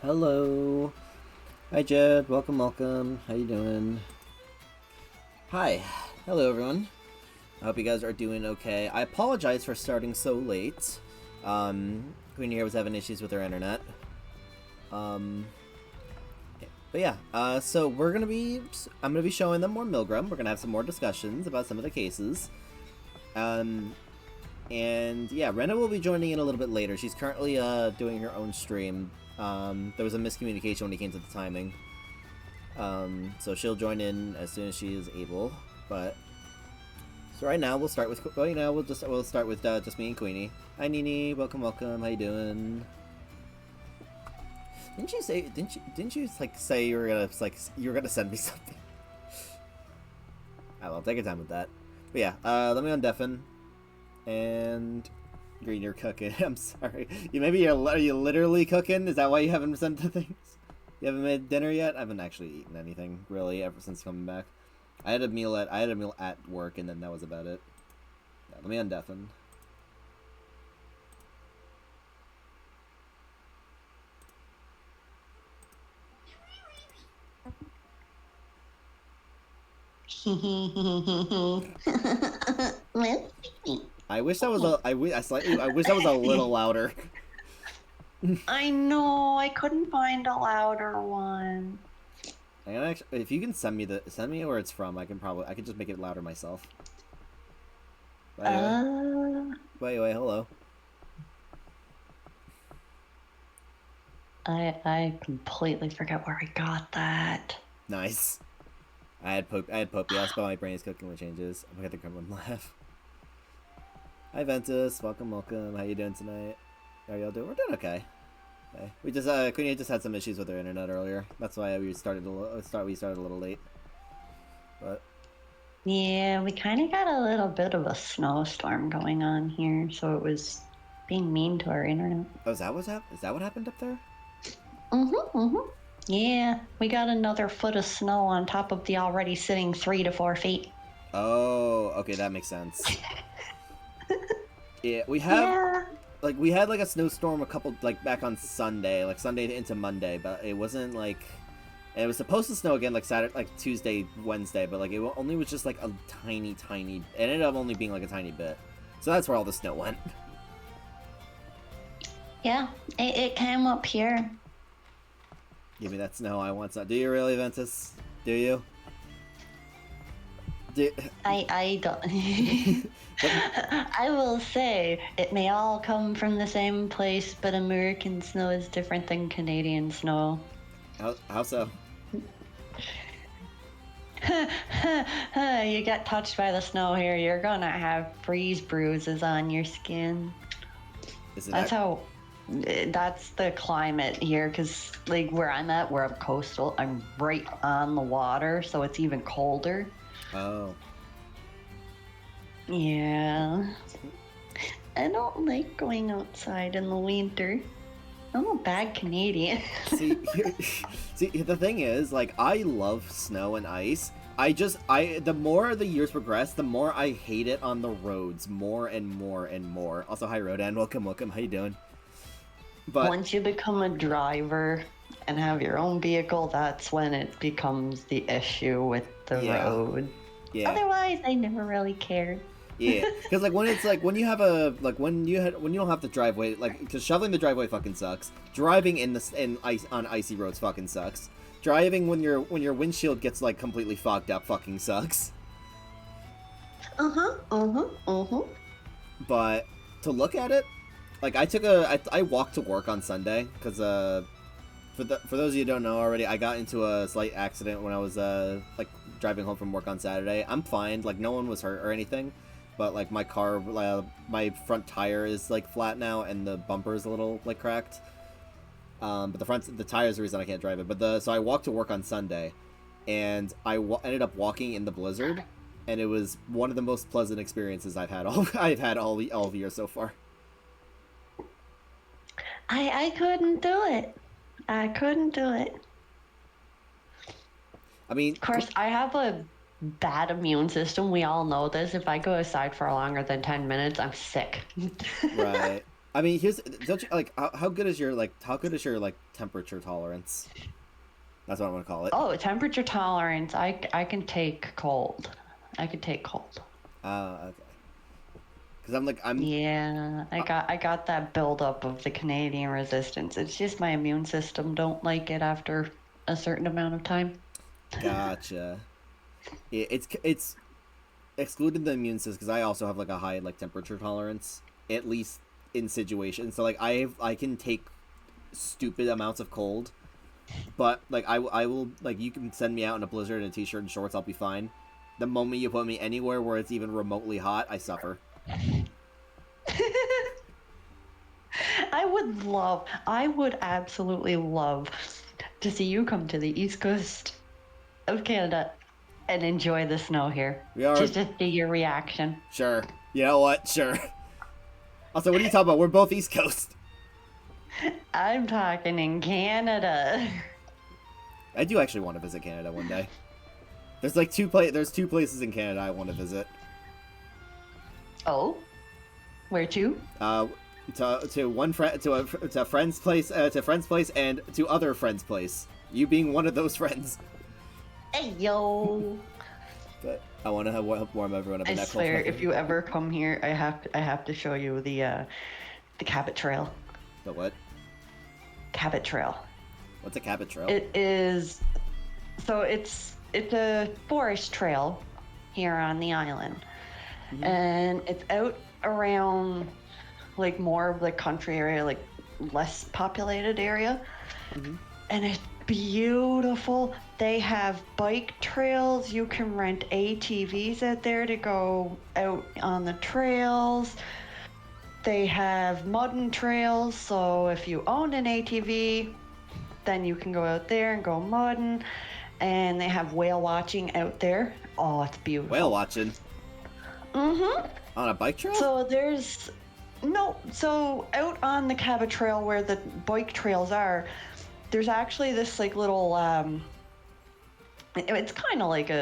Hello. Hi, Jed. Welcome. How you doing? Hi. Hello, everyone. I hope you guys are doing okay. I apologize for starting so late. Queenie here was having issues with her internet. But yeah, so I'm gonna be showing them more Milgram. We're gonna have some more discussions about some of the cases. And yeah, Rena will be joining in a little bit later. She's currently, doing her own stream. There was a miscommunication when it came to the timing. So she'll join in as soon as she is able. But so right now we'll start with we'll start with just me and Queenie. Hi Nini, welcome. How you doing? Didn't you like say you were gonna send me something? I'll take your time with that. But yeah, let me undeafen. And Green, you're cooking. I'm sorry. Are you literally cooking? Is that why you haven't sent the things? You haven't made dinner yet? I haven't actually eaten anything really ever since coming back. I had a meal at work, and then that was about it. Yeah, let me undeafen. I wish that was I wish that was a little louder. I know, I couldn't find a louder one. If you can send me where it's from, I could just make it louder myself. By the way, hello. I completely forgot where I got that. Nice. I had Pope yes, but my brain is cooking with changes. I'm gonna get the Gremlin laugh. Hi Ventus, welcome. How you doing tonight? How y'all doing? We're doing okay. Okay. We just Queenie just had some issues with her internet earlier. That's why we started a little late. But yeah, we kind of got a little bit of a snowstorm going on here, so it was being mean to our internet. Oh, is that what happened up there? Yeah, we got another foot of snow on top of the already sitting 3 to 4 feet. Oh, okay, that makes sense. Yeah, we had a snowstorm back on Sunday, like Sunday into Monday, but it wasn't like it was supposed to snow again like Saturday, like Tuesday, Wednesday, but like it only was just like a tiny. It ended up only being like a tiny bit, so that's where all the snow went. Yeah, it came up here. Give me that snow. I want some. Do you really, Ventus? Do you? I don't. I will say it may all come from the same place, but American snow is different than Canadian snow. How so? You get touched by the snow here, you're gonna have freeze bruises on your skin. That's the climate here, because like where I'm at, we're up coastal. I'm right on the water, so it's even colder. Oh. Yeah. I don't like going outside in the winter. I'm a bad Canadian. see, the thing is, like, I love snow and ice. The more the years progress, the more I hate it on the roads, more and more. Also, hi, Rodan. Welcome. How you doing? But once you become a driver and have your own vehicle, that's when it becomes the issue with the road. Yeah. Otherwise, I never really cared. Yeah, because like when you don't have the driveway, like, because shoveling the driveway fucking sucks. Driving on icy roads fucking sucks. Driving when your windshield gets like completely fogged up fucking sucks. But to look at it, like I walked to work on Sunday because for those of you who don't know already, I got into a slight accident when I was like driving home from work on Saturday. I'm fine, like no one was hurt or anything. But like my car, my front tire is like flat now, and the bumper is a little like cracked. But the tire is the reason I can't drive it. But so I walked to work on Sunday, and I ended up walking in the blizzard, and it was one of the most pleasant experiences I've had all year so far. I couldn't do it. I mean, of course, I have a bad immune system. We all know this. If I go outside for longer than 10 minutes, I'm sick. Right. I mean, don't you like how good is your temperature tolerance? That's what I'm gonna call it. Oh, temperature tolerance. I can take cold. I can take cold. Okay. Because I'm. Yeah, I got that buildup of the Canadian resistance. It's just my immune system don't like it after a certain amount of time. Gotcha. Yeah, it's excluded the immune system because I also have like a high like temperature tolerance, at least in situations. So like I can take stupid amounts of cold, but like I will like you can send me out in a blizzard in a t-shirt and shorts, I'll be fine. The moment you put me anywhere where it's even remotely hot, I suffer. I would absolutely love to see you come to the east coast of Canada and enjoy the snow here. Just to see your reaction. Sure. You know what? Sure. Also, what are you talking about? We're both East Coast. I'm talking in Canada. I do actually want to visit Canada one day. There's like two places in Canada I want to visit. Oh, where to? To one friend to a friend's place, to a friend's place, and to other friend's place. You being one of those friends. Hey yo. But I want to warm everyone up. I swear, if you ever come here, I have to show you the Cabot Trail. The what? Cabot Trail. What's a Cabot Trail? It is. So it's a forest trail here on the island, and it's out around like more of the country area, like less populated area, and it's beautiful. They have bike trails. You can rent ATVs out there to go out on the trails. They have mudding trails, so if you own an ATV, then you can go out there and go mudding. And they have whale watching out there. Oh, it's beautiful. Whale watching? Mm-hmm. On a bike trail? So out on the Cabot Trail where the bike trails are, there's actually this like little, it's kind of like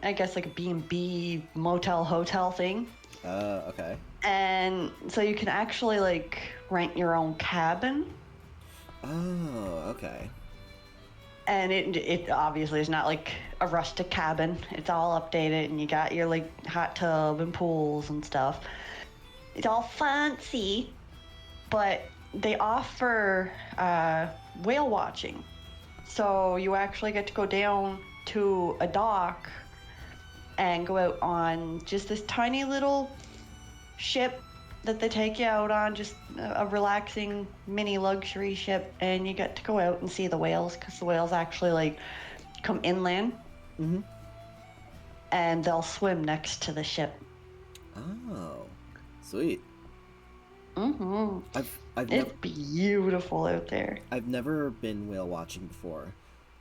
I guess like a B&B motel hotel thing. Okay. And so you can actually like rent your own cabin. Oh, okay. And it obviously is not like a rustic cabin. It's all updated, and you got your like hot tub and pools and stuff. It's all fancy, but they offer whale watching. So you actually get to go down to a dock and go out on just this tiny little ship that they take you out on, just a relaxing mini luxury ship, and you get to go out and see the whales, because the whales actually like come inland, and they'll swim next to the ship. Oh, sweet. It's beautiful out there. I've never been whale watching before.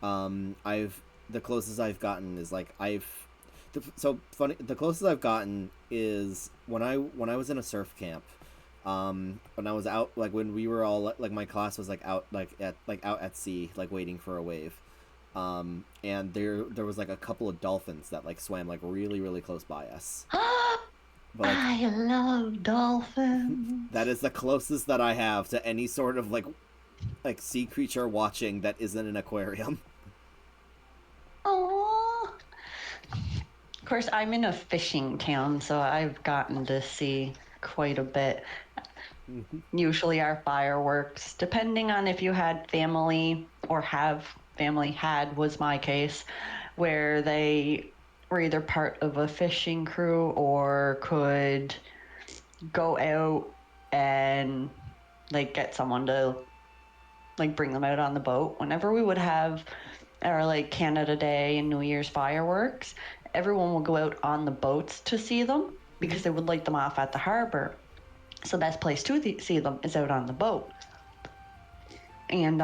The closest I've gotten is like the closest I've gotten is when I was in a surf camp, when I was out, like when we were all like my class was like out at sea, like waiting for a wave, and there was like a couple of dolphins that like swam like really really close by us. But, like, I love dolphins. That is the closest that I have to any sort of like sea creature watching that isn't an aquarium. Oh. Of course, I'm in a fishing town, so I've gotten to see quite a bit. Usually our fireworks, depending on if you had family or have family, was my case, where they were either part of a fishing crew or could go out and like get someone to like bring them out on the boat. Whenever we would have our like Canada Day and New Year's fireworks, everyone would go out on the boats to see them because they would light them off at the harbor. So the best place to see them is out on the boat. And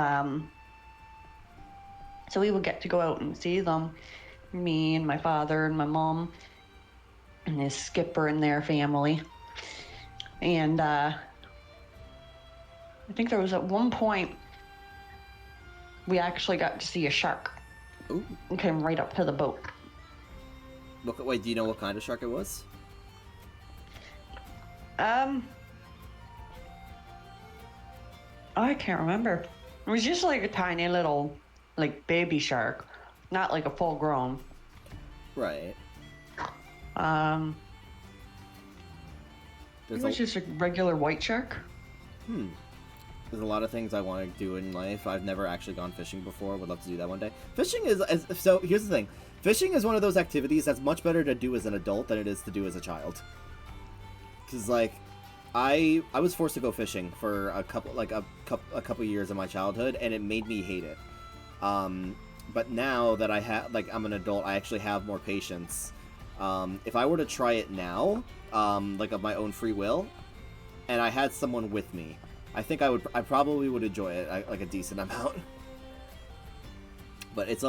so we would get to go out and see them. Me and my father and my mom and his skipper and their family. And I think there was at one point we actually got to see a shark. Ooh. It came right up to the boat. Wait, do you know what kind of shark it was? I can't remember. It was just like a tiny little, like, baby shark, not like a full grown. Right. It was just a regular white shark. There's a lot of things I want to do in life. I've never actually gone fishing before. Would love to do that one day. Fishing is... So, here's the thing. Fishing is one of those activities that's much better to do as an adult than it is to do as a child. Because, like, I was forced to go fishing for a couple years of my childhood, and it made me hate it. But now that I'm an adult, I actually have more patience. If I were to try it now, like of my own free will, and I had someone with me, I think I probably would enjoy it like a decent amount. But it's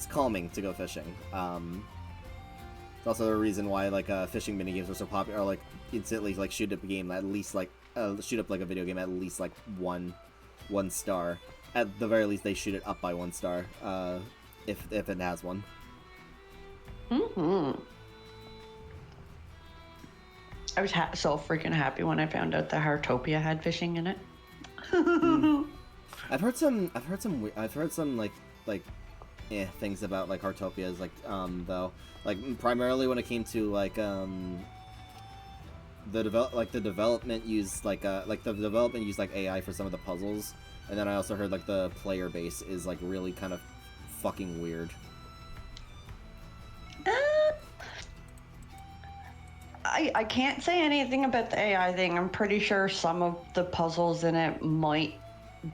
calming to go fishing. It's also the reason why like fishing minigames are so popular. Or like instantly like shoot up a game at least like shoot up like a video game at least like one star. At the very least, they shoot it up by 1 star if it has one. I was so freaking happy when I found out that Heartopia had fishing in it. I've heard some like things about like Heartopias though, like primarily when it came to like the development used AI for some of the puzzles, and then I also heard like the player base is like really kind of fucking weird. I can't say anything about the AI thing. I'm pretty sure some of the puzzles in it might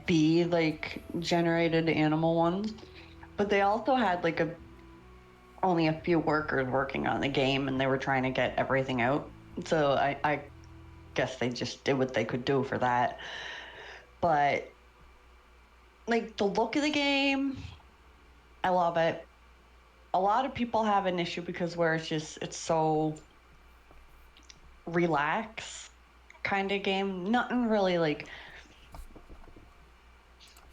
be like generated animal ones, but they also had like only a few workers working on the game, and they were trying to get everything out. So I guess they just did what they could do for that. But like the look of the game, I love it. A lot of people have an issue because where it's so relax kind of game. Nothing really like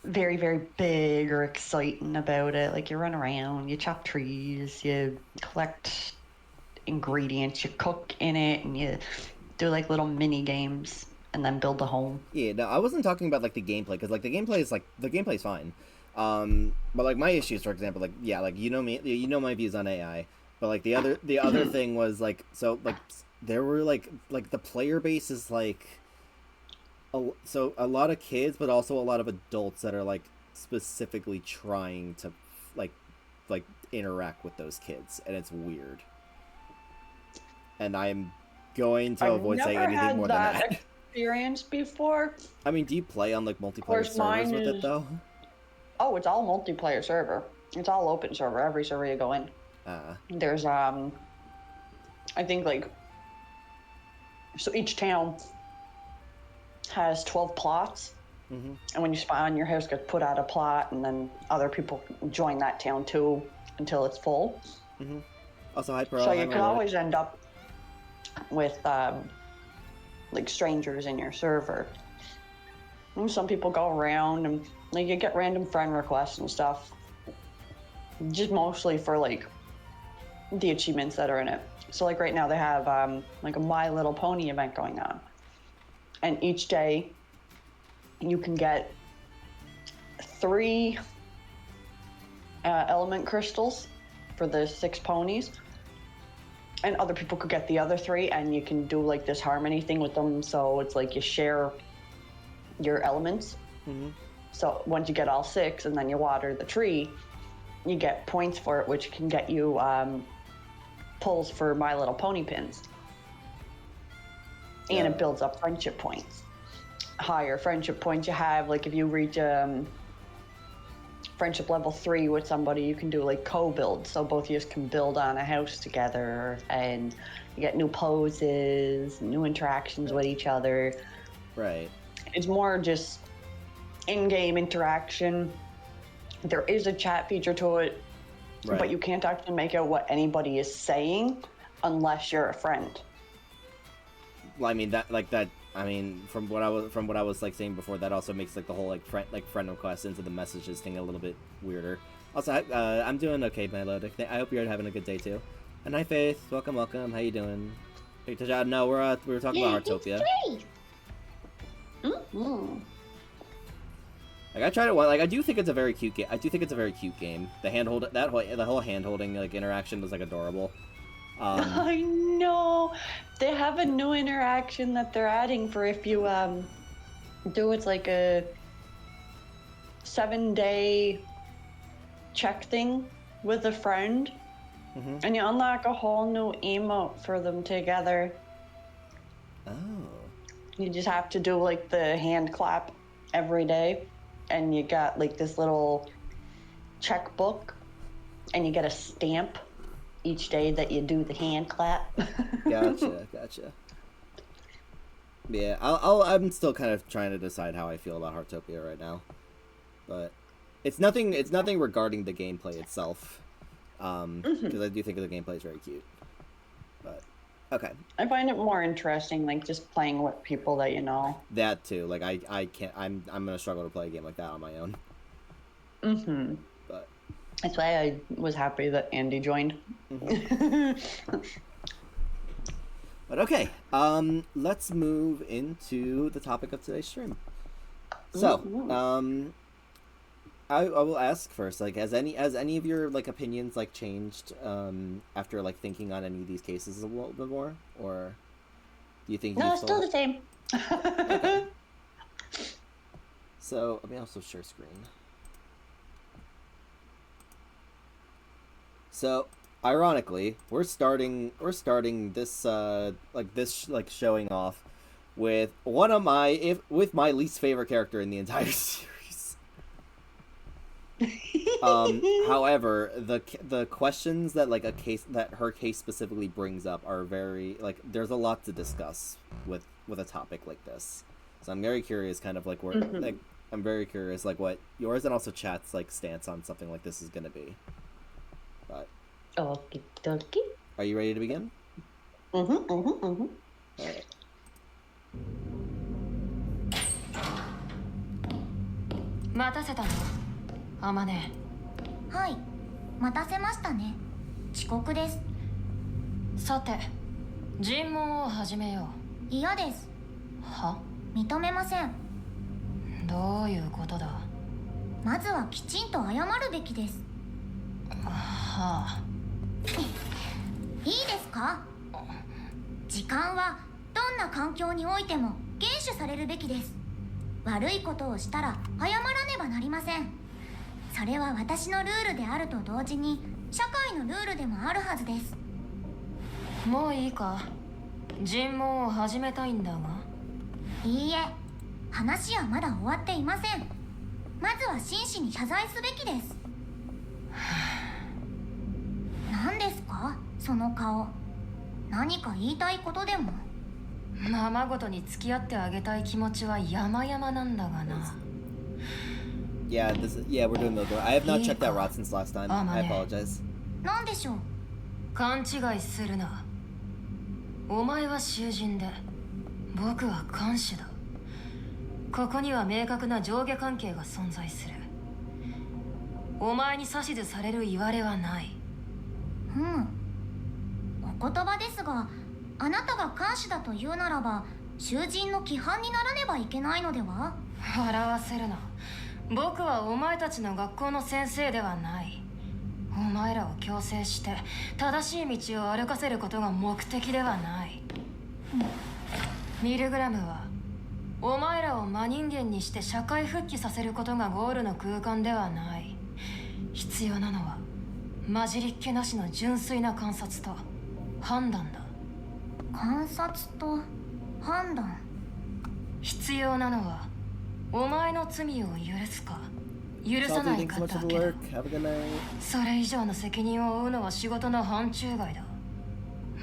very, very big or exciting about it. Like you run around, you chop trees, you collect ingredients, you cook in it, and you do like little mini games and then build a home. Yeah, no, I wasn't talking about like the gameplay, because like the gameplay's fine. But like my issues, for example, like yeah, like you know me, you know my views on AI. But like the other thing was like, so like there were like the player base is like so a lot of kids, but also a lot of adults that are like specifically trying to like interact with those kids, and it's weird. And I'm going to avoid saying anything more than that. Experience before. I mean, do you play on like multiplayer servers with it though? Oh, it's all multiplayer server. It's all open server. Every server you go in. There's I think like, so each town has 12 plots, and when you spawn, your house gets put out a plot, and then other people join that town too until it's full. Also, hyper. So you can always end up with like strangers in your server. And some people go around and like you get random friend requests and stuff, just mostly for like the achievements that are in it. So like right now they have like a My Little Pony event going on, and each day you can get 3 element crystals for the 6 ponies, and other people could get the other 3, and you can do like this harmony thing with them. So it's like you share your elements. So once you get all 6 and then you water the tree, you get points for it, which can get you pulls for My Little Pony pins. And it builds up friendship points. Higher friendship points you have, like if you reach friendship level 3 with somebody, you can do like co-build, so both of you can build on a house together, and you get new poses, new interactions with each other. Right. It's more just in-game interaction. There is a chat feature to it, but you can't actually make out what anybody is saying unless you're a friend. Well, I mean I mean, from what I was like saying before, that also makes like the whole like friend request into the messages thing a little bit weirder. Also, I'm doing okay, Milo. I hope you're having a good day too. And hi, Faith. Welcome. How you doing? Hey, Tajad. No, we were talking about Heartopia. Like I tried it once. Like I do think it's a very cute game. I do think it's a very cute game. The whole hand holding like interaction was like adorable. I know. They have a new interaction that they're adding for if you do it's like a 7-day check thing with a friend, and you unlock a whole new emote for them together. Oh. You just have to do like the hand clap every day, and you got like this little checkbook, and you get a stamp each day that you do the hand clap. Gotcha. Yeah, I'm still kind of trying to decide how I feel about Heartopia right now, but it's nothing regarding the gameplay itself, because I do think the gameplay is very cute. But okay, I find it more interesting, like just playing with people that you know. That too, like I can't. I'm gonna struggle to play a game like that on my own. But that's why I was happy that Andy joined. But okay, let's move into the topic of today's stream. So, I will ask first, like, has any of your like opinions like changed after like thinking on any of these cases a little bit more, or do you think? No, it's still the same. Okay. So let me also share screen. So, ironically, we're starting this showing off with one of my my least favorite character in the entire series. However, the questions that like her case specifically brings up are very like there's a lot to discuss with a topic like this. So I'm very curious, kind of like where like I'm very curious like what yours and also chat's like stance on something like this is gonna be. But okie dokie. Are you ready to begin? All right. 待たせたの？あまね。はい、待たせましたね。遅刻です。さて、尋問を始めよう。嫌です。は？認めません。どういうことだ？まずはきちんと謝るべきです。はあ。いいですか？時間はどんな環境においても厳守されるべきです。悪いことをしたら謝らねばなりません。それは私のルールであると同時に社会のルールでもあるはずです。もういいか？尋問を始めたいんだが。いいえ、話はまだ終わっていません。まずは真摯に謝罪すべきです。何ですか、その顔。何か言いたいことでも。ままごとに付き合ってあげたい気持ちは山々なんだがな。Yeah, we're doing Milgram. I have not checked out Rot since last time. I apologize. 何でしょう。勘違いするな。お前は囚人で、僕は看守だ。ここには明確な上下関係が存在する。お前に指図される言われはない。お言葉ですが、あなたが看守だというならば囚人の規範にならねばいけないのでは？笑わせるな。僕はお前たちの学校の先生ではない。お前らを強制して正しい道を歩かせることが目的ではない。ミルグラムはお前らを真人間にして社会復帰させることがゴールの空間ではない。必要なのは混じりっ気なしの純粋な観察と判断だ。観察と判断。必要なのはお前の罪を許すか許さないかだけだ。それ以上の責任を負うのは仕事の範疇外だ。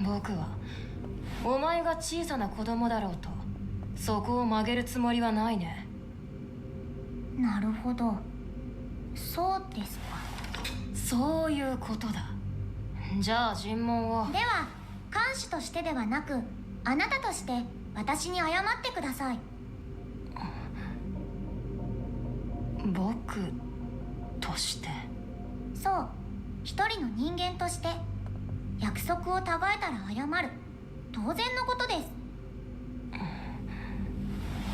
僕はお前が小さな子供だろうとそこを曲げるつもりはないね。なるほど、そうですか。そういうことだ。じゃあ尋問を。では看守としてではなくあなたとして私に謝ってください。僕として？そう、一人の人間として約束をたがえたら謝る、当然のことです。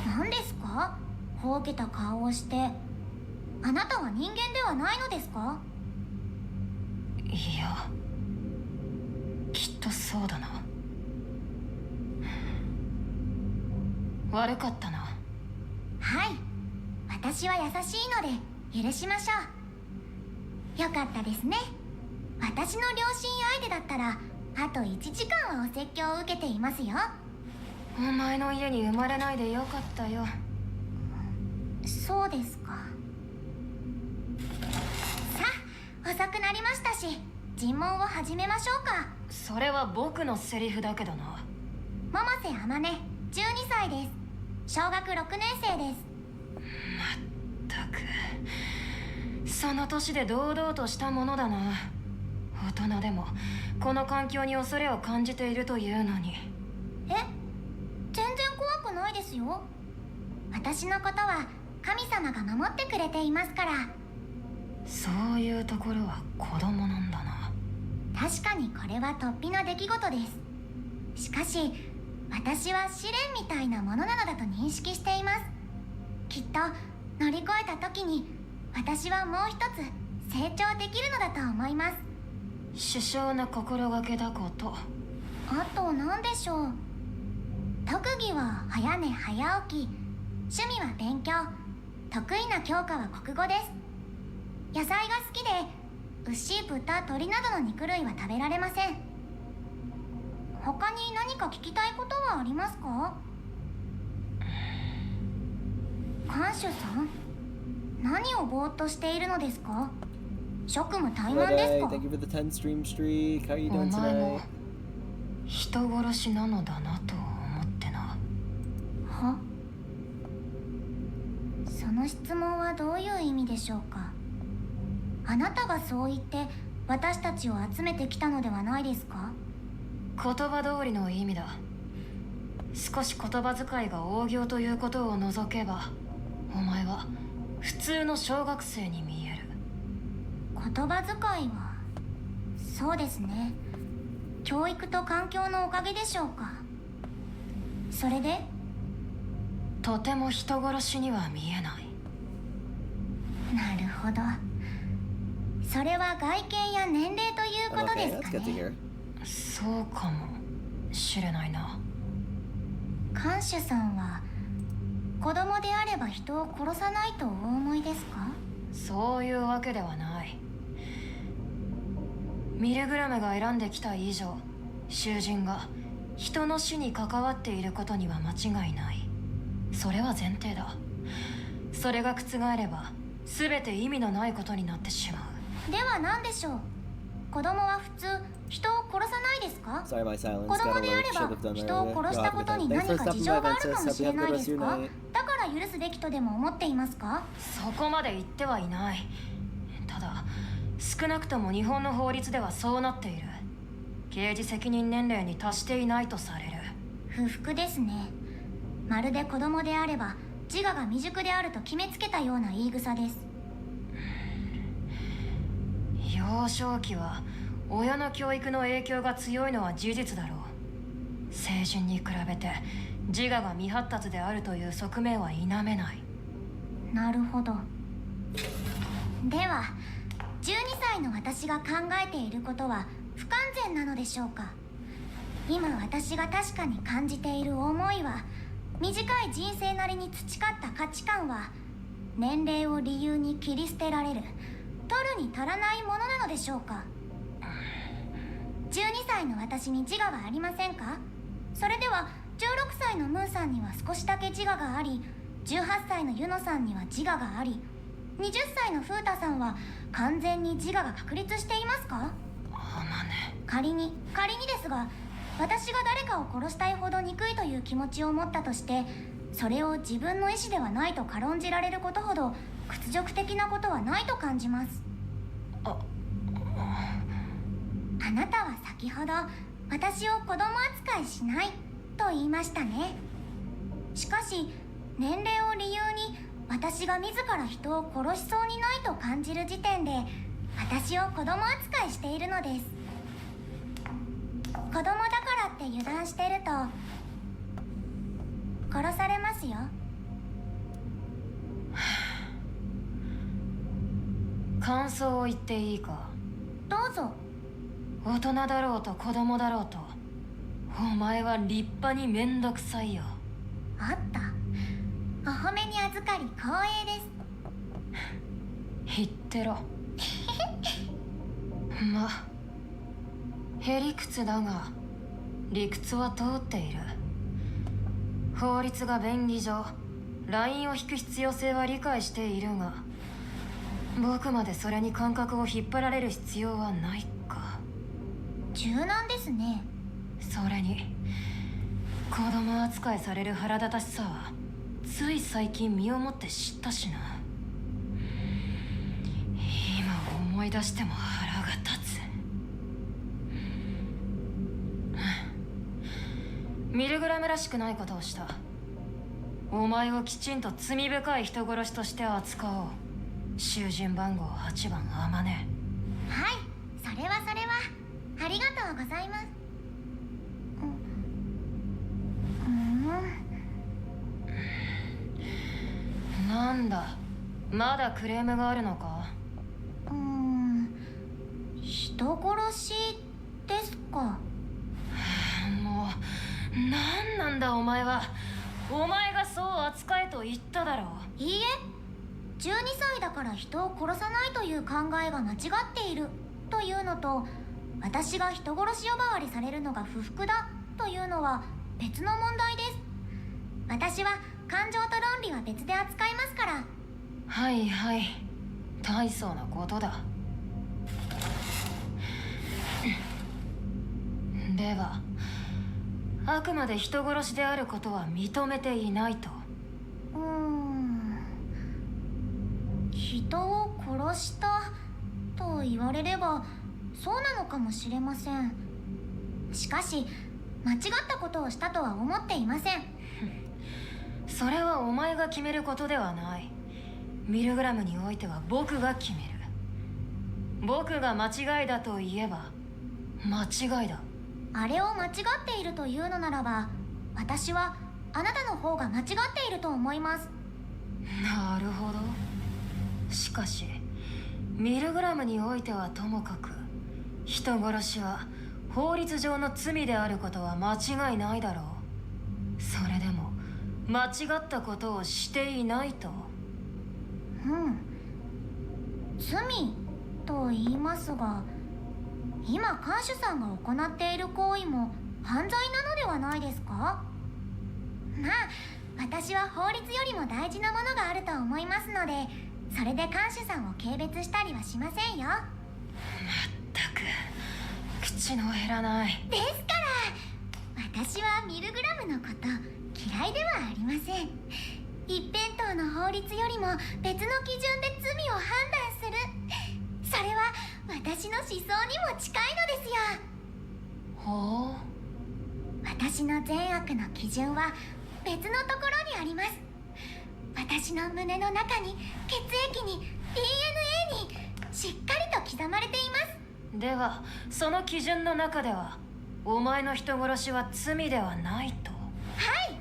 何ですか、ほうけた顔をして。あなたは人間ではないのですか？いや、きっとそうだな。悪かったな。はい、私は優しいので許しましょう。よかったですね。私の両親相手だったらあと1時間はお説教を受けていますよ。お前の家に生まれないでよかったよ。そうですか。さあ、遅くなりましたし尋問を始めましょうか。それは僕のセリフだけどな。百瀬天音、12歳です。小学6年生です。まったく、その年で堂々としたものだな。大人でもこの環境に恐れを感じているというのに。え、全然怖くないですよ。私のことは神様が守ってくれていますから。そういうところは子供なんだな。確かにこれは突飛な出来事です。しかし私は試練みたいなものなのだと認識しています。きっと乗り越えた時に私はもう一つ成長できるのだと思います。殊勝な心がけだこと。あと何でしょう。特技は早寝早起き、趣味は勉強、得意な教科は国語です。野菜が好きで牛、豚、鳥などの肉類は食べられません。他に何か聞きたいことはありますか？看守さん、何をぼーっとしているのですか？職務怠慢ですか？ Thank you for the 10 stream streak. How are you お doing 前も tonight? 人殺しなのだなと思ってな。は？その質問はどういう意味でしょうか？あなたがそう言って私たちを集めてきたのではないですか？言葉通りの意味だ。少し言葉遣いが大行ということを除けば、お前は普通の小学生に見える。言葉遣いはそうですね。教育と環境のおかげでしょうか。それで？とても人殺しには見えない。なるほど。それは外見や年齢ということで Okay, す that's か good to ね。 hear. そうかもしれないな。看守さんは子供であれば人を殺さないとお思いですか？そういうわけではない。ミルグラムが選んできた以上、囚人が人の死に関わっていることには間違いない。それは前提だ。それが覆れば全て意味のないことになってしまう。では何でしょう。子供は普通人を殺さないですか？ Sorry, my silence. 子 Got 供であ alert. れ Should ば have done 人を earlier. 殺したことに Thanks 何 for か stopping 事 by, 情がある Ventus. かも Hope し you れ have a な good い rest で of す your か？ night. だから許すべきとでも思っていますか？そこまで言ってはいない。ただ少なくとも日本の法律ではそうなっている。刑事責任年齢に達していないとされる。不服ですね。まるで子供であれば自我が未熟であると決めつけたような言い草です。幼少期は親の教育の影響が強いのは事実だろう。成人に比べて自我が未発達であるという側面は否めない。なるほど。では12歳の私が考えていることは不完全なのでしょうか？今私が確かに感じている思いは、短い人生なりに培った価値観は年齢を理由に切り捨てられる取るに足らないものなのでしょうか？12歳の私に自我はありませんか？それでは16歳のムーさんには少しだけ自我があり、18歳のユノさんには自我があり、20歳のフータさんは完全に自我が確立していますか？あまね。仮にですが、私が誰かを殺したいほど憎いという気持ちを持ったとして、それを自分の意思ではないと軽んじられることほど屈辱的なことはないと感じます。あなたは先ほど私を子供扱いしないと言いましたね。しかし年齢を理由に私が自ら人を殺しそうにないと感じる時点で私を子供扱いしているのです。子供だからって油断してると殺されますよ。感想を言っていいか？どうぞ。大人だろうと子供だろうと、お前は立派にめんどくさいよ。あった。お褒めに預かり光栄です。言ってろ。ま、へりくつだが理屈は通っている。法律が便宜上ラインを引く必要性は理解しているが、僕までそれに感覚を引っ張られる必要はないか。柔軟ですね。それに子供扱いされる腹立たしさはつい最近身をもって知ったしな。今思い出しても腹が立つ。ミルグラムらしくないことをした。お前をきちんと罪深い人殺しとして扱おう。囚人番号8番アマネ。はい、それはありがとうございます。なんだ、まだクレームがあるのか？人殺しですか？もう、なんなんだお前は。お前がそう扱えと言っただろう。いいえ、12歳だから人を殺さないという考えが間違っているというのと、私が人殺し呼ばわりされるのが不服だというのは別の問題です。私は感情と論理は別で扱いますから。はいはい、大層なことだ。ではあくまで人殺しであることは認めていないと？人を殺したと言われればそうなのかもしれません。しかし間違ったことをしたとは思っていません。それはお前が決めることではない。ミルグラムにおいては僕が決める。僕が間違いだと言えば間違いだ。あれを間違っているというのならば、私はあなたの方が間違っていると思います。なるほど。しかしミルグラムにおいてはともかく、人殺しは法律上の罪であることは間違いないだろう。それでも間違ったことをしていないと？罪と言いますが、今看守さんが行っている行為も犯罪なのではないですか？まあ私は法律よりも大事なものがあると思いますので、それで看守さんを軽蔑したりはしませんよ。まったく口の減らない。ですから私はミルグラムのこと嫌いではありません。一辺倒の法律よりも別の基準で罪を判断する、それは私の思想にも近いのですよ。ほう。私の善悪の基準は別のところにあります。私の胸の中に、血液に、DNA にしっかりと刻まれています。ではその基準の中ではお前の人殺しは罪ではないと？はい。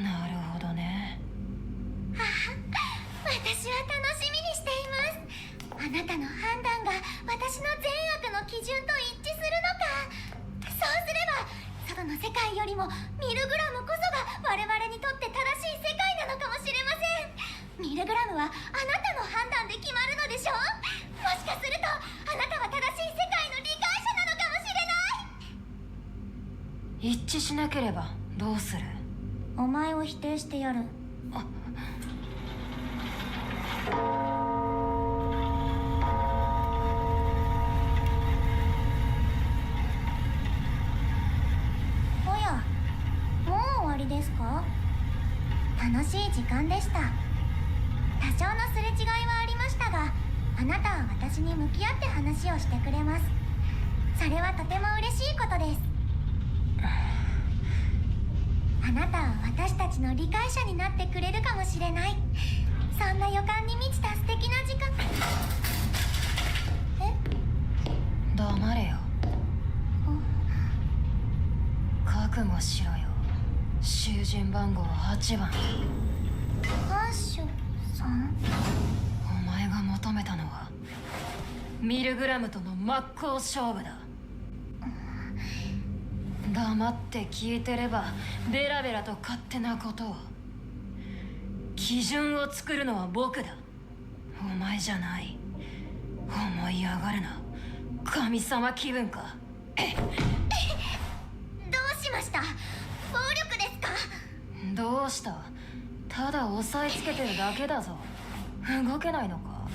なるほどね。私は楽しみにしています。あなたの判断が私の善悪の基準と一致するのか。そうすれば外の世界よりもミルグラムこそが我々にとって正しい世界なのかもしれません。ミルグラムはあなたの判断で決まるのでしょう。もしかするとあなたは正しい世界の理解者なのかもしれない。一致しなければどうする？お前を否定してやる。おや、もう終わりですか？楽しい時間でした。多少のすれ違いはありましたが、あなたは私に向き合って話をしてくれます。それはとても嬉しいことです。あなたは私たちの理解者になってくれるかもしれない、そんな予感に満ちた素敵な時間。黙れよ。覚悟しろよ、囚人番号8番。ハッシュさん。お前が求めたのはミルグラムとの真っ向勝負だ。黙って聞いてればベラベラと勝手なことを。基準を作るのは僕だ、お前じゃない。思い上がるな、神様気分か。どうしました？暴力ですか？どうした？ただ押さえつけてるだけだぞ。動けないのか？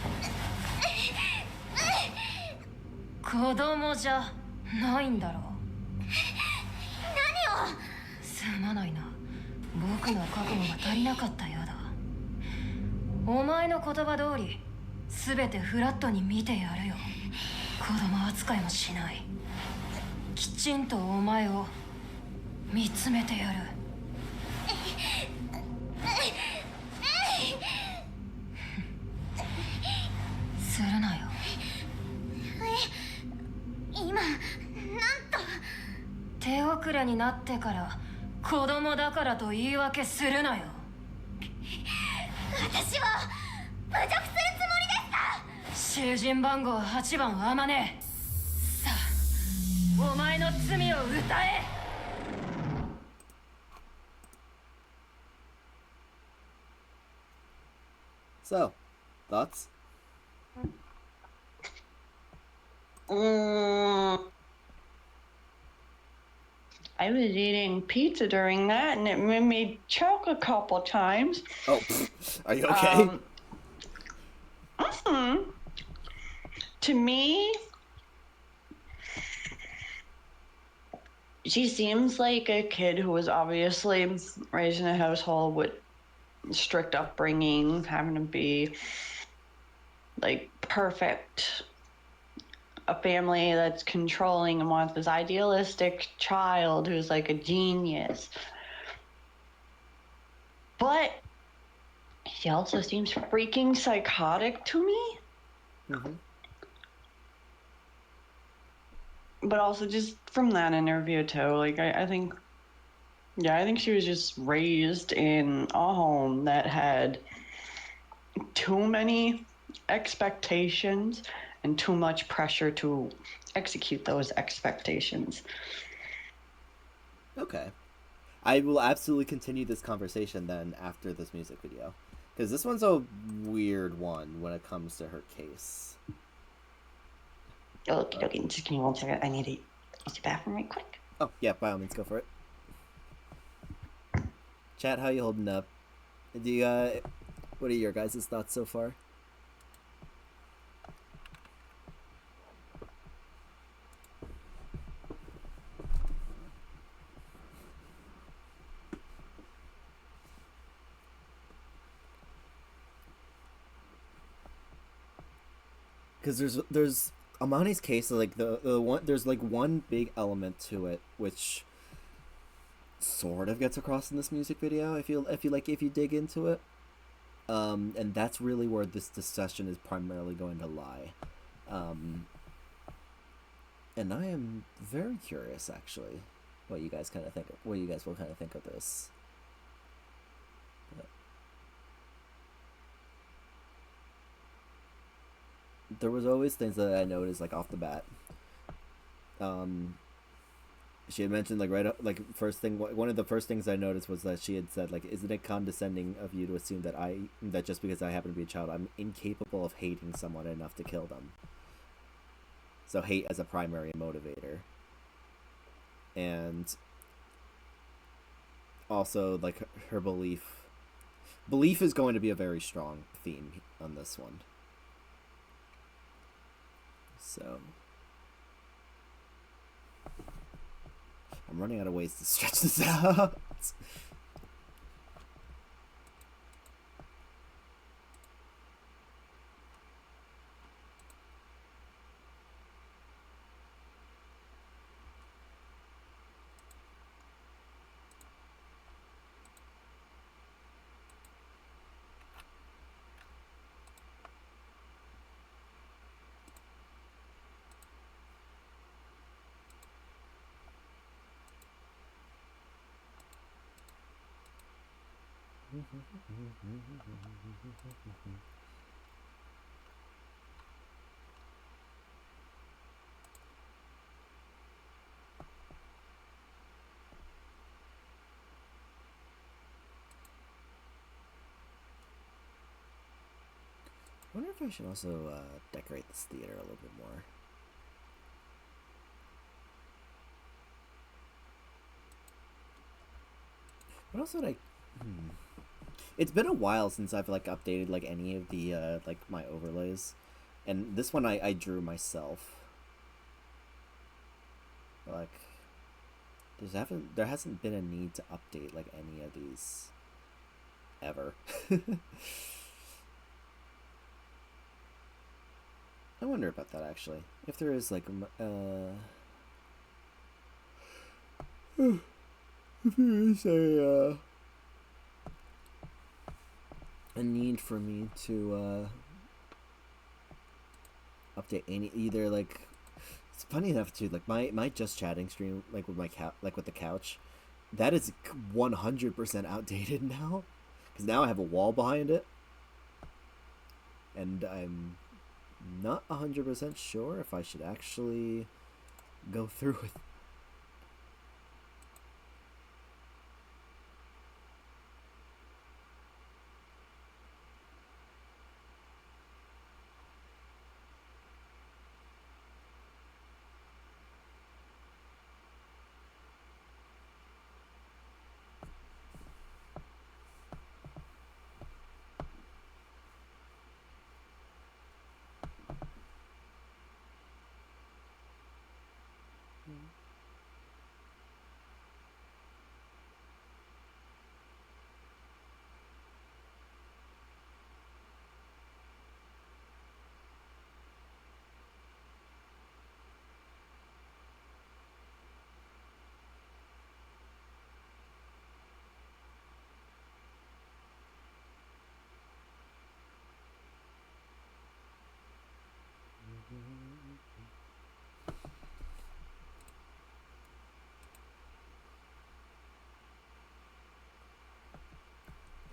子供じゃないんだろう。何を？すまないな、僕の覚悟が足りなかったようだ。お前の言葉通り全てフラットに見てやるよ。子供扱いもしない。きちんとお前を見つめてやる。するなよ。今なんと。手遅れになってから子供だからと言い訳するなよ。私は侮辱するつもりですか？囚人番号8番Amane。さあ、お前の罪を歌え。So, thoughts? I was eating pizza during that, and it made me choke a couple times. Oh, are you okay? To me, she seems like a kid who was obviously raised in a household with strict upbringing, having to be like perfect. A family that's controlling and wants this idealistic child who's like a genius. But she also seems freaking psychotic to me. Mm-hmm. But also just from that interview too, like I think she was just raised in a home that had too many expectations and too much pressure to execute those expectations. Okay. I will absolutely continue this conversation then after this music video. Because this one's a weird one when it comes to her case. Okay, just give me 1 second. I need to use the bathroom right quick. Oh, yeah, by all means, go for it. Chat, how you holding up? Do you, what are your guys' thoughts so far? Because there's Amane's case, like the one, there's like one big element to it which sort of gets across in this music video if you dig into it, and that's really where this discussion is primarily going to lie, and I am very curious actually what you guys will kind of think of this. There was always things that I noticed like off the bat. She had mentioned one of the first things I noticed was that she had said like, isn't it condescending of you to assume that just because I happen to be a child, I'm incapable of hating someone enough to kill them? So hate as a primary motivator. And also like her belief is going to be a very strong theme on this one. So I'm running out of ways to stretch this out. wonder if I should also decorate this theater a little bit more. What else would I... It's been a while since I've like updated like any of the like my overlays, and this one I drew myself. Like, there hasn't been a need to update like any of these ever. I wonder about that actually. If there is like if there is a need for me to update any, either like, it's funny enough too, like my just chatting stream, like with my like with the couch, that is 100% outdated now, because now I have a wall behind it, and I'm not 100% sure if I should actually go through with.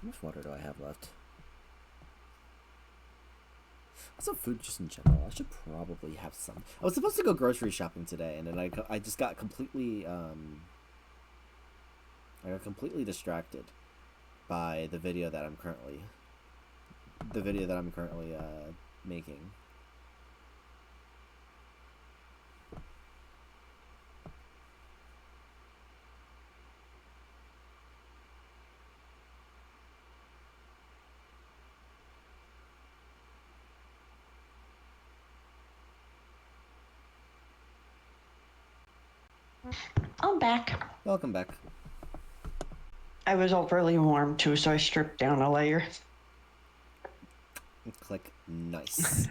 How much water do I have left? Also, food just in general. I should probably have some. I was supposed to go grocery shopping today, and then I just got completely I got completely distracted by the video that I'm currently making. I'm back. Welcome back. I was overly warm too, so I stripped down a layer. Click. Nice.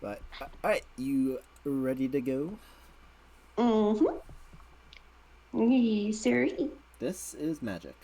But alright, you ready to go? Mm-hmm. Yes, sir. This is magic.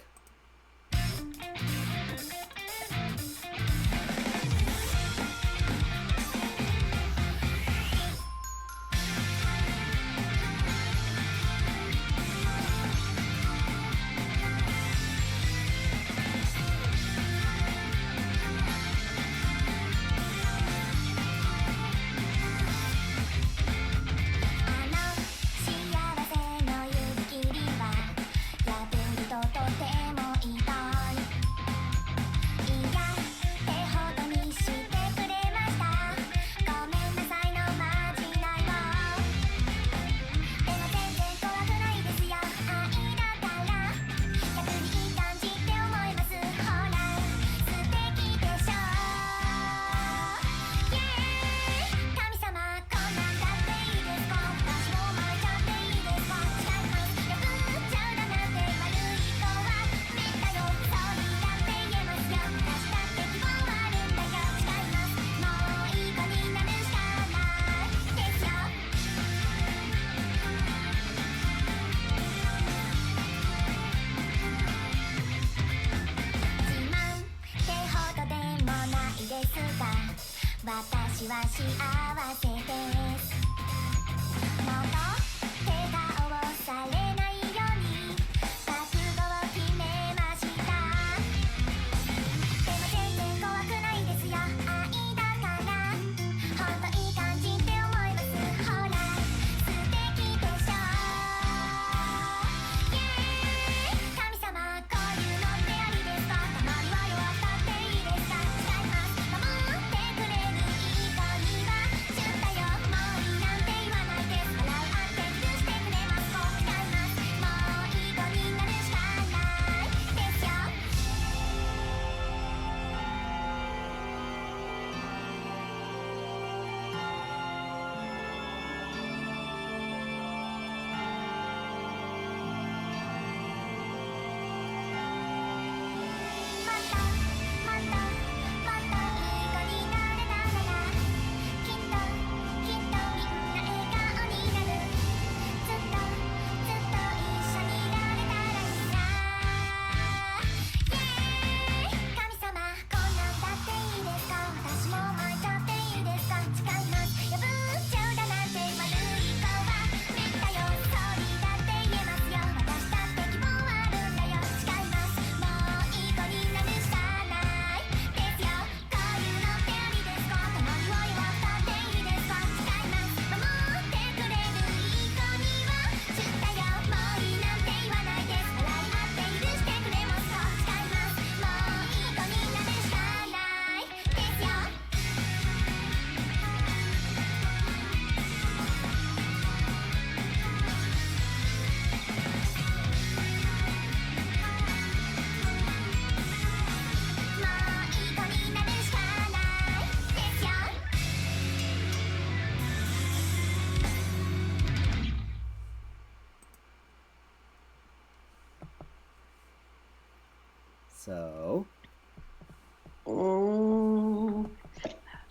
So.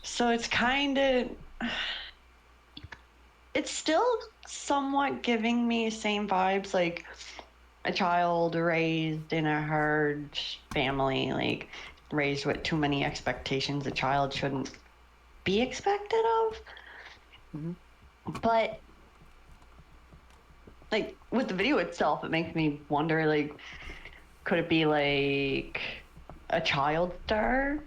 So it's kind of. It's still somewhat giving me same vibes, like a child raised in a herd family, like raised with too many expectations a child shouldn't be expected of. But like with the video itself, it makes me wonder, like, could it be like a child star?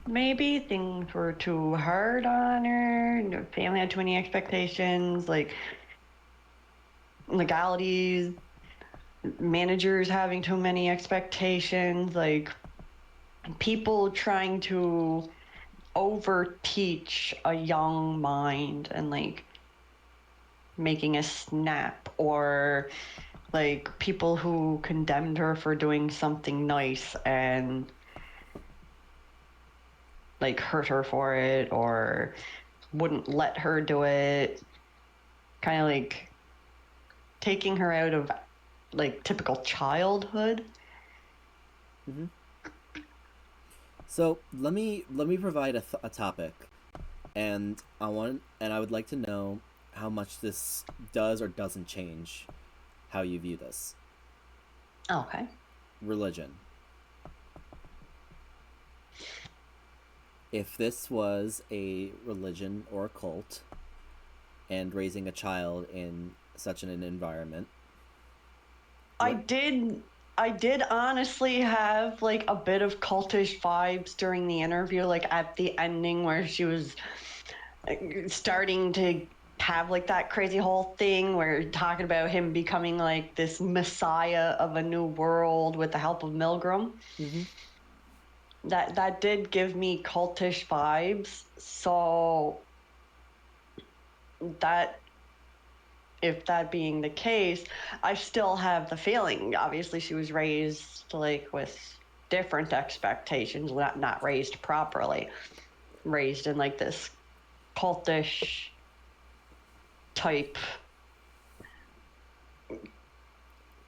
Maybe things were too hard on her, family had too many expectations, like legalities, managers having too many expectations, like people trying to over teach a young mind and like making a snap, or like people who condemned her for doing something nice and like hurt her for it or wouldn't let her do it, kind of like taking her out of like typical childhood. So let me provide a topic, and I would like to know how much this does or doesn't change how you view this. Okay. Religion. If this was a religion or a cult, and raising a child in such an environment, I did honestly have like a bit of cultish vibes during the interview, like at the ending where she was starting to have like that crazy whole thing where talking about him becoming like this messiah of a new world with the help of Milgram. That did give me cultish vibes. So that, if that being the case, I still have the feeling, obviously she was raised like with different expectations, not raised properly, raised in like this cultish type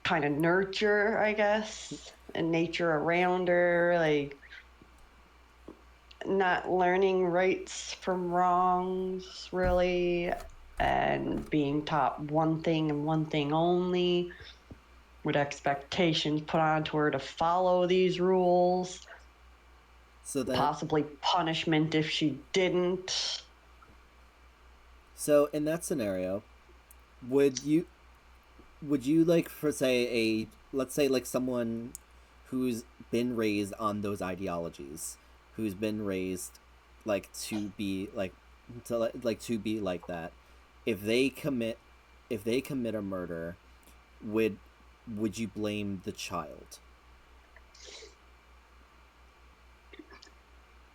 kind of nurture, I guess, and nature around her, like not learning rights from wrongs really, and being taught one thing and one thing only, with expectations put onto her to follow these rules. so then Possibly punishment if she didn't. So in that scenario, would you like, for say, let's say like someone who's been raised on those ideologies, who's been raised like to be like to be like that, if they commit a murder, would you blame the child?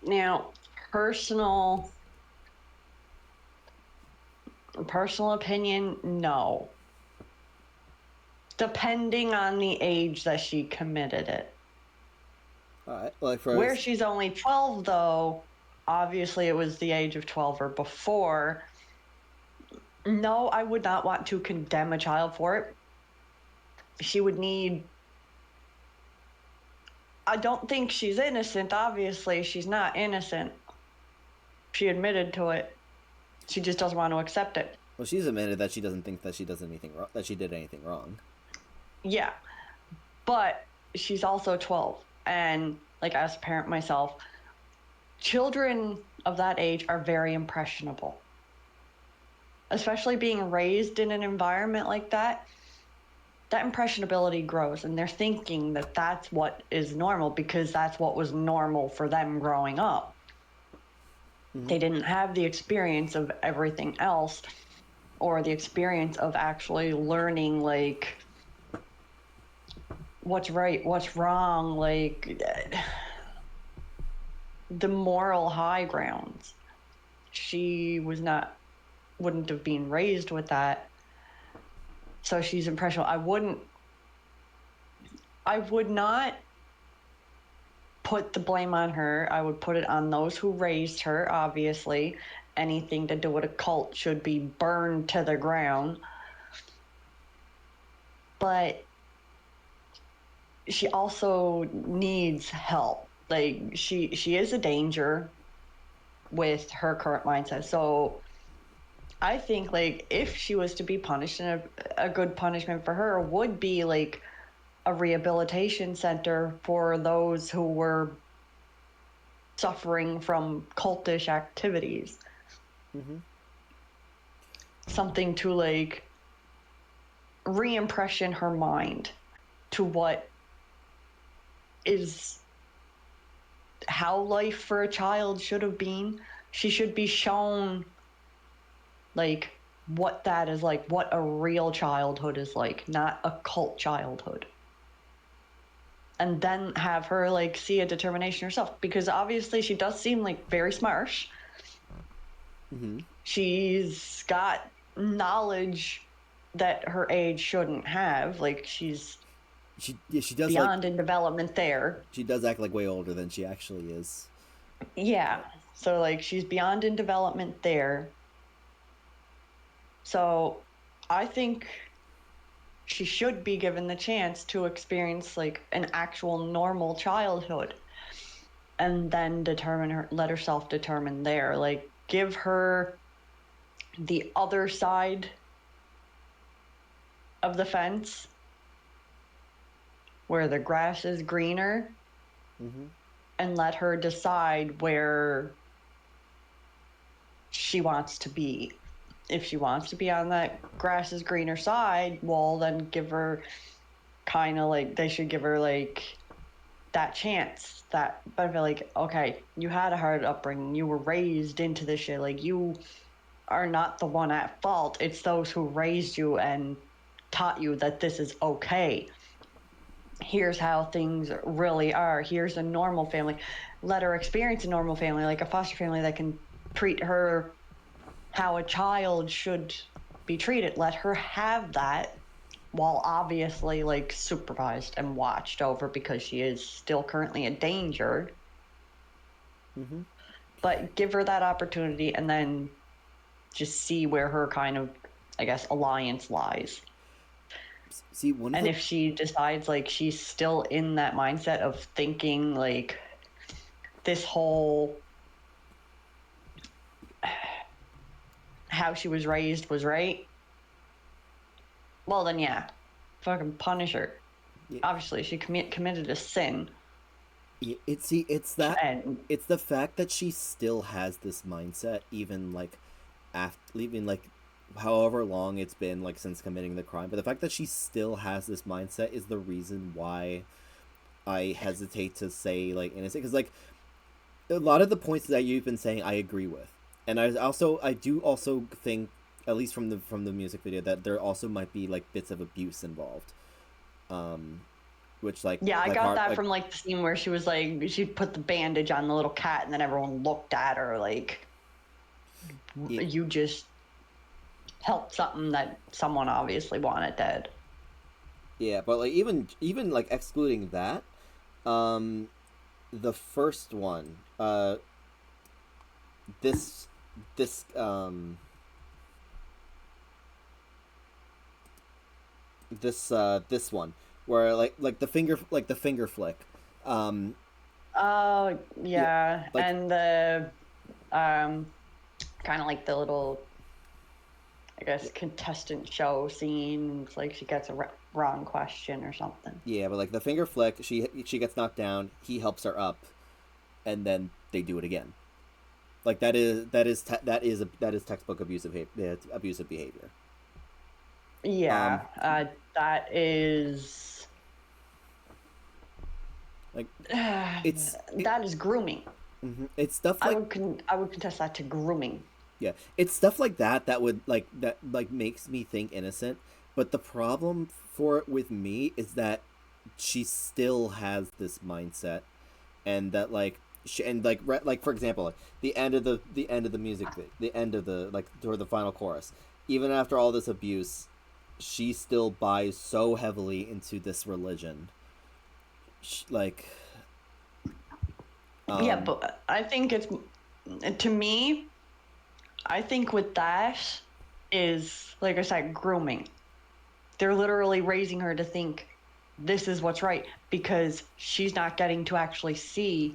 Now, personal opinion, no. Depending on the age that she committed it. Like where she's only 12, though, obviously it was the age of 12 or before. No, I would not want to condemn a child for it. She would need... I don't think she's innocent, obviously. She's not innocent. She admitted to it. She just doesn't want to accept it. Well, she's admitted that she doesn't think that she does anything wrong, that she did anything wrong. Yeah, but she's also 12, and like as a parent myself, children of that age are very impressionable, especially being raised in an environment like that. That impressionability grows, and they're thinking that that's what is normal because that's what was normal for them growing up. They didn't have the experience of everything else, or the experience of actually learning like what's right, what's wrong, like the moral high grounds. She wouldn't have been raised with that. So she's impressionable. I would not put the blame on her. I would put it on those who raised her, obviously. Anything to do with a cult should be burned to the ground. But she also needs help. Like she is a danger with her current mindset. So I think like if she was to be punished, and a good punishment for her would be like a rehabilitation center for those who were suffering from cultish activities. Mm-hmm. Something to like re-impression her mind to what is how life for a child should have been. She should be shown like what that is like, what a real childhood is like, not a cult childhood. And then have her like see a determination herself, because obviously she does seem like very smart. Mm-hmm. She's got knowledge that her age shouldn't have. Like she does beyond in development there. She does act like way older than she actually is. Yeah. So like she's beyond in development there. So I think she should be given the chance to experience like an actual normal childhood, and then let herself determine there. Like give her the other side of the fence where the grass is greener, Mm-hmm. and let her decide where she wants to be. If she wants to be on that grass is greener side, well, then give her kind of like, they should give her like that chance, that benefit. Like, okay, you had a hard upbringing, you were raised into this shit, like you are not the one at fault. It's those who raised you and taught you that this is okay. Here's how things really are. Here's a normal family. Let her experience a normal family, like a foster family that can treat her how a child should be treated. Let her have that, while obviously like supervised and watched over, because she is still currently a danger. Mm-hmm. But give her that opportunity, and then just see where her kind of, I guess, alliance lies. See, if she decides like she's still in that mindset of thinking like this whole how she was raised was right, well then yeah, fucking punish her. Yeah. Obviously she committed a sin. It's the fact that she still has this mindset, even like after leaving, like however long it's been like since committing the crime, but the fact that she still has this mindset is the reason why I hesitate to say like innocent, because like a lot of the points that you've been saying I agree with, and I do also think, at least from the music video, that there also might be like bits of abuse involved, which like I got that from like the scene where she was like, she put the bandage on the little cat and then everyone looked at her like, you just helped something that someone obviously wanted dead. Yeah, but like even like excluding that, the first one, this one where like the finger flick, oh yeah, like, and the kind of like the little, I guess, contestant show scenes, like she gets a wrong question or something. Yeah, but like the finger flick, she gets knocked down, he helps her up, and then they do it again. Like that is textbook abusive behavior. Yeah, that is like that is grooming. Mm-hmm. It's stuff like I would contest that to grooming. Yeah, it's stuff like that would that makes me think innocent. But the problem for it with me is that she still has this mindset, and that like for example, like the end of the music, the end of the like toward the final chorus, even after all this abuse, she still buys so heavily into this religion. Yeah, but I think it's, to me, I think with that is, like I said, grooming. They're literally raising her to think this is what's right, because she's not getting to actually see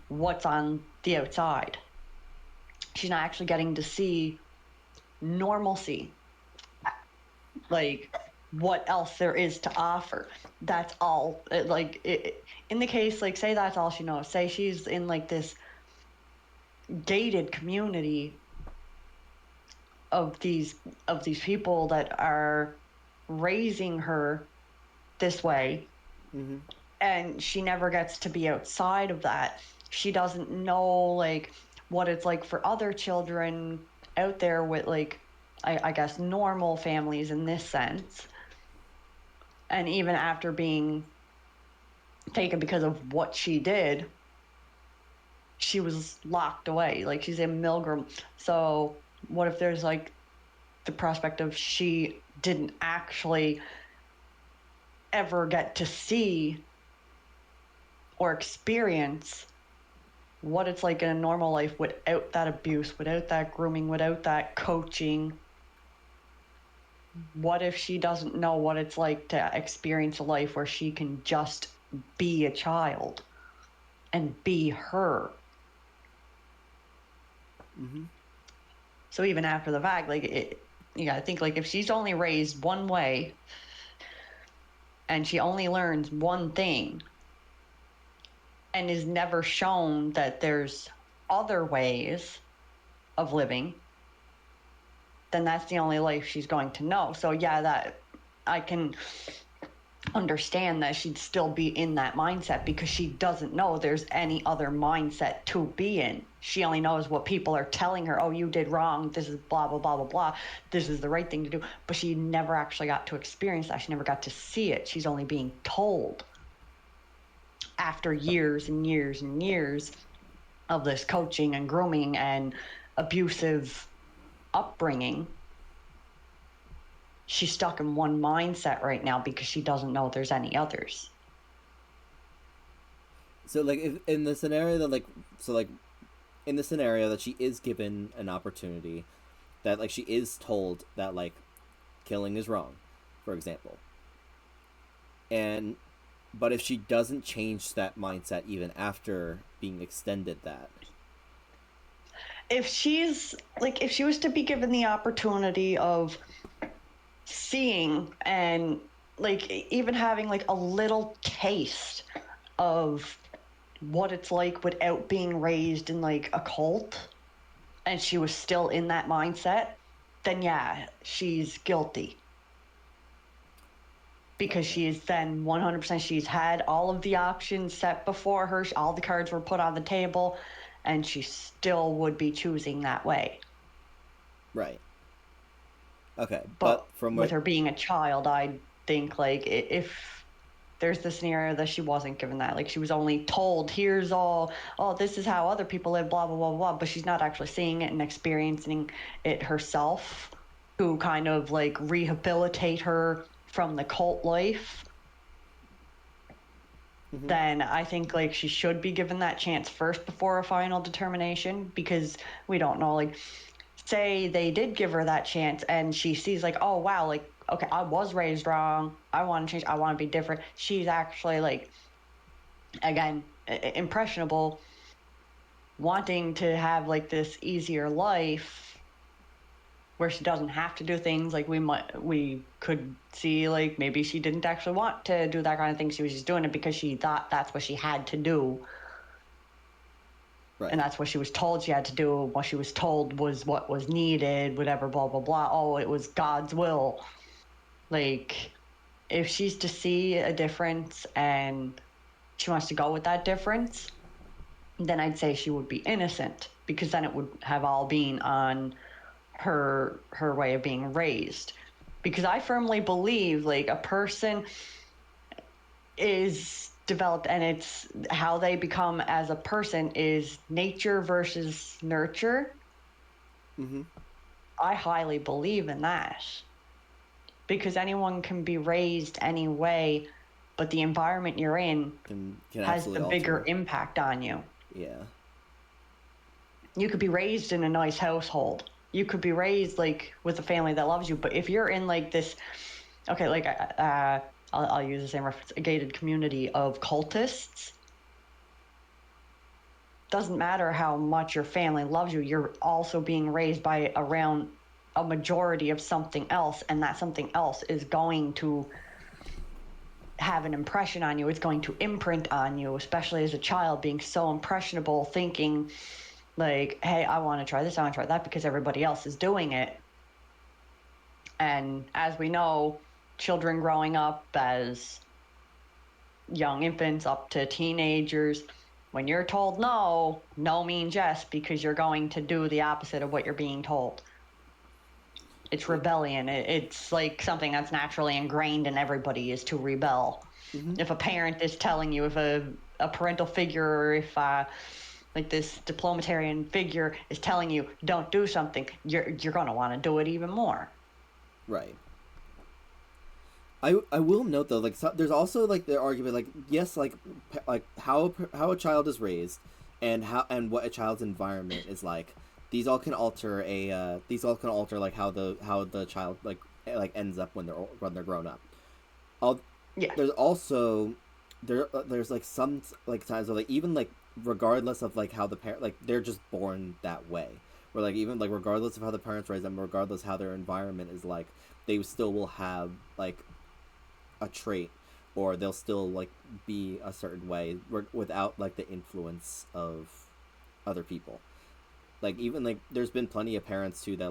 what's on the outside. She's not actually getting to see normalcy, like what else there is to offer. That's all. In the case, like, say that's all she knows. Say she's in like this gated community of these people that are raising her this way, and she never gets to be outside of that. She doesn't know like what it's like for other children out there with like I guess normal families in this sense. And even after being taken because of what she did, she was locked away. Like, she's in Milgram. So what if there's like the prospect of she didn't actually ever get to see or experience what it's like in a normal life without that abuse, without that grooming, without that coaching? What if she doesn't know what it's like to experience a life where she can just be a child and be her? So even after the fact, like, you gotta think, like, if she's only raised one way and she only learns one thing and is never shown that there's other ways of living, then that's the only life she's going to know. So yeah, that I can understand that she'd still be in that mindset, because she doesn't know there's any other mindset to be in. She only knows what people are telling her. Oh, you did wrong. This is blah, blah, blah, blah, blah. This is the right thing to do. But she never actually got to experience that. She never got to see it. She's only being told after years and years and years of this coaching and grooming and abusive upbringing. She's stuck in one mindset right now because she doesn't know there's any others. So, like, if, in the scenario that, like, in the scenario that she is given an opportunity, that, like, she is told that, like, killing is wrong, for example. But if she doesn't change that mindset even after being extended that. If she was to be given the opportunity of seeing and like even having like a little taste of what it's like without being raised in like a cult, and she was still in that mindset, then yeah, she's guilty. Because she is then 100%, she's had all of the options set before her, all the cards were put on the table, and she still would be choosing that way. Right. Okay, but with her being a child, I think, like, if there's the scenario that she wasn't given that, like, she was only told, here's all, oh, this is how other people live, blah, blah, blah, blah, but she's not actually seeing it and experiencing it herself, to kind of, like, rehabilitate her from the cult life, then I think, like, she should be given that chance first before a final determination, because we don't know, like, say they did give her that chance and she sees like, oh wow, like, okay, I was raised wrong, I want to change, I want to be different. She's actually, like, again, impressionable, wanting to have like this easier life where she doesn't have to do things like we could see, like, maybe she didn't actually want to do that kind of thing. She was just doing it because she thought that's what she had to do. Right. And that's what she was told she had to do. What she was told was what was needed, whatever, blah, blah, blah. Oh, it was God's will. Like, if she's to see a difference and she wants to go with that difference, then I'd say she would be innocent, because then it would have all been on her way of being raised. Because I firmly believe, like, a person is developed, and it's how they become as a person is nature versus nurture. I highly believe in that, because anyone can be raised any way, but the environment you're in can has the bigger impact on you. Yeah. You could be raised in a nice household, you could be raised like with a family that loves you, but if you're in like this, okay, like I'll use the same reference, a gated community of cultists. Doesn't matter how much your family loves you, you're also being raised by around a majority of something else, and that something else is going to have an impression on you. It's going to imprint on you, especially as a child, being so impressionable, thinking like, hey, I want to try this, I want to try that because everybody else is doing it. And as we know, children growing up as young infants up to teenagers, when you're told no, no means yes, because you're going to do the opposite of what you're being told. It's rebellion. It's like something that's naturally ingrained in everybody is to rebel. Mm-hmm. If a parent is telling you, if a parental figure, or if like this diplomatarian figure is telling you don't do something, you're going to want to do it even more. Right. I will note though, like, so, there's also like the argument, like, yes, like how a child is raised, and what a child's environment is like. These all can alter like how the child like ends up when they're grown up. There's also there's like some like times where like even like regardless of like how the parent, like, they're just born that way, or like even like regardless of how the parents raise them, regardless how their environment is like, they still will have like a trait, or they'll still like be a certain way without like the influence of other people. Like even like there's been plenty of parents too that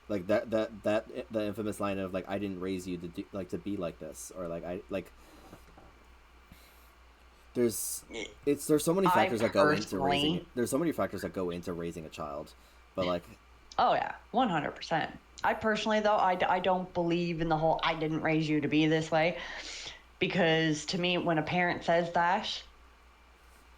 the infamous line of like, I didn't raise you to be like this, or like I like there's so many factors that go into raising it. There's so many factors that go into raising a child, but like, oh yeah, 100%. I personally, though, I don't believe in the whole I didn't raise you to be this way, because to me, when a parent says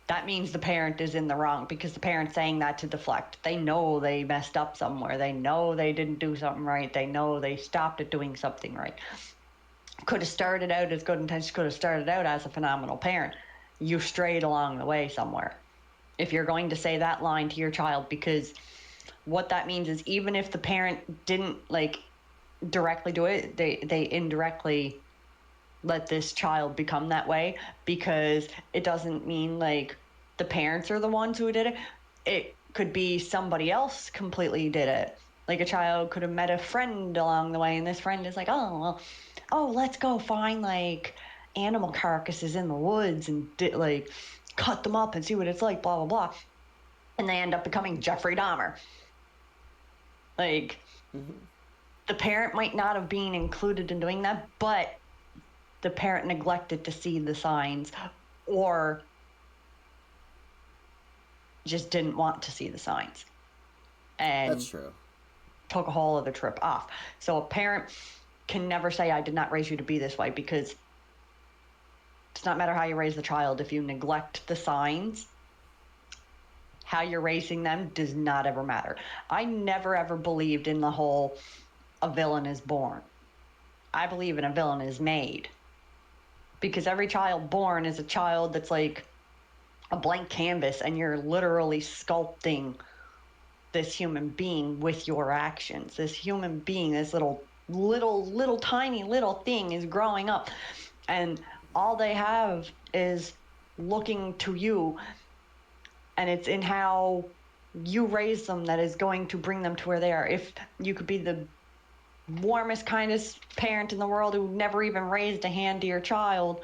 that means the parent is in the wrong, because the parent's saying that to deflect. They know they messed up somewhere. They know they didn't do something right. They know they stopped at doing something right. Could have started out as good intentions, could have started out as a phenomenal parent. You strayed along the way somewhere. If you're going to say that line to your child, because what that means is even if the parent didn't like directly do it, they indirectly let this child become that way, because it doesn't mean like the parents are the ones who did it. It could be somebody else completely did it. Like a child could have met a friend along the way, and this friend is like, oh, let's go find like animal carcasses in the woods and like cut them up and see what it's like, blah, blah, blah. And they end up becoming Jeffrey Dahmer. Like, the parent might not have been included in doing that, but the parent neglected to see the signs, or just didn't want to see the signs. And that's true. Took a whole other trip off. So a parent can never say, I did not raise you to be this way, because it does not matter how you raise the child. If you neglect the signs, how you're raising them does not ever matter. I never ever believed in the whole a villain is born. I believe in a villain is made. Because every child born is a child that's like a blank canvas, and you're literally sculpting this human being with your actions. This human being, this little tiny little thing is growing up, and all they have is looking to you, and it's in how you raise them that is going to bring them to where they are. If you could be the warmest, kindest parent in the world who never even raised a hand to your child,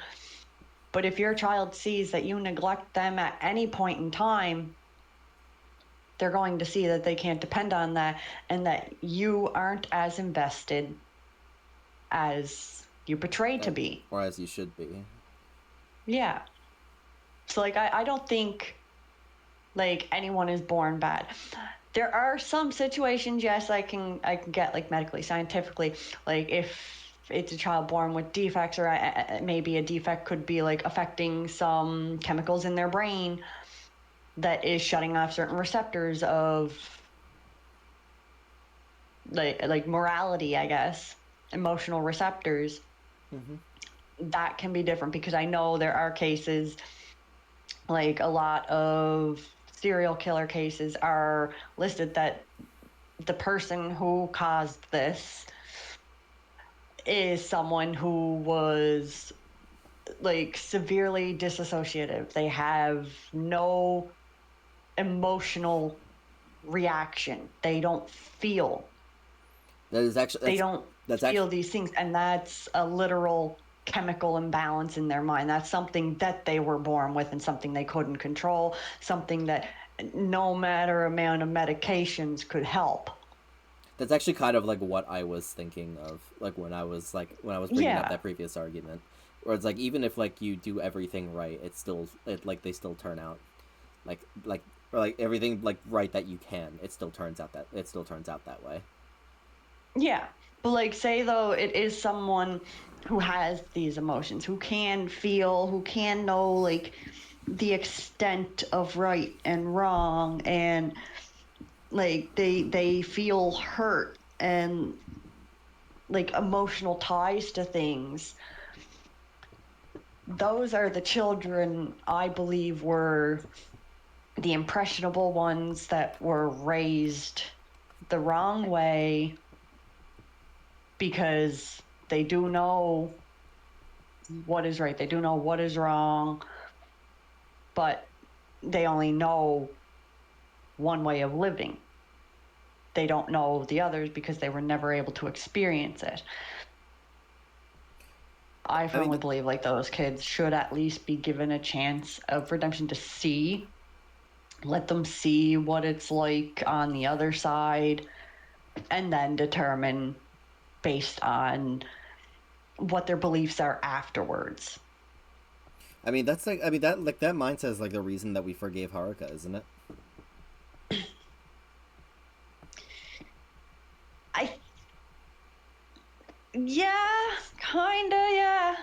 but if your child sees that you neglect them at any point in time, they're going to see that they can't depend on that, and that you aren't as invested as you portrayed to be, or as you should be. Yeah. So like I don't think like anyone is born bad. There are some situations, yes, I can get like medically, scientifically, like if it's a child born with defects, or maybe a defect could be like affecting some chemicals in their brain that is shutting off certain receptors of like morality, I guess, emotional receptors. That can be different, because I know there are cases, like a lot of serial killer cases are listed that the person who caused this is someone who was like severely dissociative. They have no emotional reaction. They don't feel. That is actually They don't that's feel actually these things, and that's a literal chemical imbalance in their mind. That's something that they were born with and something they couldn't control, something that no matter amount of medications could help. that's actually kind of like what I was thinking of, like when I was bringing up Yeah. that previous argument, where it's like even if like you do everything right, like they still turn out like or like everything like right that you can, it still turns out that way. Yeah. But like say though it is someone who has these emotions, who can feel, who can know like the extent of right and wrong, and like they feel hurt and like emotional ties to things. Those are the children I believe were the impressionable ones that were raised the wrong way because they do know what is right, they do know what is wrong, but they only know one way of living. They don't know the others because they were never able to experience it. I firmly believe like those kids should at least be given a chance of redemption to see. Let them see what it's like on the other side, and then determine based on what their beliefs are afterwards. I mean, that mindset is like the reason that we forgave Haruka, isn't it? Yeah, kinda, yeah.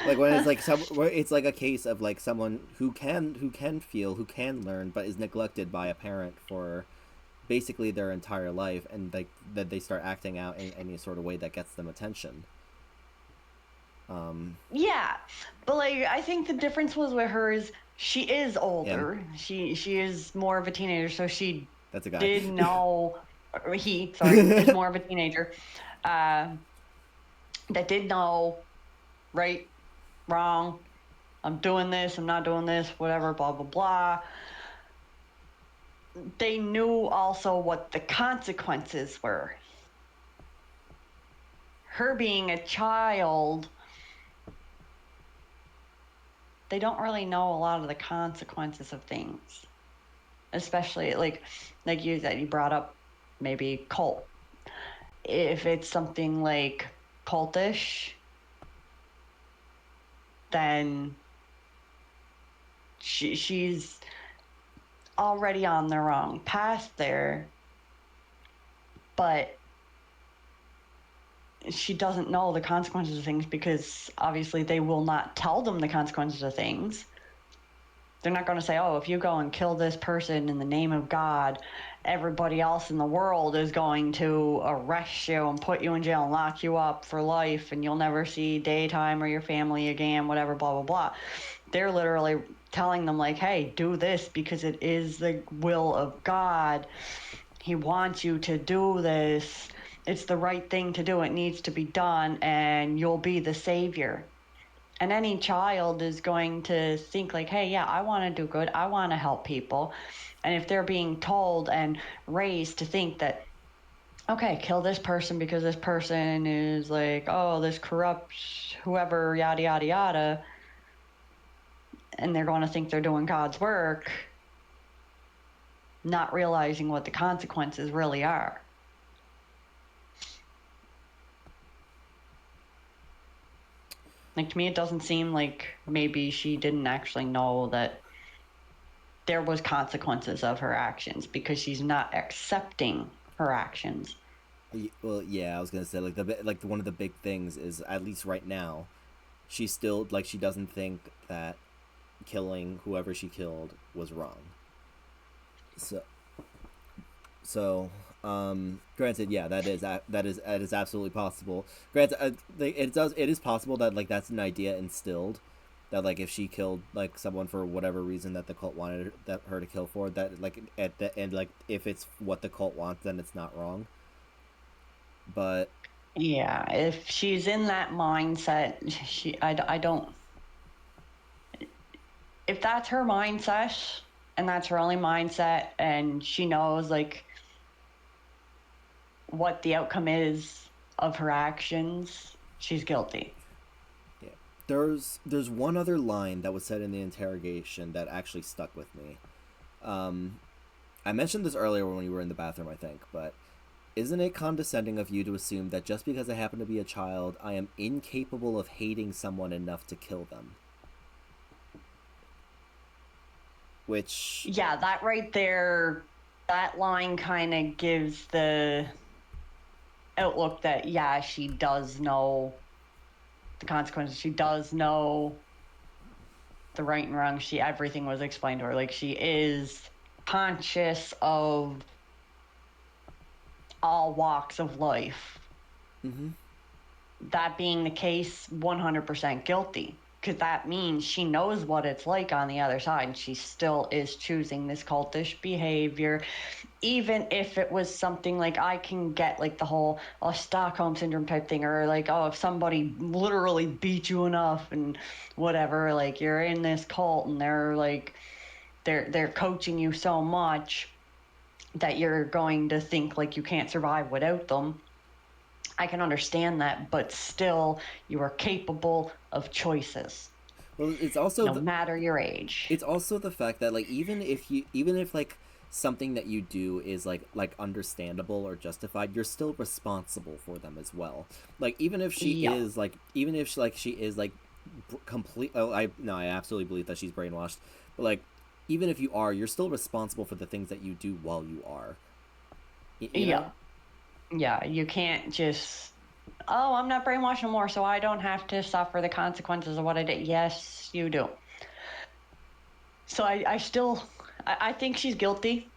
Like when it's like a case of like someone who can feel, who can learn, but is neglected by a parent for basically their entire life, and like that they start acting out in any sort of way that gets them attention. Yeah, but like I think the difference was with her is she is older. She is more of a teenager, so she That's a guy. did know. He is more of a teenager that did know right, wrong. I'm doing this. I'm not doing this. Whatever. Blah blah blah. They knew also what the consequences were. Her being a child, they don't really know a lot of the consequences of things, especially like you said, you brought up maybe cult. If it's something like cultish, then she's already on the wrong path there, but she doesn't know the consequences of things because obviously they will not tell them the consequences of things. They're not going to say, oh, if you go and kill this person in the name of God, everybody else in the world is going to arrest you and put you in jail and lock you up for life, and you'll never see daytime or your family again, whatever, blah, blah, blah. They're literally telling them, like, hey, do this because it is the will of God. He wants you to do this. It's the right thing to do. It needs to be done, and you'll be the savior. And any child is going to think like, hey, yeah, I want to do good. I want to help people. And if they're being told and raised to think that, okay, kill this person because this person is like, oh, this corrupt whoever, yada, yada, yada, and they're going to think they're doing God's work, not realizing what the consequences really are. Like, to me, it doesn't seem like maybe she didn't actually know that there was consequences of her actions because she's not accepting her actions. Well, yeah, I was gonna say one of the big things is, at least right now, she still she doesn't think that killing whoever she killed was wrong. Granted, yeah, that is absolutely possible. Granted, it is possible that that's an idea instilled, that if she killed someone for whatever reason that the cult wanted her to kill for, that at the end, if it's what the cult wants, then it's not wrong. But Yeah, if she's in that mindset, I don't. If that's her mindset and that's her only mindset, and she knows like what the outcome is of her actions, she's guilty. Yeah. There's one other line that was said in the interrogation that actually stuck with me. I mentioned this earlier when you were in the bathroom, I think, but isn't it condescending of you to assume that just because I happen to be a child, I am incapable of hating someone enough to kill them? Which... Yeah, that right there, that line kind of gives the outlook that, yeah, she does know the consequences. She does know the right and wrong. Everything was explained to her. Like, she is conscious of all walks of life. Mm-hmm. That being the case, 100% guilty. Because that means she knows what it's like on the other side, and she still is choosing this cultish behavior. Even if it was something like, I can get like the whole Stockholm syndrome type thing, or like, oh, if somebody literally beat you enough and whatever, like you're in this cult and they're like, they're coaching you so much that you're going to think like you can't survive without them. I can understand that, but still, you are capable of choices. Well, it's also no matter your age. It's also the fact that like even if like something that you do is like understandable or justified, you're still responsible for them as well. Like even if she is like she is like complete. Oh, I absolutely believe that she's brainwashed. But like even if you are, you're still responsible for the things that you do while you are. You know? Yeah, you can't just, oh, I'm not brainwashed no more, so I don't have to suffer the consequences of what I did. Yes, you do. So I think she's guilty.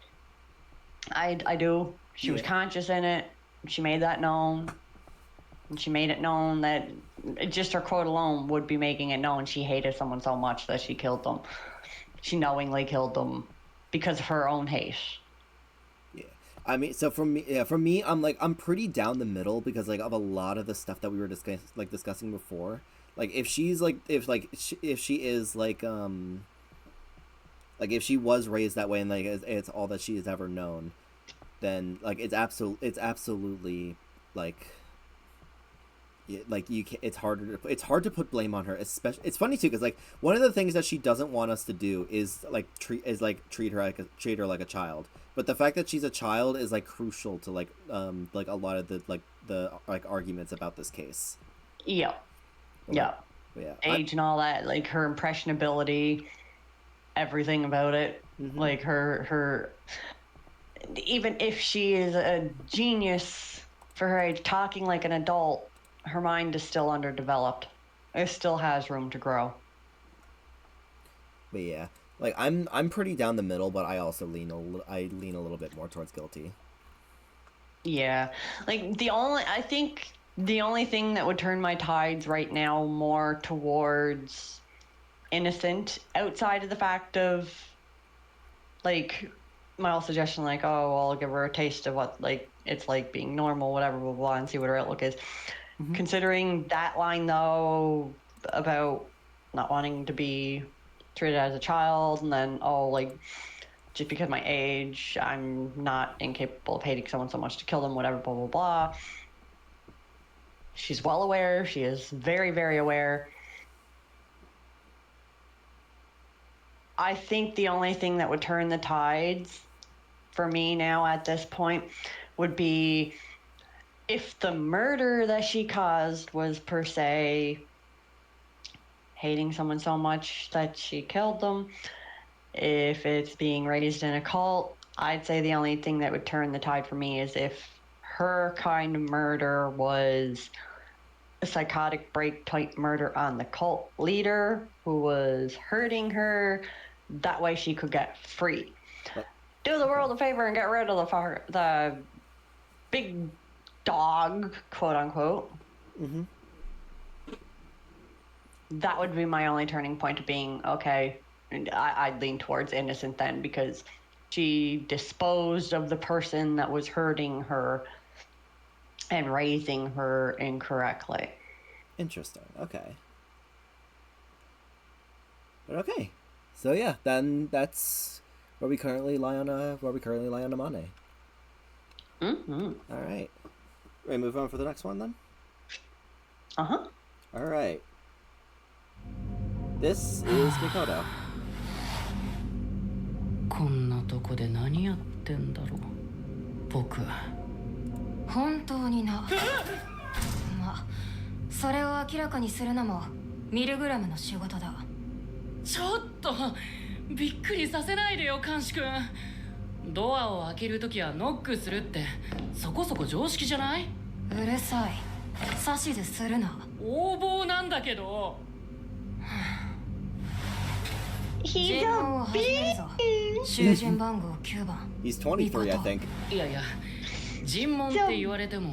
I do. She was conscious in it. She made that known. And she made it known that just her quote alone would be making it known she hated someone so much that she killed them. She knowingly killed them because of her own hate. I mean, so for me, I'm pretty down the middle because like of a lot of the stuff that we were discussing before. Like if she's like if she is like if she was raised that way and like it's all that she has ever known, then like it's absolutely like you can, it's hard to put blame on her. Especially, it's funny too because like one of the things that she doesn't want us to do is treat her like a child. But the fact that she's a child is like crucial to like a lot of the arguments about this case. Yeah. Yeah. Age and all that, like her impressionability, everything about it. Mm-hmm. Like her even if she is a genius for her age, talking like an adult, her mind is still underdeveloped. It still has room to grow. But yeah, like I'm pretty down the middle, but I also lean a little bit more towards guilty. Yeah, like I think the only thing that would turn my tides right now more towards innocent, outside of the fact of like my old suggestion, like, oh, well, I'll give her a taste of what like it's like being normal, whatever, blah, blah, blah, and see what her outlook is. Mm-hmm. Considering that line though about not wanting to be treated as a child, and then like just because of my age, I'm not incapable of hating someone so much to kill them, whatever, blah, blah, blah. She's well aware. She is very, very aware. I think the only thing that would turn the tides for me now at this point would be if the murder that she caused was per se hating someone so much that she killed them. If it's being raised in a cult, I'd say the only thing that would turn the tide for me is if her kind of murder was a psychotic break type murder on the cult leader who was hurting her. That way she could get free. Do the world a favor and get rid of the big dog, quote unquote. Mm-hmm. That would be my only turning point of being, okay, I'd lean towards innocent then, because she disposed of the person that was hurting her and raising her incorrectly. Interesting. Okay. But okay. So yeah, then that's where we currently lie on Amane. Mm-hmm. All right. Ready to move on for the next one then? Uh-huh. All right. This is Mikoto. こんなとこで何やってんだろう僕。本当にな。ま、それを明らかにするのもミルグラムの仕事だ。ちょっとびっくりさせないでよ監視君。ドアを開けるときはノックするってそこそこ常識じゃない？うるさい。指図するな。横暴なんだけど。He's 尋問を a 始めるぞ。囚人番号9番。He's 23, I think. いやいや、尋問って言われても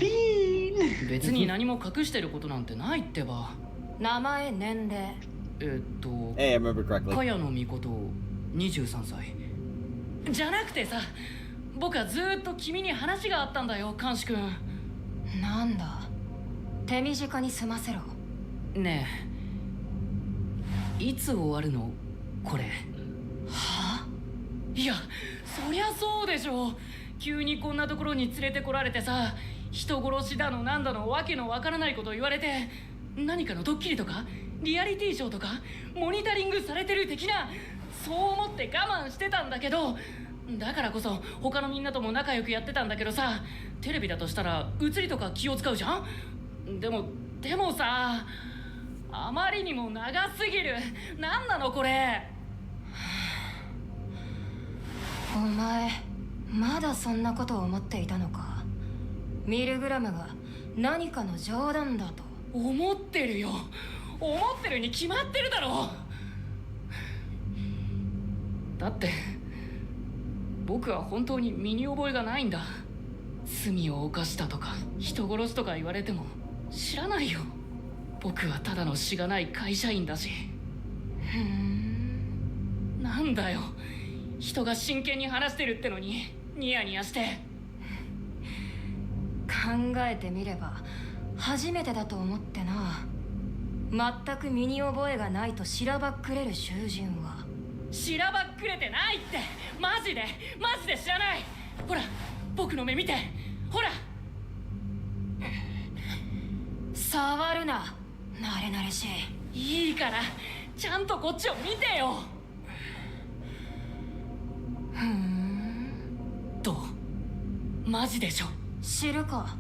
別に何も隠してることなんてないってば。名前、年齢。Hey, I remember correctly. 茅野Mikoto23歳。じゃなくてさ、僕はずーっと君に話があったんだよ監視君。なんだ。手短に済ませろ。ねえ、いつ終わるのこれ？はあ？いや、そりゃそうでしょ。急にこんなところに連れてこられてさ、人殺しだのなんだのわけのわからないことを言われて、何かのドッキリとかリアリティショーとかモニタリングされてる的な、そう思って我慢してたんだけど、だからこそ他のみんなとも仲良くやってたんだけどさ、テレビだとしたら映りとか気を使うじゃん。でもさ、あまりにも長すぎる。なんなのこれ。お前、まだそんなことを思っていたのか。ミルグラムが何かの冗談だと。思ってるよ。思ってるに決まってるだろ。だって僕は本当に身に覚えがないんだ。罪を犯したとか人殺しとか言われても知らないよ。僕はただのしがない会社員だし。なんだよ、人が真剣に話してるってのにニヤニヤして。考えてみれば初めてだと思ってな。全く身に覚えがないとしらばっくれる囚人は。しらばっくれてないって。マジで知らない。ほら僕の目見て、ほら。触るな、慣れ慣れしい。いいからちゃんとこっちを見てよ。どう？マジでしょ？知るか。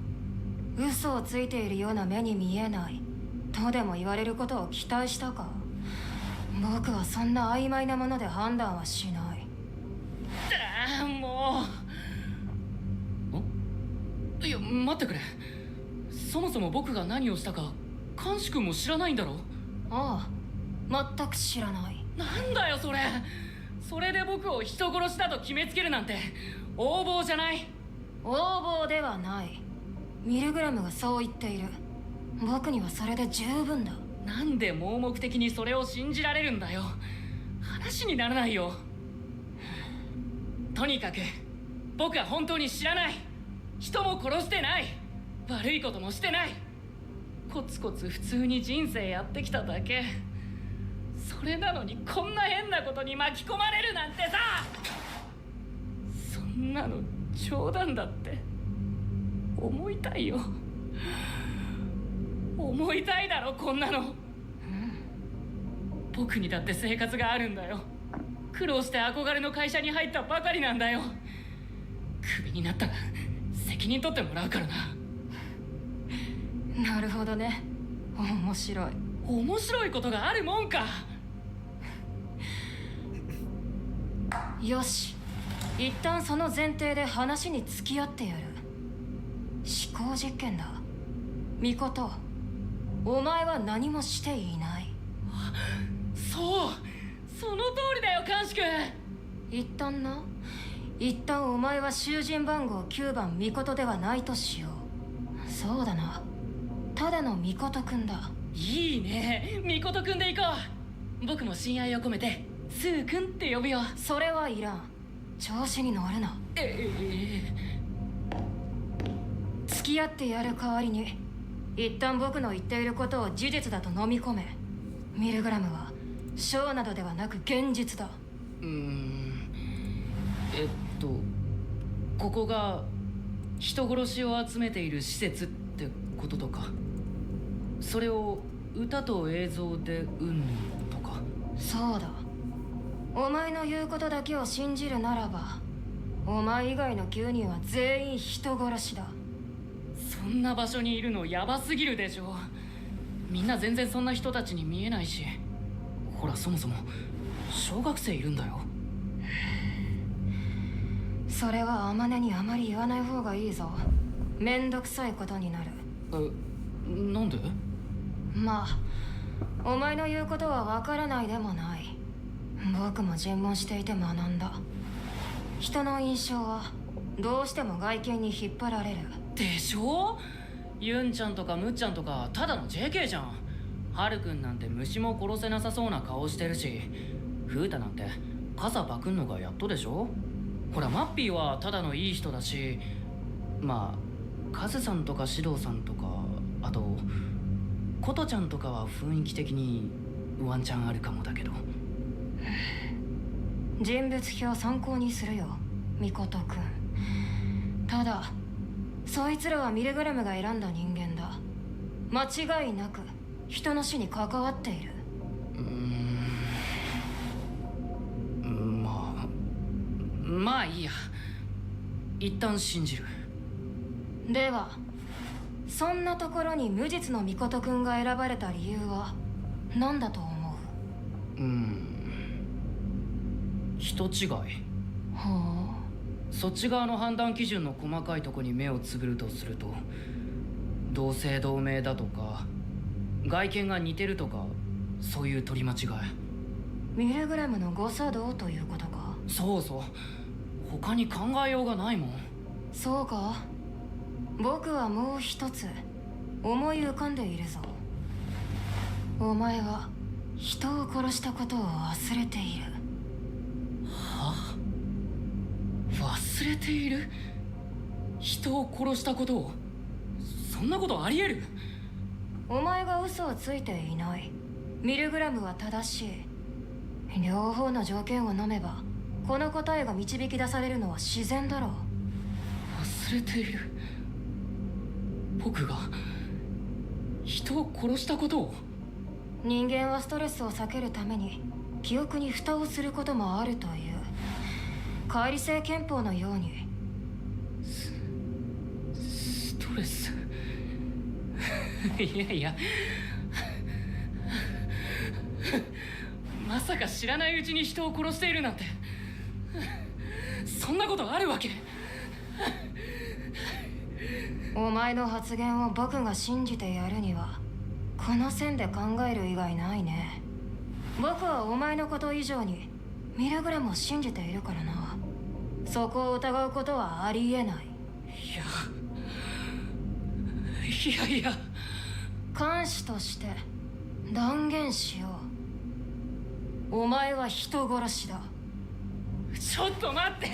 嘘をついているような目に見えないとでも言われることを期待したか。僕はそんな曖昧なもので判断はしない。もう。いや待ってくれ。そもそも僕が何をしたか監視君も知らないんだろ？ああ、全く知らない。なんだよそれ。それで僕を人殺しだと決めつけるなんて横暴じゃない？横暴ではない。ミルグラムがそう言っている。僕にはそれで十分だ。なんで盲目的にそれを信じられるんだよ。話にならないよ。とにかく僕は本当に知らない。人も殺してない。悪いこともしてない。コツコツ普通に人生やってきただけ。それなのにこんな変なことに巻き込まれるなんてさ。そんなの冗談だって思いたいよ。思いたいだろこんなの。僕にだって生活があるんだよ。苦労して憧れの会社に入ったばかりなんだよ。クビになったら責任取ってもらうからな。なるほどね。面白い。面白いことがあるもんか。よし、一旦その前提で話に付き合ってやる。思考実験だ。ミコト、お前は何もしていない。そう、その通りだよ監視君。一旦お前は囚人番号9番ミコトではないとしよう。そうだな、ただのミコト君だ。いいね、ミコト君で行こう。僕も親愛を込めてスー君って呼ぶよ。それはいらん。調子に乗るな。付付き合ってやる代わりに一旦僕の言っていることを事実だと飲み込め。ミルグラムはショーなどではなく現実だ。ここが人殺しを集めている施設ってこととか、それを歌と映像でうんとか。そうだ。お前の言うことだけを信じるならば、お前以外の9人は全員人殺しだ。そんな場所にいるのヤバすぎるでしょ。みんな全然そんな人たちに見えないし、ほらそもそも小学生いるんだよ。それは天音にあまり言わない方がいいぞ。めんどくさいことになる。なんで？まあお前の言うことはわからないでもない。僕も尋問していて学んだ。人の印象はどうしても外見に引っ張られるでしょ。ユンちゃんとかムッちゃんとかただの JK じゃん。ハルくんなんて虫も殺せなさそうな顔してるし、フータなんて傘パクんのがやっとでしょ。ほらマッピーはただのいい人だし、まあカズさんとかシドウさんとか、あとコトちゃんとかは雰囲気的にワンチャンあるかもだけど。人物表参考にするよミコト君。ただそいつらはミルグラムが選んだ人間だ。間違いなく人の死に関わっている。まあいいや、一旦信じる。ではそんなところに無実のミコト君が選ばれた理由は何だと思う？人違い。ほう。そっち側の判断基準の細かいとこに目をつぶるとすると、同姓同名だとか外見が似てるとか、そういう取り間違い。ミルグラムの誤作動ということか？そうそう、他に考えようがないもん。そうか。僕はもう一つ思い浮かんでいるぞ。お前は人を殺したことを忘れている。は？忘れている？人を殺したことを？そんなことあり得る？お前が嘘をついていない。ミルグラムは正しい。両方の条件を飲めばこの答えが導き出されるのは自然だろう。忘れている？僕が人を殺したことを？人間はストレスを避けるために記憶に蓋をすることもあるという乖離性憲法のように。ストレスいやいやまさか知らないうちに人を殺しているなんて、そんなことあるわけ？お前の発言を僕が信じてやるにはこの線で考える以外ないね。僕はお前のこと以上にミルグラムを信じているからな。そこを疑うことはありえない。いや監視として断言しよう。お前は人殺しだ。ちょっと待って、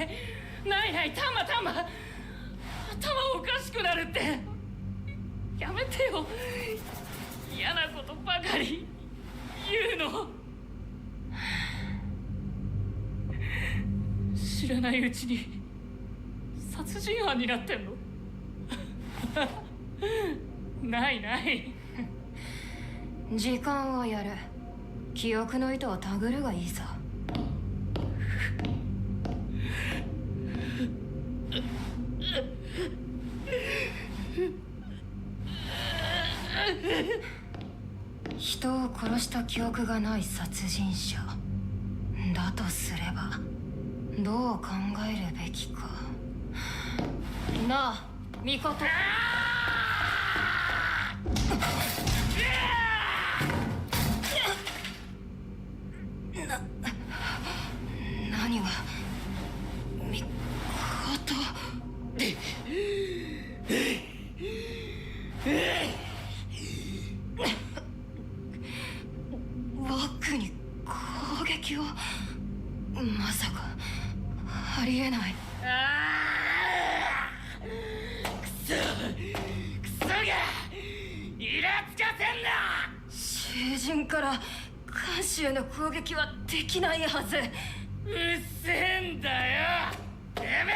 ないタマ頭おかしくなるって。やめてよ、嫌なことばかり言うの。知らないうちに殺人犯になってんの？ない時間をやる。記憶の糸をたぐるがいいさ。人を殺した記憶がない殺人者だとすればどう考えるべきかなあ、ミコト。何がミコト。僕に攻撃を？まさかありえない。くそ、聖人から監視への攻撃はできないはず。うっせえんだよてめえ。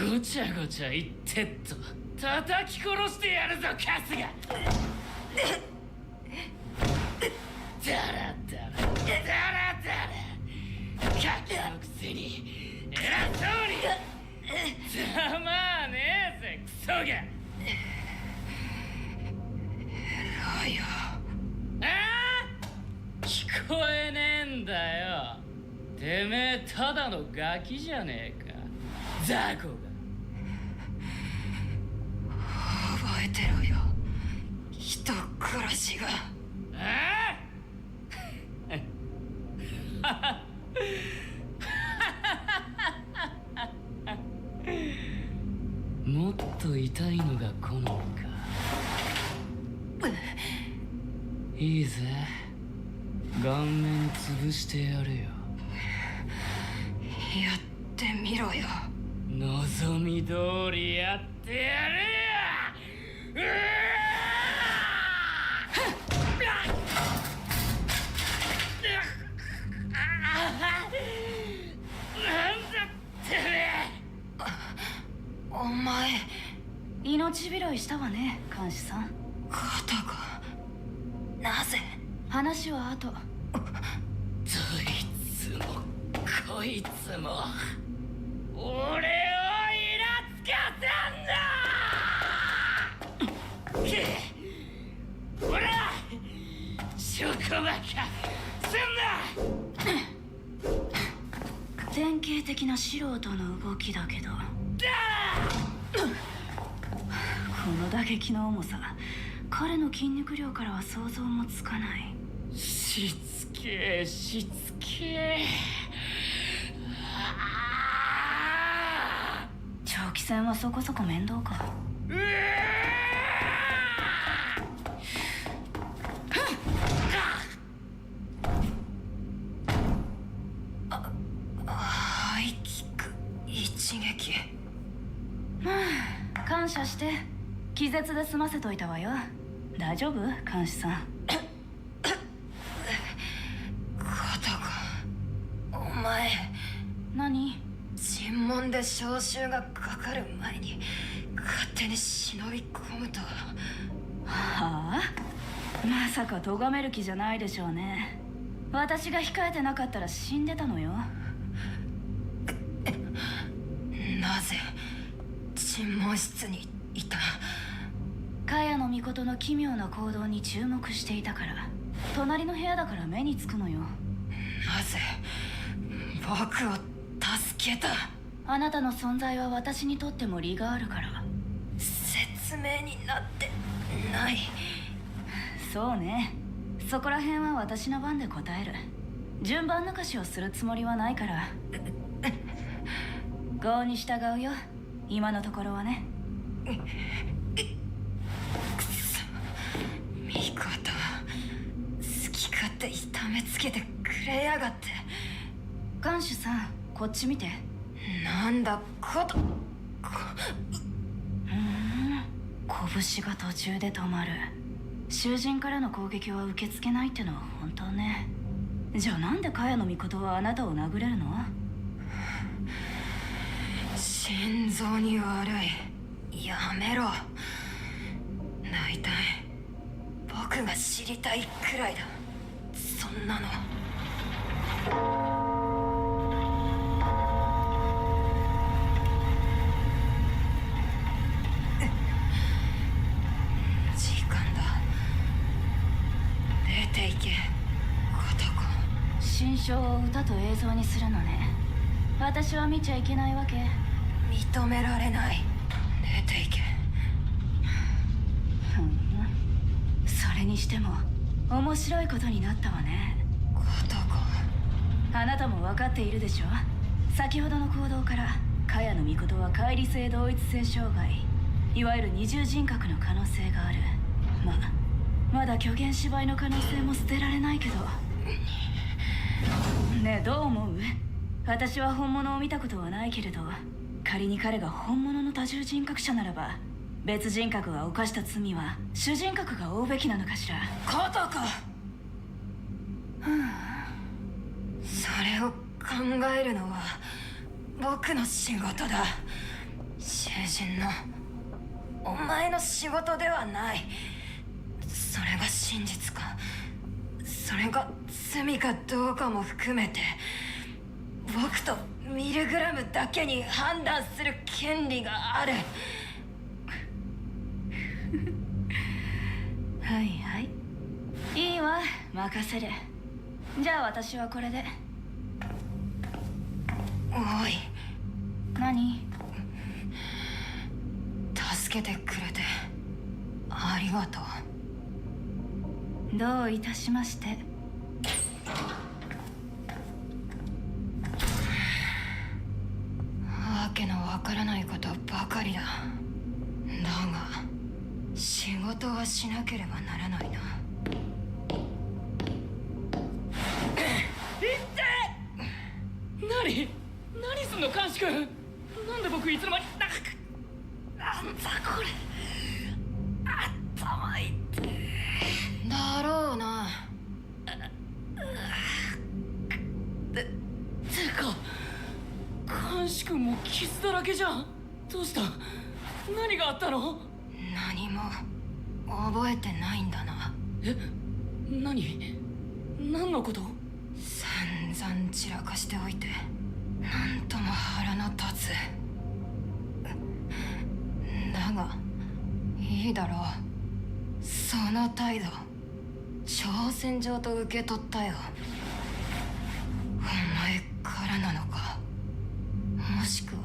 ごちゃごちゃ言ってっと叩き殺してやるぞカスが。だらだらだらだらガキのくせに偉そうにざまあねえぜクソが。偉いよ。ああ聞こえねえんだよ。てめえただのガキじゃねえか雑魚が。覚えてろよ、人殺しが。ああもっと痛いのが好みか。いいぜ、顔面潰してやるよ。やってみろよ。望み通りやってやるよ。うわなんだってめえ。お前命拾いしたわね、監視さん。コトコ、なぜ？話は後。どいつもこいつも俺をイラつかせんだ。ほらショコバカすんな。典型的な素人の動きだけど、この打撃の重さ、彼の筋肉量からは想像もつかない。しつけえしつけえ。長期戦はそこそこ面倒か。ハイキック一撃。感謝して。気絶で済ませといたわよ。大丈夫？監視さん。コトコ、お前何？尋問で招集がかかる前に勝手に忍び込むとは。はあ？まさか咎める気じゃないでしょうね。私が控えてなかったら死んでたのよ。なぜ尋問室にいた？茅野尊の奇妙な行動に注目していたから。隣の部屋だから目につくのよ。なぜ僕を助けた？あなたの存在は私にとっても利があるから。説明になってない。そうね、そこら辺は私の番で答える。順番抜かしをするつもりはないから。郷に従うよ、今のところはね。くそ、ミコト、好き勝手痛めつけてくれやがって。看守さん、こっち見て。なんだこと。拳が途中で止まる。囚人からの攻撃は受け付けないってのは本当ね。じゃあなんで茅野尊はあなたを殴れるの？心臓に悪い。やめろ。大体僕が知りたいくらいだ、そんなの。時間だ。出て行け、コトコ。新章を歌と映像にするのね。私は見ちゃいけないわけ？認められない。出て行け。それにしても面白いことになったわね、コトコ。あなたも分かっているでしょ。先ほどの行動から茅野尊は乖離性同一性障害、いわゆる二重人格の可能性がある。まだ虚言芝居の可能性も捨てられないけどね。え、どう思う？私は本物を見たことはないけれど、仮に彼が本物の多重人格者ならば別人格が犯した罪は主人格が負うべきなのかしら。コトコ。それを考えるのは僕の仕事だ。囚人のお前の仕事ではない。それが真実か、それが罪かどうかも含めて僕とミルグラムだけに判断する権利がある。はいはい、いいわ、任せる。じゃあ私はこれで。おい、何？助けてくれてありがとう。どういたしまして。わけのわからないことばかりだ。だが仕事はしなければならないな。何すんの監視君。なんで僕いつの間に。なんだこれ。頭痛い。だろうな。てか監視君も傷だらけじゃん。どうした？何があったの？何も覚えてないんだな。え？何のこと？散々散らかしておいてなんとも腹の立つ。だがいいだろう、その態度挑戦状と受け取ったよ。お前からなのか、もしくは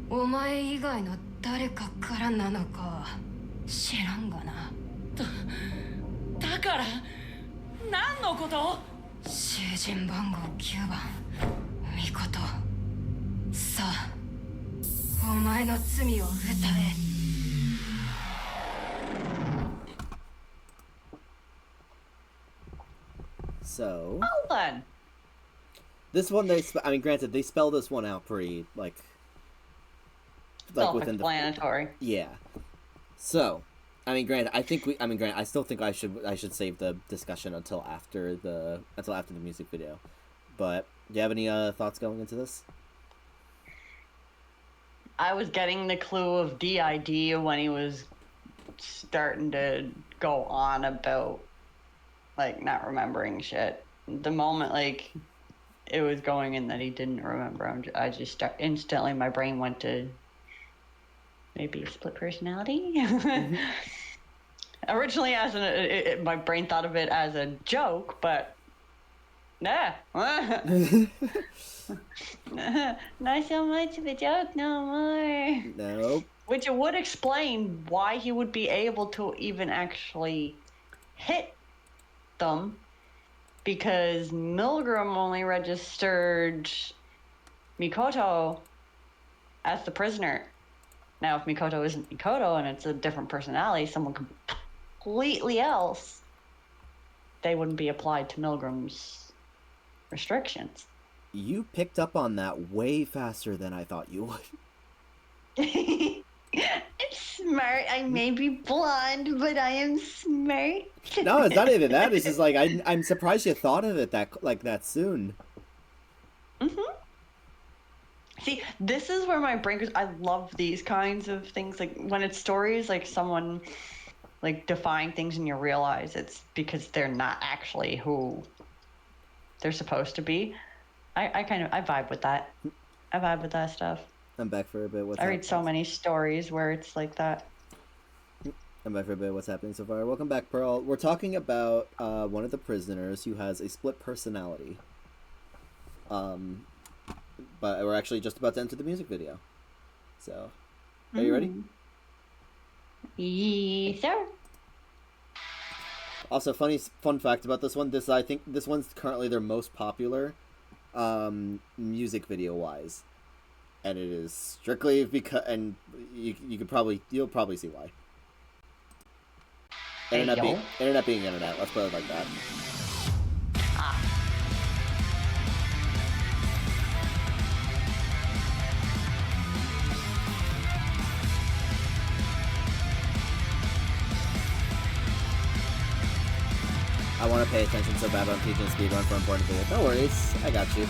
お前以外の誰かからなのかは知らんがな。だから何のこと？囚人番号9番ミコト。さあお前の罪を歌え。So, Well then. this one I mean, granted, they spell this one out pretty like within the Self-explanatory. yeah. So, I mean, granted, I still think I should save the discussion until after the music video. But do you have any thoughts going into this? I was getting the clue of DID when he was starting to go on about, like, not remembering shit. The moment, like, it was going in that he didn't remember, I just instantly, my brain went to maybe a split personality? Mm-hmm. Originally, my brain thought of it as a joke, but nah. Not so much of a joke no more. Nope. Which it would explain why he would be able to even actually hit them, because Milgram only registered Mikoto as the prisoner. Now, if Mikoto isn't Mikoto and it's a different personality, someone completely else, they wouldn't be applied to Milgram's restrictions. You picked up on that way faster than I thought you would. I'm smart. I may be blonde, but I am smart. No, it's not even that. It's just like I'm surprised you thought of it that soon. Mm-hmm. See, this is where my brain goes. I love these kinds of things. Like when it's stories, like someone like defying things and you realize it's because they're not actually who they're supposed to be. I vibe with that. I vibe with that stuff. I'm back for a bit. I read so many stories where it's like that. I'm back for a bit. What's happening so far? Welcome back, Pearl. We're talking about one of the prisoners who has a split personality. But we're actually just about to enter the music video. So, are you ready? Yes, sir. Also, fun fact about this one. I think this one's currently their most popular music video wise, and it is strictly because, and you'll probably see why. Internet being internet. Let's put it like that. I want to pay attention so bad, but I'm teaching speedrun for important video. No worries, I got you.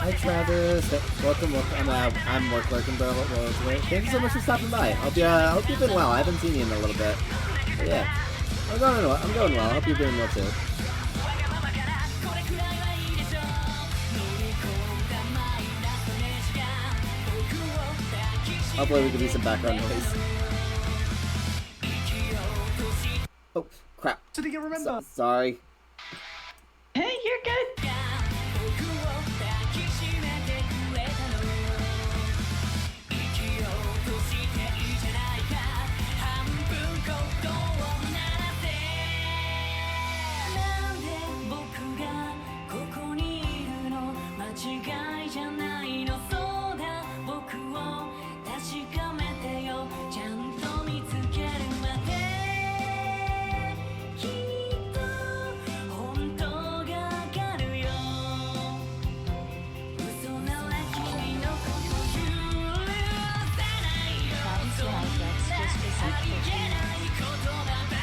Hi Travis, welcome. I'm work lurking, bro. Thank you so much for stopping by. Hope you've been well. I haven't seen you in a little bit. But yeah, I'm going well. Hope you're doing well too. Hopefully we can do some background noise. Oh crap! Did you remember? Sorry. Hey, you're good.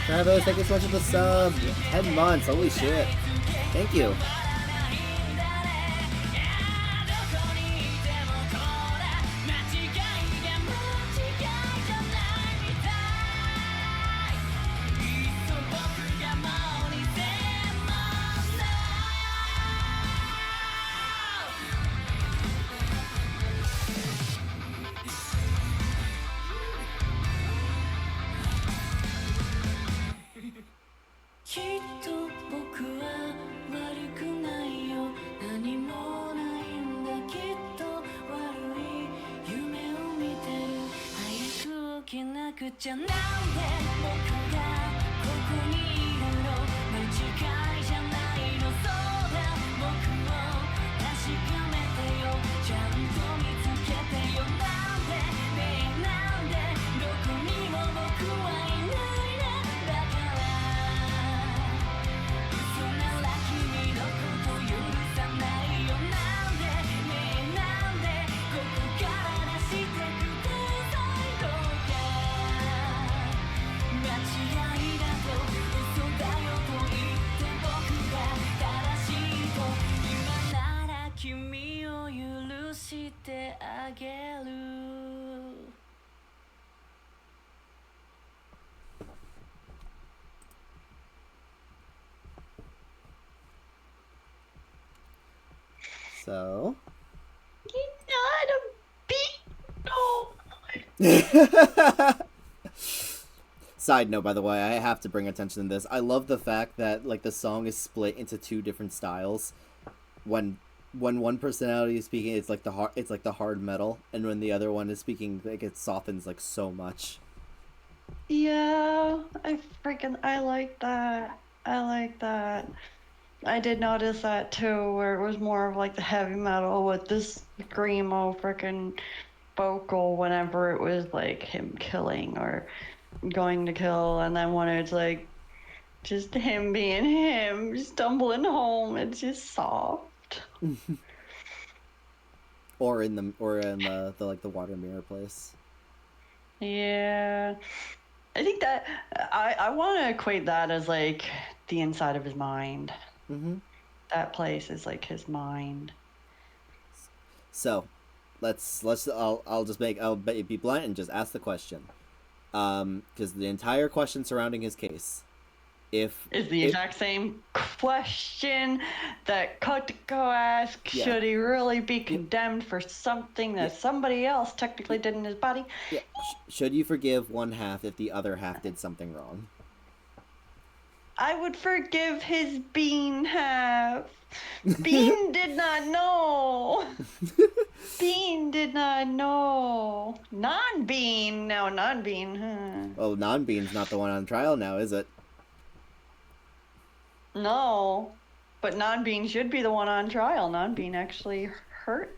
Travis, thank you so much for the sub. 10 months, holy shit. Thank you. So You're not a beat. side note, by the way, I have to bring attention to this. I love the fact that like the song is split into two different styles. When one personality is speaking, it's like the hard metal, and when the other one is speaking, like it softens like so much. Yeah, I like that. I like that. I did notice that too, where it was more of like the heavy metal with this screamo freaking vocal whenever it was like him killing or going to kill, and then when it's like just him being him, stumbling home, it's just soft. or in the like the water mirror place. Yeah. I think that I want to equate that as like the inside of his mind. Mm-hmm. That place is like his mind. So, I'll be blunt and just ask the question, because the entire question surrounding his case is the exact same question that Kotoko asked. Yeah. Should he really be condemned for something that somebody else technically did in his body? Yeah. Should you forgive one half if the other half did something wrong? I would forgive his bean half. Bean did not know. Bean did not know. Non-bean. Now non-bean. Oh, non-bean's not the one on trial now, is it? No. But non-bean should be the one on trial. Non-bean actually hurt.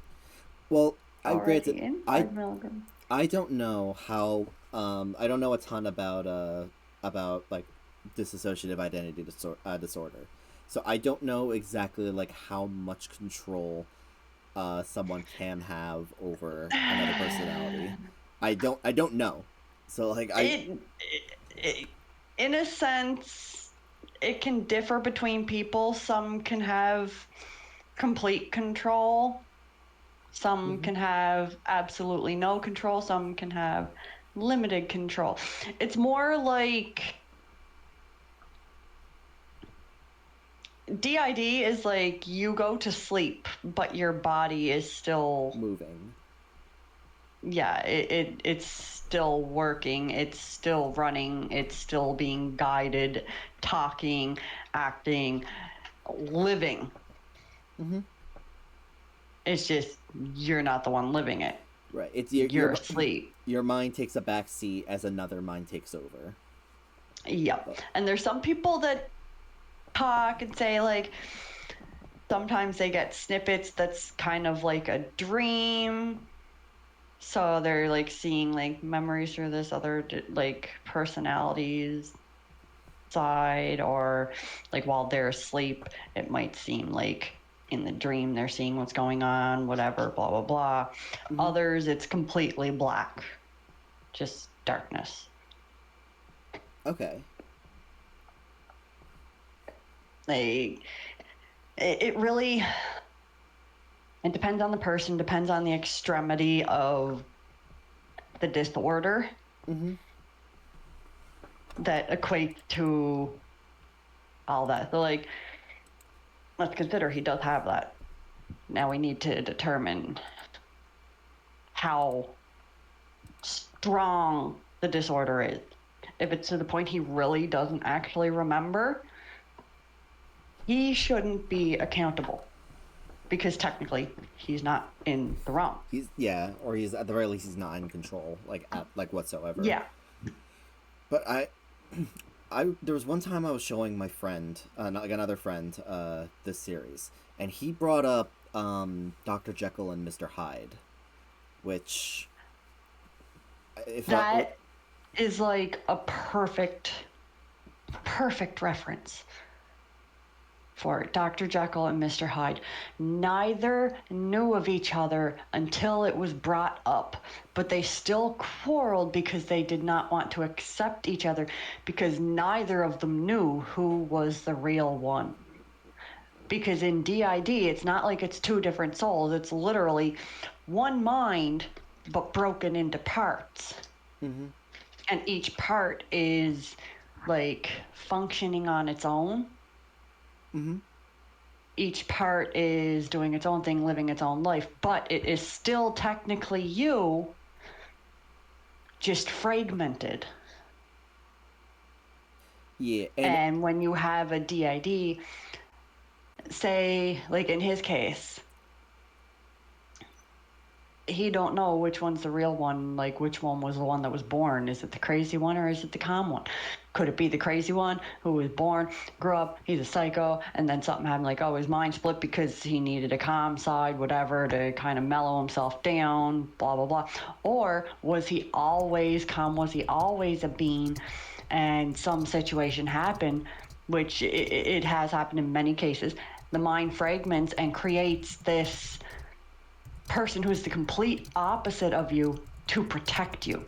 Well, Already in 5 milligrams. I don't know how. I don't know a ton about like dissociative identity disorder, so I don't know exactly like how much control someone can have over another personality. I don't know. So like in a sense, it can differ between people. Some can have complete control. Some can have absolutely no control. Some can have limited control. It's more like DID is like you go to sleep, but your body is still moving. Yeah, it's still working. It's still running. It's still being guided, talking, acting, living. Mm-hmm. It's just you're not the one living it. Right. You're asleep. Your mind takes a back seat as another mind takes over. Yep. And there's some people that talk and say like sometimes they get snippets that's kind of like a dream. So they're like seeing like memories through this other like personalities side, or like while they're asleep, it might seem like in the dream they're seeing what's going on, whatever, blah blah blah. Mm-hmm. Others, it's completely black, just darkness. Okay. It really, it depends on the person, depends on the extremity of the disorder that equate to all that. So like, let's consider he does have that. Now we need to determine how strong the disorder is. If it's to the point he really doesn't actually remember, he shouldn't be accountable, because technically he's not in the wrong. Or he's at the very least he's not in control, like whatsoever. Yeah. But there was one time I was showing my friend, another friend, this series, and he brought up Dr. Jekyll and Mr. Hyde, which is like a perfect reference for Dr. Jekyll and Mr. Hyde. Neither knew of each other until it was brought up, but they still quarreled because they did not want to accept each other, because neither of them knew who was the real one. Because in DID, it's not like it's two different souls. It's literally one mind, but broken into parts. Mm-hmm. And each part is like functioning on its own. Mm-hmm. Each part is doing its own thing, living its own life, but it is still technically you, just fragmented. Yeah. And when you have a DID, say, like in his case, he don't know which one's the real one, like which one was the one that was born. Is it the crazy one or is it the calm one? Could it be the crazy one who was born, grew up, he's a psycho, and then something happened, like, oh, his mind split because he needed a calm side, whatever, to kind of mellow himself down, blah, blah, blah. Or was he always calm? Was he always a being? And some situation happened, which it has happened in many cases. The mind fragments and creates this person who is the complete opposite of you to protect you.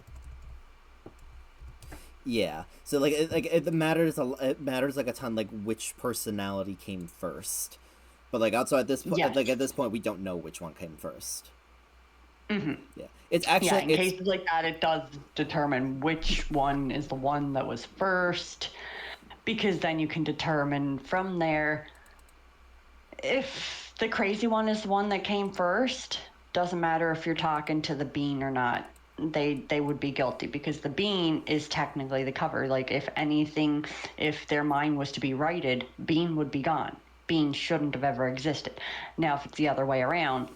Yeah. So it matters like a ton, like which personality came first. But like also at this point, yes. Like at this point, we don't know which one came first. Mm-hmm. Yeah. It's actually in cases like that, it does determine which one is the one that was first, because then you can determine from there if the crazy one is the one that came first. Doesn't matter if you're talking to the bean or not. They would be guilty because the bean is technically the cover. Like, if anything, if their mind was to be righted, bean would be gone. Bean shouldn't have ever existed. Now, if it's the other way around,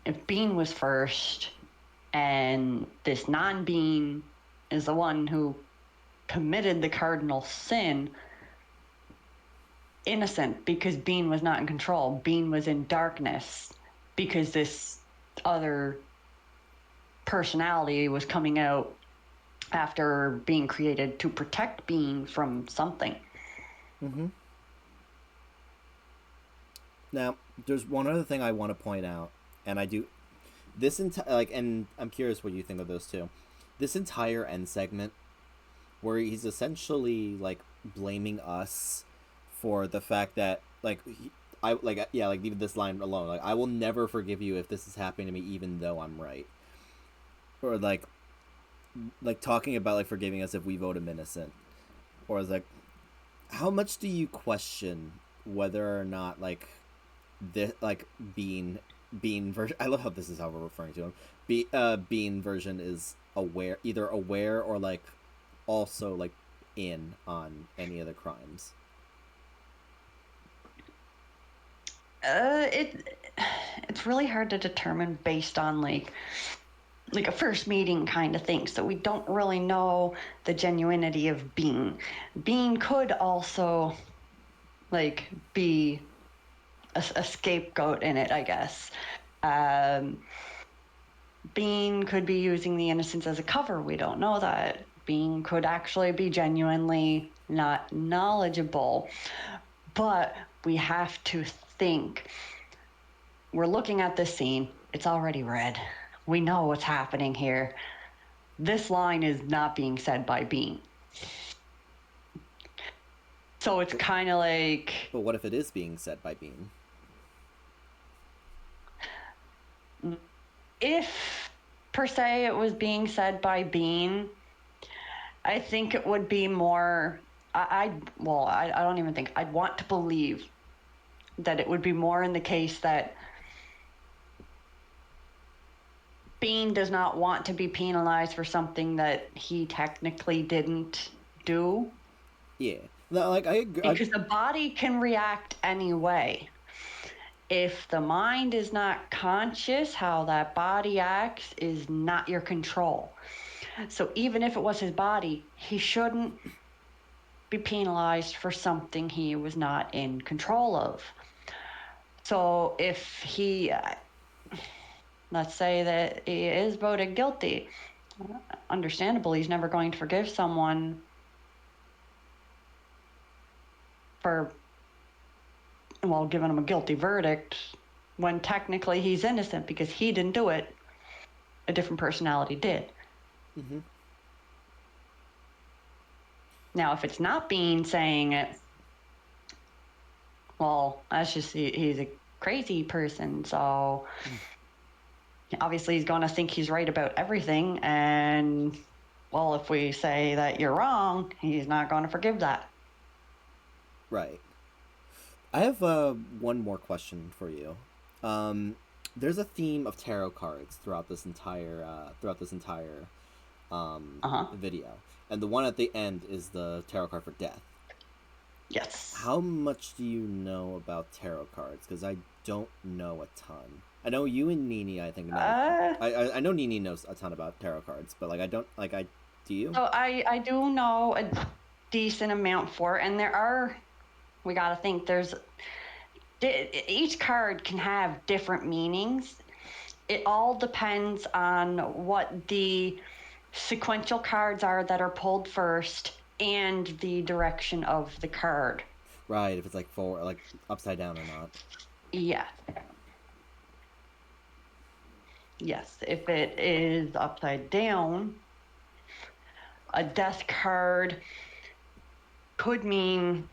if bean was first and this non-bean is the one who committed the cardinal sin, innocent, because bean was not in control. Bean was in darkness because this other personality was coming out after being created to protect bean from something. Now, there's one other thing I want to point out, and I do this and I'm curious what you think of those two. This entire end segment where he's essentially like blaming us for the fact that leave this line alone. Like, I will never forgive you if this is happening to me, even though I'm right. Or like talking about like forgiving us if we vote him innocent. Or like, how much do you question whether or not like this like Bean version? I love how this is how we're referring to him. Bean version is either aware or like also like in on any of the crimes. It's really hard to determine based on like a first meeting kind of thing. So we don't really know the genuinity of Bean. Bean could also like be a scapegoat in it, I guess. Bean could be using the innocence as a cover. We don't know that. Bean could actually be genuinely not knowledgeable. But we have to think. We're looking at this scene. It's already read. We know what's happening here. This line is not being said by Bean. So it's kind of like... But what if it is being said by Bean? If, per se, it was being said by Bean, I think it would be more... I don't even think... I'd want to believe that it would be more in the case that Bean does not want to be penalized for something that he technically didn't do. Yeah. No, like, I agree. Because the body can react anyway. If the mind is not conscious, how that body acts is not your control. So even if it was his body, he shouldn't be penalized for something he was not in control of. So if he... let's say that he is voted guilty. Understandable, he's never going to forgive someone for, giving him a guilty verdict when technically he's innocent because he didn't do it. A different personality did. Mm-hmm. Now, if it's not Bean saying it, well, that's just he's a crazy person, so... Obviously, he's going to think he's right about everything, and, well, if we say that you're wrong, he's not going to forgive that. Right. I have one more question for you. There's a theme of tarot cards throughout this entire video, and the one at the end is the tarot card for death. Yes. How much do you know about tarot cards? Because I don't know a ton. I know you and Nini, I think. I know Nini knows a ton about tarot cards, but do you? So I do know a decent amount for it, and we gotta think, each card can have different meanings. It all depends on what the sequential cards are that are pulled first and the direction of the card. Right, if it's like forward, like upside down or not. Yeah. Yes, if it is upside down, a death card could mean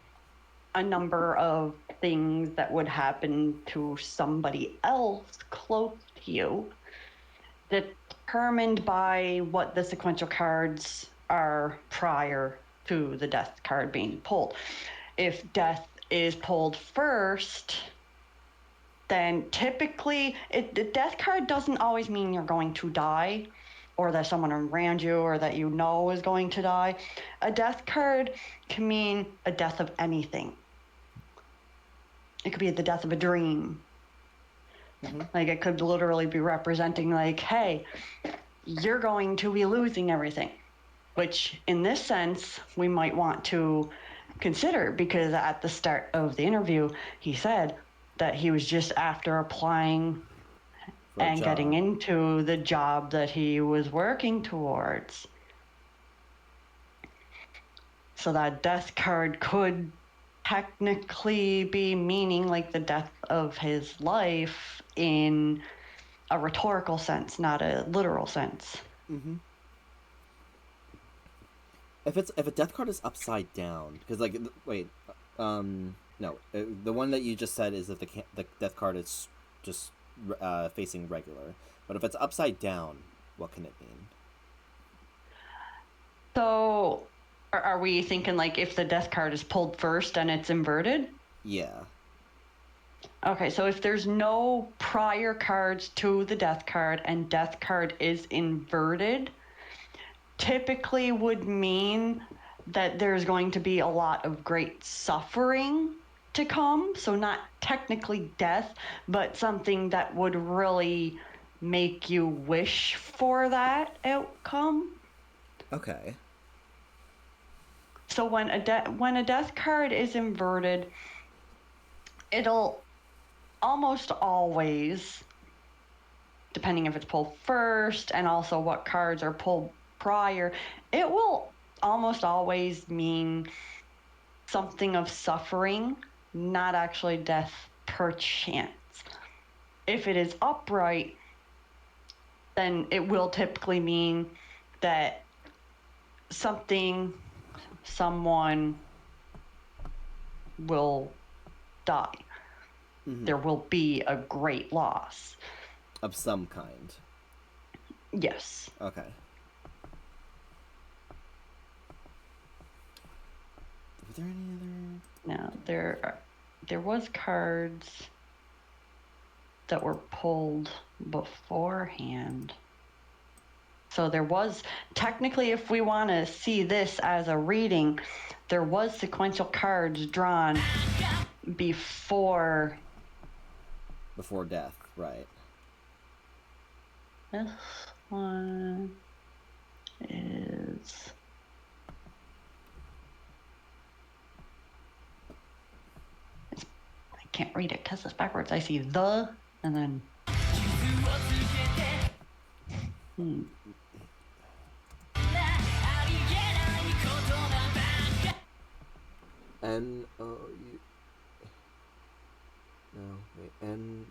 a number of things that would happen to somebody else close to you, determined by what the sequential cards are prior to the death card being pulled. If death is pulled first, then typically the death card doesn't always mean you're going to die, or that someone around you or that you know is going to die. A death card can mean a death of anything. It could be the death of a dream. Like, it could literally be representing, like, hey, you're going to be losing everything, which in this sense we might want to consider, because at the start of the interview he said that he was just after applying and getting into the job that he was working towards. So that death card could technically be meaning like the death of his life in a rhetorical sense, not a literal sense. If a death card is upside down, because like no, the one that you just said is if the death card is just facing regular, but if it's upside down, what can it mean? So are we thinking like if the death card is pulled first and it's inverted? Yeah. Okay, so if there's no prior cards to the death card and death card is inverted, typically would mean that there's going to be a lot of great suffering to come. So not technically death, but something that would really make you wish for that outcome. Okay. So when a death card is inverted, it'll almost always, depending if it's pulled first and also what cards are pulled prior, it will almost always mean something of suffering, not actually death per chance. If it is upright, then it will typically mean that someone will die. There will be a great loss. Of some kind. Yes. Okay. Were there any other... No, there was cards that were pulled beforehand. So there was, technically, if we want to see this as a reading, there was sequential cards drawn before death, right? This one is... I can't read it because it's backwards. I see the, and then... N-O-U... No, wait, N-U-U...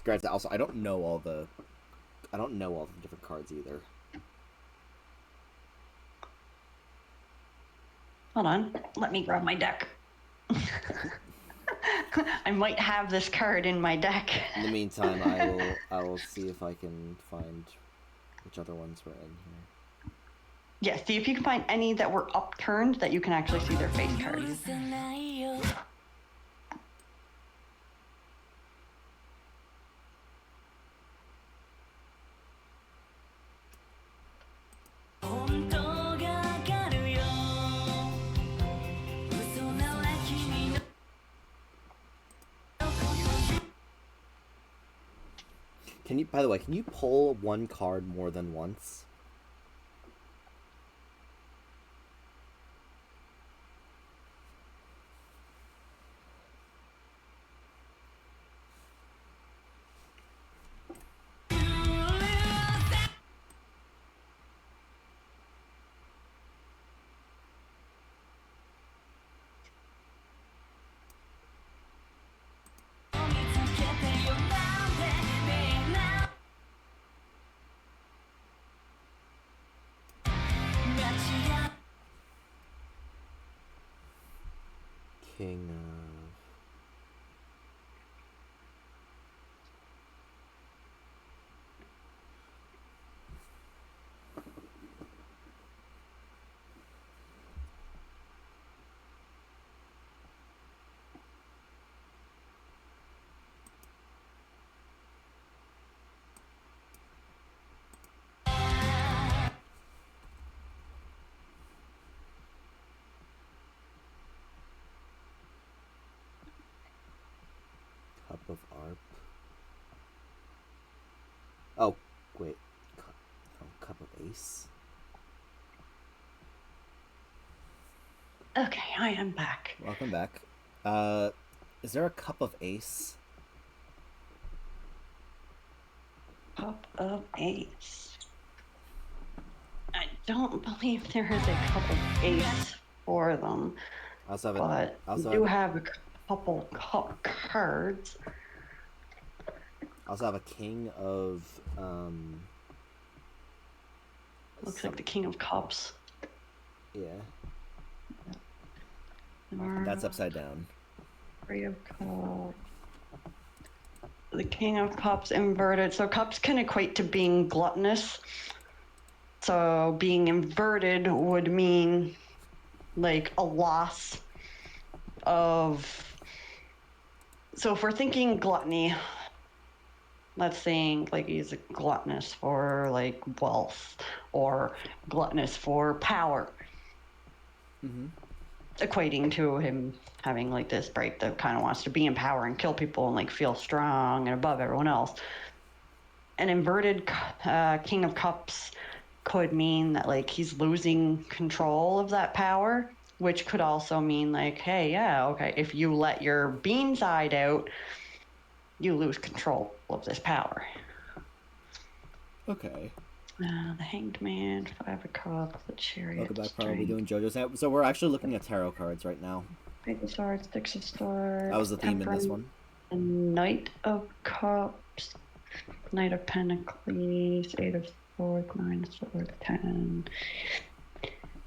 Granted, also, I don't know all the different cards either. Hold on, let me grab my deck. I might have this card in my deck. In the meantime, I will see if I can find which other ones were in here. Yeah, see if you can find any that were upturned that you can actually see their face cards. By the way, can you pull one card more than once? King of... of ARP. Oh, wait. Cup of Ace. Okay, I am back. Welcome back. Is there a Cup of Ace? Cup of Ace. I don't believe there is a Cup of Ace for them. I also have but we do have a couple cup cards. I also have a King of Looks like the King of Cups. Yeah. That's upside down. Three of Cups. The King of Cups inverted. So cups can equate to being gluttonous. So being inverted would mean like a loss of. So if we're thinking gluttony, let's think like he's gluttonous for like wealth or gluttonous for power. Mm-hmm. Equating to him having like this break that kind of wants to be in power and kill people and like feel strong and above everyone else. An inverted King of Cups could mean that like he's losing control of that power, which could also mean like, hey, yeah, okay, if you let your bean side out, you lose control of this power. Okay. The Hanged Man, Five of Cups, the Chariot. Welcome back, probably doing JoJo's. So we're actually looking at tarot cards right now. Page of Swords, Six of Swords. That was the theme in this one. The Knight of Cups, Knight of Pentacles, Eight of Swords, Nine of Swords, 10.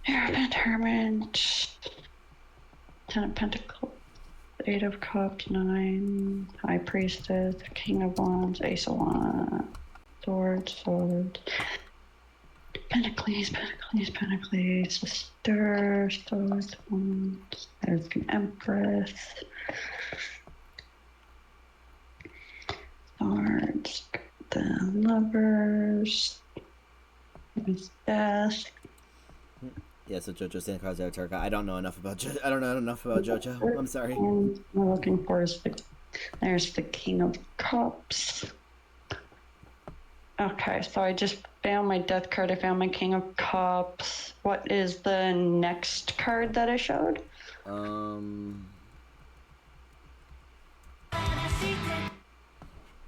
Hierophant, Hermit, 10 of Pentacles, Eight of Cups, 9, High Priestess, King of Wands, Ace of Wands, Swords, Pentacles, the Stir, Swords, Wands, there's an Empress, Swords, the Lovers, there's Death. Yeah, so JoJo's standing cards out of Haruka. I don't know enough about JoJo. I'm sorry. And we're looking for is there's the King of Cups. Okay, so I just found my Death card. I found my King of Cups. What is the next card that I showed?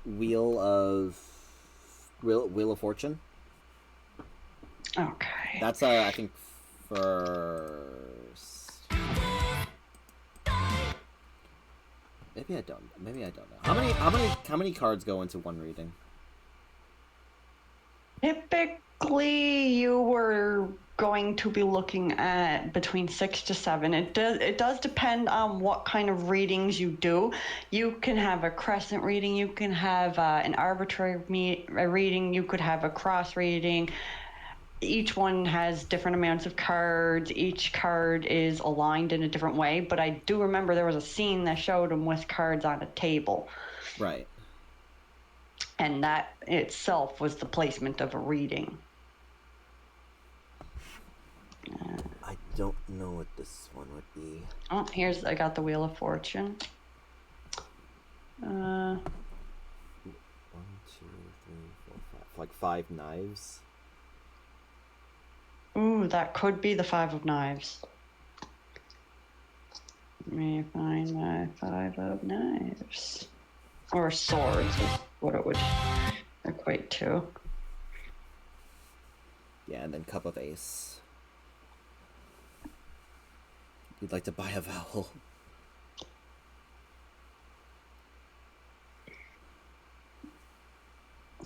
Wheel of Fortune. Okay. That's I think first. Maybe I don't know. How many cards go into one reading? Typically, you were going to be looking at between 6 to 7. It does depend on what kind of readings you do. You can have a crescent reading. You can have an arbitrary reading. You could have a cross reading. Each one has different amounts of cards. Each card is aligned in a different way. But I do remember there was a scene that showed them with cards on a table. Right. And that itself was the placement of a reading. I don't know what this one would be. Oh, I got the Wheel of Fortune. 1, 2, 3, 4, 5. Like 5 knives. Ooh, that could be the 5 of Knives. Let me find my 5 of Knives. Or swords is what it would equate to. Yeah, and then Cup of Ace. You'd like to buy a vowel.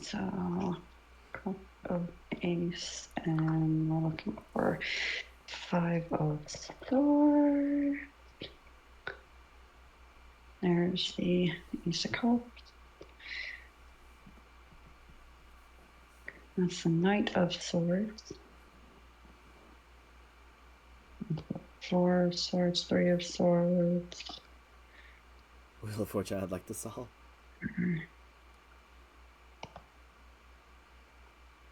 So, Cup of Ace, and we're looking for 5 of Swords. There's the Ace of Cups. That's the Knight of Swords. 4 of Swords, 3 of Swords. Wheel of Fortune I'd like to solve.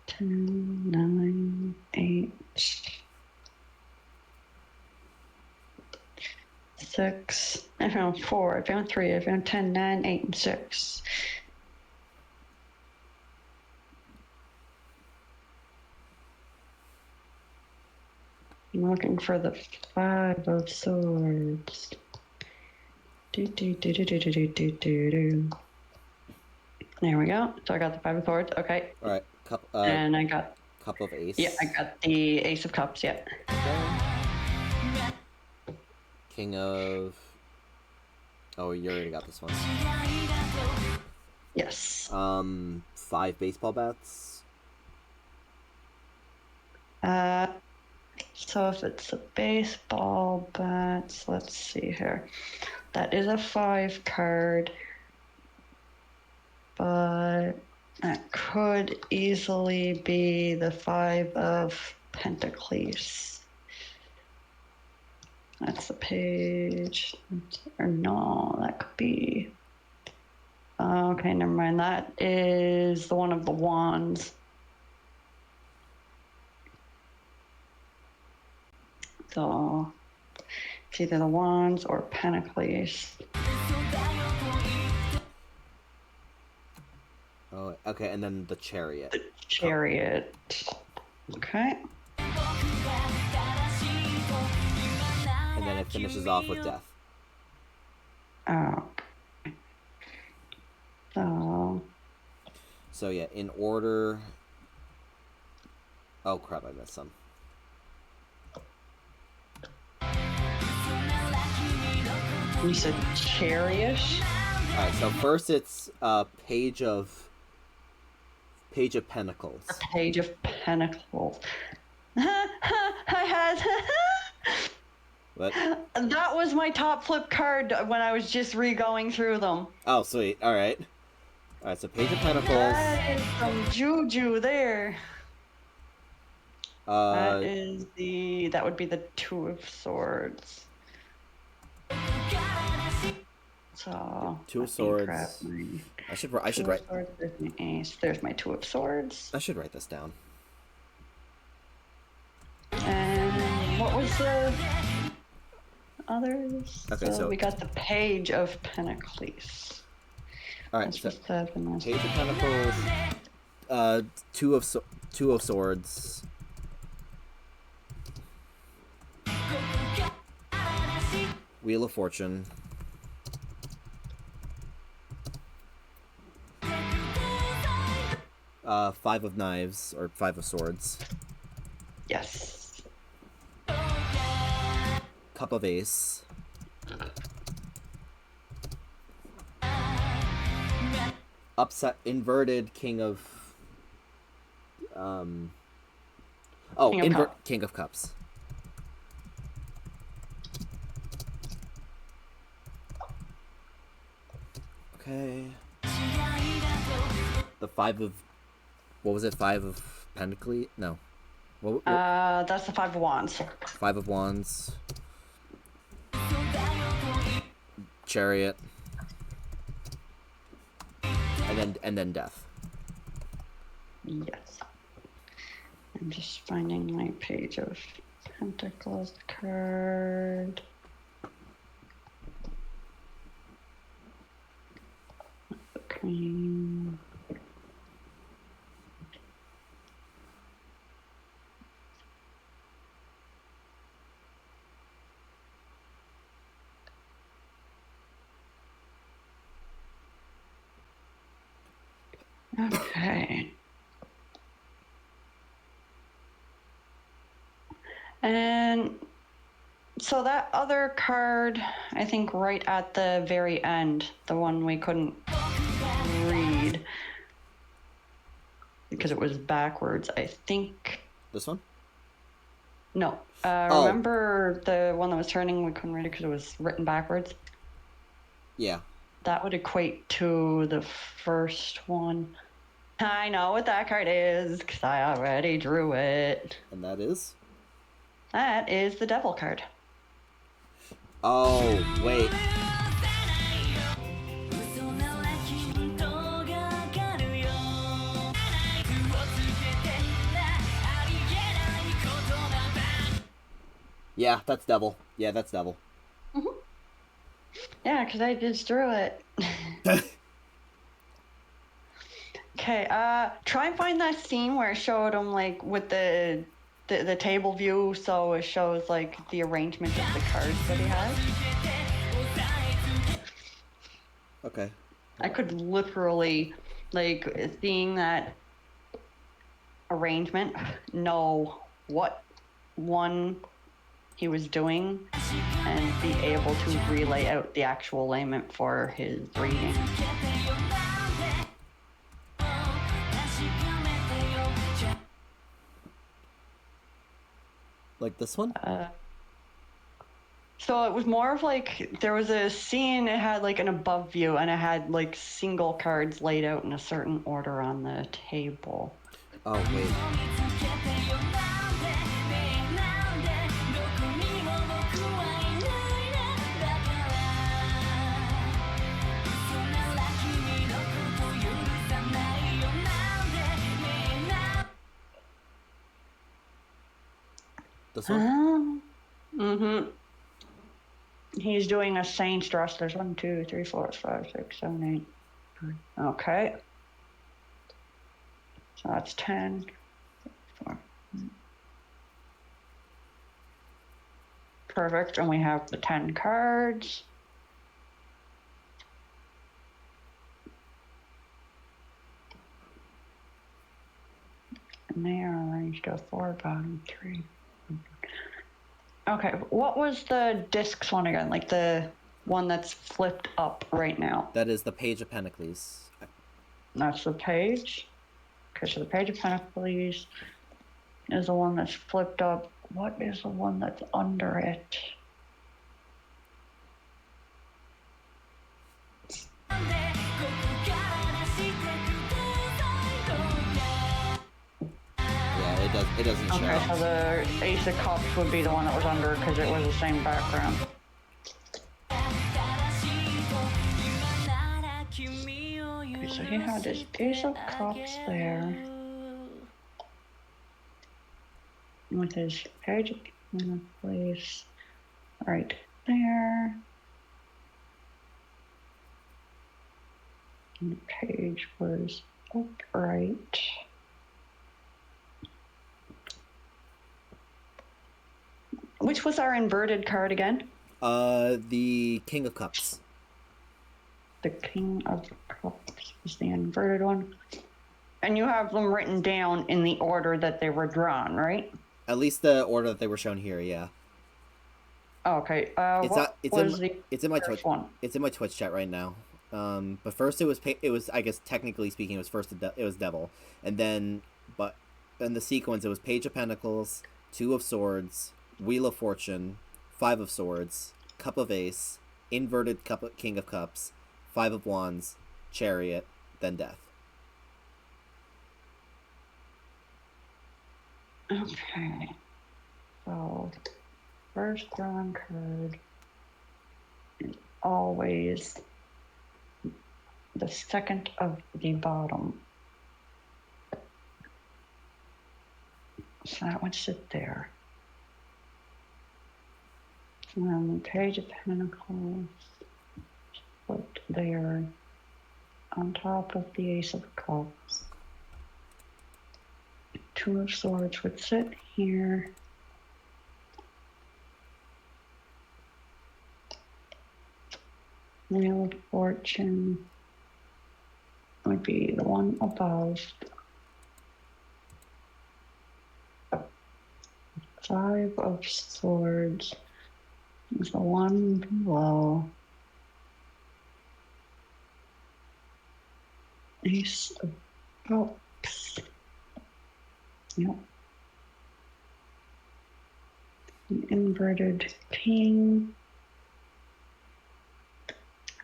10, 9, 8. 6. I found 4. I found 3. I found 10, 9, 8, and 6. I'm looking for the 5 of swords. Do, do, do, do, do, do, do, do, do. There we go. So I got the 5 of swords. Okay. All right. And I got... Cup of ace. Yeah, I got the ace of cups, yeah. Okay. King of... Oh, you already got this one. Yes. 5 baseball bats. So if it's a baseball bat, let's see here. That is a 5 card. But that could easily be the 5 of Pentacles. That's the page. Or no, that could be... Okay, never mind. That is the one of the wands. So it's either the wands or Pentacles. Oh, okay, and then the chariot. The chariot. Okay. And then it finishes off with death. Oh. So yeah, in order... Oh crap, I missed some. You said chariot? Alright, so first it's Page of Pentacles. A Page of Pentacles. I had... What? That was my top flip card when I was just re-going through them. Oh, sweet. Alright. Alright, so Page of Pentacles. That is some juju there. That would be the 2 of Swords. So 2 of Swords. I should write. There's my ace. There's my 2 of Swords. I should write this down. And what was the others? Okay, so we got the Page of Pentacles. All right, so Page of Pentacles, 2 of Swords. Wheel of Fortune. Five of Knives, or 5 of Swords. Yes. Cup of Ace. Upside inverted King of King of Cups. Okay. The 5 of... What was it? 5 of Pentacles? No. What? That's the 5 of Wands. 5 of Wands. Chariot. And then Death. Yes. I'm just finding my Page of Pentacles card. The Queen. Okay. And so that other card, I think right at the very end, the one we couldn't read because it was backwards, I think. This one? No. Remember the one that was turning, we couldn't read it because it was written backwards? Yeah. That would equate to the first one. I know what that card is because I already drew it. And that is? That is the Devil card. Oh, wait. Yeah, that's Devil. Yeah, that's Devil. Mm-hmm. Yeah, because I just drew it. Okay, try and find that scene where it showed him like with the table view, so it shows like the arrangement of the cards that he has. Okay. I could literally, like, seeing that arrangement, know what one he was doing and be able to relay out the actual alignment for his reading. Like this one? So it was more of like, there was a scene, it had like an above view and it had like single cards laid out in a certain order on the table. Oh, wait. This one? Mm-hmm. He's doing a saint's dress. There's 1, 2, 3, 4, 5, 6, 7, 8. Okay. So that's 10. 4. Perfect. And we have the 10 cards. And they are arranged to 4, bottom 3. Okay, what was the discs one again? Like the one that's flipped up right now? That is the Page of Pentacles. That's the page. Okay, so the Page of Pentacles is the one that's flipped up. What is the one that's under it? It doesn't show. Okay, so the Ace of Cups would be the one that was under because it was the same background. Okay, so he had his Ace of Cups there. With his Page of Pentacles right there. And the page was upright. Which was our inverted card again? The King of Cups. The King of Cups is the inverted one. And you have them written down in the order that they were drawn, right? At least the order that they were shown here, yeah. Okay. It's in my Twitch one. It's in my Twitch chat right now. But first it was I guess technically speaking it was first it was Devil, and then in the sequence it was Page of Pentacles, 2 of Swords, Wheel of Fortune, 5 of Swords, Cup of Ace, inverted King of Cups, 5 of Wands, Chariot, then Death. Okay. So, first drawn card is always the second of the bottom. So that would sit there. And then the Page of Pentacles put there on top of the Ace of Cups. 2 of Swords would sit here. Wheel of Fortune would be the one above. 5 of Swords is the one below. Ace of Cups. Yep. The inverted King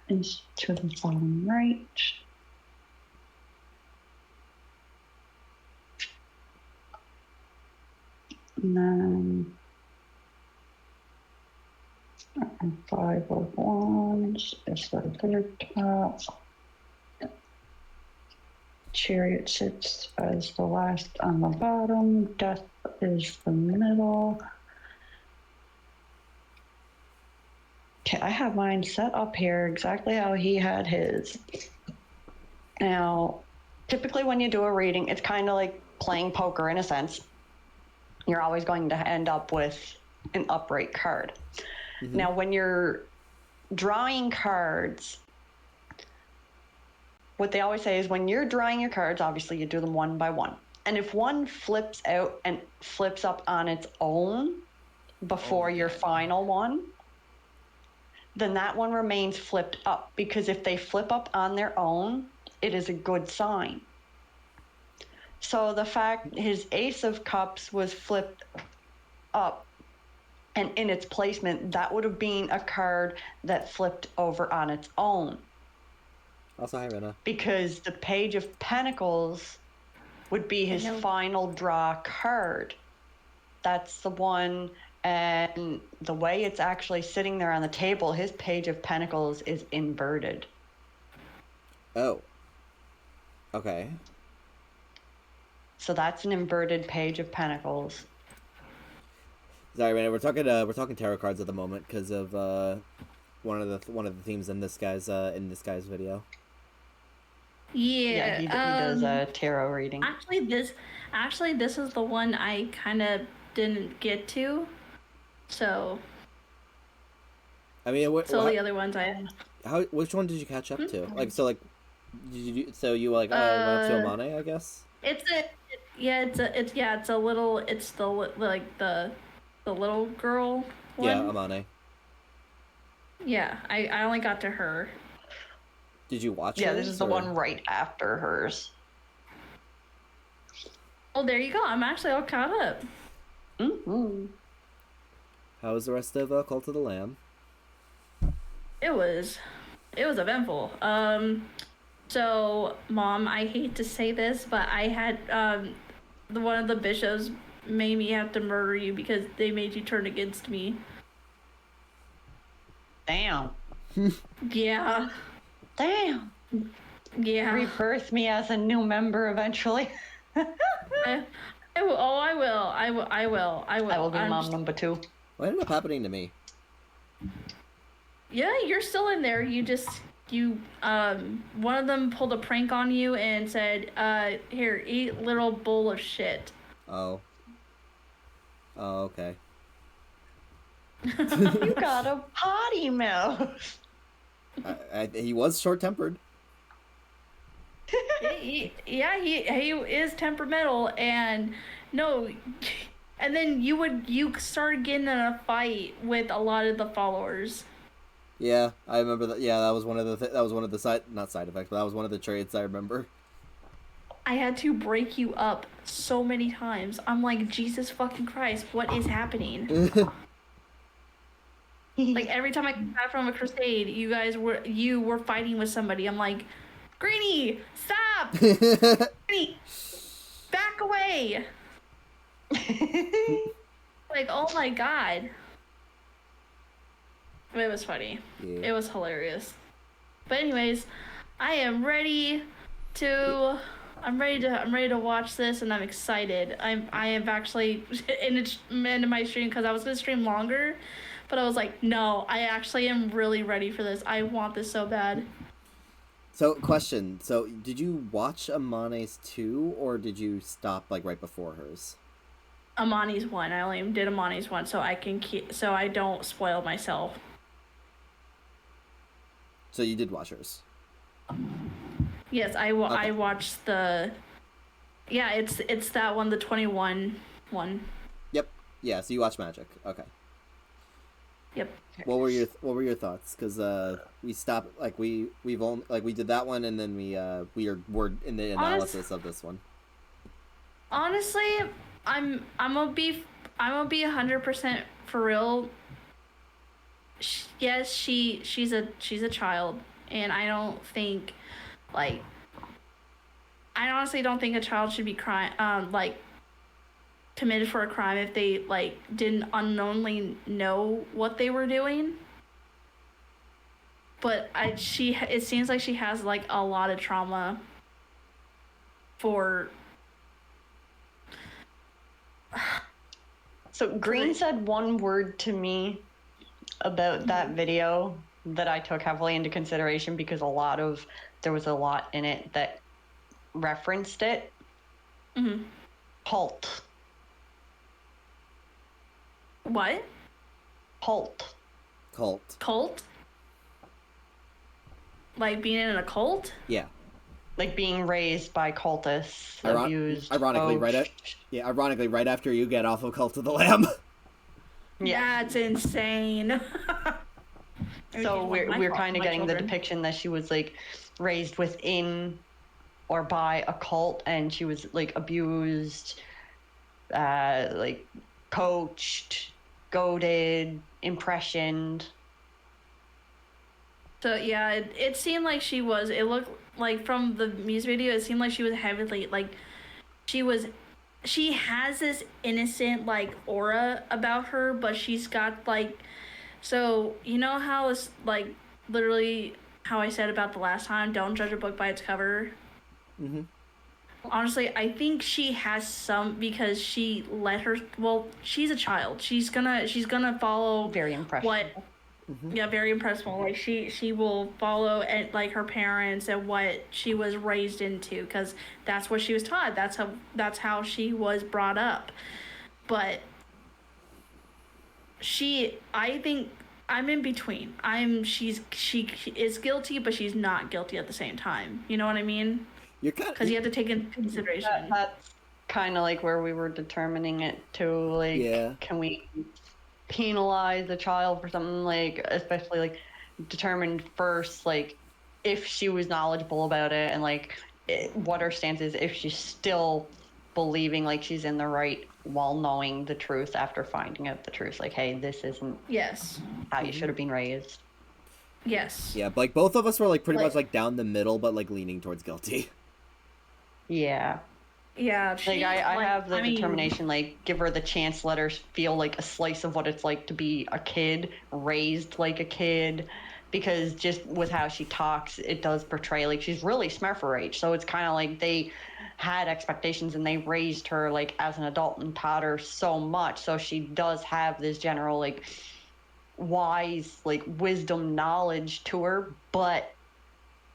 is to the bottom right. And then 5 of Wands is the third top. Chariot sits as the last on the bottom. Death is the middle. Okay, I have mine set up here exactly how he had his. Now, typically when you do a reading, it's kind of like playing poker in a sense. You're always going to end up with an upright card. Mm-hmm. Now, when you're drawing cards, what they always say is when you're drawing your cards, obviously you do them one by one. And if one flips out and flips up on its own before your final one, then that one remains flipped up, because if they flip up on their own, it is a good sign. So the fact his Ace of Cups was flipped up and in its placement, that would have been a card that flipped over on its own. Also, hi, Rena. Because the Page of Pentacles would be his final draw card. That's the one, and the way it's actually sitting there on the table, his Page of Pentacles is inverted. Oh. Okay. So that's an inverted Page of Pentacles. Sorry, Rena. We're talking tarot cards at the moment because of one of the themes in this guy's video. Yeah, he does a tarot reading. Actually, this is the one I kind of didn't get to. So. I mean, the other ones which one did you catch up to? Like, so like, you went up to Amane, I guess. It's the little girl one. Yeah, Amane. Yeah, I only got to her. Did you watch? Yeah, this is the one right after hers. Oh, there you go. I'm actually all caught up. Mm-hmm. How was the rest of Cult of the Lamb? It was eventful. So, Mom, I hate to say this, but I had one of the bishops made me have to murder you because they made you turn against me. Damn. Yeah. Damn. Yeah. Rebirth me as a new member eventually. I will. I will be mom number 2. What ended up happening to me? Yeah, you're still in there. One of them pulled a prank on you and said, here, eat little bowl of shit. Oh. Oh, okay. You got a potty mouth. He was short-tempered. He is temperamental, and then you started getting in a fight with a lot of the followers. Yeah, I remember that. Yeah, that was one of the not side effects, but that was one of the traits I remember. I had to break you up so many times. I'm like, Jesus fucking Christ, what is happening? Like, every time I come back from a crusade, you were fighting with somebody. I'm like, Greenie, stop! Greenie, back away! Like, oh my god. It was funny. Yeah. It was hilarious. But anyways, I am ready to watch this, and I'm excited. I have actually into my stream because I was gonna stream longer, but I was like, no, I actually am really ready for this. I want this so bad. So, question. So, did you watch Amane's 2, or did you stop like right before hers? Amane's 1. I only did Amane's 1 so I don't spoil myself. So you did watch hers? Yes, I watched the... Yeah, it's that one, the 21 one. Yep. Yeah, so you watched Magic. Okay. Yep. What were your thoughts? Because we stopped, like, we did that one, and then we're in the analysis of this one. Honestly, I'm gonna be 100% for real. Yes, she's a child, and I honestly don't think a child should be committed for a crime if they didn't unknowingly know what they were doing. But it seems like she has a lot of trauma for. So Green said one word to me about that video that I took heavily into consideration because there was a lot in it that referenced it. Mm-hmm. Cult. What? Cult. Cult? Like being in a cult? Yeah. Like being raised by cultists, abused. Ironically, right after you get off of Cult of the Lamb. Yeah. That's insane. So we're kind of getting the depiction that she was like raised within or by a cult, and she was like abused, like coached, goaded, impressioned. So yeah, it seemed like she was. It looked like from the music video, it seemed like she was heavily like, she has this innocent like aura about her, but she's got like, so you know how it's like literally how I said about the last time, don't judge a book by its cover. Mm-hmm. Honestly, I think she has some, because she let her. Well, she's a child. She's gonna follow Very impressionable. Yeah, very impressive. Like she will follow and like her parents and what she was raised into, because that's what she was taught. That's how she was brought up. But I think I'm in between. She is guilty, but she's not guilty at the same time. You know what I mean? Because you have to take into consideration. That's kind of like where we were determining it too. Like, can we penalize a child for something, like, especially like determine first, like, if she was knowledgeable about it, and like what her stance is, if she's still believing like she's in the right while knowing the truth after finding out the truth. Like, hey, this isn't how you should have been raised. Yes. Yeah, but like both of us were like pretty much like down the middle, but like leaning towards guilty. Yeah. Yeah. Like I have the determination, like, give her the chance, let her feel like a slice of what it's like to be a kid, raised like a kid, because just with how she talks, it does portray like she's really smart for her age. So it's kind of like they had expectations and they raised her like as an adult and taught her so much. So she does have this general like wise, like, wisdom, knowledge to her, but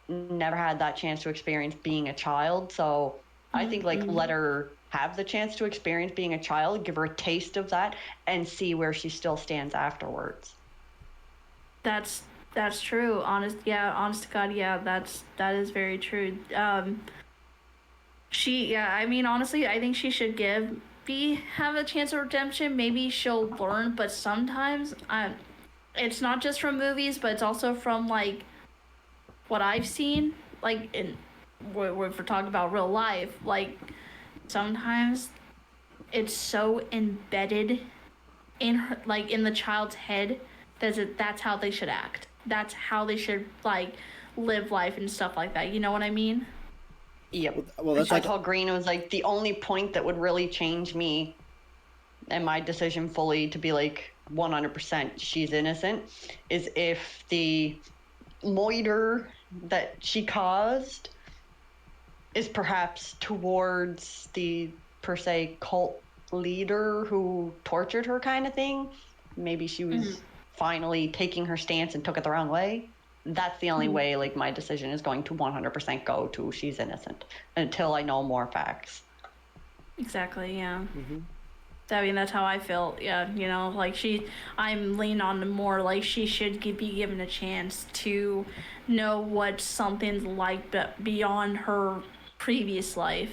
never had that chance to experience being a child. So I think, like, let her have the chance to experience being a child, give her a taste of that, and see where she still stands afterwards. That's true. Honest to God, yeah, that is very true. I mean, honestly, I think she should have a chance of redemption. Maybe she'll learn, but sometimes it's not just from movies, but it's also from like what I've seen, like if we're talking about real life, like sometimes it's so embedded in her, like in the child's head, that's how they should act. That's how they should like live life and stuff like that. You know what I mean? Yep. Well, that's I told Green, it was like the only point that would really change me and my decision fully to be like 100% she's innocent is if the moiter that she caused is perhaps towards the per se cult leader who tortured her, kind of thing. Maybe she was finally taking her stance and took it the wrong way. That's the only way like my decision is going to 100% go to she's innocent until I know more facts. Exactly, yeah. I mean, that's how I feel. Yeah, you know, like I'm leaning on more like she should be given a chance to know what something's like beyond her previous life.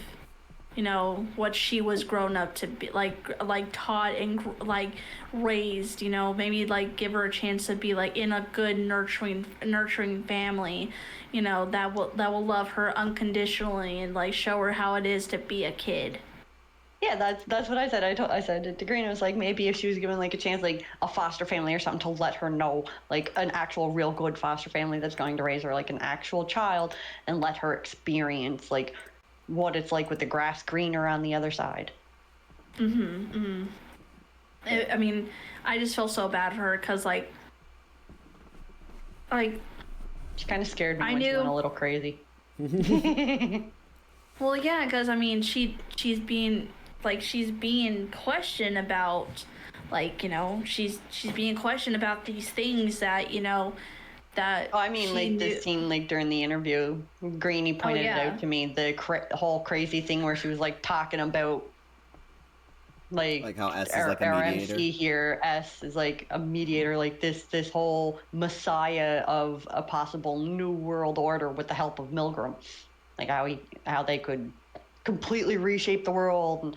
You know, what she was grown up to be, like taught and like raised, you know, maybe like give her a chance to be like in a good nurturing family, you know, that will love her unconditionally and like show her how it is to be a kid. Yeah, that's what I said. I said it to Green. It was like maybe if she was given like a chance, like a foster family or something, to let her know, like an actual real good foster family that's going to raise her like an actual child, and let her experience like what it's like with the grass greener on the other side. I mean, I just feel so bad for her because like she kind of scared me when she went a little crazy. Well, yeah, because I mean she's being questioned about like, you know, she's being questioned about these things that, you know, that I mean, like this scene, like during the interview, Greeny pointed it out to me, the whole crazy thing where she was like talking about like how S is like a mediator. MC here, S is like a mediator, like this whole messiah of a possible new world order with the help of Milgram, like how they could completely reshape the world, and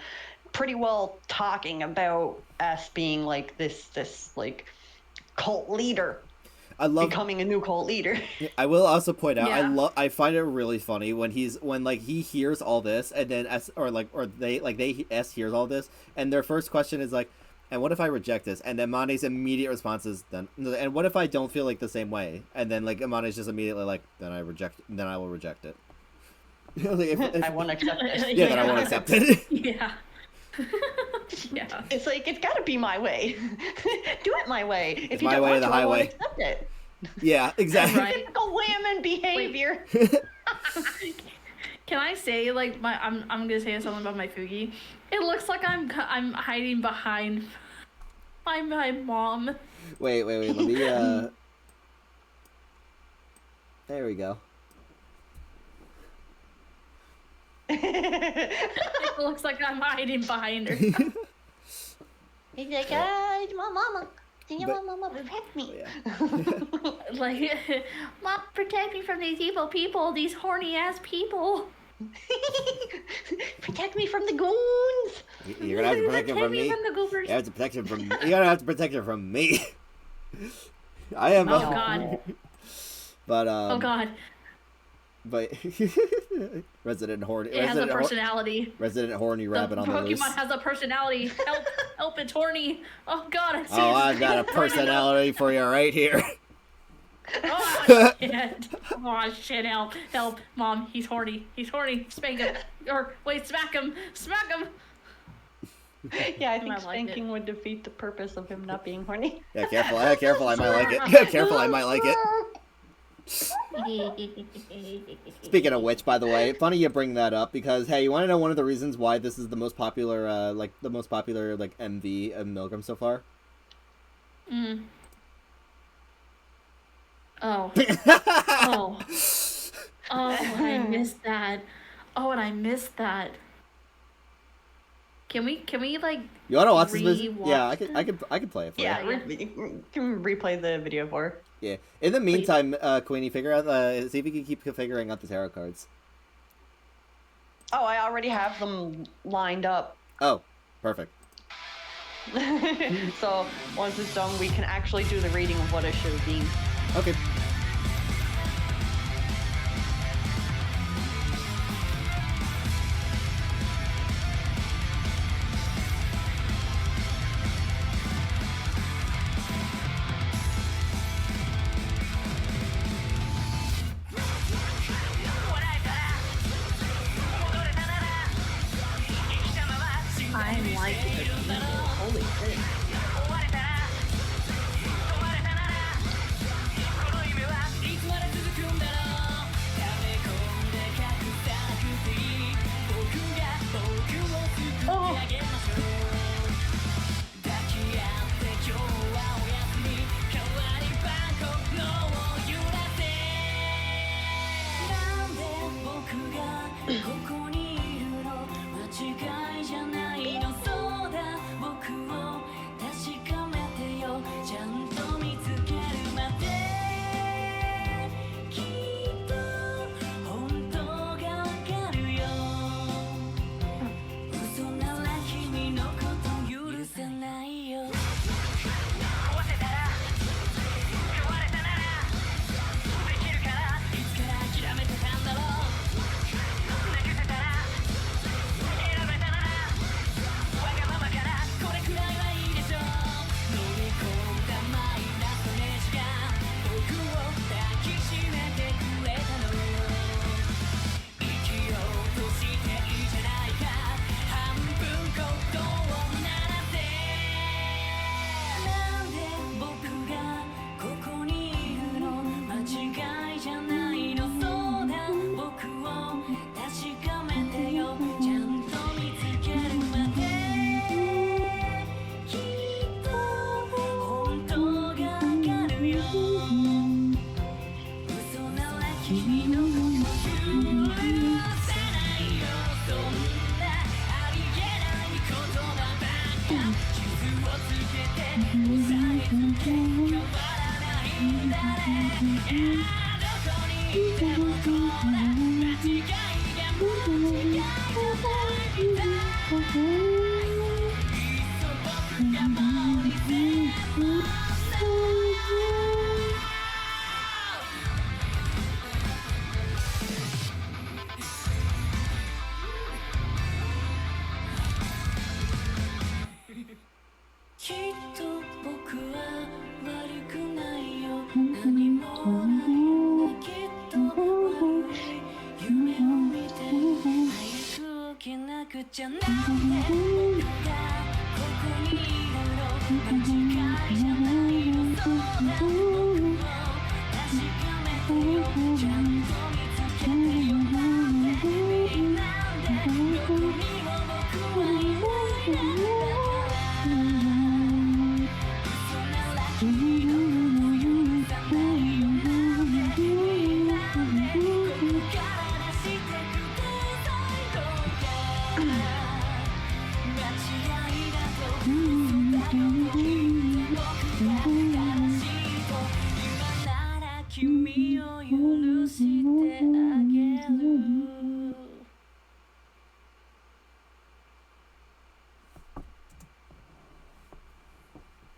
pretty well talking about S being like this like cult leader. I love becoming a new cult leader. I will also point out, I find it really funny when he hears all this, and then S hears all this, and their first question is like, and what if I reject this? And then Amane's immediate response is, then, and what if I don't feel like the same way? And then like Amane's just immediately like, then I will reject it. Like, I won't accept it. Yeah, then I won't accept it. Yeah. Yeah. It's like, it's gotta be my way. Do it my way. If it's you my don't way want or the to, I highway. won't accept it. Yeah, exactly. Right. Typical women behavior. Can I say, like, I'm gonna say something about my Fugi? It looks like I'm hiding behind my mom. Wait. Let me. There we go. It looks like I'm hiding behind her. He's like, it's my mama. Mama, protect me. Yeah. Like, Mom, protect me from these evil people, these horny ass people. Protect me from the goons. You're gonna have to protect him from me. From the goobers. You have to protect him from. You're gonna have to protect him from me. I am. Oh God. But Oh God. But resident horny. It has a personality. Resident horny rabbit on the loose. Pokemon has a personality. Help! It's horny. Oh God, I see. Oh, I've got a personality for you right here. Oh shit! Oh shit! Help! Mom, he's horny. Spank him. Or wait, smack him. Yeah, I think spanking would defeat the purpose of him not being horny. Yeah, careful. I might like it. Careful, I might like it. Speaking of which, by the way, funny you bring that up because hey, you want to know one of the reasons why this is the most popular, MV of Milgram so far? Oh. And I missed that. And I missed that. Can we like? You want to watch this? Yeah, I could play it for you. Yeah, you can replay the video for her. Yeah. In the meantime, Queenie, figure out see if you can keep figuring out the tarot cards. Oh, I already have them lined up. Oh, perfect. So once it's done, we can actually do the reading of what it should have been. Okay. I'm liking the people. Holy shit.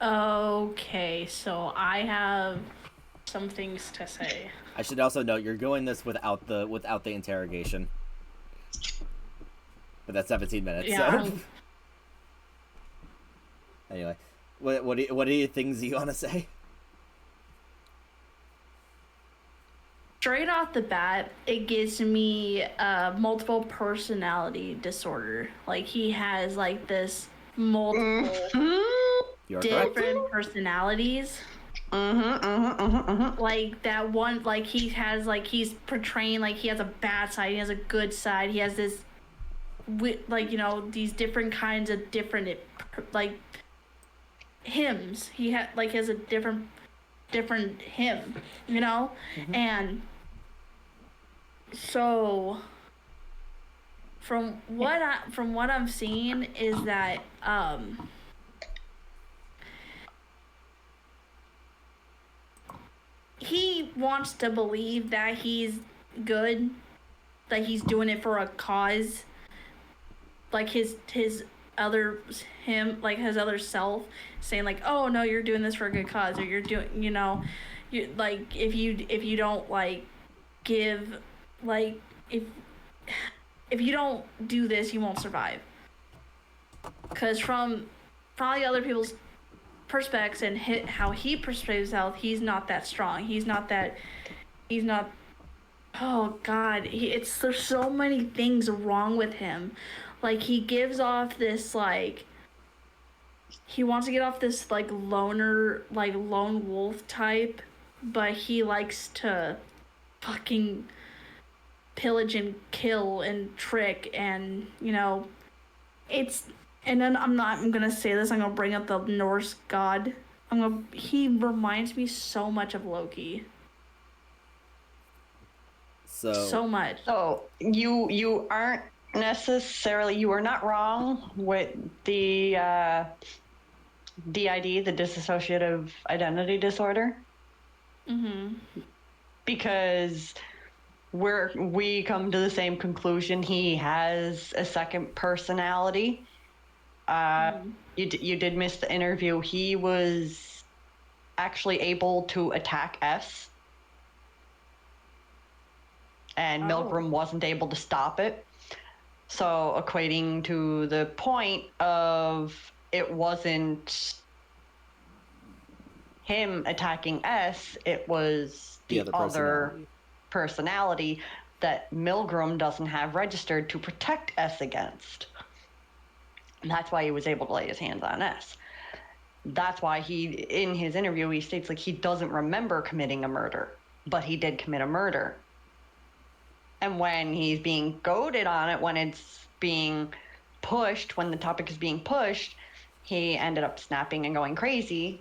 Okay, so I have some things to say. I should also note you're going this without the interrogation. But that's 17 minutes. Yeah. So. Anyway, what are your things you want to say? Straight off the bat, it gives me multiple personality disorder. Like he has like this multiple different personalities. Like that one, like he has like he's portraying like he has a bad side, he has a good side, he has this like, you know, these different kinds of different like hymns. He has a different hymn, you know? And so from what I'm seeing is that he wants to believe that he's good, that he's doing it for a cause, like his other self saying like, oh no, you're doing this for a good cause, or you're doing, you know, you like if you don't like give, like if you don't do this, you won't survive. Because from probably other people's perspectives and how he perceives himself, he's not that strong. He's not. Oh God, there's so many things wrong with him. Like he gives off this like. He wants to get off this like loner, like lone wolf type, but he likes to fucking pillage and kill and trick, and you know, and then I'm gonna say this, I'm gonna bring up the Norse god. He reminds me so much of Loki. So much. So you aren't necessarily, you are not wrong with the DID, the dissociative identity disorder. Mm-hmm. Because we come to the same conclusion. He has a second personality. You did miss the interview. He was actually able to attack S, and Milgram wasn't able to stop it. So equating to the point of it wasn't him attacking S, it was the other personality that Milgram doesn't have registered to protect S against. And that's why he was able to lay his hands on S. That's why in his interview, he states like he doesn't remember committing a murder, but he did commit a murder. And when he's being goaded on it, when it's being pushed, when the topic is being pushed, he ended up snapping and going crazy.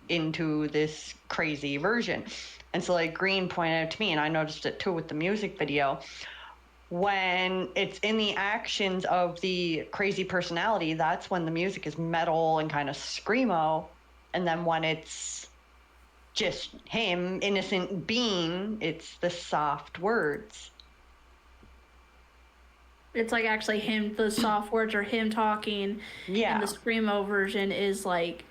into this crazy version. And so like Green pointed out to me, and I noticed it too with the music video, when it's in the actions of the crazy personality, that's when the music is metal and kind of screamo. And then when it's just him, innocent being, it's the soft words. It's like actually him, the soft words are him talking. Yeah. And the screamo version is like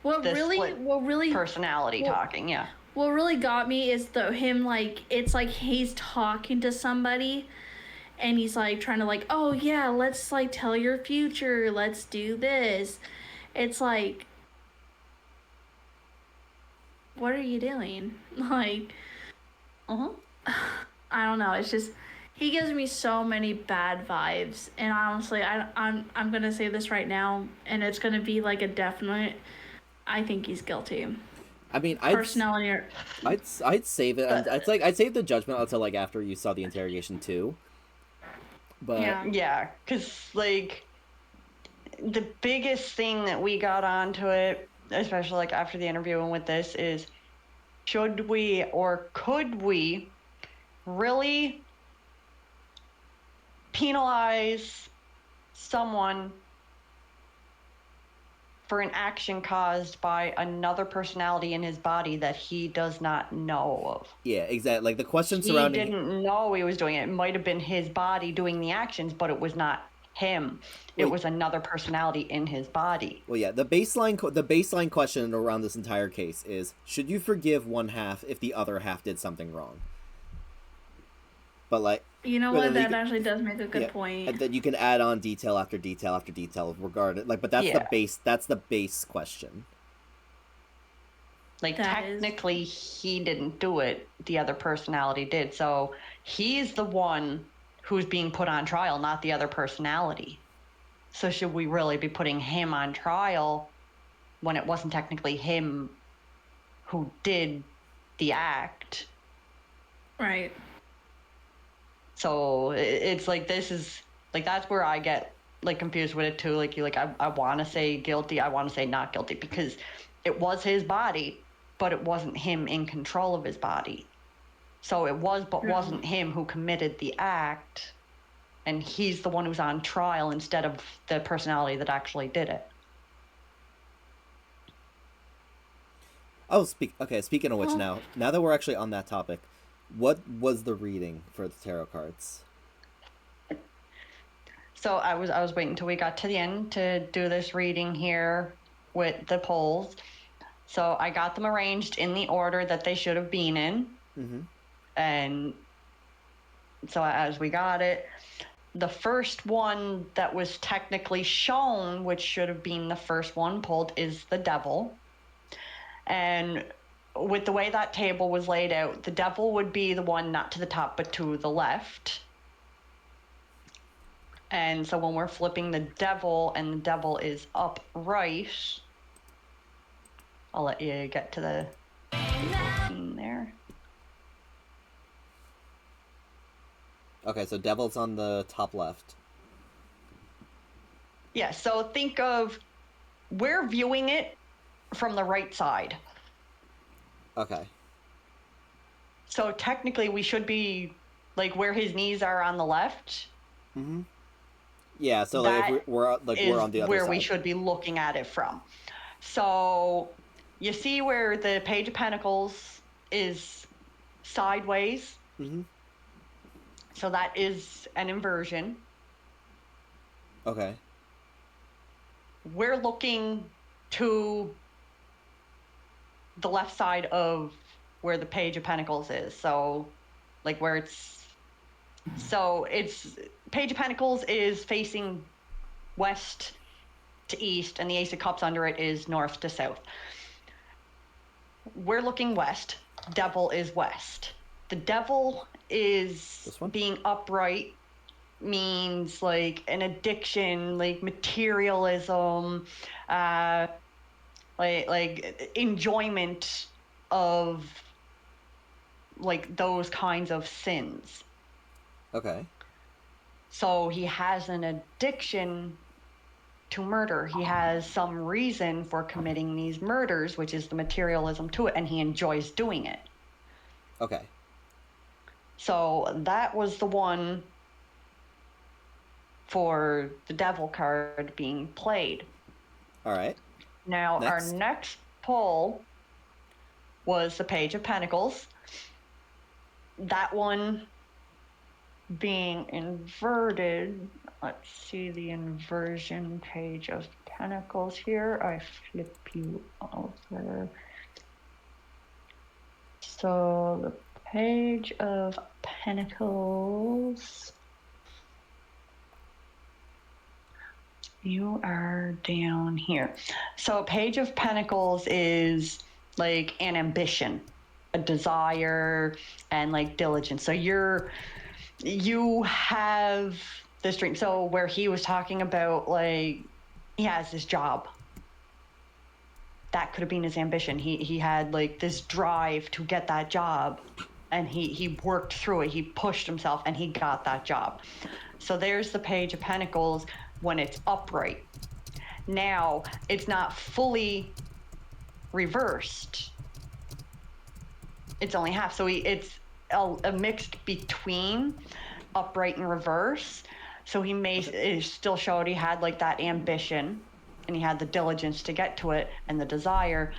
what really personality talking, yeah. What really got me is him like it's like he's talking to somebody and he's like trying to like, oh yeah, let's like tell your future, let's do this. It's like, what are you doing? Like, I don't know. It's just he gives me so many bad vibes, and honestly, I'm gonna say this right now, and it's gonna be like a definite. I think he's guilty. I mean, I'd save it. I'd save the judgment until like after you saw the interrogation too. But yeah, because like the biggest thing that we got onto it, especially like after the interview and with this, is should we or could we really penalize someone for an action caused by another personality in his body that he does not know of? Yeah, exactly. Like the question surrounding... He didn't know he was doing it. It might have been his body doing the actions, but it was not him. It was another personality in his body. Well, yeah, the baseline question around this entire case is, should you forgive one half if the other half did something wrong? But like... You know what? That actually does make a good point. And then you can add on detail after detail after detail regarding... Like, but that's the base question. Like, technically, he didn't do it. The other personality did. So he's the one who's being put on trial, not the other personality. So should we really be putting him on trial when it wasn't technically him who did the act? Right. So it's like, this is like, that's where I get like confused with it too. Like I want to say guilty, I want to say not guilty, because it was his body, but it wasn't him in control of his body. So it was, but wasn't him who committed the act, and he's the one who's on trial instead of the personality that actually did it. Oh, speaking of which, now that we're actually on that topic, what was the reading for the tarot cards? So I was waiting until we got to the end to do this reading here with the polls. So I got them arranged in the order that they should have been in. Mm-hmm. And so as we got it, the first one that was technically shown, which should have been the first one pulled, is the Devil. And with the way that table was laid out, the Devil would be the one not to the top but to the left. And so when we're flipping the Devil and the Devil is upright, I'll let you get to the scene there. Okay, so Devil's on the top left. Yeah, so think of, we're viewing it from the right side. Okay. So technically we should be like where his knees are on the left. Mm-hmm. Yeah, so like if we're on the other side. Where we should be looking at it from. So you see where the Page of Pentacles is sideways. Mm-hmm. So that is an inversion. Okay. We're looking to the left side of where the Page of Pentacles is. So like where it's Page of Pentacles is facing west to east, and the Ace of Cups under it is north to south. We're looking west. Devil is west. The Devil is being upright, means like an addiction, like materialism, like enjoyment of like those kinds of sins. Okay. So he has an addiction to murder. He has some reason for committing these murders, which is the materialism to it, and he enjoys doing it. Okay. So that was the one for the devil card being played. All right. Now, Next. our next pull was the Page of Pentacles. That one being inverted. Let's see the inversion Page of Pentacles here. I flip you over. So the Page of Pentacles. You are down here. So Page of Pentacles is like an ambition, a desire, and like diligence. So you have this dream. So where he was talking about like he has this job. That could have been his ambition. He had like this drive to get that job, and he worked through it. He pushed himself and he got that job. So there's the Page of Pentacles when it's upright. Now it's not fully reversed. It's only half. So it's a mixed between upright and reverse. So it still showed he had like that ambition and he had the diligence to get to it and the desire.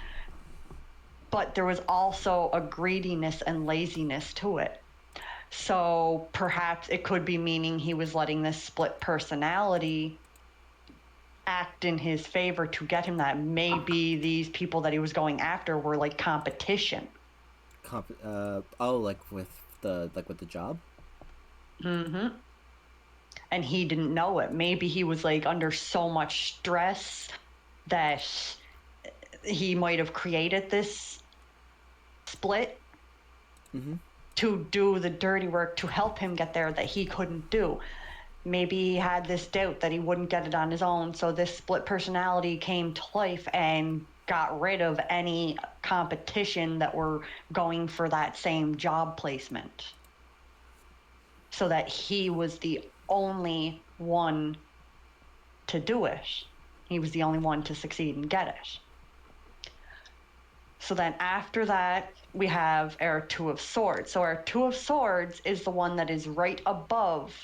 But there was also a greediness and laziness to it. So perhaps it could be meaning he was letting this split personality act in his favor to get him that. Maybe these people that he was going after were like competition. Like with the job? Mm-hmm. And he didn't know it. Maybe he was like under so much stress that he might have created this split to do the dirty work to help him get there that he couldn't do. Maybe he had this doubt that he wouldn't get it on his own, so this split personality came to life and got rid of any competition that were going for that same job placement, so that he was the only one to do it. He was the only one to succeed and get it. So then after that, we have our Two of Swords. So our Two of Swords is the one that is right above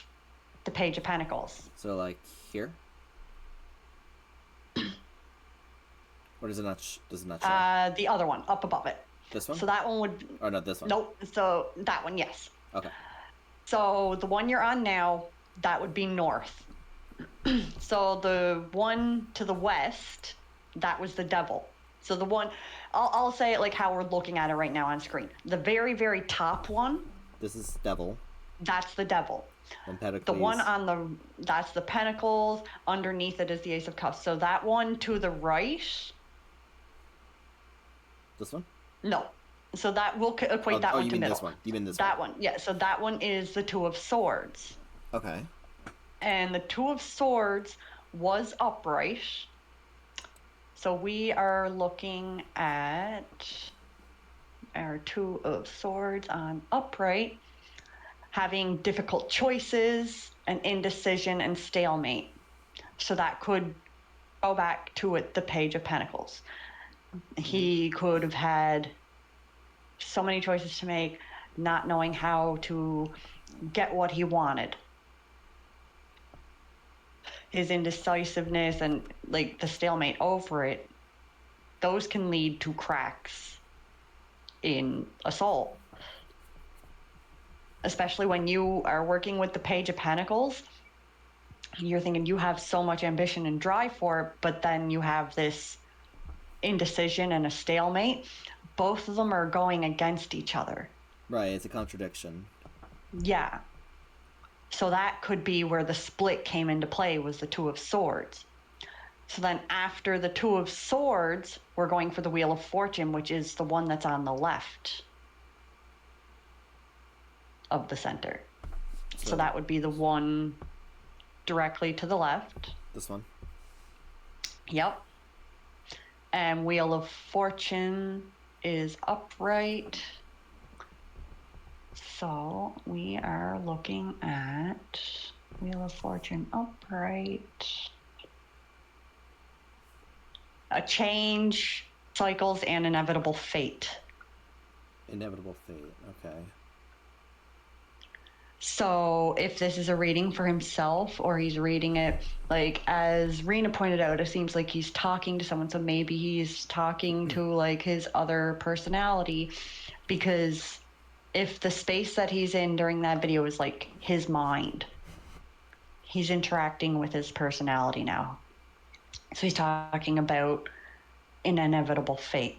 the Page of Pentacles. So like here? Or does it not show? The other one, up above it. This one? So that one would... Or not this one? Nope. So that one, yes. Okay. So the one you're on now, that would be north. So the one to the west, that was the devil. So the one, I'll say it like how we're looking at it right now on screen. The very, very top one. This is devil. That's the devil. And Pentacles. The one on that's the Pentacles. Underneath it is the Ace of Cups. So that one to the right. This one? No. So that will equate that one to middle. This one. You mean this one? That one, yeah. So that one is the Two of Swords. Okay. And the Two of Swords was upright. So we are looking at our Two of Swords on upright, having difficult choices and indecision and stalemate. So that could go back to it, the Page of Pentacles. He could have had so many choices to make, not knowing how to get what he wanted. His indecisiveness and like the stalemate over it, those can lead to cracks in a soul. Especially when you are working with the Page of Pentacles, you're thinking you have so much ambition and drive for it, but then you have this indecision and a stalemate. Both of them are going against each other. Right, it's a contradiction. Yeah. So that could be where the split came into play, was the Two of Swords. So then after the Two of Swords, we're going for the Wheel of Fortune, which is the one that's on the left of the center. So that would be the one directly to the left. This one? Yep. And Wheel of Fortune is upright. So we are looking at Wheel of Fortune upright. a change, cycles, and inevitable fate. Inevitable fate. Okay. So if this is a reading for himself or he's reading it, like as Rena pointed out, it seems like he's talking to someone. So maybe he's talking to like his other personality, because if the space that he's in during that video is like his mind, he's interacting with his personality now. So he's talking about an inevitable fate.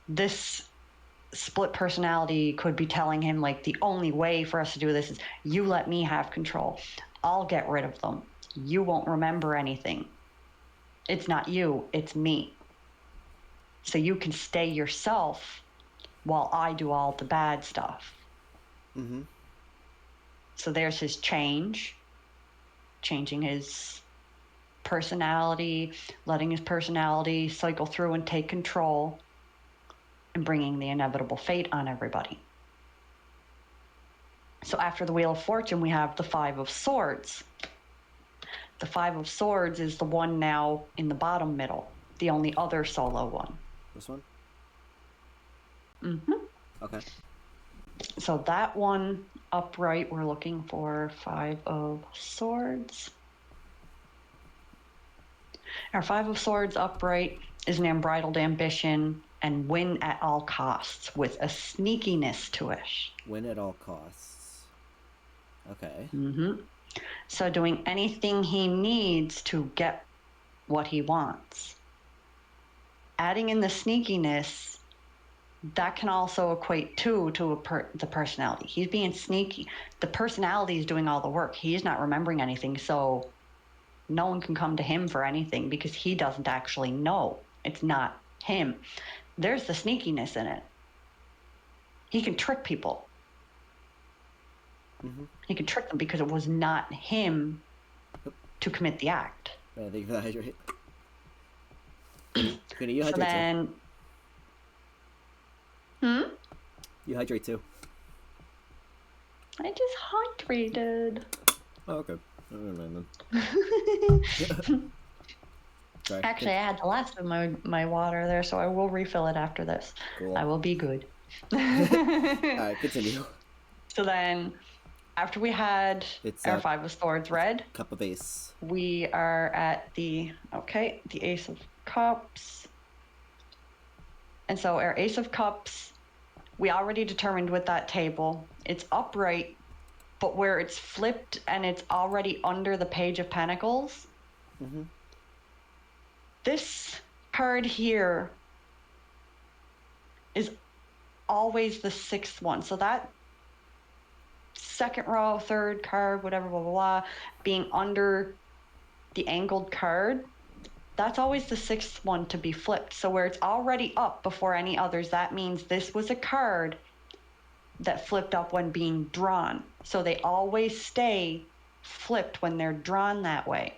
This split personality could be telling him like the only way for us to do this is you let me have control. I'll get rid of them. You won't remember anything. It's not you, it's me. So you can stay yourself while I do all the bad stuff. Mm-hmm. So there's his change, changing his personality, letting his personality cycle through and take control, and bringing the inevitable fate on everybody. So after the Wheel of Fortune, we have the Five of Swords. The Five of Swords is the one now in the bottom middle, the only other solo one. This one? Mm-hmm. Okay. So that one upright, we're looking for Five of Swords. Our Five of Swords upright is an unbridled ambition and win at all costs with a sneakiness to it. Win at all costs. Okay. Mm-hmm. So doing anything he needs to get what he wants. Adding in the sneakiness, that can also equate to the personality. He's being sneaky. The personality is doing all the work. He's not remembering anything, so no one can come to him for anything because he doesn't actually know. It's not him. There's the sneakiness in it. He can trick people. Mm-hmm. He can trick them because it was not him to commit the act. Thank you for that hydrate. Queenie, you So hydrate then... too. You hydrate too. I just hydrated. Oh, okay. Never mind then. Sorry. Actually, I had the last of my water there, so I will refill it after this. Cool. I will be good. Alright, continue. So then, after we had It's our Five of Swords red, Cup of Ace. we are at the Ace of Cups. And so our Ace of Cups, we already determined with that table, it's upright, but where it's flipped and it's already under the Page of Pentacles. Mm-hmm. This card here is always the sixth one. So that second row, third card, whatever, blah, blah, blah, being under the angled card, that's always the sixth one to be flipped. So where it's already up before any others, that means this was a card that flipped up when being drawn. So they always stay flipped when they're drawn that way.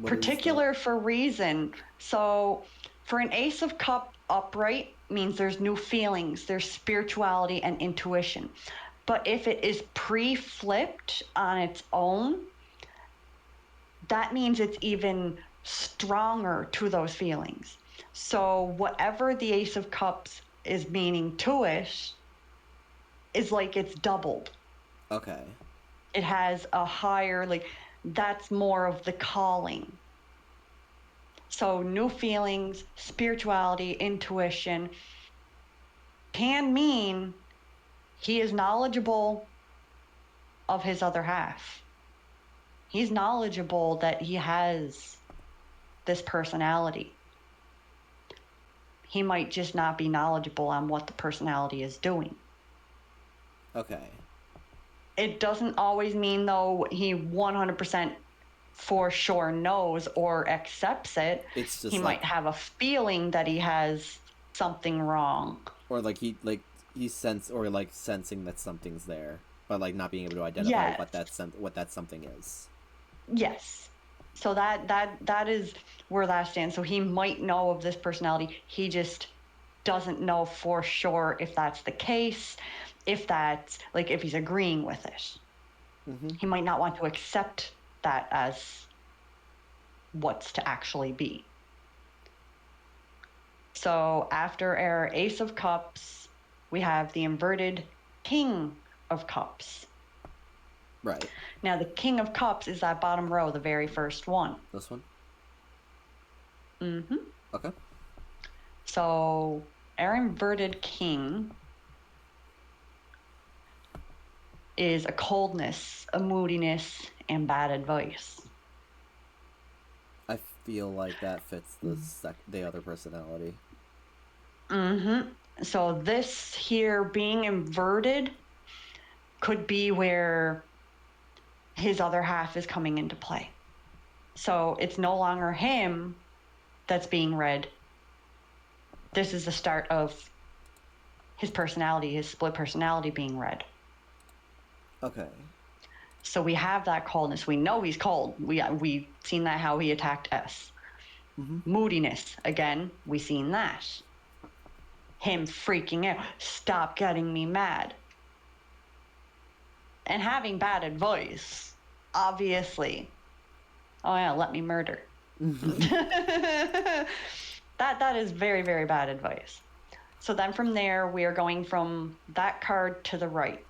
Particular for reason. So for an Ace of Cup upright means there's new feelings, there's spirituality and intuition. But if it is pre-flipped on its own, that means it's even stronger to those feelings. So whatever the Ace of Cups is meaning to it is like it's doubled. Okay. It has a higher, like, that's more of the calling. So new feelings, spirituality, intuition can mean he is knowledgeable of his other half. He's knowledgeable that he has this personality. He might just not be knowledgeable on what the personality is doing. Okay. It doesn't always mean, though, he 100% for sure knows or accepts it. It's just he might have a feeling that he has something wrong. Or he's sensing that something's there, but like not being able to identify what that something is. Yes. So that is where that stands. So he might know of this personality. He just doesn't know for sure if that's the case, if that's, like, if he's agreeing with it. Mm-hmm. He might not want to accept that as what's to actually be. So after our Ace of Cups, we have the inverted King of Cups. Right. Now the King of Cups is that bottom row, the very first one. This one? Mm-hmm. Okay. So our inverted King is a coldness, a moodiness, and bad advice. I feel like that fits the other personality. Mm-hmm. So this here being inverted could be where his other half is coming into play. So it's no longer him that's being read. This is the start of his personality, his split personality being read. Okay. So we have that coldness. We know he's cold. We've seen that how he attacked us. Mm-hmm. Moodiness, again, we seen that. Him freaking out. Stop getting me mad. And having bad advice, obviously. Oh yeah, let me murder. That is very, very bad advice. So then from there, we are going from that card to the right.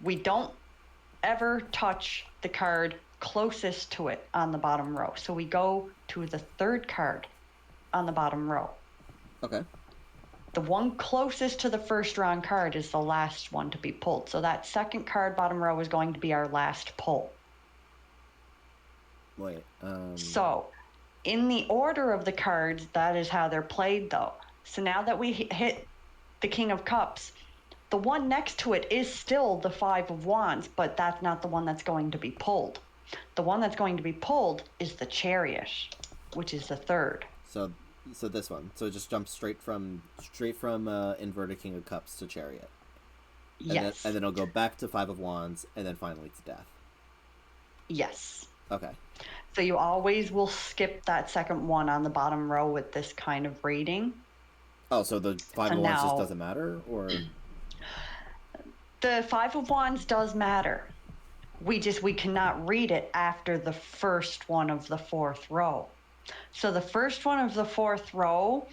We don't ever touch the card closest to it on the bottom row. So we go to the third card on the bottom row. Okay. The one closest to the first drawn card is the last one to be pulled. So that second card bottom row is going to be our last pull. Wait. So in the order of the cards, that is how they're played though. So now that we hit the King of Cups, the one next to it is still the Five of Wands, but that's not the one that's going to be pulled. The one that's going to be pulled is the Chariot, which is the third. So this one. So it just jumps straight from inverted King of Cups to Chariot. Yes. And then it'll go back to Five of Wands, and then finally to Death. Yes. Okay. So you always will skip that second one on the bottom row with this kind of reading. Oh, so the Five of Wands just doesn't matter, or the Five of Wands does matter. We cannot read it after the first one of the fourth row. So the first one of the fourth row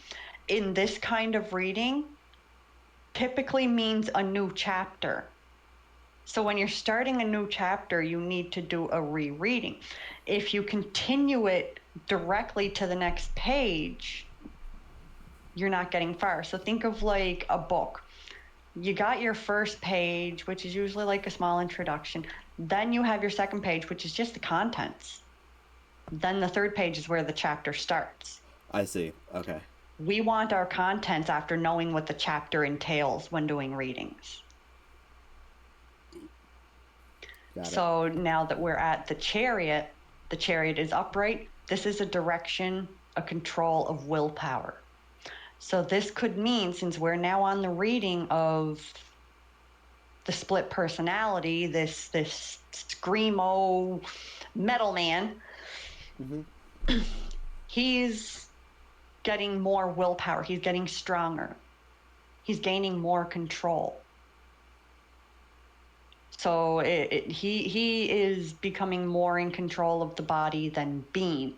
in this kind of reading typically means a new chapter. So when you're starting a new chapter, you need to do a rereading. If you continue it directly to the next page, you're not getting far. So think of like a book. You got your first page, which is usually like a small introduction. Then you have your second page, which is just the contents. Then the third page is where the chapter starts. I see. Okay. We want our contents after knowing what the chapter entails when doing readings. So now that we're at the Chariot is upright. This is a direction, a control of willpower. So this could mean, since we're now on the reading of the split personality, this screamo metal man, mm-hmm. He's getting more willpower. He's getting stronger. He's gaining more control. So he is becoming more in control of the body than Bean.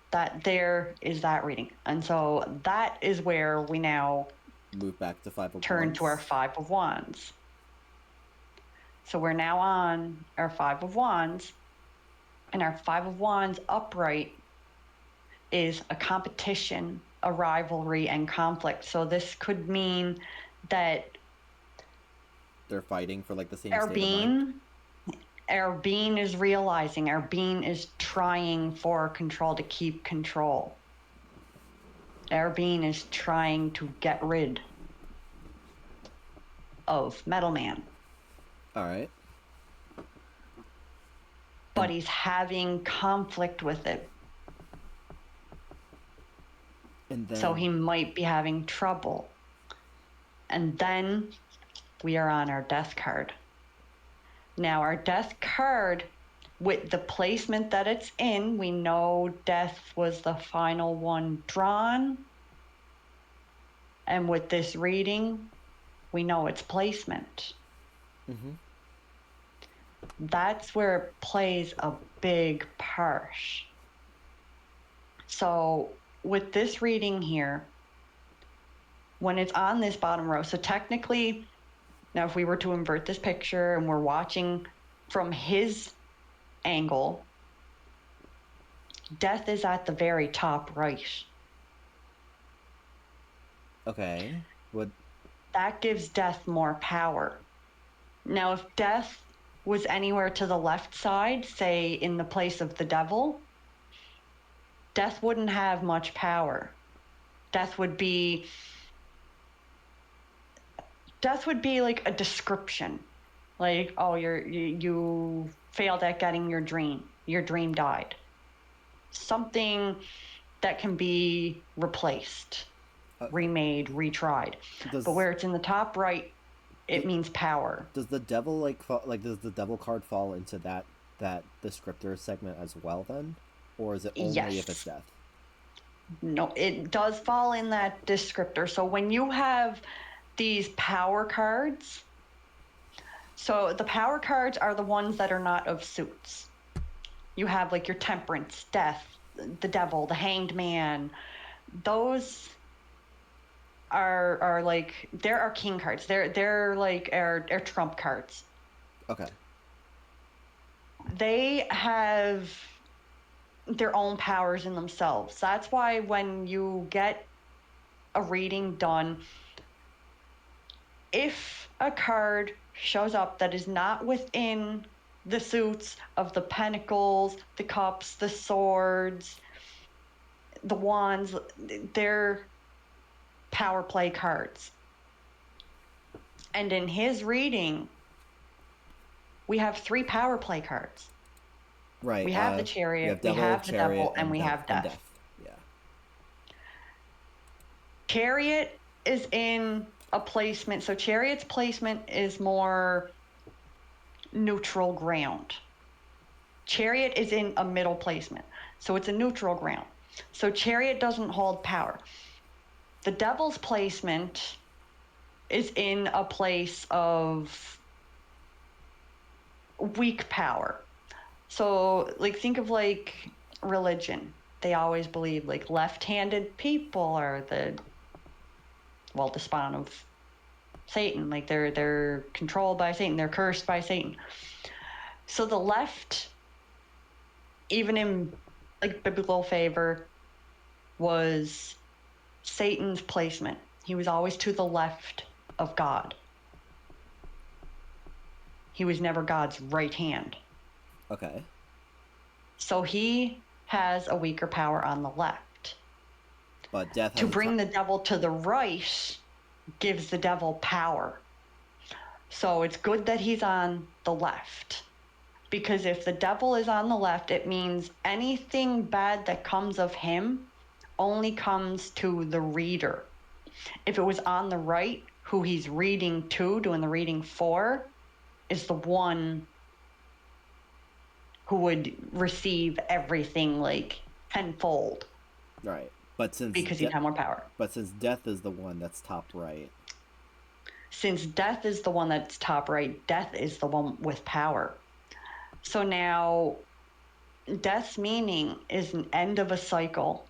That there is that reading. And so that is where we now move back to Five of Wands. Turn to our Five of Wands. So we're now on our Five of Wands, and our Five of Wands upright is a competition, a rivalry, and conflict. So this could mean that they're fighting for like the same state of mind. Our being is realizing, our being is trying for control, to keep control. Our being is trying to get rid of Metal Man. All right. But he's having conflict with it. And then... So he might be having trouble. And then we are on our Death card. Now our Death card, with the placement that it's in, we know Death was the final one drawn. And with this reading, we know its placement. Mm-hmm. that's where it plays a big part. So with this reading here, when it's on this bottom row, so technically, now if we were to invert this picture and we're watching from his angle, death is at the very top right. Okay. That gives death more power. Now, if death was anywhere to the left side, say in the place of the devil, death wouldn't have much power. Death would be like a description. Like, oh, you failed at getting your dream. Your dream died. Something that can be replaced, remade, retried. But where it's in the top right, it means power. Does the devil does the devil card fall into that descriptor segment as well then? Or is it only if it's death? No, it does fall in that descriptor. So when you have these power cards, so the power cards are the ones that are not of suits. You have like your temperance, death, the devil, the hanged man. Those are like, there are king cards. They're like our trump cards. Okay. They have their own powers in themselves. That's why when you get a reading done, if a card shows up that is not within the suits of the pentacles, the cups, the swords, the wands, they're power play cards. And in his reading, we have 3 power play cards. Right. We have the Chariot, we have the Devil, and we have Death. Yeah. Chariot is in a placement. So Chariot's placement is more neutral ground. Chariot is in a middle placement. So it's a neutral ground. So Chariot doesn't hold power. The Devil's placement is in a place of weak power. So, like, think of, like, religion. They always believe, like, left-handed people are the spawn of Satan. Like, they're controlled by Satan. They're cursed by Satan. So the left, even in, like, biblical favor, was Satan's placement. He was always to the left of God. He was never God's right hand. Okay. So he has a weaker power on the left. But death to bring the devil to the right gives the devil power. So it's good that he's on the left. Because if the devil is on the left, it means anything bad that comes of him only comes to the reader. If it was on the right, who he's reading to, doing the reading for, is the one who would receive everything like tenfold. Right. Because he'd have more power. But since death is the one that's top right. Since death is the one that's top right, death is the one with power. So now, death's meaning is an end of a cycle,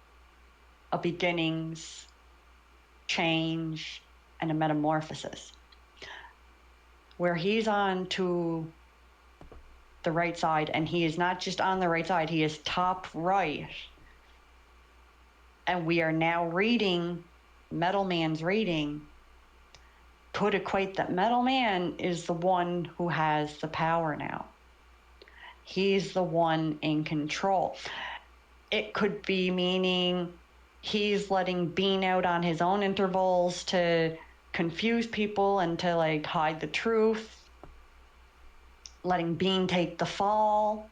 a beginnings, change, and a metamorphosis. Where he's on to the right side, and he is not just on the right side, he is top right. And we are now reading Metal Man's reading, could equate that Metal Man is the one who has the power now. He's the one in control. It could be meaning he's letting Bean out on his own intervals to confuse people and to like hide the truth. Letting Bean take the fall.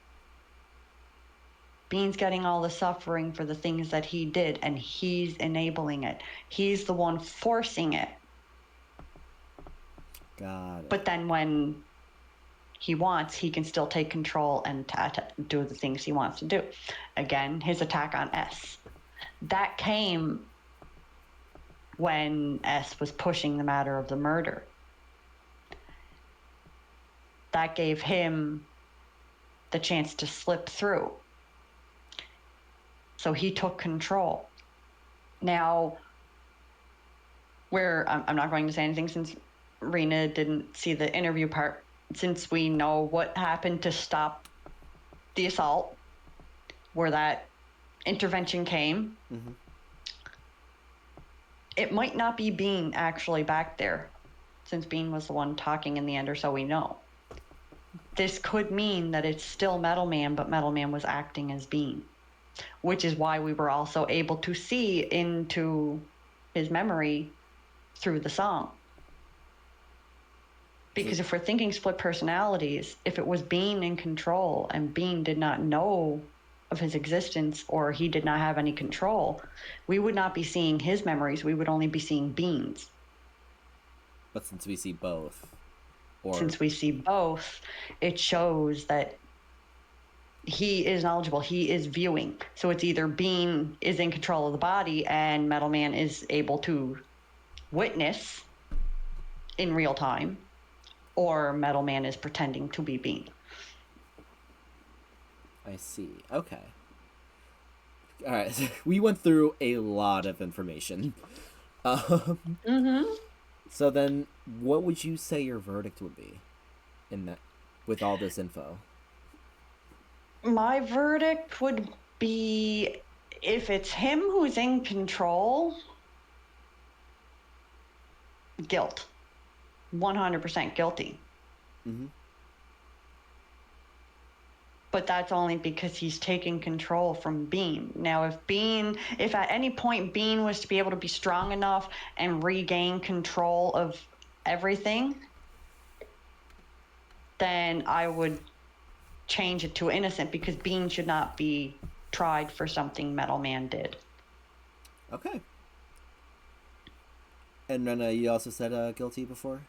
Bean's getting all the suffering for the things that he did, and he's enabling it. He's the one forcing it. Got it. But then when he wants, he can still take control and do the things he wants to do. Again, his attack on S. That came when S was pushing the matter of the murder. That gave him the chance to slip through. So he took control. Now, I'm not going to say anything since Rena didn't see the interview part, since we know what happened to stop the assault, where that intervention came. Mm-hmm. It might not be Bean actually back there, since Bean was the one talking in the end, or so we know. This could mean that it's still Metal Man, but Metal Man was acting as Bean, which is why we were also able to see into his memory through the song. Because if we're thinking split personalities, if it was Bean in control and Bean did not know of his existence or he did not have any control, we would not be seeing his memories. We would only be seeing Bean's. But since we see both, it shows that he is knowledgeable. He is viewing. So it's either Bean is in control of the body and Metal Man is able to witness in real time, or Metal Man is pretending to be Bean. I see. Okay. All right. We went through a lot of information. So then, what would you say your verdict would be in that, with all this info? My verdict would be, if it's him who's in control, guilt. 100% guilty. Mm-hmm. But that's only because he's taking control from Bean. Now, if at any point Bean was to be able to be strong enough and regain control of everything, then I would change it to innocent, because Bean should not be tried for something Metal Man did. Okay. And Rena, you also said guilty before?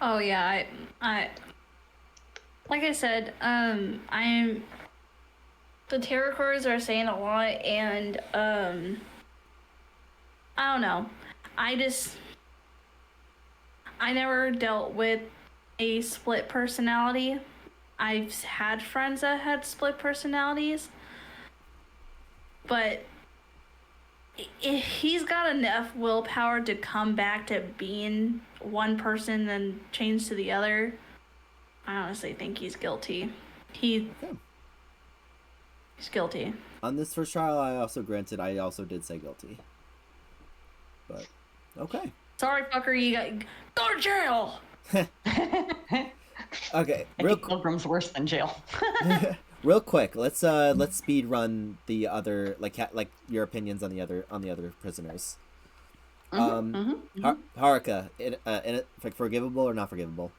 Oh yeah, I like I said, the tarot cards are saying a lot, and I don't know. I never dealt with a split personality. I've had friends that had split personalities, but if he's got enough willpower to come back to being one person and change to the other, I honestly think he's guilty. He's guilty. On this first trial, I also did say guilty. But, okay. Sorry, fucker, you go to jail! Okay, I think Milgram's worse than jail. Real quick, let's speed run the other, like your opinions on the other prisoners. Haruka, forgivable or not forgivable?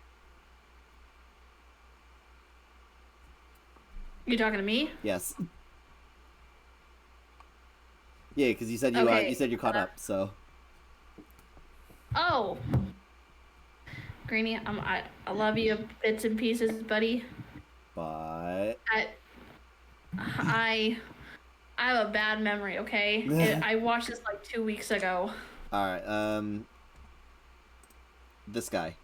You talking to me? Yes. Yeah, because you said you caught up, so. Oh. Greenie, I love you bits and pieces, buddy. But I have a bad memory, okay? I watched this like 2 weeks ago. Alright, this guy.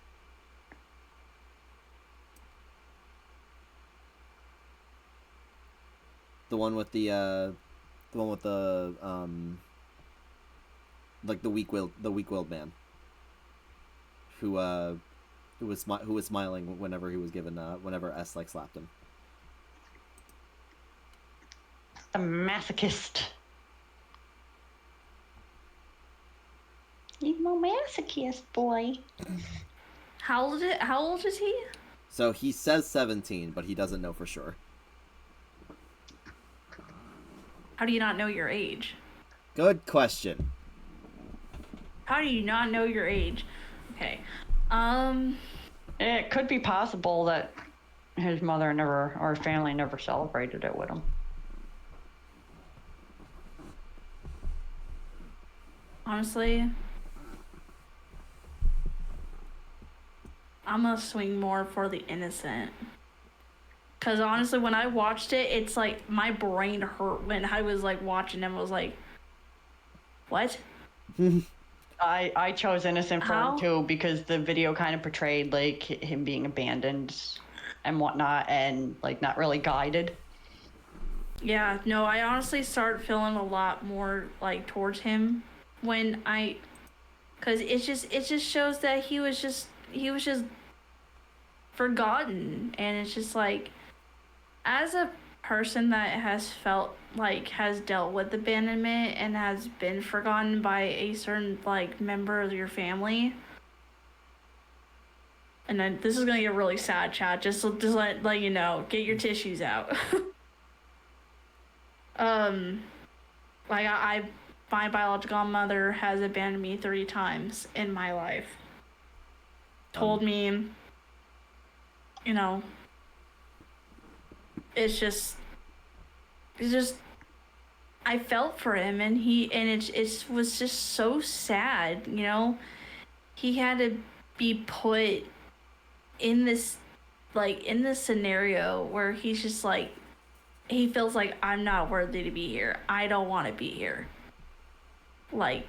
The one with the like the weak-willed man. Who was smiling whenever he was given whenever S slapped him. The masochist. He's my masochist, boy. How old is he? So he says 17, but he doesn't know for sure. How do you not know your age? Good question. How do you not know your age? Okay. It could be possible that his mother or family never celebrated it with him. Honestly, I'm gonna swing more for the innocent. Cause honestly, when I watched it, it's like my brain hurt when I was like watching him. I was like, what? I chose innocent for him too, because the video kind of portrayed like him being abandoned and whatnot, and like not really guided. Yeah, no, I honestly start feeling a lot more like towards him when cause it just shows that he was just forgotten, and it's just like, as a person that has felt like has dealt with abandonment and has been forgotten by a certain like member of your family. And then this is gonna get really sad, chat. Just let you know, get your tissues out. Like my biological mother has abandoned me 3 times in my life. Told me, you know, it's just I felt for him, and it was just so sad, you know. He had to be put in this scenario where he's just like, he feels like, I'm not worthy to be here. I don't want to be here. Like,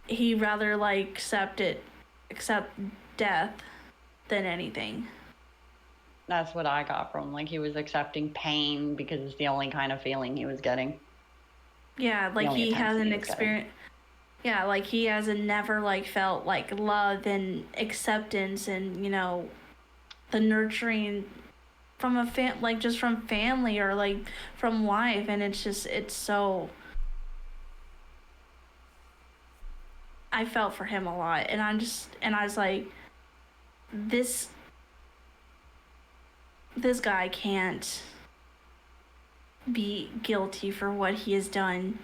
he'd rather like accept death than anything. That's what I got from, like, he was accepting pain because it's the only kind of feeling he was getting. Yeah, like he hasn't experienced. Yeah, like he hasn't never like felt like love and acceptance and, you know, the nurturing from just from family or like from life, and it's so. I felt for him a lot, and I was like, this guy can't be guilty for what he has done.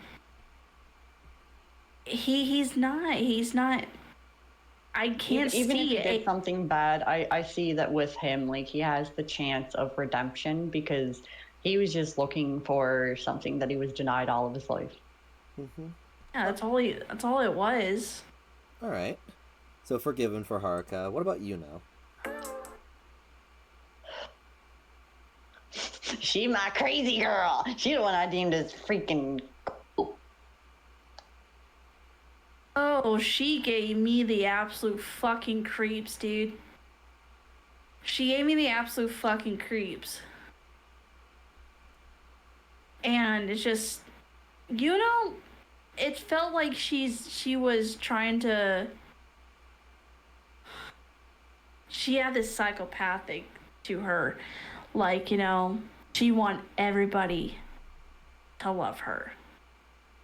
He's not. I can't even see if he it. did something bad, I see that with him, like, he has the chance of redemption because he was just looking for something that he was denied all of his life. Mm-hmm. Yeah, that's all it was. All right. So forgiven for Haruka. What about Yuno? She my crazy girl. She the one I deemed as freaking. Oh, she gave me the absolute fucking creeps, dude. She gave me the absolute fucking creeps. And it's just, you know, it felt like she was trying to. She had this psychopathic to her, like, you know, she wanted everybody to love her.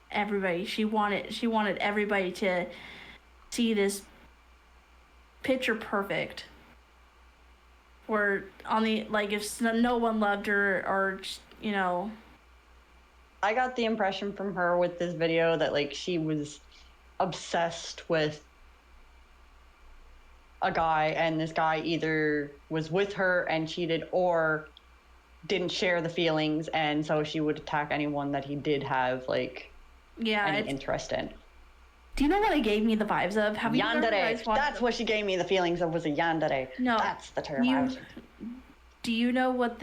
Everybody, she wanted everybody to see this picture perfect. Or on the, like, if no one loved her, or, you know. I got the impression from her with this video that, like, she was obsessed with a guy, and this guy either was with her and cheated or didn't share the feelings, and so she would attack anyone that he did have, like, any interest in. Do you know what it gave me the vibes of? Have you yandere. That's what she gave me the feelings of, was a yandere. No, that's the term I was. Do you know what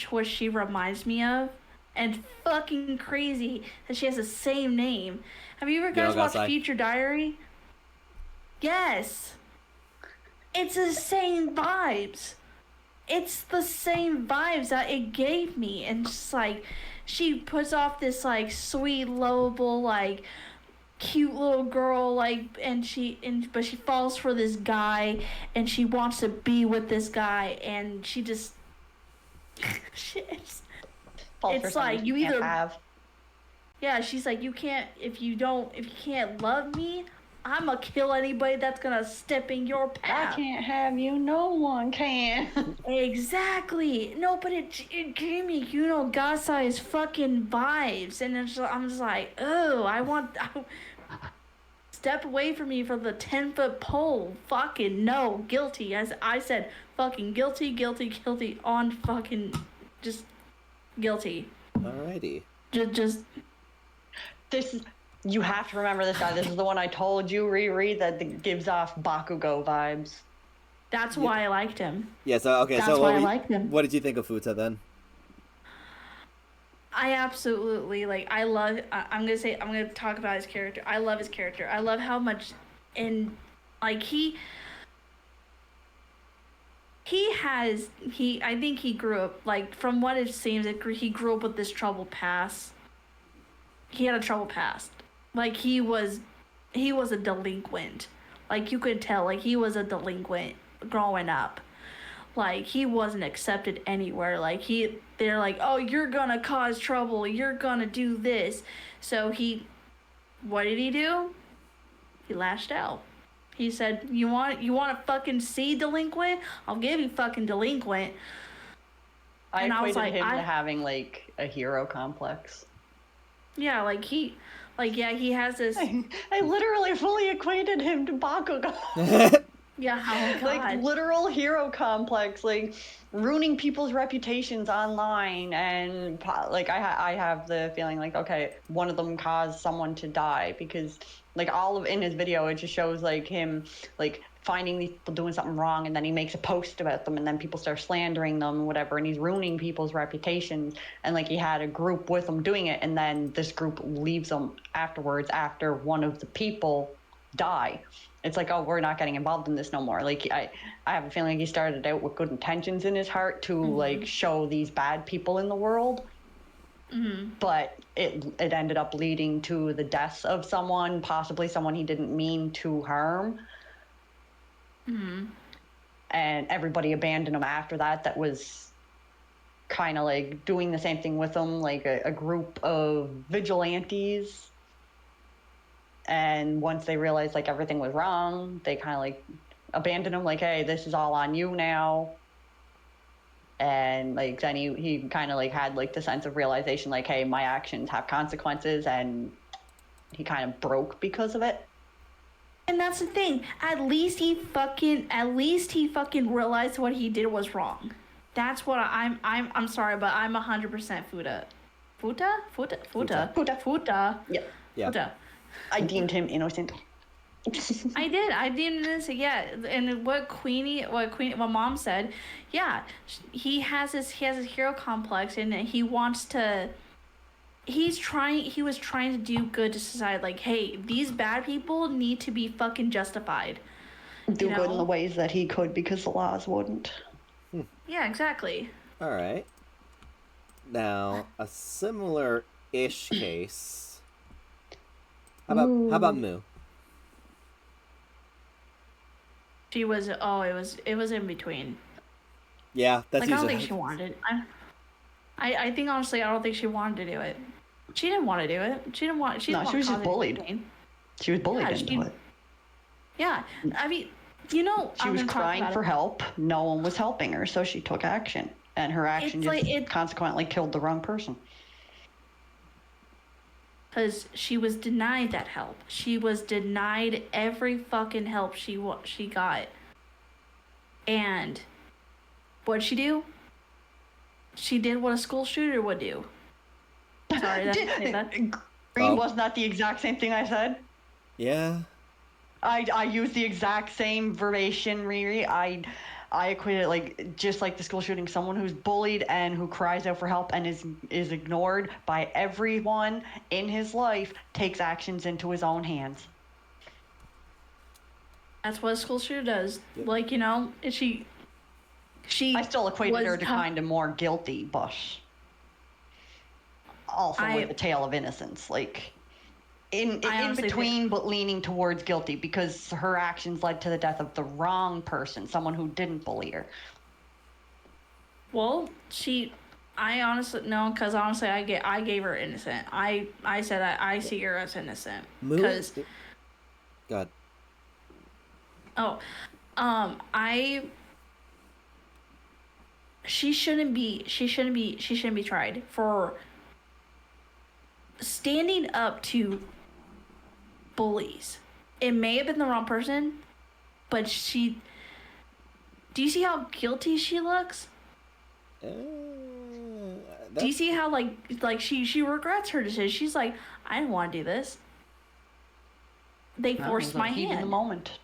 what she reminds me of? And fucking crazy that she has the same name. Have you ever guys watched Future Diary? Yes. It's the same vibes. It's the same vibes that it gave me, and just like, she puts off this like sweet, lovable, like cute little girl, like, but she falls for this guy, and she wants to be with this guy, and she just it's like, you either have. Yeah, she's like, if you can't love me, I'm gonna kill anybody that's gonna step in your path. I can't have you, no one can. Exactly. No, but it gave me, you know, God-sized fucking vibes, and I'm just like, oh, step away from me from the 10-foot pole. Fucking no, guilty. As I said, fucking guilty on fucking just guilty. Alrighty. Just. This is. You have to remember this guy. This is the one I told you, Riri, that gives off Bakugo vibes. That's why I liked him. Yeah, so, okay, That's why I liked him. What did you think of Fuuta, then? I absolutely, like, I'm gonna talk about his character. I love his character. I love how much, like, he I think he grew up, like, from what it seems, he grew up with this troubled past. He had a troubled past. Like, he was a delinquent. Like, you could tell, like, he was a delinquent growing up. Like, he wasn't accepted anywhere. Like, they're like, oh, you're gonna cause trouble. You're gonna do this. So what did he do? He lashed out. He said, you want to fucking see delinquent? I'll give you fucking delinquent. I equated him to having, like, a hero complex. Yeah, like, he has this... I literally fully equated him to Bakugo. Yeah, oh God. Like, literal hero complex, like, ruining people's reputations online, and, like, I have the feeling, like, okay, one of them caused someone to die, because, like, in his video, it just shows, like, him, like, finding these people doing something wrong, and then he makes a post about them, and then people start slandering them and whatever, and he's ruining people's reputations, and, like, he had a group with him doing it, and then this group leaves him afterwards after one of the people die. It's like, oh, we're not getting involved in this no more. Like, I have a feeling he started out with good intentions in his heart to, like, show these bad people in the world. But it ended up leading to the deaths of someone, possibly someone he didn't mean to harm. And everybody abandoned him after that. That was kind of, like, doing the same thing with him, like a group of vigilantes. And once they realized, like, everything was wrong, they kind of, like, abandoned him, like, hey, this is all on you now. And, like, then he kind of, like, had, like, the sense of realization, like, hey, my actions have consequences, and he kind of broke because of it. And that's the thing. At least he fucking realized what he did was wrong. That's what I'm sorry, but I'm 100% Fuuta. Fuuta? Yeah. Fuuta. I deemed him innocent. I deemed him innocent, yeah. And what Mom said, yeah, he has his hero complex, and he was trying to do good to society. Like, hey, these bad people need to be fucking justified. Do good in the ways that he could, because the laws wouldn't. Yeah, exactly. All right. Now, a similar-ish case. How about Moo? She was. Oh, it was in between. Yeah, that's like, I don't think she wanted. I think, honestly, I don't think she wanted to do it. She didn't want to do it. She was just bullied. Pain. She was bullied into it. Yeah, I mean, she was crying for help. No one was helping her, so she took action, and her action consequently killed the wrong person. Because she was denied that help. She was denied every fucking help she got. And what'd she do? She did what a school shooter would do. Sorry, that. Green, wasn't that the exact same thing I said? Yeah. I used the exact same verbatim, Riri. I equated it, like, just like the school shooting, someone who's bullied and who cries out for help and is ignored by everyone in his life takes actions into his own hands. That's what a school shooter does. Yep. Like, she I still equated her to kind of more guilty, but also with a tale of innocence. Like, in between, but leaning towards guilty, because her actions led to the death of the wrong person, someone who didn't bully her. Well, I honestly, no, because honestly, I gave her innocent. I said I see her as innocent. Because... God. Oh, she shouldn't be tried for standing up to bullies. It may have been the wrong person, but do you see how guilty she looks? Do you see how like she regrets her decision? She's like, I didn't want to do this. They forced my hand. In the moment.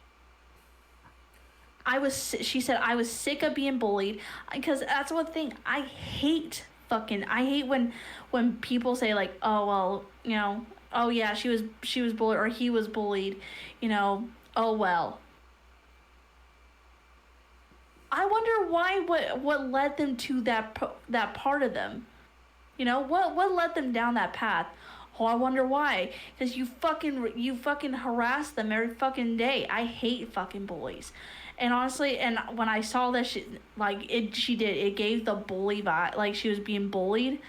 She said, I was sick of being bullied, because that's one thing I hate when people say, like, oh, well, oh yeah, she was bullied, or he was bullied, oh well. I wonder why. What led them to that part of them? You know, what led them down that path? Oh, I wonder why. Because you fucking harass them every fucking day. I hate fucking bullies. And honestly, and when I saw that it gave the bully vibe, like she was being bullied.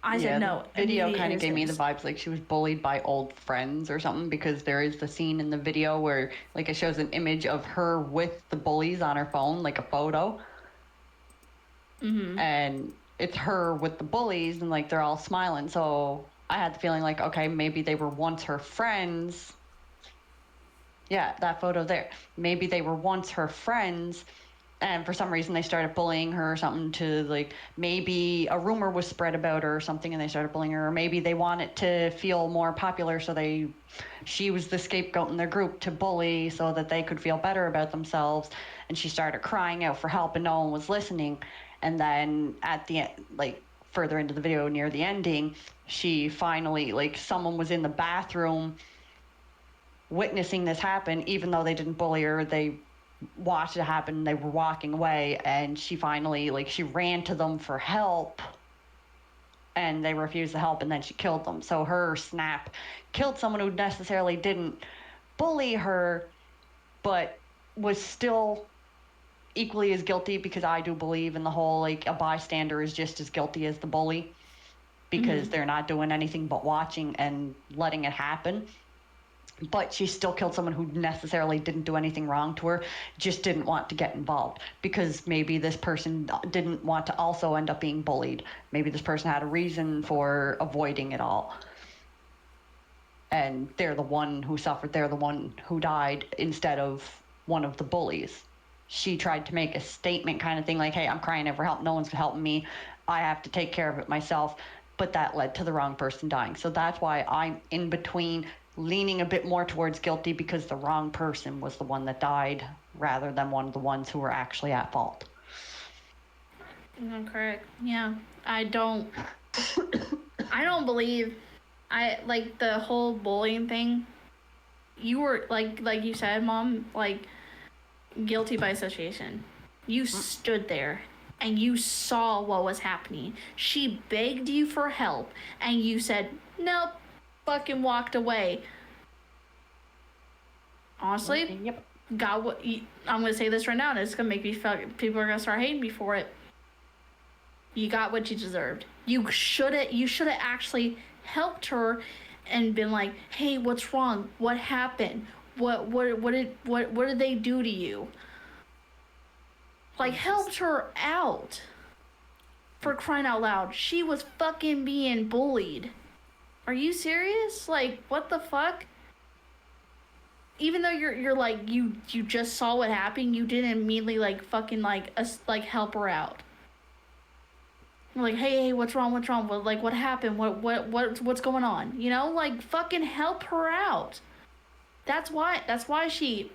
I said no. The video kind of gave me the vibes like she was bullied by old friends or something, because there is the scene in the video where like it shows an image of her with the bullies on her phone, like a photo. And it's her with the bullies and like they're all smiling. So I had the feeling like, okay, maybe they were once her friends. Yeah, that photo there. Maybe they were once her friends, and for some reason they started bullying her or something, to like, maybe a rumor was spread about her or something and they started bullying her, or maybe they wanted to feel more popular, so she was the scapegoat in their group to bully so that they could feel better about themselves, and she started crying out for help and no one was listening. And then at the end, like further into the video near the ending, she finally, like, someone was in the bathroom witnessing this happen. Even though they didn't bully her, they watched it happen, they were walking away, and she finally, like, she ran to them for help and they refused the help, and then she killed them. So her snap killed someone who necessarily didn't bully her but was still equally as guilty, because I do believe in the whole, like, a bystander is just as guilty as the bully, because they're not doing anything but watching and letting it happen. But she still killed someone who necessarily didn't do anything wrong to her, just didn't want to get involved, because maybe this person didn't want to also end up being bullied. Maybe this person had a reason for avoiding it all. And they're the one who suffered, they're the one who died instead of one of the bullies. She tried to make a statement kind of thing, like, hey, I'm crying out for help, no one's helping me, I have to take care of it myself. But that led to the wrong person dying. So that's why I'm in between, leaning a bit more towards guilty, because the wrong person was the one that died rather than one of the ones who were actually at fault. Correct. Yeah. I don't believe, like, the whole bullying thing, you were, like you said, Mom, like, guilty by association. You stood there and you saw what was happening. She begged you for help and you said, nope, fucking walked away. Honestly, got what I'm gonna say this right now, and it's gonna make me feel people are gonna start hating me for it. You got what you deserved. You should have actually helped her and been like, hey, what's wrong? What happened? What did they do to you? Like, helped her out. For crying out loud. She was fucking being bullied. Are you serious? Like, what the fuck? Even though you're like, you just saw what happened, you didn't immediately, like, fucking, like, help her out. You're like, hey, what's wrong? What happened? What's going on? You know, like, fucking help her out. That's why she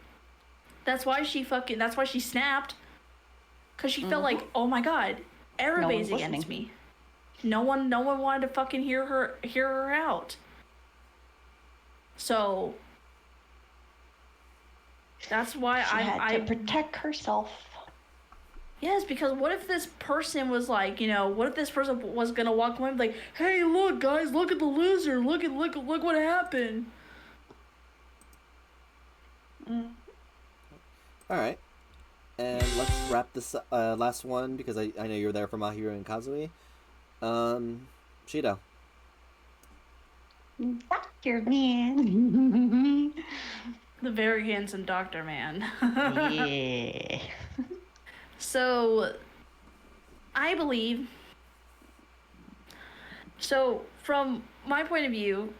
snapped. Cause she felt like, oh my god, everybody's against me. No one wanted to fucking hear her out. So that's why she had to protect herself. Yes, because what if this person was like, you know, what if this person was gonna walk away and be like, hey, look, guys, look at the loser, look what happened. All right. And let's wrap this last one, because I know you're there for Mahiru and Kazui. Shido. Doctor Man. The very handsome Doctor Man. Yeah. So, I believe... So, from my point of view...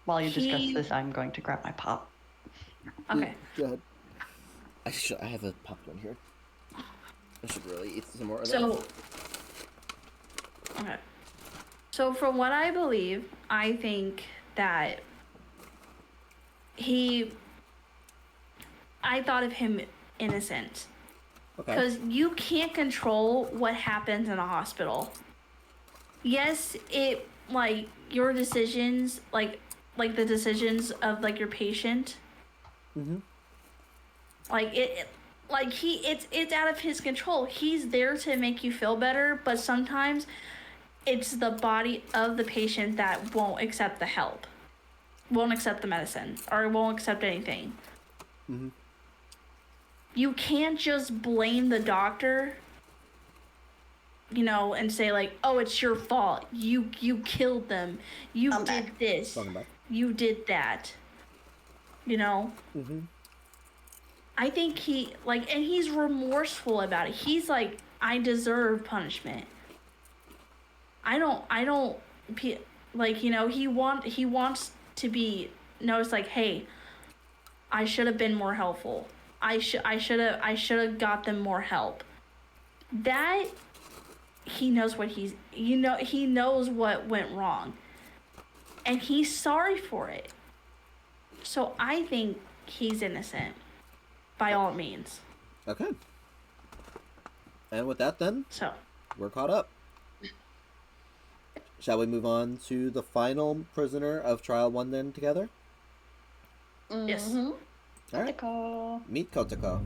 While you discuss this, I'm going to grab my pop. Okay. Go ahead. I have a popcorn here. I should really eat some more of that. Okay. So from what I believe, I think that I thought of him innocent. Okay. Because you can't control what happens in a hospital. Yes, it, like, your decisions, like the decisions of, like, your patient. Mm-hmm. Like, like it's out of his control. He's there to make you feel better, but sometimes it's the body of the patient that won't accept the help, won't accept the medicine, or won't accept anything. Mm-hmm. You can't just blame the doctor, you know, and say like, oh, it's your fault. You killed them. You did this. You did that. You know? Mm-hmm. I think and he's remorseful about it. He's like, I deserve punishment. I don't, like, you know, he wants to be noticed like, hey, I should have been more helpful. I should have got them more help. That, he knows what he knows what went wrong. And he's sorry for it. So I think he's innocent, by all means. Okay. And with that then, so we're caught up. Shall we move on to the final prisoner of Trial 1 then together? Yes. All right. Kotoko. Meet Kotoko.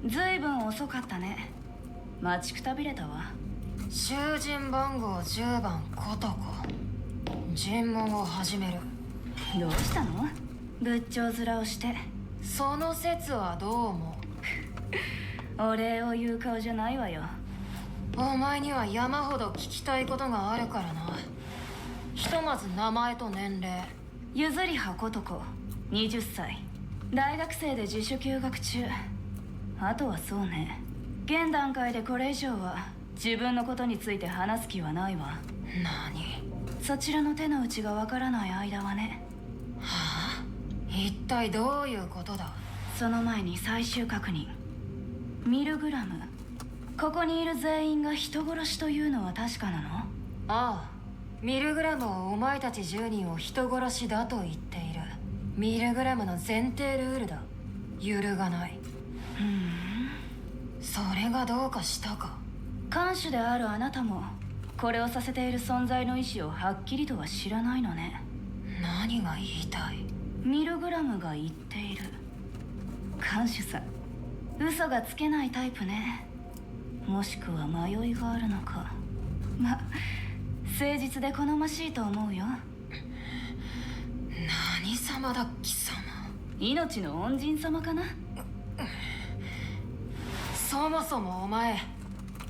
ずいぶん遅かったね。待ちくたびれたわ。囚人番号10番コトコ。尋問を始める。どうしたの？仏頂面をして。その説はどうも。お礼を言う顔じゃないわよ。お前には山ほど聞きたいことがあるからな。ひとまず名前と年齢。ゆずりはことこ、20歳。大学生で自主休学中。あとはそうね。現段階でこれ以上は自分のことについて話す気はないわ。何？そちらの手の内がわからない間はね。はあ？一体どういうことだ？その前に最終確認。ミルグラム。ここにいる全員が人殺しというのは確かなの？ああ。ミルグラムはお前たち10人を人殺しだと言っている。ミルグラムの前提ルールだ。揺るがない。それがどうかしたか？看守であるあなたもこれをさせている存在の意思をはっきりとは知らないのね。何が言いたい？ミルグラムが言っている。看守さん、嘘がつけないタイプね。もしくは迷いがあるのか。ま、誠実で好ましいと思うよ。何様だ貴様。命の恩人様かな。そもそもお前、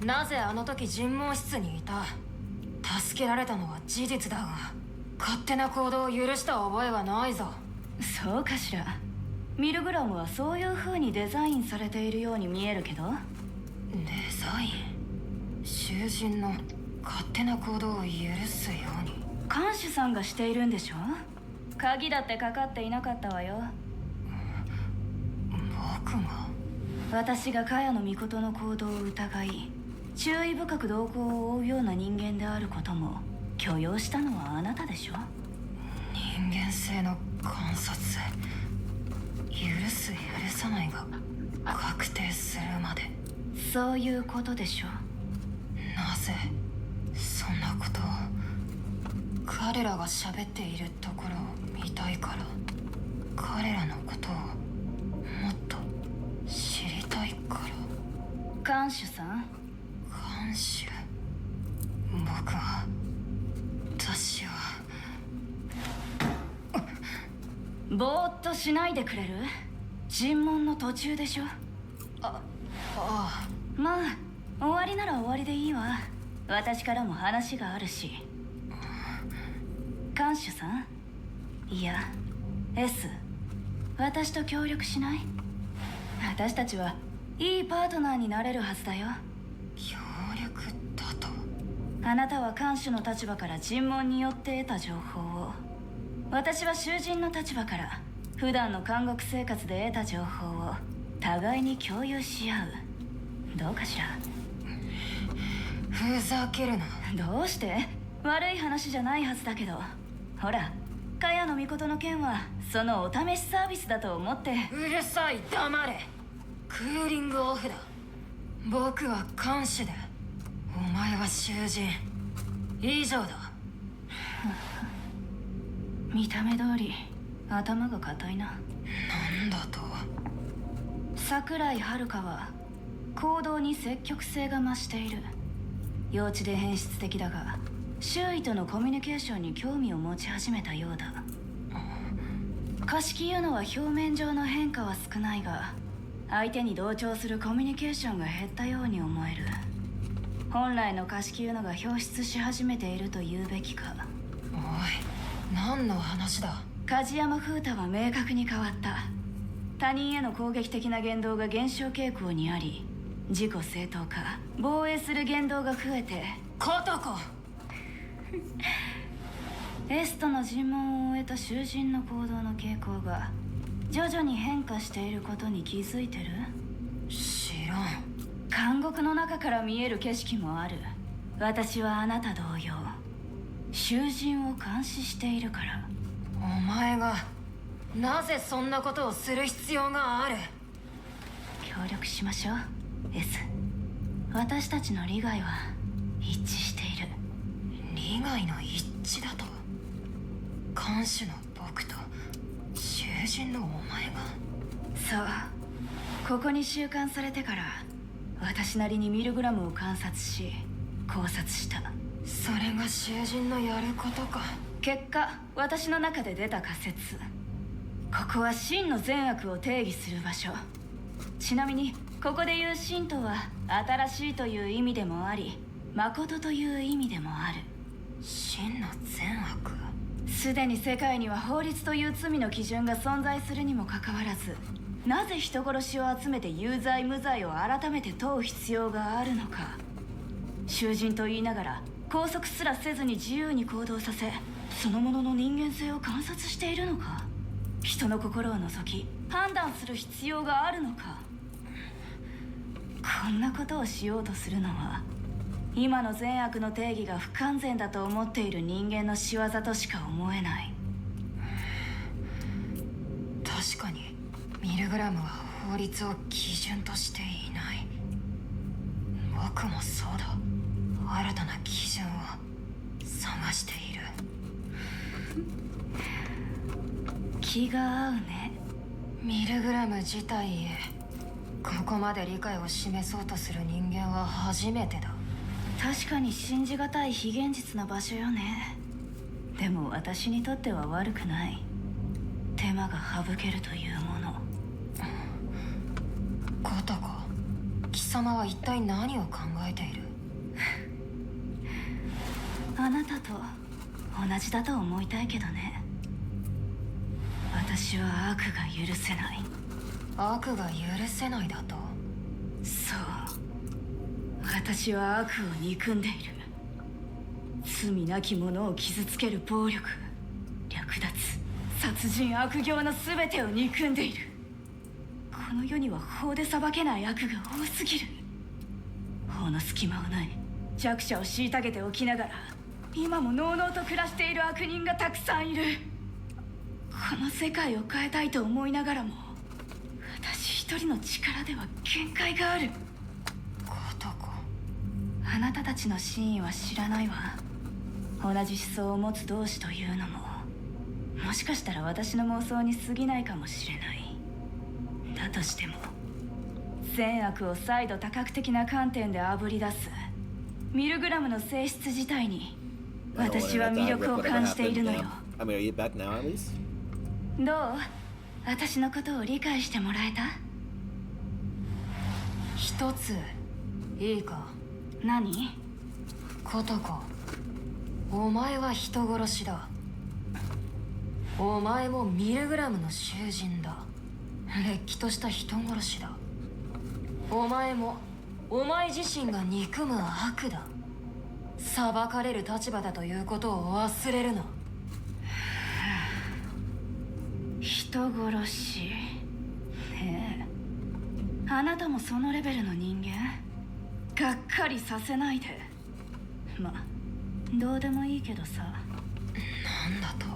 なぜあの時尋問室にいた？助けられたのは事実だが、勝手な行動を許した覚えはないぞ。そうかしら。ミルグラムはそういう風にデザインされているように見えるけど。デザイン？囚人の勝手な行動を許すように。看守さんがしているんでしょ？鍵だってかかっていなかったわよ。僕が？私が茅野尊の行動を疑い、注意深く動向を追うような人間であることも許容したのはあなたでしょ？人間性の観察。許す許さないが確定するまで。そういうことでしょ？なぜそんなことを？彼らが喋っているところを見たいから。彼らのことをもっと知りたいから。看守さん？看守？僕は私はぼーっとしないでくれる？尋問の途中でしょ？ああ。まあ終わりなら終わりでいいわ。私からも話があるし。看守さん？いや S、 私と協力しない？私たちはいいパートナーになれるはずだよ。協力だと？あなたは看守の立場から尋問によって得た情報を、私は囚人の立場から普段の監獄生活で得た情報を互いに共有し合う。どうかしら？ふざけるな。どうして？悪い話じゃないはずだけど。ほら、茅野尊の件はそのお試しサービスだと思って。うるさい、黙れ。クーリングオフだ。僕は看守でお前は囚人。以上だ。見た目通り頭が固いな。なんだと。桜井遥は行動に積極性が増している。幼稚で変質的だが周囲とのコミュニケーションに興味を持ち始めたようだ。貸しユノは表面上の変化は少ないが相手に同調するコミュニケーションが減ったように思える。本来の貸しユノが表出し始めていると言うべきか。おい、何の話だ。梶山風太は明確に変わった。他人への攻撃的な言動が減少傾向にあり、自己正当化、防衛する言動が増えて。コトコエストの尋問を終えた囚人の行動の傾向が徐々に変化していることに気づいてる？知らん。監獄の中から見える景色もある。私はあなた同様囚人を監視しているから。お前がなぜそんなことをする必要がある？協力しましょう S。 私たちの利害は一致している。利害の一致だと？看守の僕と囚人のお前が？そう、ここに収監されてから私なりにミルグラムを観察し考察した。それが囚人のやることか。結果、私の中で出た仮説。ここは真の善悪を定義する場所。ちなみにここで言う真とは新しいという意味でもあり、誠という意味でもある。真の善悪？すでに世界には法律という罪の基準が存在するにもかかわらず、なぜ人殺しを集めて有罪無罪を改めて問う必要があるのか。囚人と言いながら拘束すらせずに自由に行動させ、そのものの人間性を観察しているのか。人の心を覗き判断する必要があるのか。こんなことをしようとするのは今の善悪の定義が不完全だと思っている人間の仕業としか思えない。確かにミルグラムは法律を基準としていない。僕もそうだ。新たな基準を探している。気が合うね。ミルグラム自体へここまで理解を示そうとする人間は初めてだ。確かに信じがたい非現実な場所よね。でも私にとっては悪くない。手間が省けるというもの。コトコ、貴様は一体何を考えている？あなたと同じだと思いたいけどね。私は悪が許せない。悪が許せないだと？そう、私は悪を憎んでいる。罪なき者を傷つける暴力、略奪、殺人、悪行の全てを憎んでいる。この世には法で裁けない悪が多すぎる。法の隙間をない弱者を虐げておきながら今ものうのうと暮らしている悪人がたくさんいる。この世界を変えたいと思いながらも私一人の力では限界がある。コトコ、あなたたちの真意は知らないわ。同じ思想を持つ同士というのももしかしたら私の妄想に過ぎないかもしれない。だとしても善悪を再度多角的な観点であぶり出すミルグラムの性質自体に私は魅力を感じているのよ。どう？私のことを理解してもらえた？一ついいか？何？コトコ、お前は人殺しだ。お前もミルグラムの囚人だ。れっきとした人殺しだ。お前もお前自身が憎む悪だ。裁かれる立場だということを忘れるな。人殺しねえ、あなたもそのレベルの人間？がっかりさせないで。まあどうでもいいけどさ。なんだと？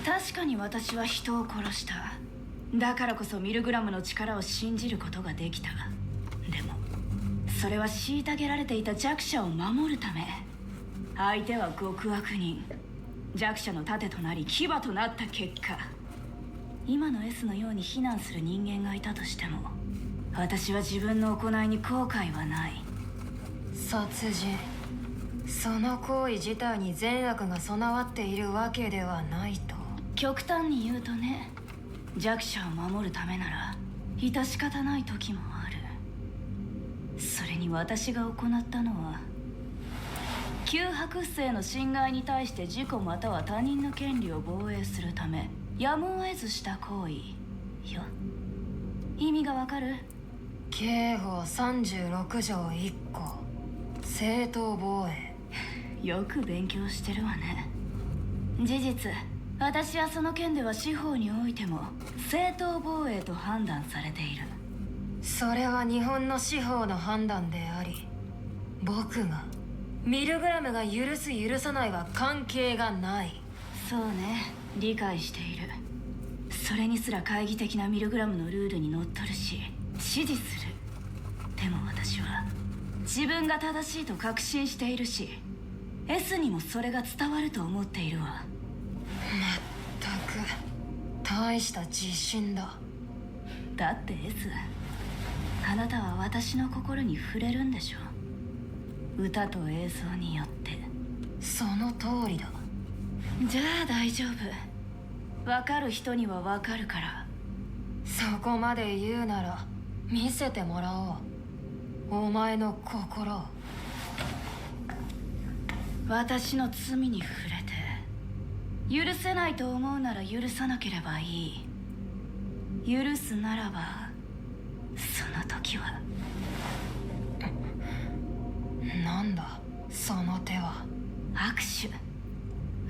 確かに私は人を殺した。だからこそミルグラムの力を信じることができた。でもそれは虐げられていた弱者を守るため。相手は極悪人。弱者の盾となり牙となった結果、今の S のように非難する人間がいたとしても、私は自分の行いに後悔はない。殺人、その行為自体に善悪が備わっているわけではないと。極端に言うとね、弱者を守るためなら致し方ない時もある。それに私が行ったのは旧白不正の侵害に対して自己または他人の権利を防衛するためやむを得ずした行為よ。意味がわかる？刑法36条1項、正当防衛。よく勉強してるわね。事実、私はその件では司法においても正当防衛と判断されている。それは日本の司法の判断であり、僕がミルグラムが許す許さないは関係がない。そうね、理解している。それにすら懐疑的なミルグラムのルールにのっとるし支持する。でも私は自分が正しいと確信しているし、 S にもそれが伝わると思っているわ。まったく大した自信だ。だって S、 あなたは私の心に触れるんでしょ。歌と映像によって。その通りだ。じゃあ大丈夫。分かる人には分かるから。そこまで言うなら見せてもらおう、お前の心を。私の罪に触れて許せないと思うなら許さなければいい。許すならばその時は。なんだその手は。握手。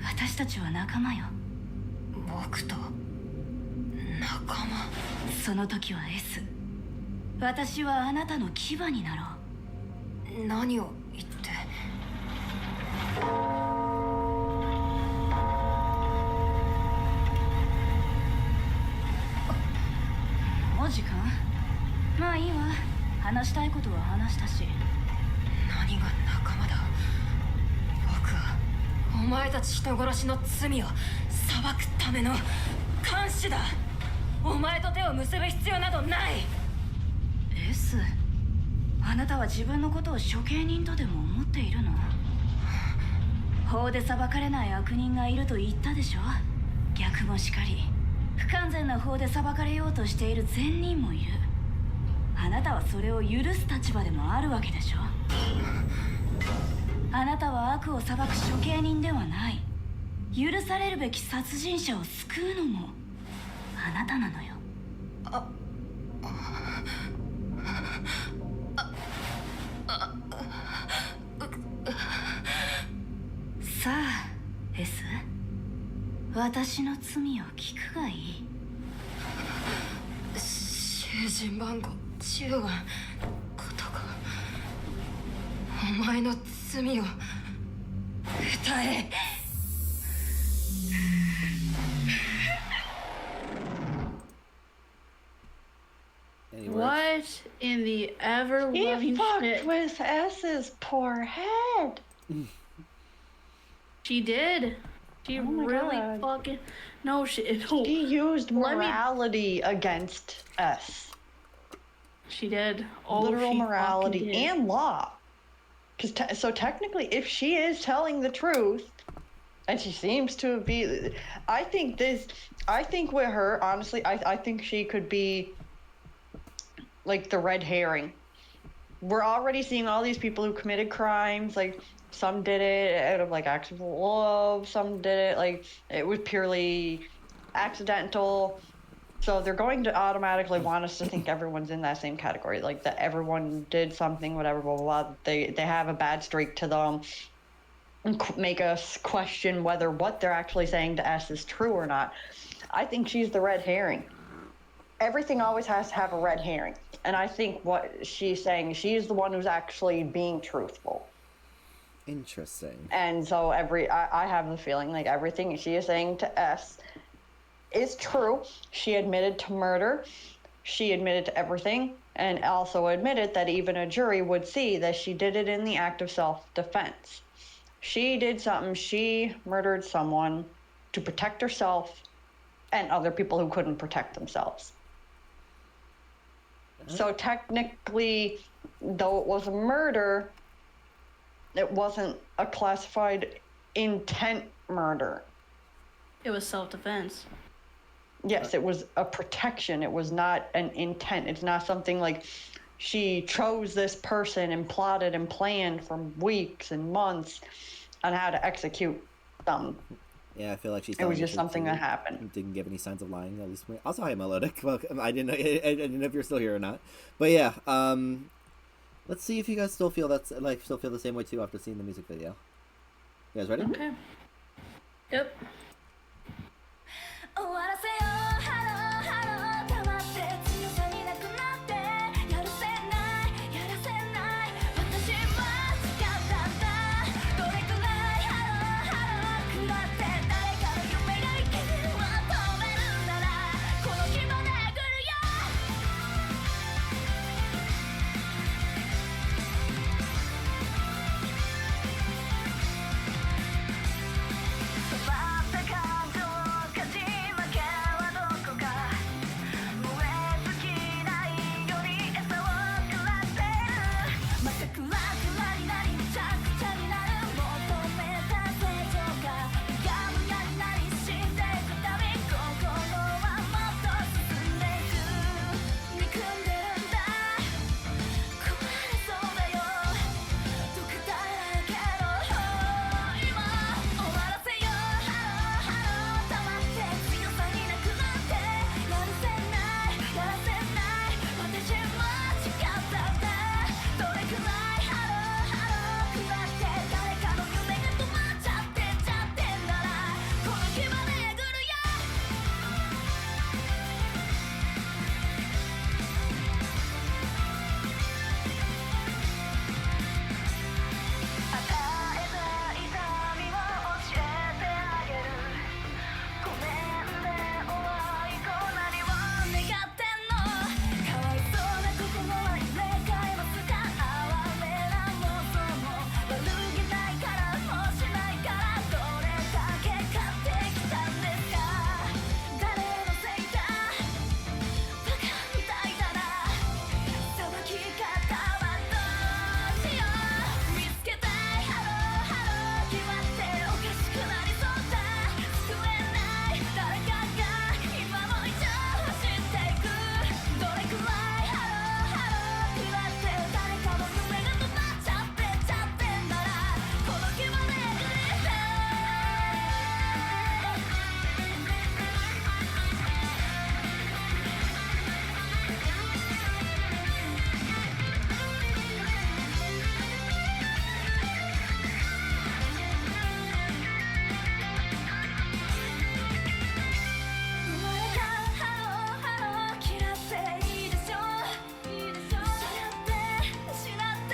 私たちは仲間よ。僕と仲間。その時は S、 私はあなたの牙になろう。何を言って。もう時間？まあいいわ。話したいことは話したし。何が仲間だ。僕はお前たち人殺しの罪を裁くための監視だ。お前と手を結ぶ必要などない。 S、 あなたは自分のことを処刑人とでも思っているの？法で裁かれない悪人がいると言ったでしょ。逆もしかり、不完全な法で裁かれようとしている善人もいる。あなたはそれを許す立場でもあるわけでしょ。あなたは悪を裁く処刑人ではない。許されるべき殺人者を救うのもあなたなのよ。さあ S、 私の罪を聞くがいい。囚人番号10番ことか。お前の罪を歌え。What in the ever loving He fucked shit? with S's poor head. She did. She my really God. fucking no shit. No. He used Let me- morality against S. She did. Oh, Literal she morality fucking did. and law. Because so technically, if she is telling the truth, and she seems to be, I think with her, honestly, I think she could be like the red herring. We're already seeing all these people who committed crimes, like some did it out of like actual love, some did it like it was purely accidental. So they're going to automatically want us to think everyone's in that same category, like that everyone did something, whatever, blah, blah, blah. They have a bad streak to them, and make us question whether what they're actually saying to us is true or not. I think she's the red herring. Everything always has to have a red herring. And I think what she's saying, she's the one who's actually being truthful. Interesting. And so I have the feeling like everything she is saying to S is true. She admitted to murder. She admitted to everything, and also admitted that even a jury would see that she did it in the act of self-defense. She did something. She murdered someone to protect herself and other people who couldn't protect themselves. So technically, though it was a murder, it wasn't a classified intent murder. It was self-defense. Yes, it was a protection. It was not an intent. It's not something like she chose this person and plotted and planned for weeks and months on how to execute them. Yeah, I feel like she's. It was just something that happened. Didn't give any signs of lying, at least. Also, hi, Melodic. Welcome. I didn't know if you're still here or not. But yeah, let's see if you guys still feel still feel the same way too after seeing the music video. You guys ready? Okay. Yep. 終わらせようハローハロー溜まって強さになくなってやるせないやらせない私は違ったんだどれくらいハローハロー食らって誰かの夢が意見を止めるならこの気まで来るよ育った感情勝ち負けはどこか燃え尽きないように餌を食らってるまたクラクラになりめちゃくちゃになる求めた成長ががむやになり死んでいくたび心はもっと進んでいく憎んでるんだ壊れそうだよどこだらけど今終わらせようハローハロー溜まって強さになくなってやるせないやらせない私は違ったんだどれくらいハローハロー食らって誰かの夢が止まっちゃってんならこの気まで来るよ与えた痛みを教えてあげるごめんねおあいこ何を願ってんのかわいそうな心は入れ替えますか哀れな妄想も悪気ないからもしないからどれだけ買ってきたんですか誰のせいだバカみたいだなさばき方はどうしよう見つけたいハローハロー決まっておかしくなりそうだ救えない誰かが今も一応走っていくどれくらいハローハロー食らって誰かの夢が止まっちゃってんならこの気まで来るぜ生まれたハローハロー嫌っていいでしょそうやって失って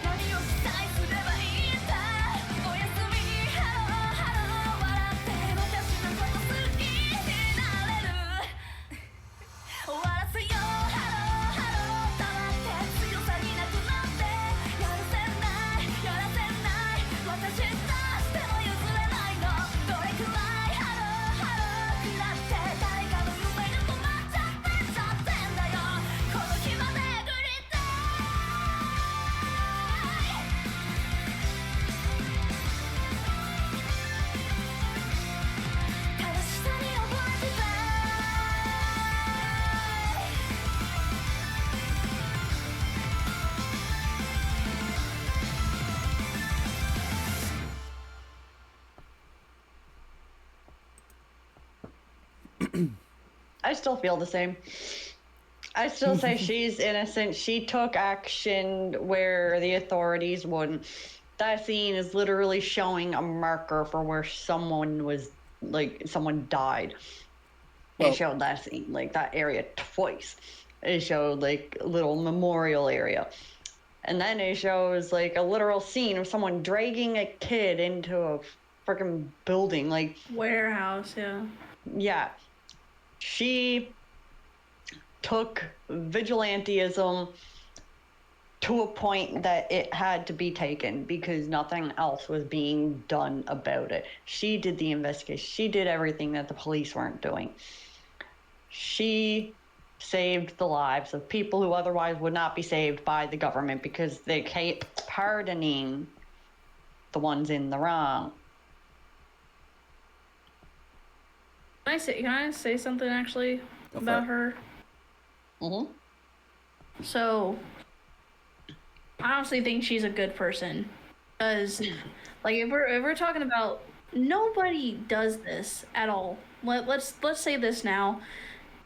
何を期待すればいいんだおやすみハローハロー笑って私のこと好きになれる終わらせようハローハロー溜まって強さになくなってやるせないやらせない私としても譲れないのどれくらいハローハロー食らって誰かの夢が止まっちゃってんだよこの気まで来りたい正しさに溺れてたい I still feel the same. I still say she's innocent. She took action where the authorities wouldn't. That scene is literally showing a marker for where someone was, like, someone died. Well- It showed that scene, like, that area twice. It showed, like, a little memorial area. And then it shows, like, a literal scene of someone dragging a kid into a freaking building. Like, Warehouse, yeah. yeah. She took vigilantism to a point that it had to be taken because nothing else was being done about it. She did the investigation. She did everything that the police weren't doing. She saved the lives of people who otherwise would not be saved by the government because they keep pardoning the ones in the wrong. Can I say something actually about her? Mm-hmm. So, I honestly think she's a good person, because, like, if we're talking about, nobody does this at all. Let's say this now.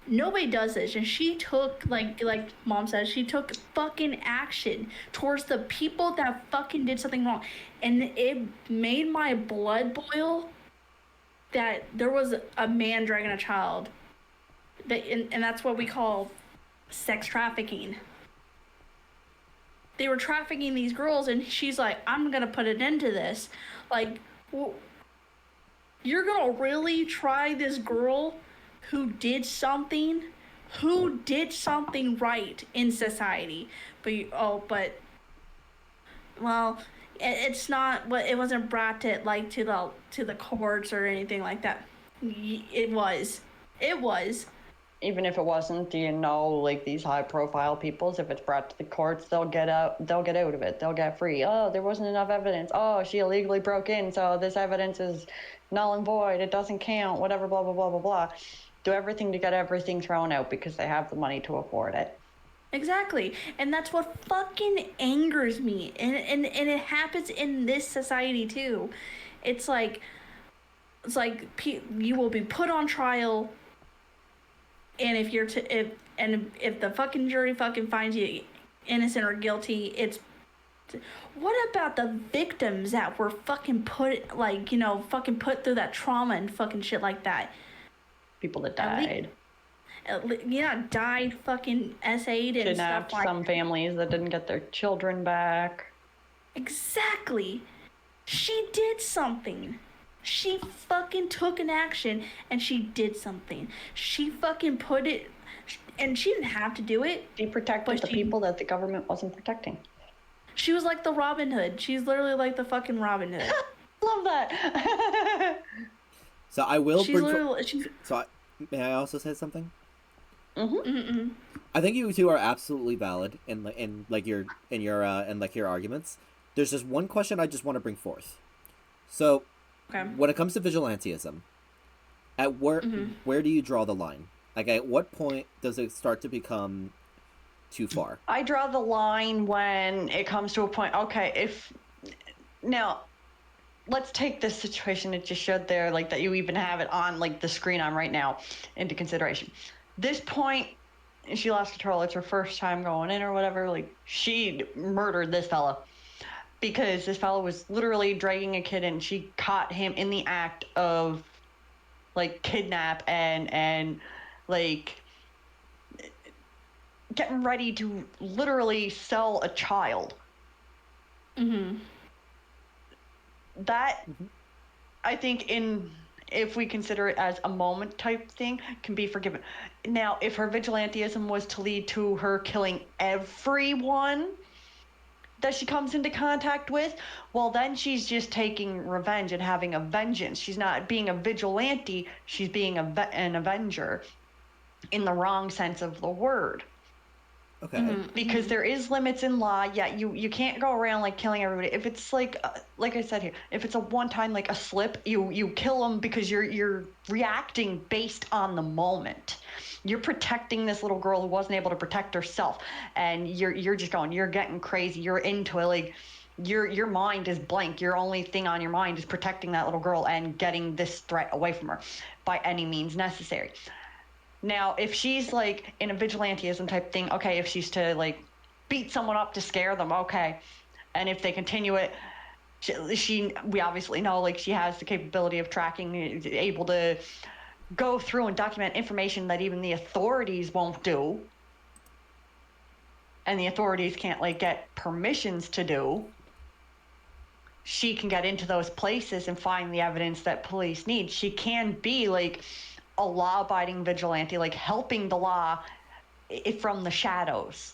Nobody does this, and she took, like Mom said, she took fucking action towards the people that fucking did something wrong, and it made my blood boil that there was a man dragging a child, and that's what we call sex trafficking. They were trafficking these girls, and she's like, I'm gonna put an end to this. Like, well, you're gonna really try this girl who did something right in society, but it's not, it wasn't brought to like to the courts or anything like that. It was. Even if it wasn't, do you know, like, these high profile peoples, if it's brought to the courts, they'll get out of it. They'll get free. Oh, there wasn't enough evidence. Oh, she illegally broke in, so this evidence is null and void. It doesn't count, whatever, blah, blah, blah, blah, blah. Do everything to get everything thrown out because they have the money to afford it. Exactly. And that's what fucking angers me. And it happens in this society too. It's like you will be put on trial, and if the fucking jury fucking finds you innocent or guilty, it's, what about the victims that were fucking put through that trauma and fucking shit like that? People that died. Died, fucking SA'd and kidnapped stuff like some families that didn't get their children back. Exactly. She did something. She fucking took an action, and she did something. She fucking put it, and she didn't have to do it. She protected the people that the government wasn't protecting. She was like the Robin Hood. She's literally like the fucking Robin Hood. Love that. So I will. So may I also say something? Mm-hmm. Mm-hmm. I think you two are absolutely valid in your arguments. There's just one question I just want to bring forth. So, when it comes to vigilantism, at where do you draw the line? Like, at what point does it start to become too far? I draw the line when it comes to a point. Okay, now, let's take this situation it just showed there, like, that you even have it on, like, the screen I'm right now, into consideration. This point, she lost control. It's her first time going in or whatever. Like, she murdered this fella because this fella was literally dragging a kid in. She caught him in the act of, like, kidnap and like, getting ready to literally sell a child. Mm-hmm. That, I think, if we consider it as a moment type thing, can be forgiven. Now, if her vigilantism was to lead to her killing everyone that she comes into contact with, well, then she's just taking revenge and having a vengeance. She's not being a vigilante, she's being an avenger in the wrong sense of the word. Okay. Because there is limits in law. Yeah, you can't go around like killing everybody. If it's like I said here, if it's a one time, like a slip, you kill them because you're reacting based on the moment. You're protecting this little girl who wasn't able to protect herself, and you're just going, you're getting crazy. You're into it, like your mind is blank. Your only thing on your mind is protecting that little girl and getting this threat away from her by any means necessary. Now, if she's, like, in a vigilantism type thing, okay, if she's to, like, beat someone up to scare them, okay. And if they continue it, we obviously know, like, she has the capability of tracking, able to go through and document information that even the authorities won't do. And the authorities can't, like, get permissions to do. She can get into those places and find the evidence that police need. She can be, like, a law-abiding vigilante, like helping the law from the shadows.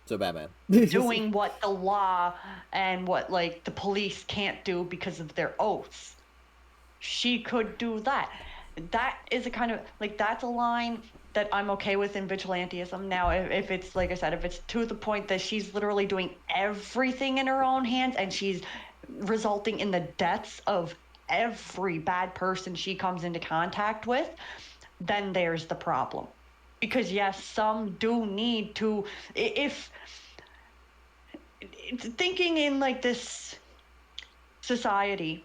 So Batman. doing what the law and what like the police can't do because of their oaths. She could do that. That is a kind of like that's a line that I'm okay with in vigilantism. Now, if it's like I said, if it's to the point that she's literally doing everything in her own hands and she's resulting in the deaths of every bad person she comes into contact with, then there's the problem. Because yes, some do need to, if thinking in like this society,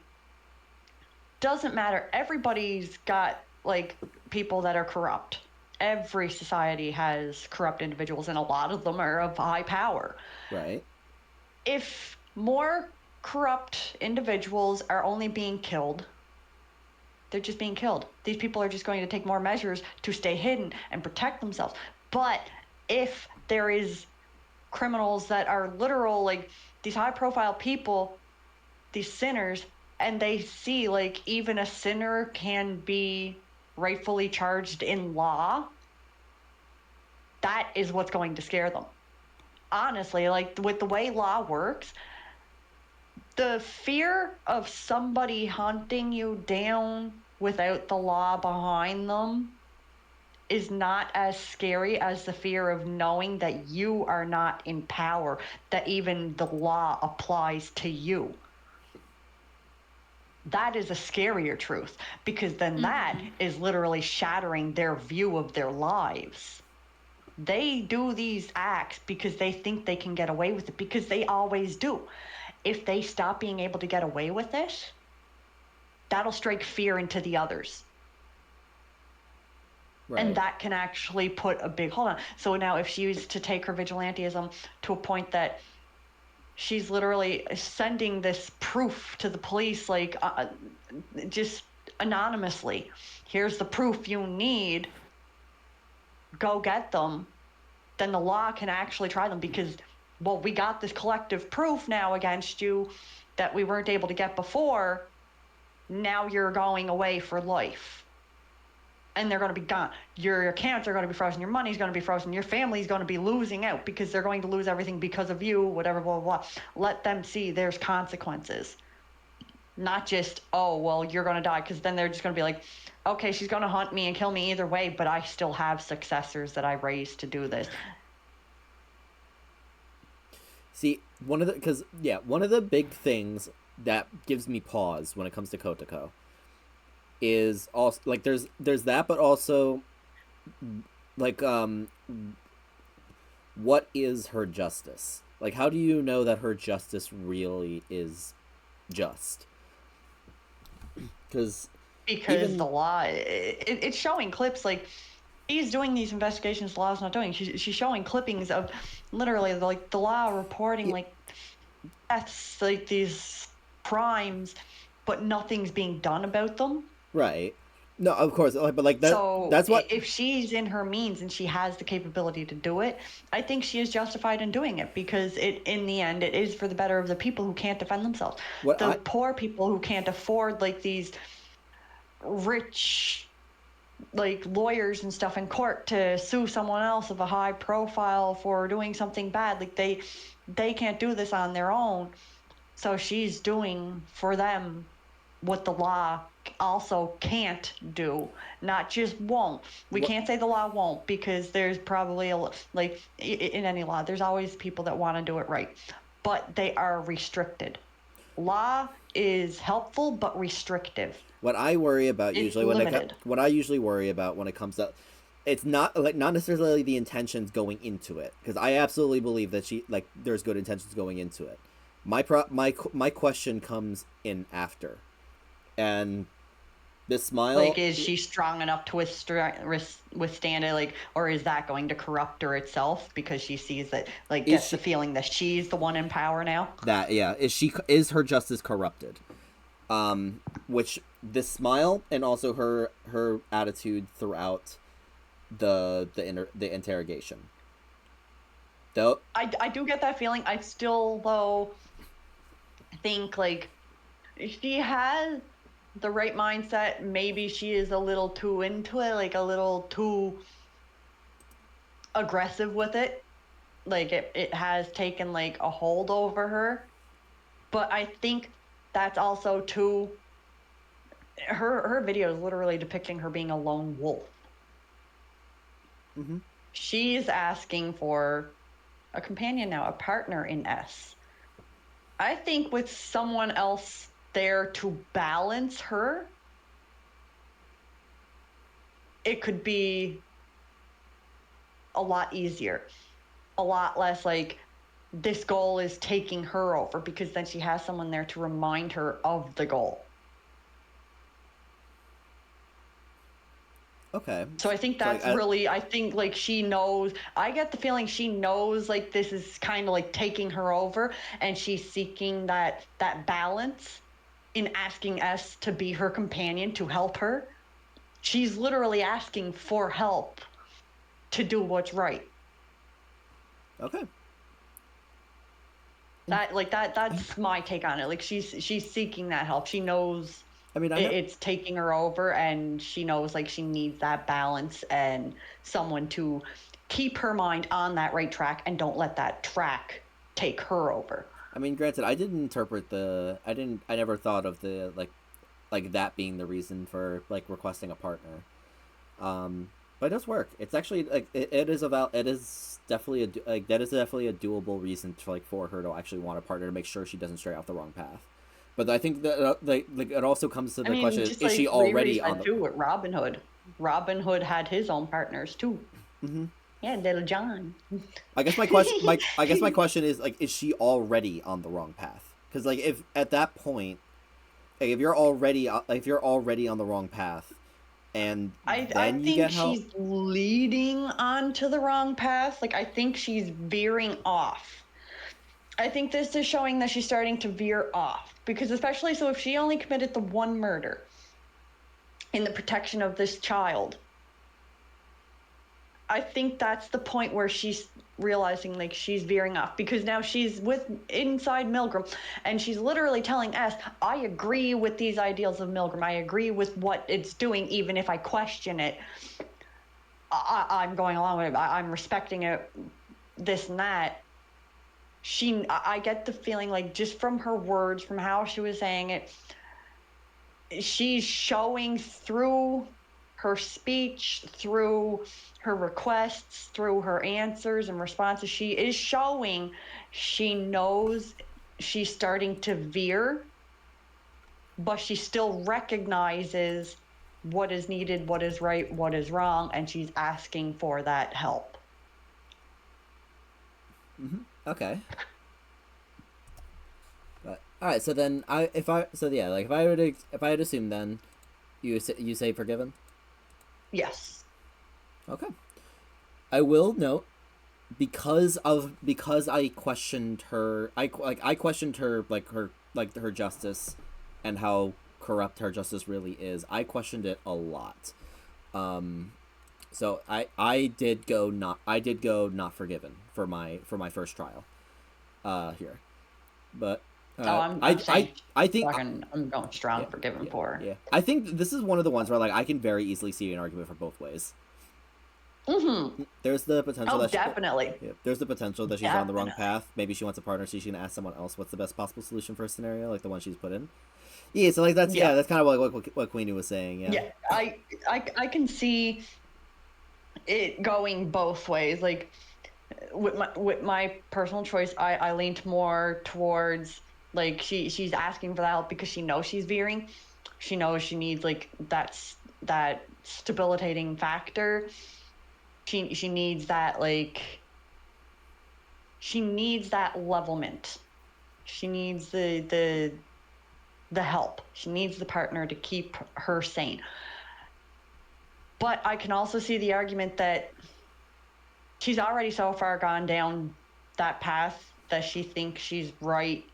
doesn't matter. Everybody's got like people that are corrupt. Every society has corrupt individuals, and a lot of them are of high power. Right. If more corrupt individuals are only being killed, they're just being killed. These people are just going to take more measures to stay hidden and protect themselves. But if there is criminals that are literal, like these high profile people, these sinners, and they see like even a sinner can be rightfully charged in law, that is what's going to scare them. Honestly, like with the way law works, the fear of somebody hunting you down without the law behind them is not as scary as the fear of knowing that you are not in power, that even the law applies to you. That is a scarier truth, because then that is literally shattering their view of their lives. They do these acts because they think they can get away with it, because they always do. If they stop being able to get away with it, that'll strike fear into the others. Right. And that can actually put a big hold on. So now if she was to take her vigilantism to a point that she's literally sending this proof to the police, like just anonymously, here's the proof you need, go get them, then the law can actually try them, because, well, we got this collective proof now against you that we weren't able to get before. Now you're going away for life. And they're going to be gone. Your accounts are going to be frozen. Your money's going to be frozen. Your family's going to be losing out because they're going to lose everything because of you, whatever, blah, blah, blah. Let them see there's consequences. Not just, oh, well, you're going to die, because then they're just going to be like, okay, she's going to hunt me and kill me either way, but I still have successors that I raised to do this. See, one of the big things that gives me pause when it comes to Kotoko is also like there's that, but also like what is her justice? Like, how do you know that her justice really is just? Because the law, it's showing clips like he's doing these investigations the law's not doing. She's showing clippings of literally like the law reporting like deaths, like these crimes, but nothing's being done about them. Right. No, of course, but like that. So that's what. If she's in her means and she has the capability to do it, I think she is justified in doing it, because in the end, it is for the better of the people who can't defend themselves. Poor people who can't afford like these rich like lawyers and stuff in court to sue someone else of a high profile for doing something bad. Like they can't do this on their own. So she's doing for them what the law also can't do, not just won't. We can't say the law won't, because there's probably like in any law, there's always people that want to do it right, but they are restricted. Law is helpful but restrictive. What I worry about usually what I usually worry about when it comes to, it's not necessarily the intentions going into it, because I absolutely believe that there's good intentions going into it. My question comes in after, and this smile, like, is she strong enough to withstand it, like, or is that going to corrupt her itself because she sees that, like, gets the feeling that she's the one in power now? That is her justice corrupted? Which this smile and also her attitude throughout the interrogation. Though I do get that feeling. I still though think like she has the right mindset. Maybe she is a little too into it, like a little too aggressive with it. like it has taken like a hold over her. But I think that's also too, her video is literally depicting her being a lone wolf. Mm-hmm. She's asking for a companion now, a partner in S. I think with someone else there to balance her, it could be a lot easier. A lot less like this goal is taking her over, because then she has someone there to remind her of the goal. Okay. So I think that's really, I think like she knows, I get the feeling she knows like this is kind of like taking her over, and she's seeking that balance in asking S to be her companion, to help her. She's literally asking for help to do what's right. Okay. That's my take on it. Like she's seeking that help. She knows, I mean, it's taking her over, and she knows like she needs that balance and someone to keep her mind on that right track and don't let that track take her over. I mean, granted, I didn't interpret I never thought of the like that being the reason for like requesting a partner. But it does work. It's actually like it is definitely a doable reason to like for her to actually want a partner, to make sure she doesn't stray off the wrong path. But I think that like it also comes to the question: is like she already on the? Too with Robin Hood? Robin Hood had his own partners too. Mm-hmm. Yeah, Little John. I guess my question is like, is she already on the wrong path? Because like if at that point, like, if you're already on the wrong path, and I think she's leading onto the wrong path. Like I think she's veering off. I think this is showing that she's starting to veer off, because especially so if she only committed the one murder in the protection of this child, I think that's the point where she's realizing like she's veering off, because now she's inside Milgram, and she's literally telling S, I agree with these ideals of Milgram. I agree with what it's doing, even if I question it. I'm going along with it. I'm respecting it, this and that. I get the feeling like just from her words, from how she was saying it, she's showing through her speech, through her requests, through her answers and responses, she is showing she knows she's starting to veer, but she still recognizes what is needed, what is right, what is wrong, and she's asking for that help. Mm-hmm. Okay. But all right, so then if I had assumed, then you say forgiven. Yes. Okay. I will note, because I questioned her, I questioned her her justice and how corrupt her justice really is. I questioned it a lot. So I did go not forgiven for my first trial here. But I think I'm going strong forgiven for her. Yeah. I think this is one of the ones where like I can very easily see an argument for both ways. Mm-hmm. There's the potential definitely. There's the potential that she's on the wrong path. Maybe she wants a partner, so she's gonna ask someone else what's the best possible solution for a scenario, like the one she's put in. Yeah, so like that's that's kind of what Queenie was saying. Yeah. Yeah, I can see it going both ways. Like with my personal choice, I leaned more towards like she's asking for that help because she knows she's veering. She knows she needs like that stabilitating factor. She needs that she needs that levelment. She needs the help. She needs the partner to keep her sane. But I can also see the argument that she's already so far gone down that path that she thinks she's right,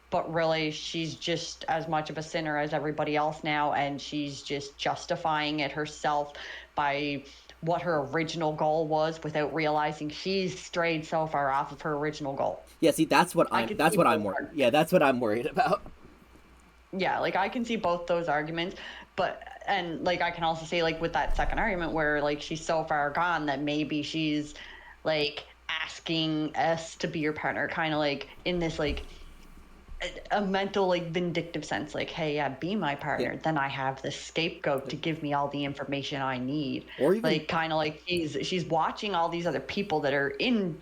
but really she's just as much of a sinner as everybody else now, and she's just justifying it herself by what her original goal was without realizing she's strayed so far off of her original goal. Yeah, see, that's what I'm worried about. Yeah, like I can see both those arguments, and like I can also see like with that second argument where like she's so far gone that maybe she's like asking S to be your partner, kind of like in this like a mental like vindictive sense, like, hey, yeah, be my partner, then I have the scapegoat to give me all the information I need. Or even like kind of like she's watching all these other people that are in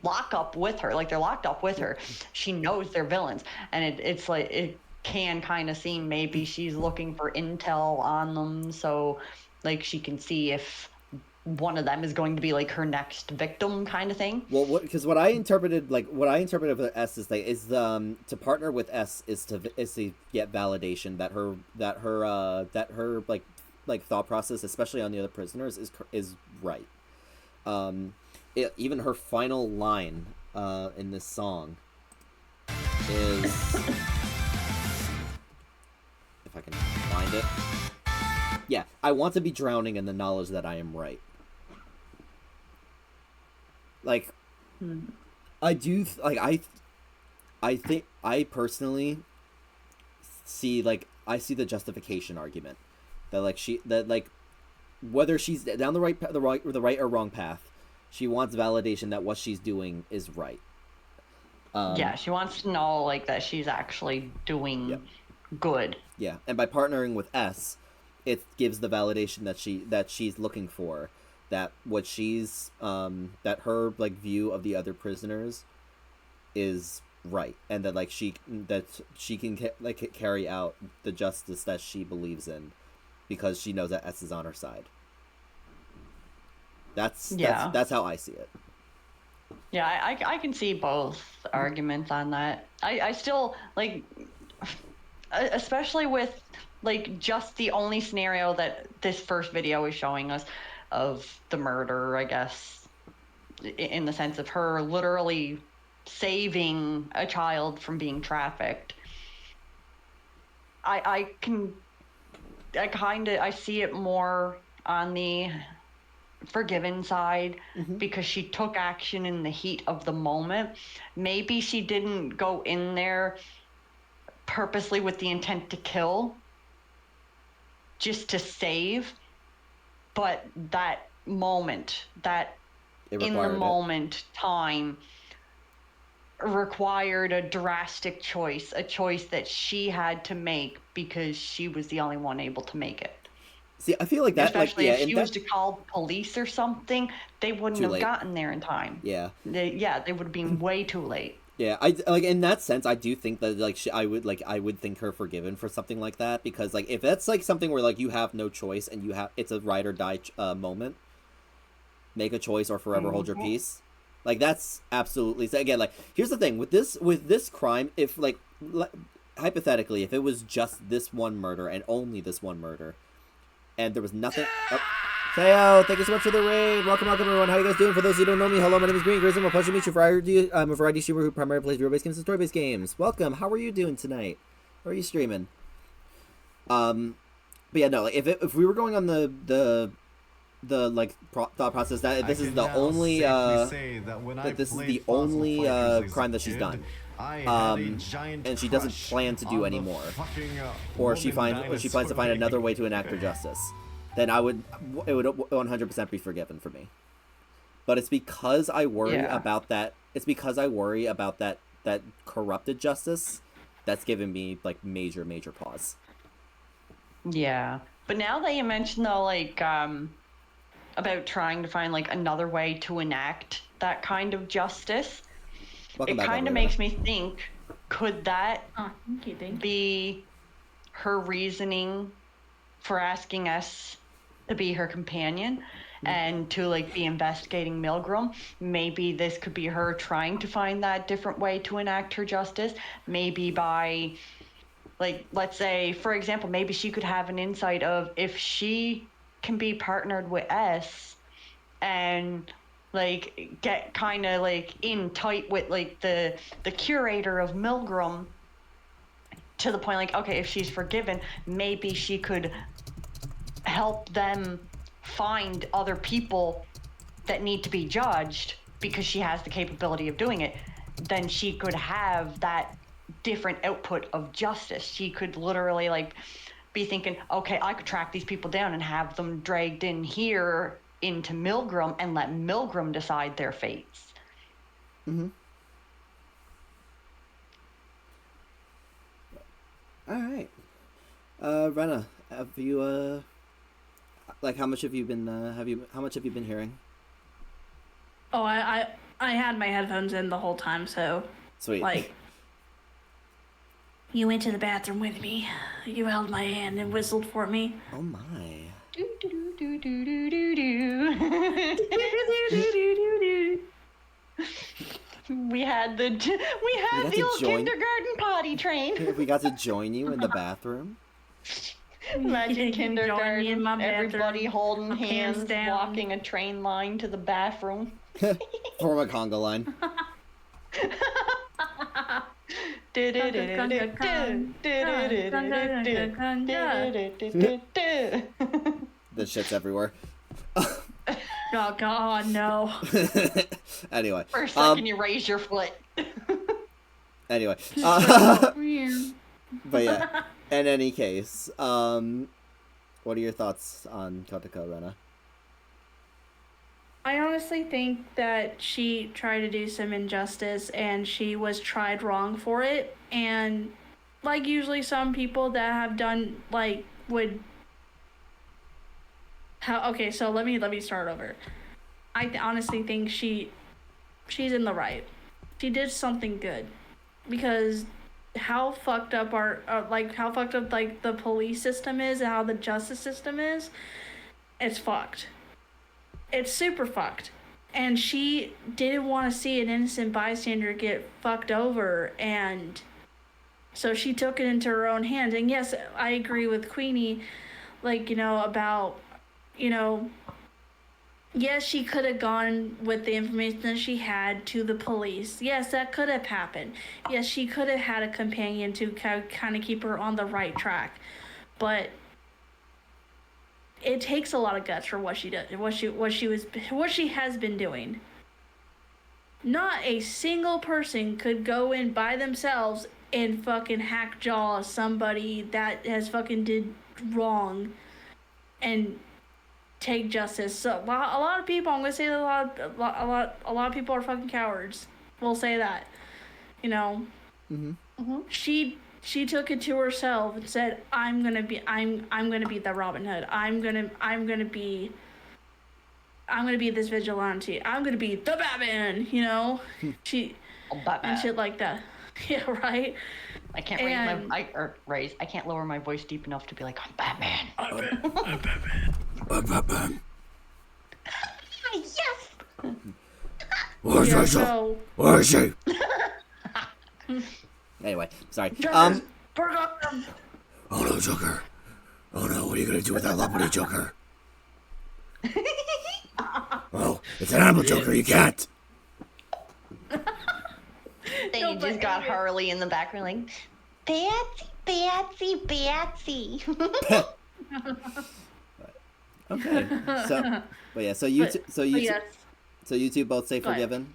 lockup with her, like they're locked up with her. She knows they're villains, and it's like it can kind of seem maybe she's looking for intel on them, so like she can see if one of them is going to be like her next victim, kind of thing. Well, because what I interpreted with S is to partner with S is to get validation that her like thought process, especially on the other prisoners, is right. Even her final line in this song is, if I can find it, yeah, I want to be drowning in the knowledge that I am right. Like, I do, like, I think, I personally see, like, I see the justification argument. That, like, whether she's down the right or wrong path, she wants validation that what she's doing is right. Yeah, she wants to know, like, that she's actually doing good. Yeah, and by partnering with S, it gives the validation that she's looking for. That what she's that her like view of the other prisoners is right, and that like she can carry out the justice that she believes in, because she knows that S is on her side. That's how I see it. Yeah, I can see both arguments on that. I still like, especially with like just the only scenario that this first video is showing us of the murder, I guess, in the sense of her literally saving a child from being trafficked. I see it more on the forgiven side, because she took action in the heat of the moment. Maybe she didn't go in there purposely with the intent to kill, just to save. But that moment, time required a drastic choice, a choice that she had to make because she was the only one able to make it. See, I feel like that, especially if she was to call police or something, they wouldn't have gotten there in time. Yeah. They would have been way too late. Yeah, I like in that sense. I do think that like I would think her forgiven for something like that, because like if that's like something where like you have no choice and it's a ride or die moment, make a choice or forever hold your peace. Like that's absolutely, so again, like here's the thing with this crime, if like hypothetically if it was just this one murder and only this one murder, and there was nothing. Teo, thank you so much for the raid. Welcome everyone. How are you guys doing? For those who don't know me, hello, my name is Green Grizzly. I'm a pleasure to meet you. I'm a variety streamer who primarily plays role-based games and story-based games. Welcome. How are you doing tonight? How are you streaming? But yeah, no. Like if we were going on the like thought process that this is the only crime that she's done, and she doesn't plan to do anymore, or she plans to find another way to enact her justice, then it would 100% be forgiven for me. But it's because I worry about that. It's because I worry about that corrupted justice that's given me like major pause. Yeah. But now that you mentioned though, like about trying to find like another way to enact that kind of justice, it kind of makes me think, could that be her reasoning for asking us to be her companion and to like be investigating Milgram? Maybe this could be her trying to find that different way to enact her justice. Maybe by, like, let's say, for example, maybe she could have an insight of if she can be partnered with S and like get kind of like in tight with like the curator of Milgram, to the point like, okay, if she's forgiven, maybe she could help them find other people that need to be judged because she has the capability of doing it. Then she could have that different output of justice. She could literally like be thinking, okay, I could track these people down and have them dragged in here into Milgram and let Milgram decide their fates. Mm-hmm. All right. Rena, have you like how much have you been how much have you been hearing? Oh, I had my headphones in the whole time, so Sweet. like you went to the bathroom with me. You held my hand and whistled for me. Oh my. Do, do, do, do, do, do, do. We had the old kindergarten potty train. We got to join you in the bathroom. Imagine kindergarten, in my everybody bathroom, holding my pants hands, down. walking a train line to the bathroom. Form a conga line. The shit's everywhere. Oh God, no. Anyway. For a second, you raise your foot. Anyway. But yeah. In any case, what are your thoughts on Kotoko, Rena? I honestly think that she tried to do some injustice and she was tried wrong for it. And like usually some people that have done like would okay, so let me start over. I honestly think she's in the right. She did something good because how fucked up how fucked up like the police system is and how the justice system is, it's fucked. It's super fucked. And she didn't want to see an innocent bystander get fucked over, and so she took it into her own hands. And yes, I agree with Queenie, like, about, yes, she could have gone with the information that she had to the police. Yes, that could have happened. Yes, she could have had a companion to kind of keep her on the right track. But it takes a lot of guts for what she does, what she has been doing. Not a single person could go in by themselves and fucking hack jaw somebody that has fucking did wrong and take justice. So a lot of people, I'm gonna say that a lot of people are fucking cowards. We'll say that. Mm-hmm. Mm-hmm. She took it to herself and said, I'm gonna be the Robin Hood. I'm gonna be this vigilante. I'm gonna be the Batman, She Batman. and shit like that. Yeah, right. I can't I can't lower my voice deep enough to be like, I'm Batman. I'm Batman. Yes. Where is she? Anyway, sorry. Oh no, Joker. Oh no, what are you gonna do with that Loppity Joker? Oh, it's an animal Joker, you can't. Then you just got Harley in the background like, Batsy. Okay. So you two both say forgiven?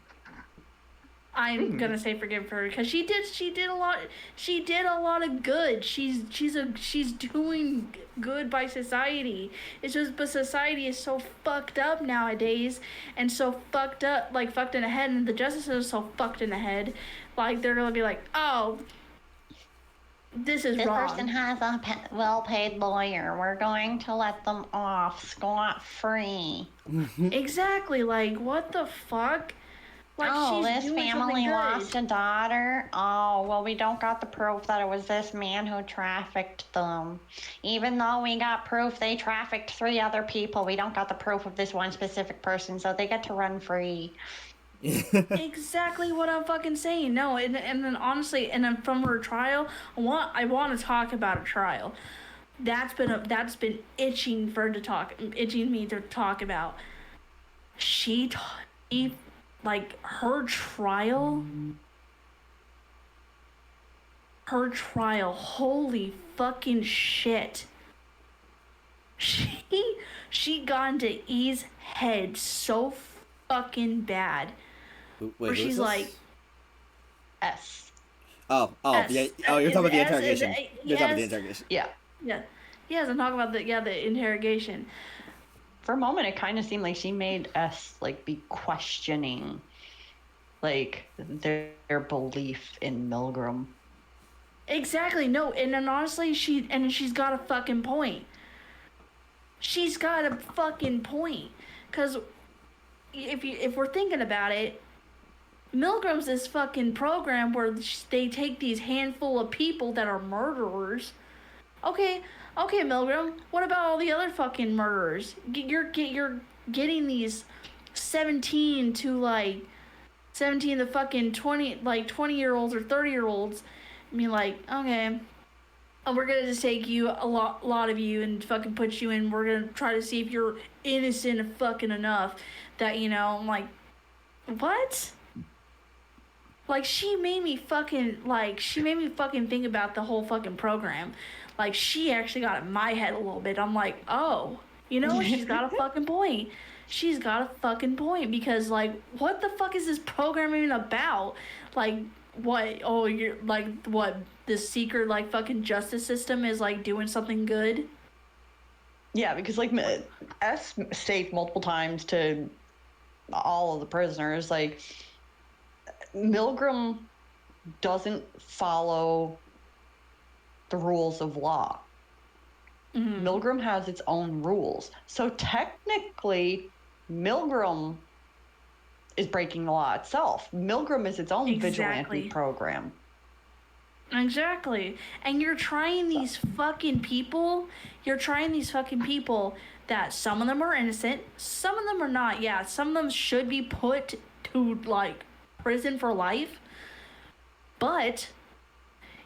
I'm gonna say forgive her because she did a lot of good. She's doing good by society. It's just, but society is so fucked up nowadays and so fucked up, like fucked in the head, and the justice is so fucked in the head. Like they're gonna be like, oh, this is wrong. This person has a well-paid lawyer. We're going to let them off scot-free. Exactly. Like what the fuck? Like, this family lost a daughter. Oh, well, we don't got the proof that it was this man who trafficked them. Even though we got proof they trafficked 3 other people, we don't got the proof of this one specific person, so they get to run free. Exactly what I'm fucking saying. No, and then honestly, and then from her trial, I want to talk about a trial. That's been itching me to talk about. Like her trial, holy fucking shit. She got into E's head so fucking bad. Wait, where she's like, S. Oh, S. yeah. Oh, you're talking about the interrogation. You're talking about the S. interrogation. Yeah. Yeah. Yes, I'm talking about the interrogation. For a moment, it kind of seemed like she made S, like, be questioning like their belief in Milgram. Exactly. No, and then honestly, she's got a fucking point. She's got a fucking point. Cause if we're thinking about it, Milgram's this fucking program where they take these handful of people that are murderers. Okay, Milgram. What about all the other fucking murderers? You're getting these 17 to fucking 20-year-olds or 30-year-olds. I mean, like, okay, we're gonna just take you a lot of you and fucking put you in. We're gonna try to see if you're innocent fucking enough that, you know. I'm like, what? Like, she made me fucking think about the whole fucking program. Like, she actually got in my head a little bit. I'm like, oh, you know, she's got a fucking point. She's got a fucking point, because, like, what the fuck is this program even about? Like, what? Oh, you're, like, what? This secret, like, fucking justice system is, like, doing something good? Yeah, because, like, S stated multiple times to all of the prisoners, like, Milgram doesn't follow the rules of law. Mm-hmm. Milgram has its own rules. So technically, Milgram is breaking the law itself. Milgram is its own vigilante program. Exactly. And you're trying these fucking people that some of them are innocent, some of them are not. Yeah, some of them should be put to, like, prison for life, but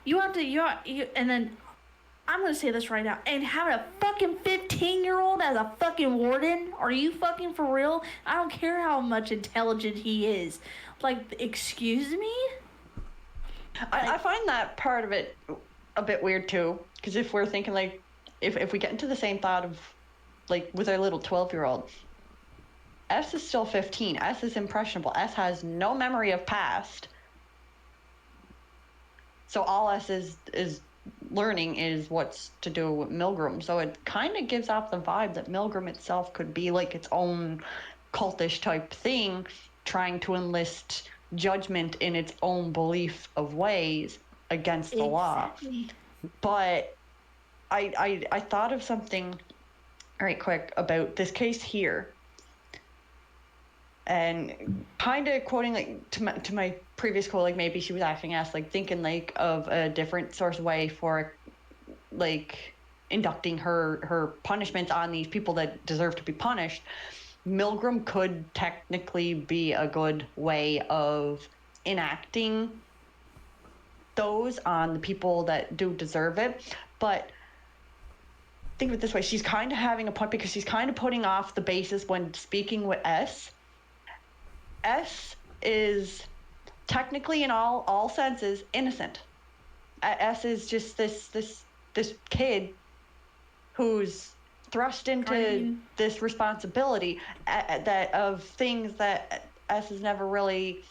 you and then I'm gonna say this right now, and having a fucking 15-year-old as a fucking warden? Are you fucking for real? I don't care how much intelligent he is. Like, excuse me? I find that part of it a bit weird too, because if we're thinking, like, if we get into the same thought of, like, with our little 12-year-old, S is still 15. S is impressionable. S has no memory of past. So all S is learning is what's to do with Milgram. So it kind of gives off the vibe that Milgram itself could be like its own cultish type thing, trying to enlist judgment in its own belief of ways against the law. But I thought of something right quick about this case here. And kind of quoting, like, to my previous quote, like, maybe she was asking us, like, thinking, like, of a different source of way for, like, inducting her punishments on these people that deserve to be punished. Milgram could technically be a good way of enacting those on the people that do deserve it. But think of it this way, she's kind of having a point, because she's kind of putting off the basis when speaking with S. S is technically, in all senses, innocent. S is just this kid who's thrust into this responsibility that of things that S has never really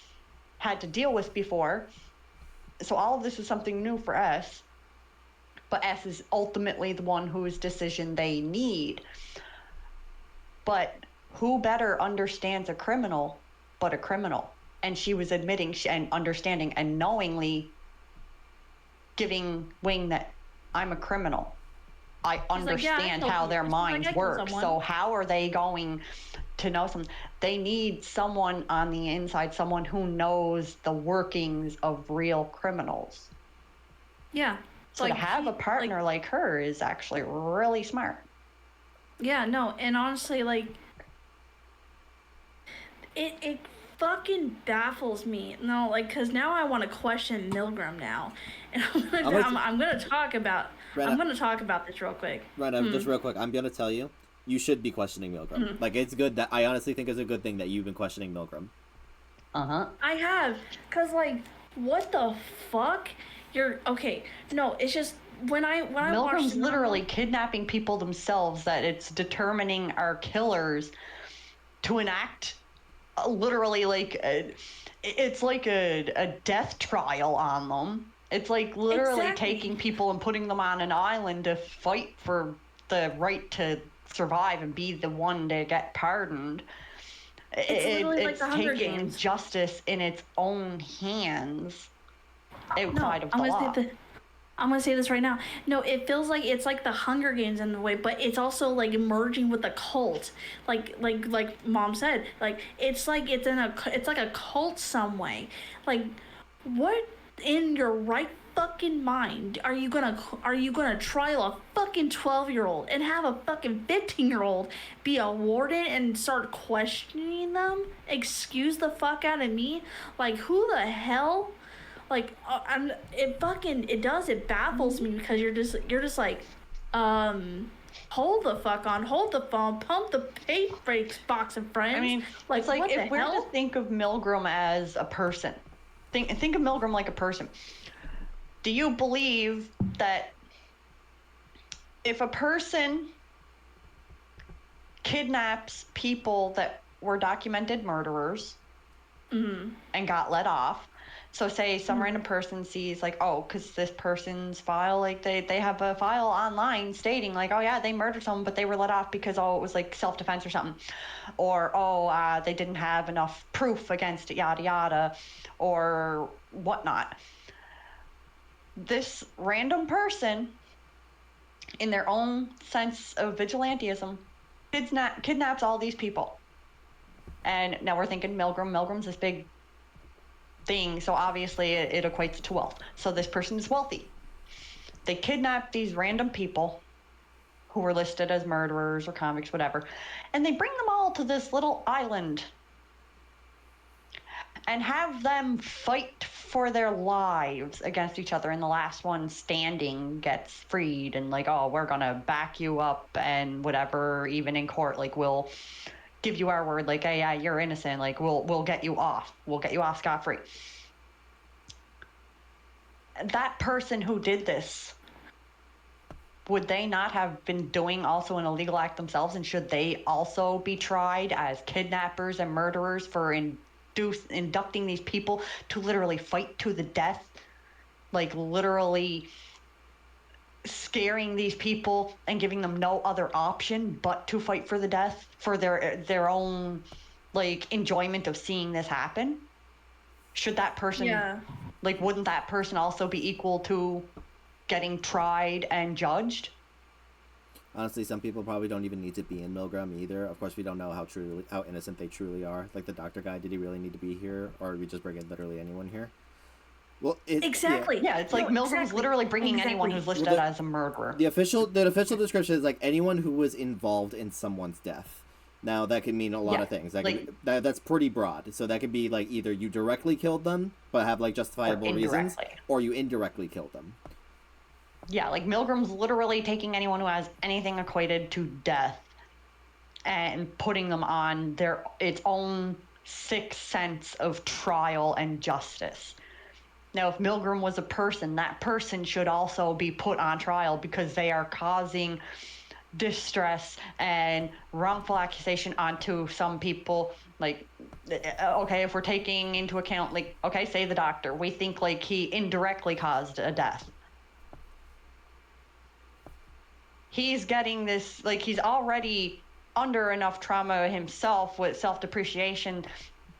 had to deal with before. So all of this is something new for S. But S is ultimately the one whose decision they need. But who better understands a criminal but a criminal? And she was admitting and understanding and knowingly giving wing that I'm a criminal. I understand how their minds work. So how are they going to know something? They need someone on the inside, someone who knows the workings of real criminals. Yeah. So to have a partner like her is actually really smart. Yeah, no, and honestly, like, it fucking baffles me. No, like, because now I want to question Milgram now, and I'm gonna talk about this real quick. Just real quick, I'm gonna tell you, you should be questioning Milgram. Like, it's good that I honestly think it's a good thing that you've been questioning Milgram. I have, cause, like, what the fuck? You're okay. No, it's just when I Milgram's literally kidnapping people themselves, that it's determining our killers to enact literally like it's like a death trial on them. It's like literally taking people and putting them on an island to fight for the right to survive and be the one to get pardoned. It's literally like it's the Hunger taking Games. justice in its own hands outside of the I'm law. gonna say this right now. No, it feels like it's like the Hunger Games in a way, but it's also like merging with the cult. Like Mom said, like it's like it's like a cult some way. Like, what in your right fucking mind are you gonna trial a fucking 12-year-old and have a fucking 15-year-old be a warden and start questioning them? Excuse the fuck out of me. Like, who the hell? Like, it baffles me because you're just like, hold the fuck on, hold the phone, pump the brakes, box and friends. I mean, like, it's like what if the we're hell? to think of Milgram as a person, think of Milgram like a person. Do you believe that if a person kidnaps people that were documented murderers and got let off, so say some random person sees like, oh, because this person's file, like they have a file online stating like, oh yeah, they murdered someone, but they were let off because, oh, it was like self-defense or something, or oh, they didn't have enough proof against it, yada yada, or whatnot. This random person, in their own sense of vigilantism, kidnaps all these people. And now we're thinking Milgram. Milgram's this big thing, so obviously it equates to wealth. So this person is wealthy. They kidnap these random people who were listed as murderers or convicts, whatever, and they bring them all to this little island and have them fight for their lives against each other, and the last one standing gets freed, and like, oh, we're gonna back you up and whatever, even in court, like, we'll give you our word, like, hey, yeah, you're innocent, like, we'll get you off scot-free. That person who did this, would they not have been doing also an illegal act themselves, and should they also be tried as kidnappers and murderers for inducting these people to literally fight to the death, like literally scaring these people and giving them no other option but to fight for the death for their own like enjoyment of seeing this happen? Should that person like, wouldn't that person also be equal to getting tried and judged? Honestly, some people probably don't even need to be in Milgram either. Of course, we don't know how innocent they truly are. Like the doctor guy, did he really need to be here, or are we just bringing literally anyone here? Well, exactly. Yeah, it's like Milgram's literally bringing anyone who's listed as a murderer. The official description is like anyone who was involved in someone's death. Now that could mean a lot of things. That's pretty broad. So that could be like either you directly killed them but have like justifiable reasons, or you indirectly killed them. Yeah, like Milgram's literally taking anyone who has anything equated to death and putting them on its own sixth sense of trial and justice. Now, if Milgram was a person, that person should also be put on trial because they are causing distress and wrongful accusation onto some people. Like, okay, if we're taking into account, like, okay, say the doctor, we think like he indirectly caused a death. He's getting this, like, he's already under enough trauma himself with self-depreciation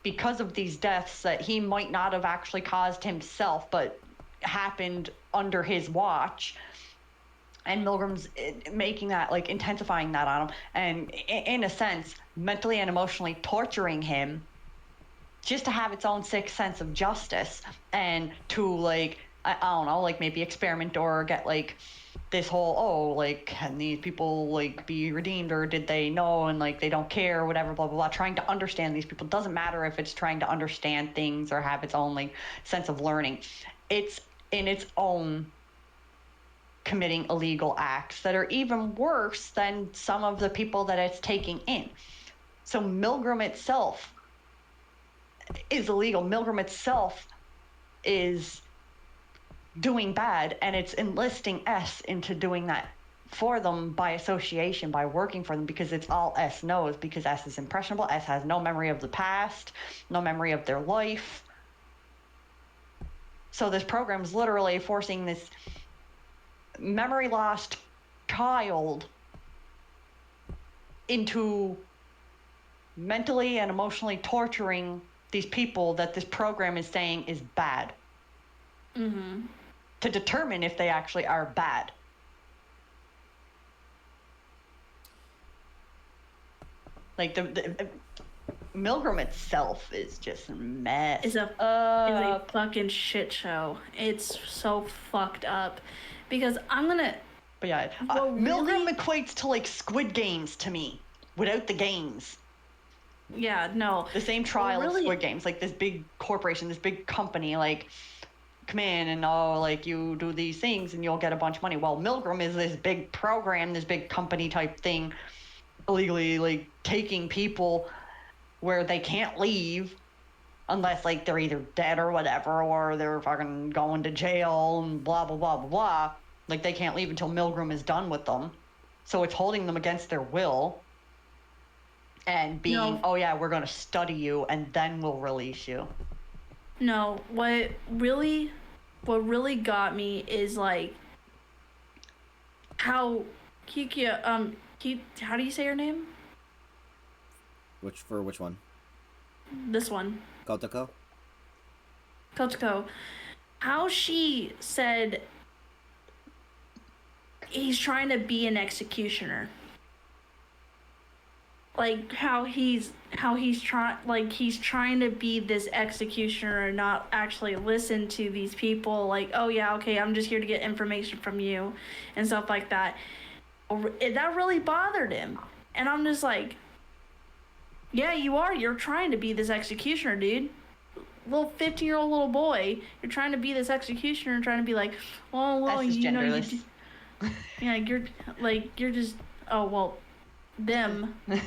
because of these deaths that he might not have actually caused himself, but happened under his watch. And Milgram's making that, like, intensifying that on him, and in a sense, mentally and emotionally torturing him just to have its own sixth sense of justice and to, like, I don't know, like, maybe experiment or get, like, this whole, oh, like, can these people, like, be redeemed, or did they know and, like, they don't care, or whatever, blah, blah, blah, trying to understand these people. Doesn't matter if it's trying to understand things or have its own, like, sense of learning. It's in its own committing illegal acts that are even worse than some of the people that it's taking in. So Milgram itself is illegal. Milgram itself is doing bad, and it's enlisting S into doing that for them by association, by working for them, because it's all S knows, because S is impressionable. S has no memory of the past, no memory of their life. So this program's literally forcing this memory lost child into mentally and emotionally torturing these people that this program is saying is bad. Mm-hmm. To determine if they actually are bad. Like the Milgram itself is just a mess. Is a fucking shit show. It's so fucked up. Because I'm gonna... But yeah, Milgram equates to like Squid Games to me, without the games. Yeah, no. The same trial of Squid Games, like this big corporation, this big company, like, come in and like you do these things and you'll get a bunch of money. Well, Milgram is this big program, this big company type thing, illegally like taking people where they can't leave unless like they're either dead or whatever, or they're fucking going to jail and blah blah blah blah blah. Like they can't leave until Milgram is done with them, so it's holding them against their will and being, oh yeah, we're gonna study you and then we'll release you. No, what really got me is like how how do you say her name? Which one? This one. Kotoko? Kotoko. How she said he's trying to be an executioner. Like how he's trying to be this executioner and not actually listen to these people, like, oh yeah, okay, I'm just here to get information from you and stuff like that. That really bothered him. And I'm just like, yeah, you're trying to be this executioner, dude. Little 15-year-old little boy, you're trying to be this executioner and trying to be like, oh well, you know, yeah, you're just, oh well, them, they,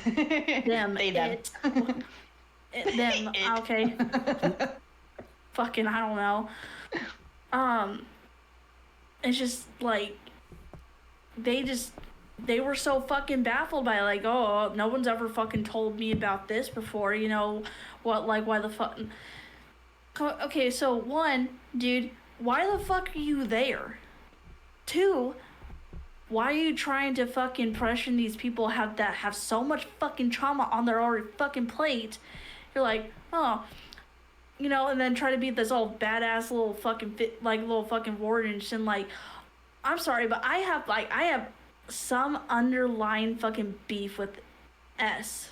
them. Them, okay. Fucking, I don't know. It's just like they were so fucking baffled by it, like, oh, no one's ever fucking told me about this before, you know, why the fuck. Okay, so one, dude, why the fuck are you there? Two, why are you trying to fucking pressure these people have so much fucking trauma on their already fucking plate? You're like, oh, you know, and then try to be this old badass little fucking little fucking warden and like, I'm sorry, but I have some underlying fucking beef with S.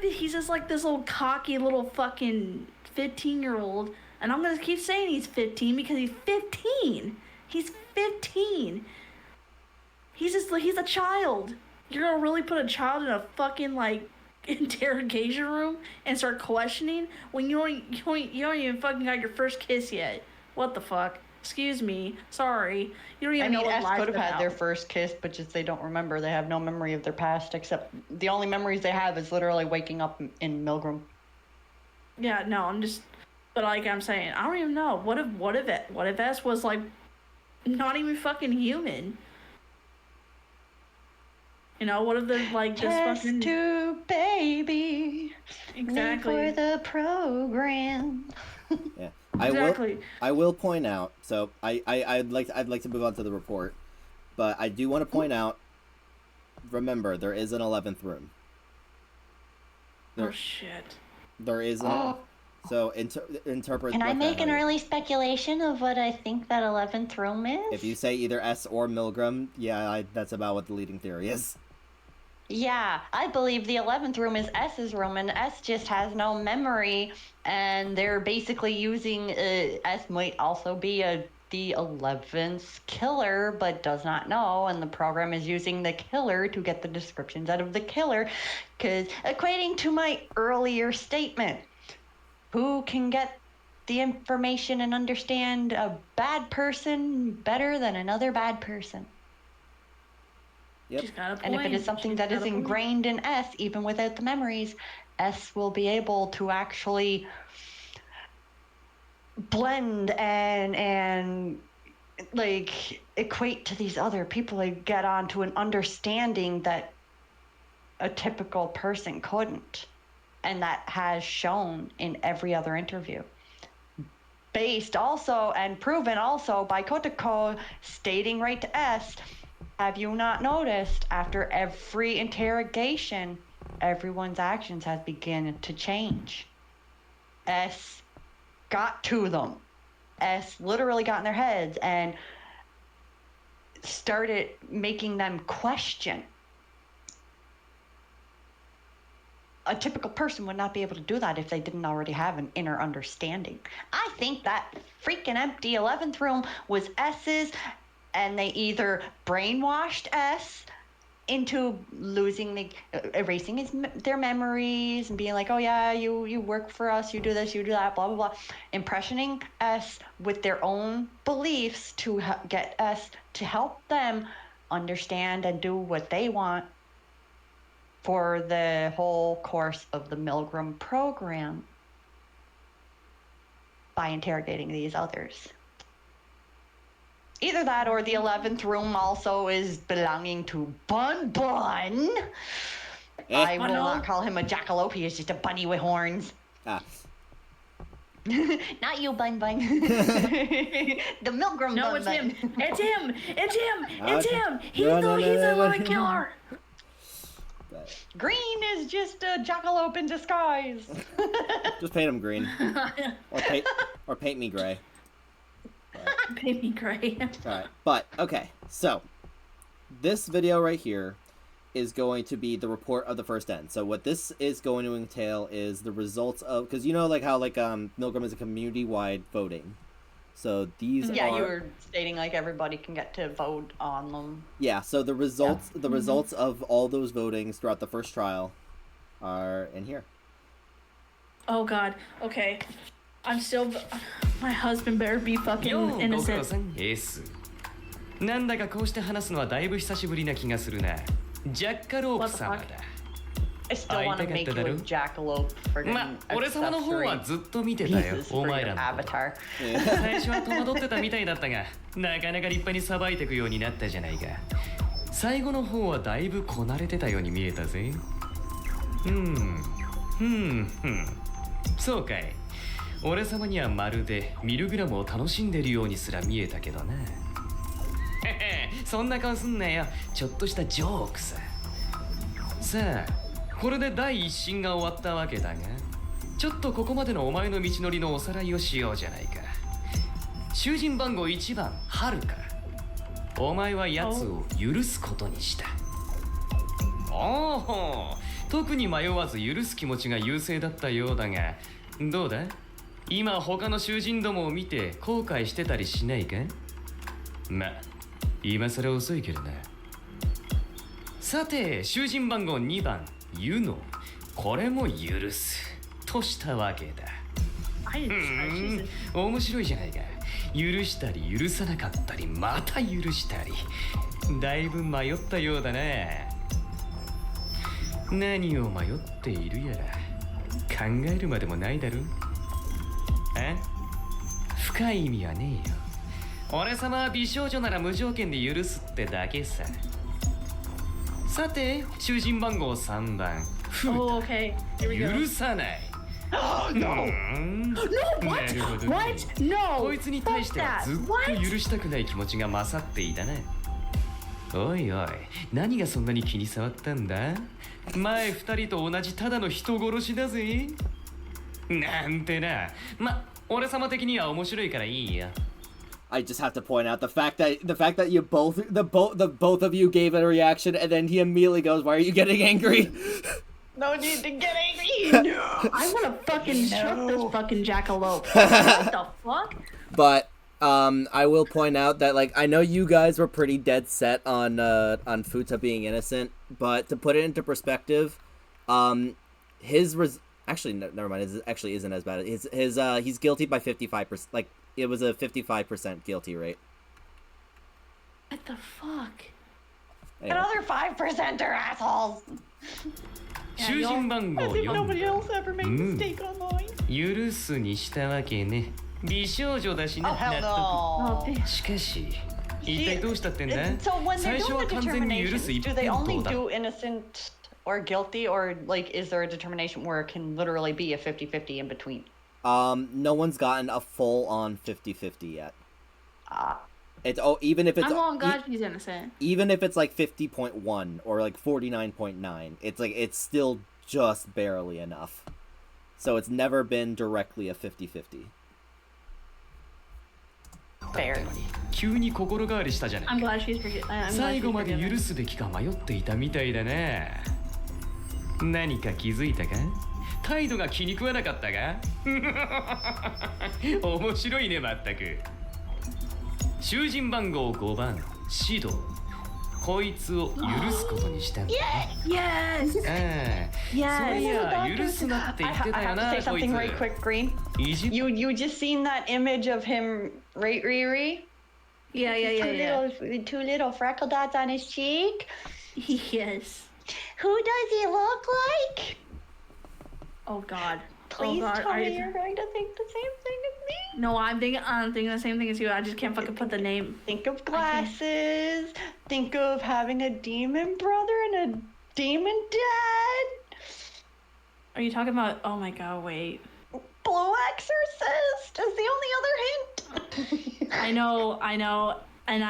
He's just like this little cocky little fucking 15-year-old, and I'm gonna keep saying he's 15 because he's 15. He's 15. He's a child. You're gonna really put a child in a fucking like interrogation room and start questioning when you don't even fucking got your first kiss yet? What the fuck? Excuse me. Sorry. You don't even know what S could have had their first kiss, but just they don't remember. They have no memory of their past, except the only memories they have is literally waking up in Milgram. Yeah, no, but like I'm saying, I don't even know. What if S was like not even fucking human? You know, what if the like this fucking tube baby? Exactly. For the program. Yeah. Exactly. I will point out. So I'd like to move on to the report, but I do want to point out. Remember, there is an 11th room. Oh shit. There is. So interpret. Can I make an early speculation of what I think that 11th room is? If you say either S or Milgram, yeah, that's about what the leading theory is. Yeah, I believe the 11th room is S's room, and S just has no memory, and they're basically using, S might also be the 11th killer, but does not know, and the program is using the killer to get the descriptions out of the killer, because equating to my earlier statement, who can get the information and understand a bad person better than another bad person? Yep. And if it is something that is ingrained in S, even without the memories, S will be able to actually blend and like equate to these other people, like get onto an understanding that a typical person couldn't, and that has shown in every other interview. Based also and proven also by Kotoko stating right to S, have you not noticed after every interrogation everyone's actions has begun to change. S got to them. S literally got in their heads and started making them question. A typical person would not be able to do that if they didn't already have an inner understanding. I think that freaking empty 11th room was S's, and they either brainwashed S into erasing their memories and being like, oh yeah, you work for us, you do this, you do that, blah blah blah, impressioning S with their own beliefs to get S to help them understand and do what they want for the whole course of the Milgram program by interrogating these others. Either that or the 11th room also is belonging to Bun Bun. I will not call him a jackalope. He is just a bunny with horns. Ah. Not you, Bun Bun. The Milgram No, Bun it's Bun. him. It's him. It's him. It's Okay. him. He's the woman killer. Green is just a jackalope in disguise. Just paint him green. Or paint me gray. Baby gray. Alright, but, okay, so, this video right here is going to be the report of the first end. So what this is going to entail is the results of, because you know, like, how, like, Milgram is a community-wide voting. So these Yeah, are... you were stating, like, everybody can get to vote on them. Yeah, so the results, results of all those votings throughout the first trial are in here. Oh god. Okay. I'm still. My husband better be fucking innocent. エースなんだかこうして話すのはだいぶ久しぶりな気がするなジャッカロープ様だ I still want to make you a jackalope for the ま、俺様の方はずっと見てたよ pieces お for 前 your らの avatar. 最初は戸惑ってたみたいだったがなかなか立派にさばいてくようになったじゃないか最後の方はだいぶこなれてたように見えたぜそうかい俺様にはまるでミルグラムを楽しんでるようにすら見えたけどなそんな顔すんなよちょっとしたジョークささあこれで第一審が終わったわけだがちょっとここまでのお前の道のりのおさらいをしようじゃないか囚人番号1番ハルカお前は奴を許すことにしたおお特に迷わず許す気持ちが優勢だったようだがどうだ今他の囚人どもを見て後悔してたりしないかま、今更遅いけどなさて囚人番号2番ユノこれも許すとしたわけだ面白いじゃないか許したり許さなかったりまた許したりだいぶ迷ったようだな何を迷っているやら考えるまでもないだろ深い意味はねえよ俺様は美少女なら無条件で許すってだけささて囚人番号3番フータ許さないなるほどねこいつに対してはずっと許したくない気持ちが勝っていたなおいおい何がそんなに気に障ったんだ前2人と同じただの人殺しだぜなんてなま俺様的には面白いからいいよ I just have to point out the fact that you both of you gave a reaction and then he immediately goes, "Why are you getting angry?" No need to get angry. No, I want to fucking shoot this fucking jackalope. What the fuck? But I will point out that like I know you guys were pretty dead set on Fuuta being innocent, but to put it into perspective, actually never mind. It actually isn't as bad. He's guilty by 55%. Like it was a 55% guilty rate. What the fuck? Anyway. Another 5% are assholes. 囚人番号 As if 4 nobody else ever made a mistake online. 許すにしたわけね美少女だしな Oh hell 納 no. 得しかし一体どうしたってんだ So when they're 最初 doing は the 完全に許す determinations, 一 do they 辺 only 倒だ do innocent or guilty, or like is there a determination where it can literally be a 50-50 in between? No one's gotten a full-on 50-50 yet. It's even if it's I'm glad she's innocent. Even if it's like 50.1 or like 49.9, it's still just barely enough. So it's never been directly a 50-50. Fair. 急に心変わりしたじゃないか。 I'm glad she's forgiven. 最後まで許すべきか迷っていたみたいだね。何か気づいたか？態度が気に食わなかったか？面白いねまったく。囚人番号5番シド。こいつを許すことにしたんだね。Yes! そういや許すなって言ってたよな I have to say こい something つ。 right quick, Green. You just seen that image of him, right, Riri? Yeah. Two little freckle dots on his cheek. Yes. Who does he look like? Oh God. Please God. tell me you're going to think the same thing as me. No, I'm thinking the same thing as you. I just can't fucking put the name. Think of glasses. Think of having a demon brother and a demon dad. Are you talking about? Oh my God! Wait. Blue Exorcist is the only other hint. I know. And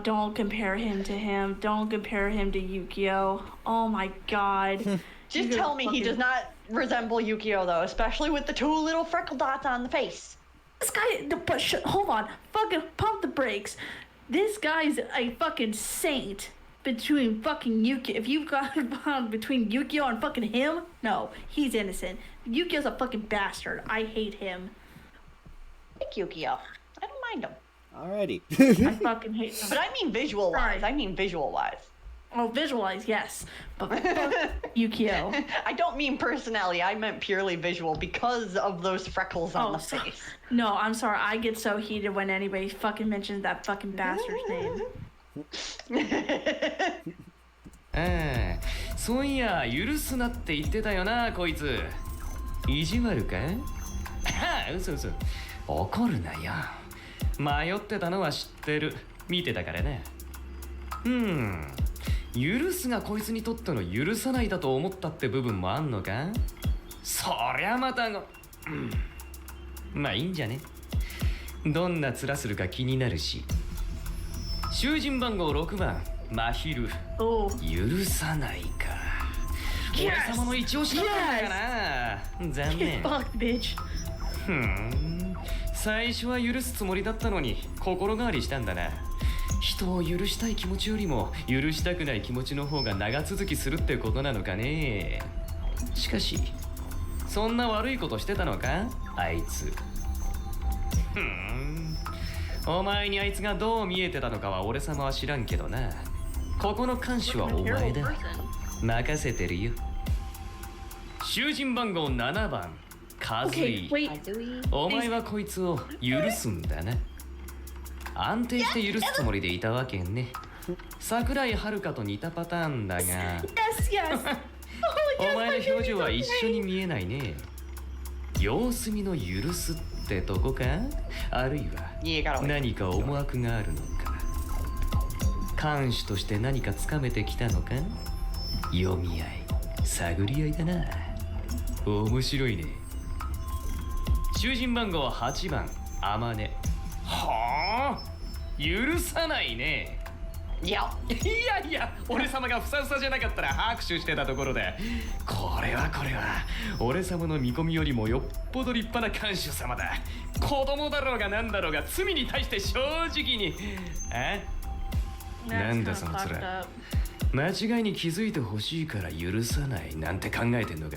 don't compare him to him. Don't compare him to Yukio. Oh my God. Just tell me he does not resemble Yukio though, especially with the two little freckle dots on the face. This guy, hold on. Fucking pump the brakes. This guy's a fucking saint between fucking Yukio. If you've got between Yukio and fucking him, no, he's innocent. Yukio's a fucking bastard. I hate him. I like Yukio. I don't mind him. Alrighty. I fucking hate him. But I mean visual-wise. Oh, visualize, yes. But fuck Yukio. I don't mean personality. I meant purely visual because of those freckles on the face. No, I'm sorry. I get so heated when anybody fucking mentions that fucking bastard's name. そういや許すなって言ってたよなこいつ。意地悪か？嘘。怒るなよ。迷ってたのは知ってる。見てたからね。許すがこいつにとっての許さないだと思ったって部分もあんのか？そりゃまたまあいいんじゃね。どんな面するか気になるし。囚人番号6番マヒル。許さないか。俺様の一押しだったんだから残念。Fuck, bitch. 最初は許すつもりだったのに心変わりしたんだな。人を許したい気持ちよりも許したくない気持ちの方が長続きするってことなのかね。しかしそんな悪いことしてたのかあいつ。お前にあいつがどう見えてたのかは俺様は知らんけどな。ここの看守はお前だ。任せてるよ。囚人番号7番カズイ。お前はこいつを許すんだな。安定して許すつもりでいたわけね。桜井遥と似たパターンだがお前の表情は一緒に見えないね。様子見の許すってとこか？あるいは何か思惑があるのか？看守として何かつかめてきたのか？読み合い探り合いだな。面白いね。囚人番号8番Amane。はあ、許さないね。いや俺様がふさふさじゃなかったら拍手してたところで、これは俺様の見込みよりもよっぽど立派な看守様だ。子供だろうがなんだろうが罪に対して正直に。なんだその面。間違いに気づいてほしいから許さないなんて考えてんのか？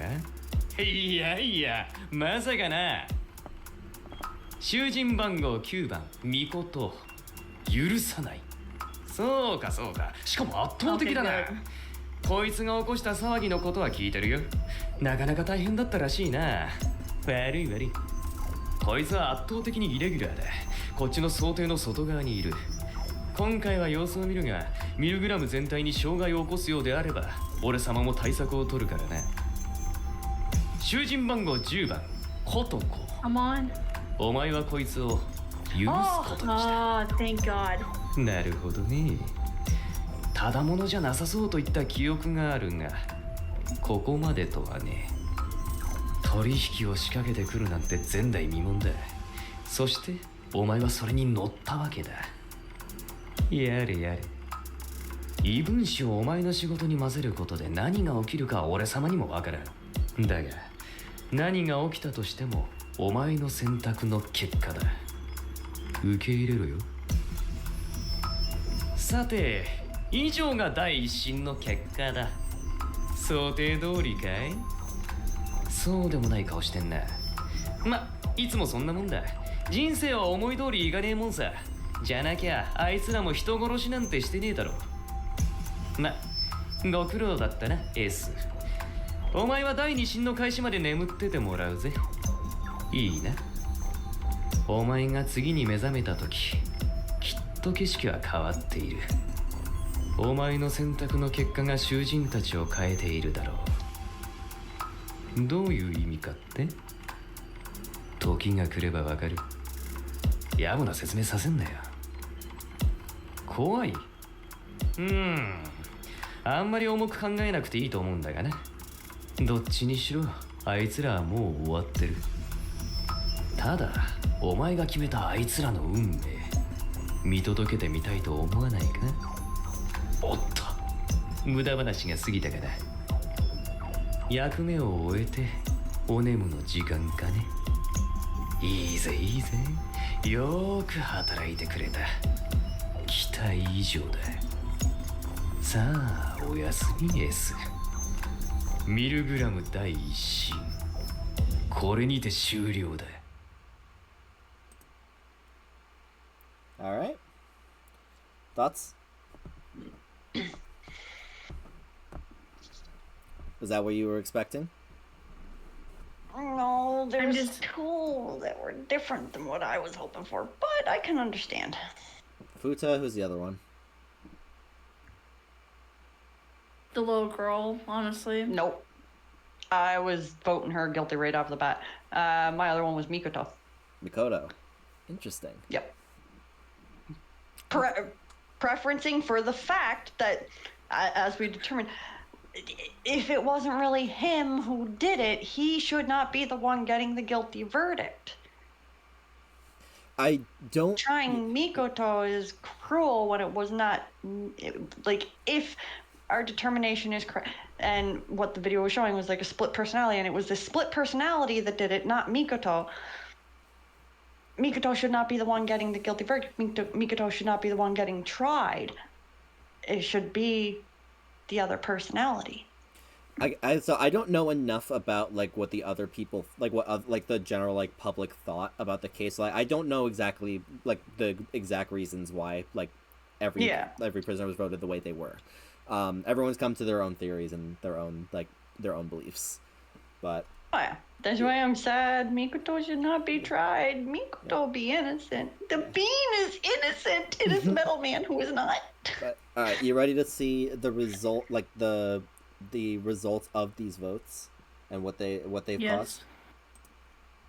いやまさかな。囚人番号9番ミコト。許さない。そうかしかも圧倒的だな。こいつが起こした騒ぎのことは聞いてるよ。なかなか大変だったらしいな。悪い。こいつは圧倒的にイレギュラーだ。こっちの想定の外側にいる。今回は様子を見るがミルグラム全体に障害を起こすようであれば俺様も対策を取るからな。囚人番号10番コトコ。お前はこいつを許すことにした。Thank God. なるほどね。ただものじゃなさそうといった記憶があるが、ここまでとはね。取引を仕掛けてくるなんて前代未聞だ。そしてお前はそれに乗ったわけだ。やれやれ。異分子をお前の仕事に混ぜることで何が起きるか俺様にもわからん。だが何が起きたとしてもお前の選択の結果だ。受け入れろよ。さて、以上が第一審の結果だ。想定通りかい？そうでもない顔してんな。ま、いつもそんなもんだ。人生は思い通りいかねえもんさ。じゃなきゃあいつらも人殺しなんてしてねえだろ。ま、ご苦労だったな、エース。お前は第二審の開始まで眠っててもらうぜ。いいな。お前が次に目覚めた時、きっと景色は変わっている。お前の選択の結果が囚人たちを変えているだろう。どういう意味かって？時が来ればわかる。やぼな説明させんなよ。怖い？あんまり重く考えなくていいと思うんだがな。どっちにしろあいつらはもう終わってる。ただお前が決めたあいつらの運命見届けてみたいと思わないか？おっと、無駄話が過ぎたかな。役目を終えてお眠の時間かね。いいぜいいぜ、よーく働いてくれた。期待以上だ。さあおやすみエース。ミルグラム第一審、これにて終了だ。Alright. Thoughts? Was that what you were expecting? No, there's two that were different than what I was hoping for, but I can understand. Fuuta, who's the other one? The little girl, honestly. Nope. I was voting her guilty right off the bat. My other one was Mikoto. Mikoto. Interesting. Yep. Preferencing for the fact that, as we determined, if it wasn't really him who did it, he should not be the one getting the guilty verdict. I don't... Trying Mikoto is cruel when it was not... Like, if our determination is correct, and what the video was showing was like a split personality, and it was the split personality that did it, not Mikoto. Mikoto should not be the one getting the guilty verdict. Mikoto should not be the one getting tried. It should be the other personality. So I don't know enough about like what the other people like the general like public thought about the case. Like I don't know exactly like the exact reasons why like every prisoner was voted the way they were. Everyone's come to their own theories and their own beliefs, but. Oh yeah, that's why I'm sad. Mikoto should not be tried. Mikoto be innocent. The bean is innocent. It is Metalman who is not. But, all right, you ready to see the result, like the results of these votes and what they've caused?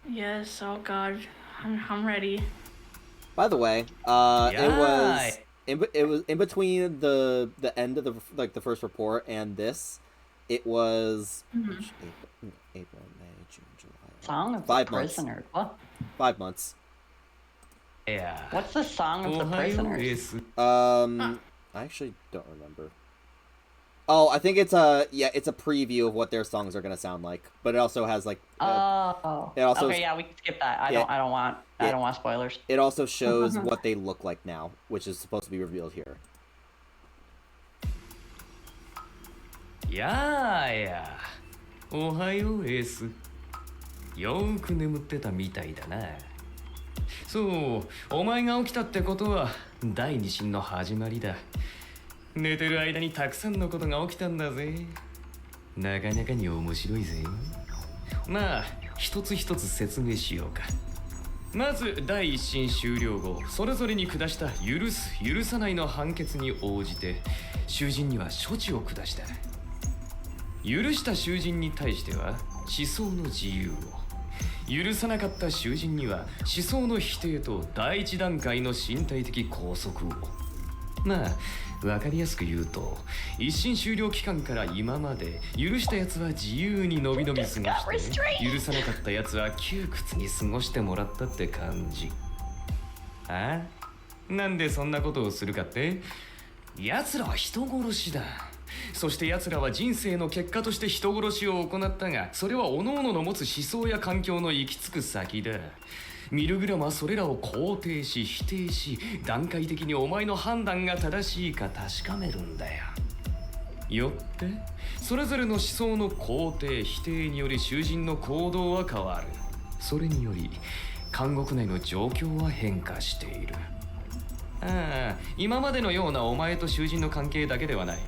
Yes. Oh God, I'm ready. By the way, it was in between the end of the first report and this. It was April, May, June, July. Song of 5 the months. Prisoner. What? 5 months. Yeah. What's the Song of the Prisoners? I actually don't remember. Oh, I think it's a preview of what their songs are gonna sound like, but it also has like. It also okay, yeah, we can skip that. I don't want spoilers. It also shows what they look like now, which is supposed to be revealed here. やあやあ、おはようエース。よーく眠ってたみたいだな。そう、お前が起きたってことは第二審の始まりだ。寝てる間にたくさんのことが起きたんだぜ。なかなかに面白いぜ。まあ、一つ一つ説明しようか。まず第一審終了後、それぞれに下した許す許さないの判決に応じて囚人には処置を下した。許した囚人に対しては思想の自由を、許さなかった囚人には思想の否定と第一段階の身体的拘束を。まあ分かりやすく言うと、一審終了期間から今まで許したやつは自由にのびのび過ごして、許さなかったやつは窮屈に過ごしてもらったって感じ。ああ、なんでそんなことをするかって、奴らは人殺しだ。そして奴らは人生の結果として人殺しを行ったが、それは各々の持つ思想や環境の行き着く先だ。ミルグラムはそれらを肯定し否定し、段階的にお前の判断が正しいか確かめるんだよ。よってそれぞれの思想の肯定否定により囚人の行動は変わる。それにより監獄内の状況は変化している。ああ、今までのようなお前と囚人の関係だけではない。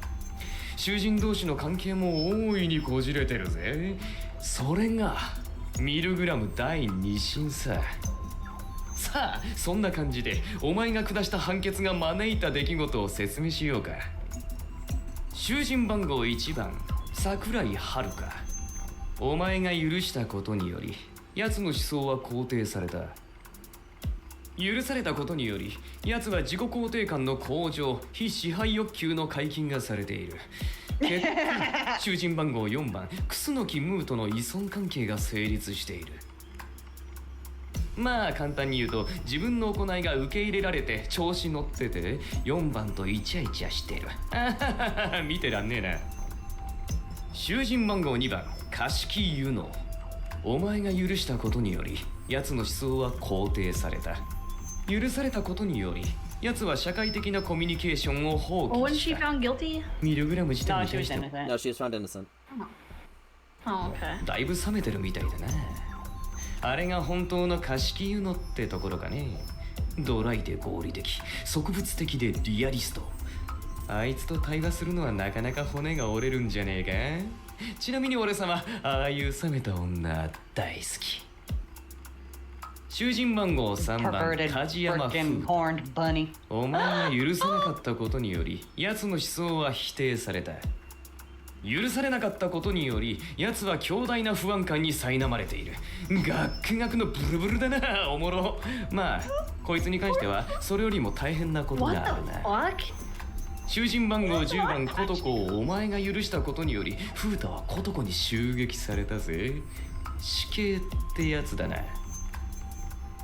囚人同士の関係も大いにこじれてるぜ。それがミルグラム第二審さ。さあ、そんな感じでお前が下した判決が招いた出来事を説明しようか。囚人番号1番桜井遥。お前が許したことにより奴の思想は肯定された。許されたことにより奴は自己肯定感の向上、非支配欲求の解禁がされている。結果囚人番号4番楠木ムーとの依存関係が成立している。まあ簡単に言うと、自分の行いが受け入れられて調子乗ってて4番とイチャイチャしてる。見てらんねえな。囚人番号2番貸木ユノ。お前が許したことにより奴の思想は肯定された。許されたことにより奴は社会的なコミュニケーションを放 Well, 棄 wasn't し she た。 found guilty? ミルグラム自体 No, に she 対 was しても innocent. No, she was found innocent. Oh, okay. だいぶ冷めてるみたいだな。あれが本当の貸木ユノってところかね。ドライで合理的、植物的でリアリスト。あいつと対話するのはなかなか骨が折れるんじゃねえか。ちなみに俺様、ああいう冷めた女大好き。囚人番号3番 Perverted 梶山 freaking 風。 horned bunny. お前が許さなかったことにより奴の思想は否定された。許されなかったことにより奴は強大な不安感に苛まれている。ガックガクのブルブルだな。おもろ。まあこいつに関してはそれよりも大変なことが What あ the るな。 fuck? 囚人番号10番コトコをお前が許したことによりフータはコトコに襲撃されたぜ。死刑ってやつだな。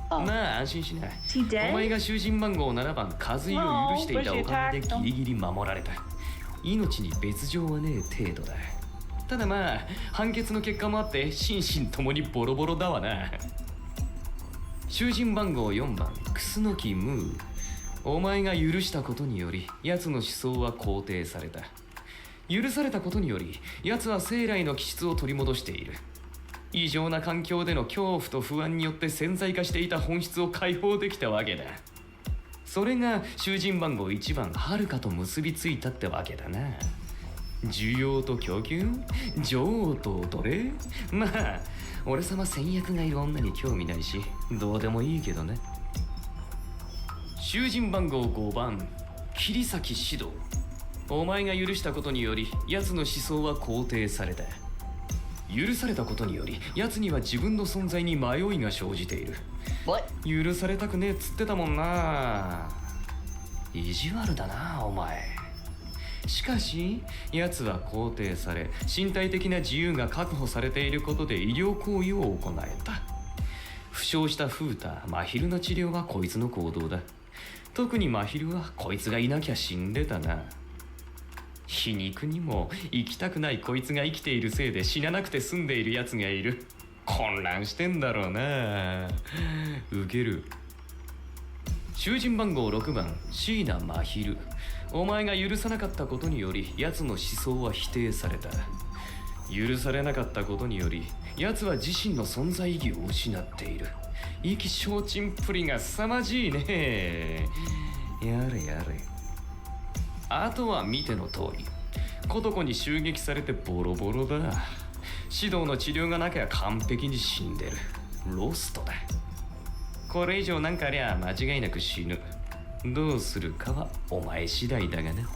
まあ安心しな。 Is he dead? お前が囚人番号7番和井を許していたおかげでギリギリ守られた。命に別状はねえ程度だ。ただまあ判決の結果もあって心身ともにボロボロだわな。囚人番号4番楠木ムー。お前が許したことにより奴の思想は肯定された。許されたことにより奴は生来の気質を取り戻している。異常な環境での恐怖と不安によって潜在化していた本質を解放できたわけだ。それが囚人番号1番ハルカと結びついたってわけだな。需要と供給、女王と奴隷。まあ俺様先約がいる女に興味ないしどうでもいいけどね。囚人番号5番桐崎指導。お前が許したことにより奴の思想は肯定された。許されたことにより奴には自分の存在に迷いが生じている。 What? 許されたくねえっつってたもんな。意地悪だなお前。しかし奴は肯定され身体的な自由が確保されていることで医療行為を行えた。負傷したフータ、マヒルの治療はこいつの行動だ。特にマヒルはこいつがいなきゃ死んでたな。皮肉にも生きたくないこいつが生きているせいで死ななくて済んでいる奴がいる。混乱してんだろうな。ウケる。囚人番号6番椎名真昼。お前が許さなかったことにより奴の思想は否定された。許されなかったことにより奴は自身の存在意義を失っている。意気消沈っぷりが凄まじいね。やれやれ。あとは見ての通りコトコに襲撃されてボロボロだ。指導の治療がなきゃ完璧に死んでる。ロストだ。これ以上なんかありゃ間違いなく死ぬ。どうするかはお前次第だがな。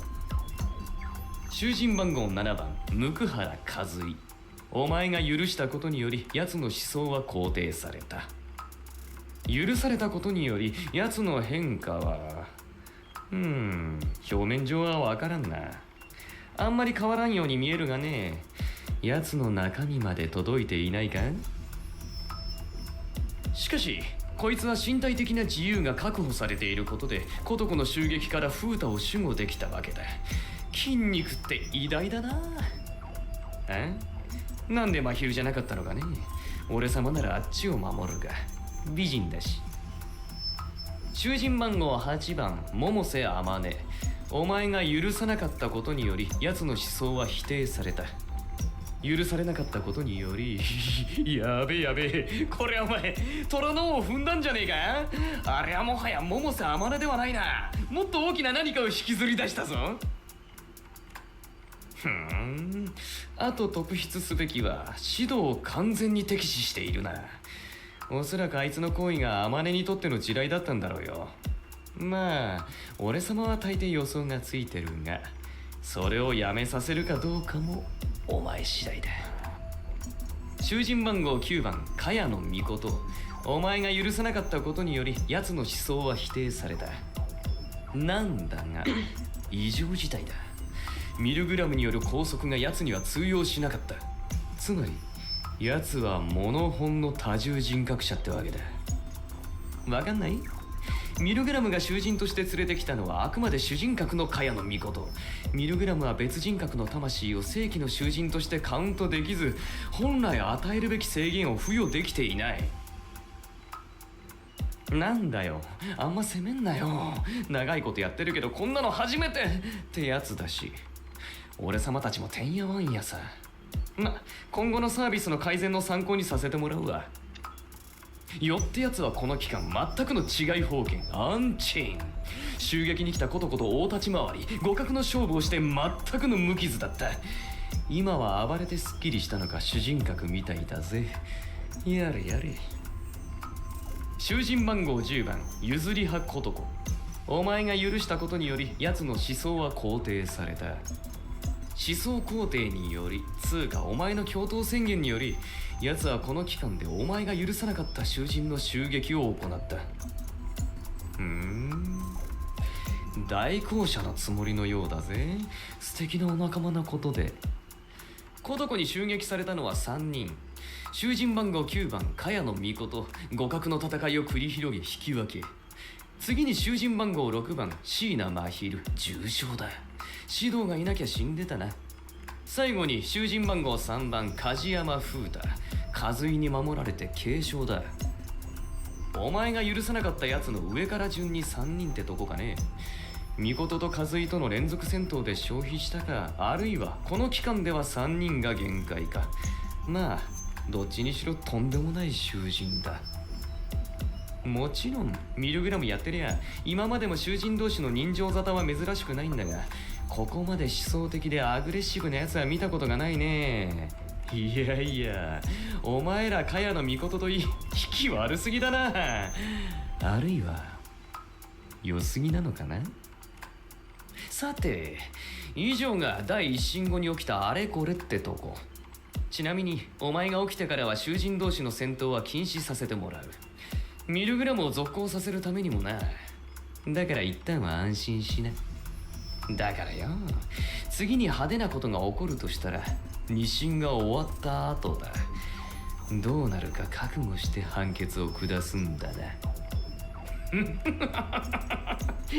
囚人番号7番向原和井。お前が許したことにより奴の思想は肯定された。許されたことにより奴の変化は表面上はわからんな。あんまり変わらんように見えるがね。奴の中身まで届いていないか。しかしこいつは身体的な自由が確保されていることでコトコの襲撃からフータを守護できたわけだ。筋肉って偉大だな。なんで真昼じゃなかったのかね。俺様ならあっちを守るが美人だし。囚人番号8番百瀬天音。お前が許さなかったことにより奴の思想は否定された。許されなかったことによりやべえやべえ、これお前虎の尾を踏んだんじゃねえか。あれはもはや百瀬天音ではないな。もっと大きな何かを引きずり出したぞ。あと特筆すべきは指導を完全に敵視しているな。おそらくあいつの行為が天音にとっての地雷だったんだろうよ。まあ俺様は大抵予想がついてるが、それをやめさせるかどうかもお前次第だ。囚人番号9番茅野mikoto。お前が許さなかったことにより奴の思想は否定された。なんだが異常事態だ。ミルグラムによる拘束が奴には通用しなかった。つまり奴はモノホンの多重人格者ってわけだ。わかんない？ミルグラムが囚人として連れてきたのはあくまで主人格の茅野mikoto。ミルグラムは別人格の魂を正規の囚人としてカウントできず、本来与えるべき制限を付与できていない。なんだよ、あんま責めんなよ。長いことやってるけどこんなの初めてってやつだし、俺様たちもてんやわんやさ。今後のサービスの改善の参考にさせてもらうわ。よってやつはこの期間全くの違い方権アンチェイン。襲撃に来たコトコと大立ち回り互角の勝負をして全くの無傷だった。今は暴れてすっきりしたのか主人格みたいだぜ。やれやれ。囚人番号10番譲り派コトコ。お前が許したことにより奴の思想は肯定された。思想肯定によりつうかお前の共闘宣言により奴はこの期間でお前が許さなかった囚人の襲撃を行った。大公社のつもりのようだぜ。素敵なお仲間なことで。コトコに襲撃されたのは3人。囚人番号9番茅野mikoto。互角の戦いを繰り広げ引き分け。次に囚人番号6番椎名真昼。重傷だ。指導がいなきゃ死んでたな。最後に囚人番号3番梶山風太。和井に守られて軽傷だ。お前が許さなかったやつの上から順に3人ってとこかね。mikotoと和井との連続戦闘で消費したか、あるいはこの期間では3人が限界か。まあどっちにしろとんでもない囚人だ。もちろんミルグラムやってりゃ今までも囚人同士の人情沙汰は珍しくないんだが、ここまで思想的でアグレッシブなやつは見たことがないね。いやいや、お前ら茅野mikotoといい引き悪すぎだな。あるいは良すぎなのかな。さて以上が第一審後に起きたあれこれってとこ。ちなみにお前が起きてからは囚人同士の戦闘は禁止させてもらう。ミルグラムを続行させるためにもな。だから一旦は安心しな。だからよ、次に派手なことが起こるとしたら二審が終わった後だ。どうなるか覚悟して判決を下すんだな。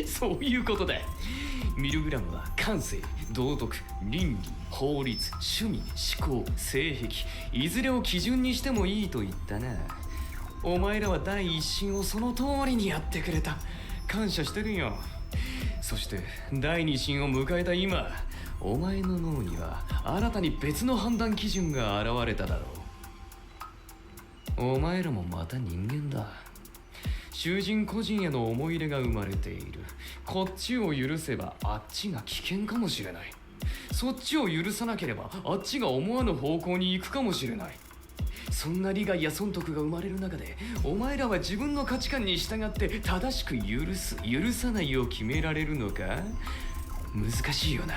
そういうことだ。ミルグラムは感性、道徳、倫理、法律、趣味、思考、性癖、いずれを基準にしてもいいと言ったな。お前らは第一審をその通りにやってくれた。感謝してるよ。そして第二審を迎えた今、お前の脳には新たに別の判断基準が現れただろう。お前らもまた人間だ。囚人個人への思い入れが生まれている。こっちを許せばあっちが危険かもしれない。そっちを許さなければあっちが思わぬ方向に行くかもしれない。そんな利害や損得が生まれる中で、お前らは自分の価値観に従って正しく許す、許さないを決められるのか。難しいよな。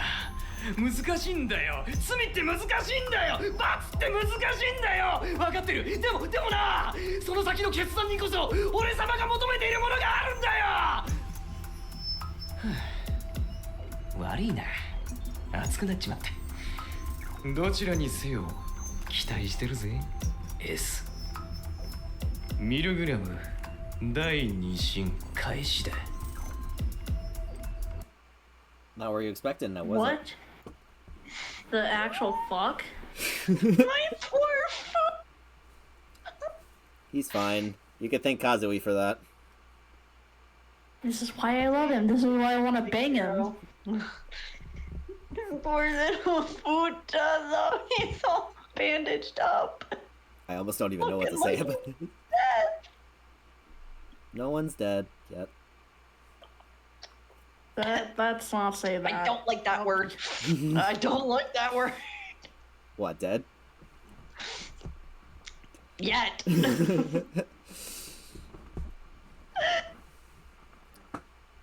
難しいんだよ。罪って難しいんだよ。罰って難しいんだよ。分かってる。でもな、その先の決断にこそ俺様が求めているものがあるんだよ。悪いな、熱くなっちまった。どちらにせよ期待してるぜ。S ミルグラム第二審開始だ。 Not where you expected, now was What? The actual fuck? My poor fuck. He's fine. You could thank Kazui for that. This is why I love him. This is why I want to bang him. Poor little Fuuta, though. He's all bandaged up. I almost don't even know what to say about it. No one's dead yet. Let's not say that. I don't like that word. I don't like that word. What, dead? Yet.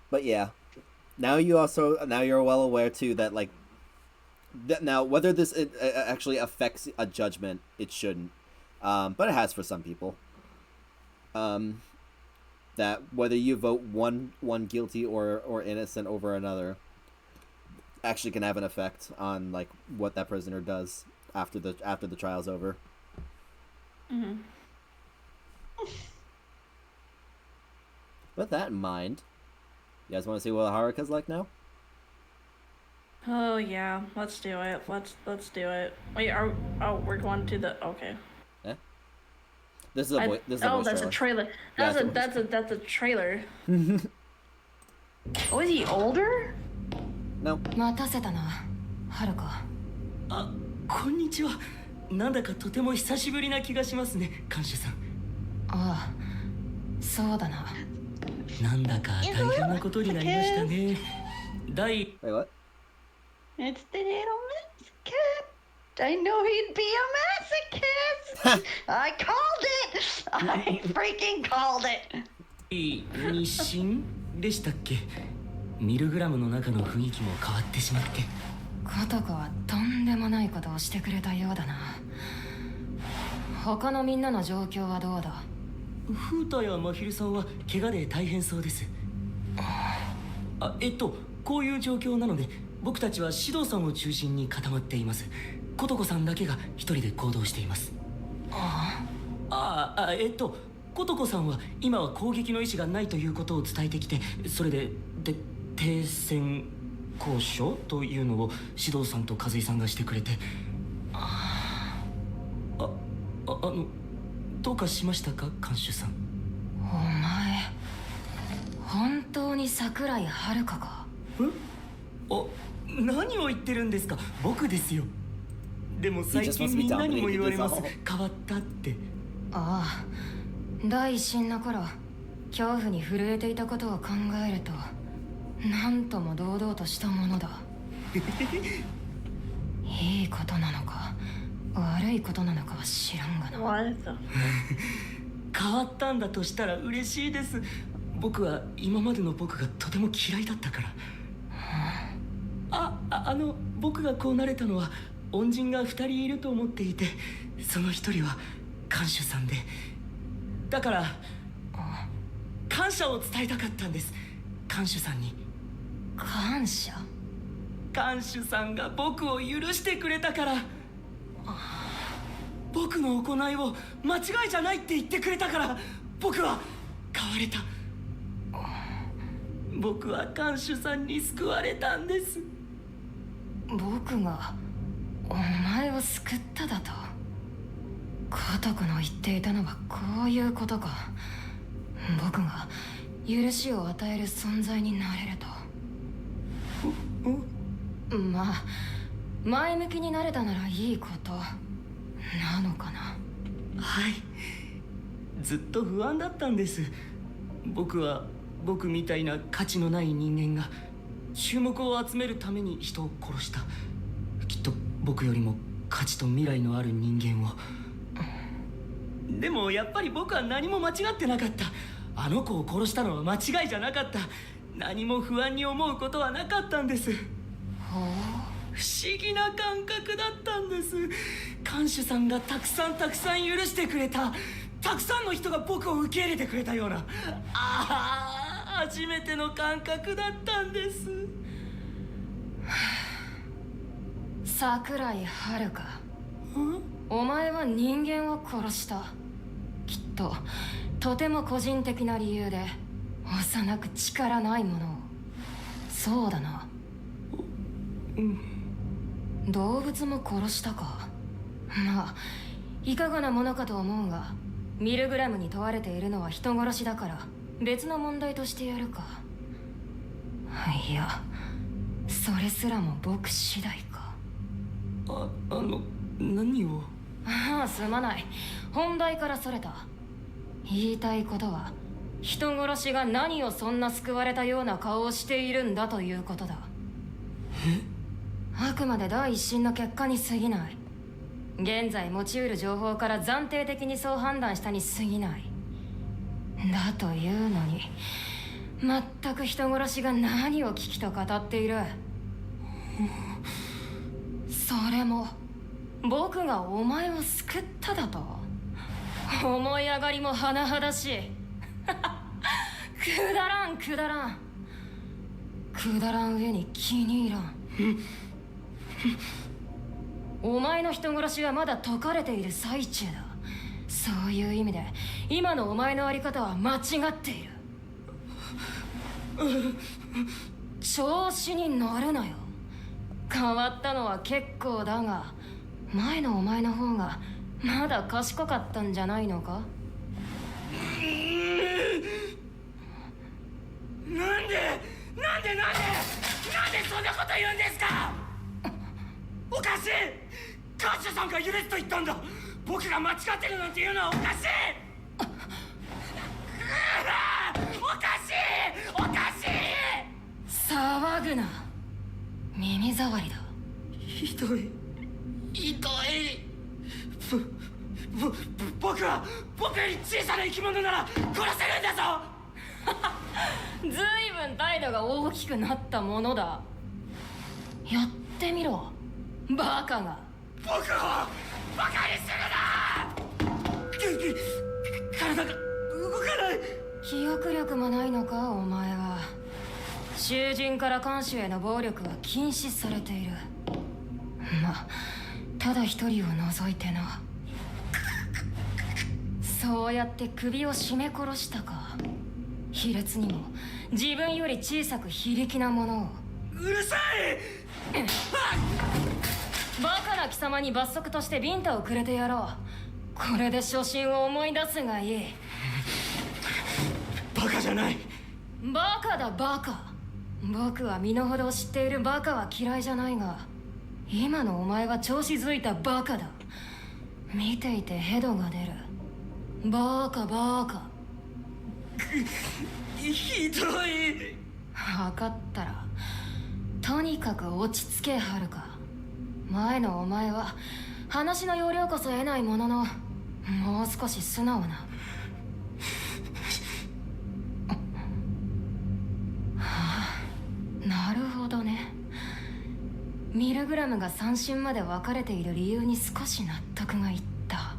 But yeah, now you're well aware too that like now whether this actually affects a judgment, it shouldn't, but it has for some people. That whether you vote one guilty or innocent over another actually can have an effect on like what that prisoner does after the trial's over. Mm-hmm. With that in mind, you guys want to see what Haruka's like now? Oh yeah, let's do it. Let's do it. Wait, we're going to the okay. Yeah. This is a voice that's trailer. a trailer. That's a trailer. Oh, is he older? No. 待たせたな、はるか。あ、こんにちは。なんだかとても久しぶりな気がしますね、看守さん。ああ、そうだな。なんだか大変なことになりましたね。Wait, what? It's the little masochist. I know he'd be a masochist. I called it. I freaking called it. 日清でしたっけ？ミルグラムの中の雰囲気も変わってしまって。コトコはとんでもないことをしてくれたようだな。他のみんなの状況はどうだ？フータやマヒルさんは怪我で大変そうです。こういう状況なので僕たちは指導さんを中心に固まっています。コトコさんだけが一人で行動しています。コトコさんは今は攻撃の意思がないということを伝えてきて、それで停戦交渉というのを指導さんと和井さんがしてくれて。どうかしましたか、看守さん。お前本当に桜井遥か？何を言ってるんですか。僕ですよ。でも最近みんなにも言われます。変わったって。ああ、第一審の頃恐怖に震えていたことを考えるとなんとも堂々としたものだ。いいことなのか悪いことなのかは知らんがな。変わったんだとしたら嬉しいです。僕は今までの僕がとても嫌いだったから。僕がこうなれたのは恩人が2人いると思っていて、その1人は看守さんで、だから感謝を伝えたかったんです。看守さんに。感謝？看守さんが僕を許してくれたから。僕の行いを間違いじゃないって言ってくれたから僕は変われた。僕は看守さんに救われたんです。僕がお前を救っただと？コトコの言っていたのはこういうことか。僕が許しを与える存在になれると。まあ前向きになれたならいいことなのかな。はい、ずっと不安だったんです。僕は僕みたいな価値のない人間が注目を集めるために人を殺した。きっと僕よりも価値と未来のある人間を。でもやっぱり僕は何も間違ってなかった。あの子を殺したのは間違いじゃなかった。何も不安に思うことはなかったんです。不思議な感覚だったんです。看守さんがたくさん許してくれた。たくさんの人が僕を受け入れてくれたような、初めての感覚だったんです。桜井遥か、お前は人間を殺した。きっととても個人的な理由で幼く力ないものを。そうだな。動物も殺したか。まあいかがなものかと思うが、ミルグラムに問われているのは人殺しだから別の問題としてやるか。いや、それすらも僕次第か。何を。ああ、すまない。本題からそれた。言いたいことは、人殺しが何をそんな救われたような顔をしているんだということだ。あくまで第一審の結果に過ぎない。現在持ち得る情報から暫定的にそう判断したに過ぎない。だというのに、全く人殺しが何を聞きと語っている。それも僕がお前を救っただと。思い上がりも甚だしい。くだらんくだらん。くだらん上に気に入らん。お前の人殺しはまだ解かれている最中だ。そういう意味で今のお前のあり方は間違っている。調子に乗るなよ。変わったのは結構だが、前のお前の方がまだ賢かったんじゃないのか。なんでそんなこと言うんですか。おかしい。カッシュさんが許すと言ったんだ。僕が間違ってるなんて言うのはおかしい。おかしい。騒ぐな。耳障りだ。ひどい。僕より小さな生き物なら殺せるんだぞ。ずいぶん態度が大きくなったものだ。やってみろ、バカが。僕をバカにするな。体が動かない。記憶力もないのか、お前は。囚人から看守への暴力は禁止されている。ま、ただ一人を除いてな。そうやって首を絞め殺したか。卑劣にも自分より小さく非力なものを。うるさい。バカな貴様に罰則としてビンタをくれてやろう。これで初心を思い出すがいい。バカじゃない。バカだバカ。僕は身の程を知っているバカは嫌いじゃないが、今のお前は調子づいたバカだ。見ていてヘドが出る。バカバカ。ひどい。分かったらとにかく落ち着け、はるか。前のお前は話の要領こそ得ないものの、もう少し素直な。はあ、なるほどね。ミルグラムが三振まで分かれている理由に少し納得がいった。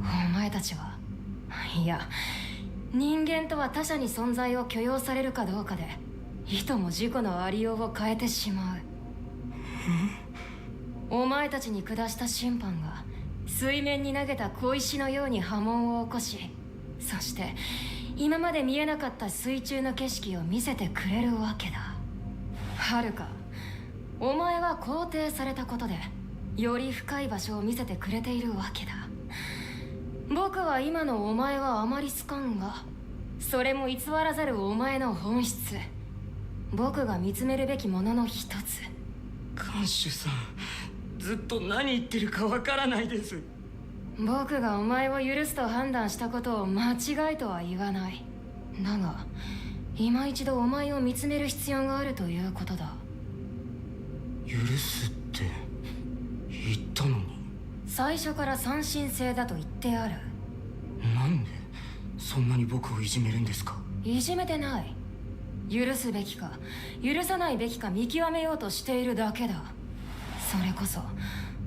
お前たちは、いや、人間とは他者に存在を許容されるかどうかでいとも自己のありようを変えてしまう。お前たちに下した審判が水面に投げた小石のように波紋を起こし、そして今まで見えなかった水中の景色を見せてくれるわけだ。はるか、お前は肯定されたことでより深い場所を見せてくれているわけだ。僕は今のお前はあまり好かんが、それも偽らざるお前の本質、僕が見つめるべきものの一つ。看守さん、ずっと何言ってるかわからないです。僕がお前を許すと判断したことを間違いとは言わない。だが今一度お前を見つめる必要があるということだ。許すって言ったのに。最初から三神制だと言ってある。なんでそんなに僕をいじめるんですか。いじめてない。許すべきか許さないべきか見極めようとしているだけだ。それこそ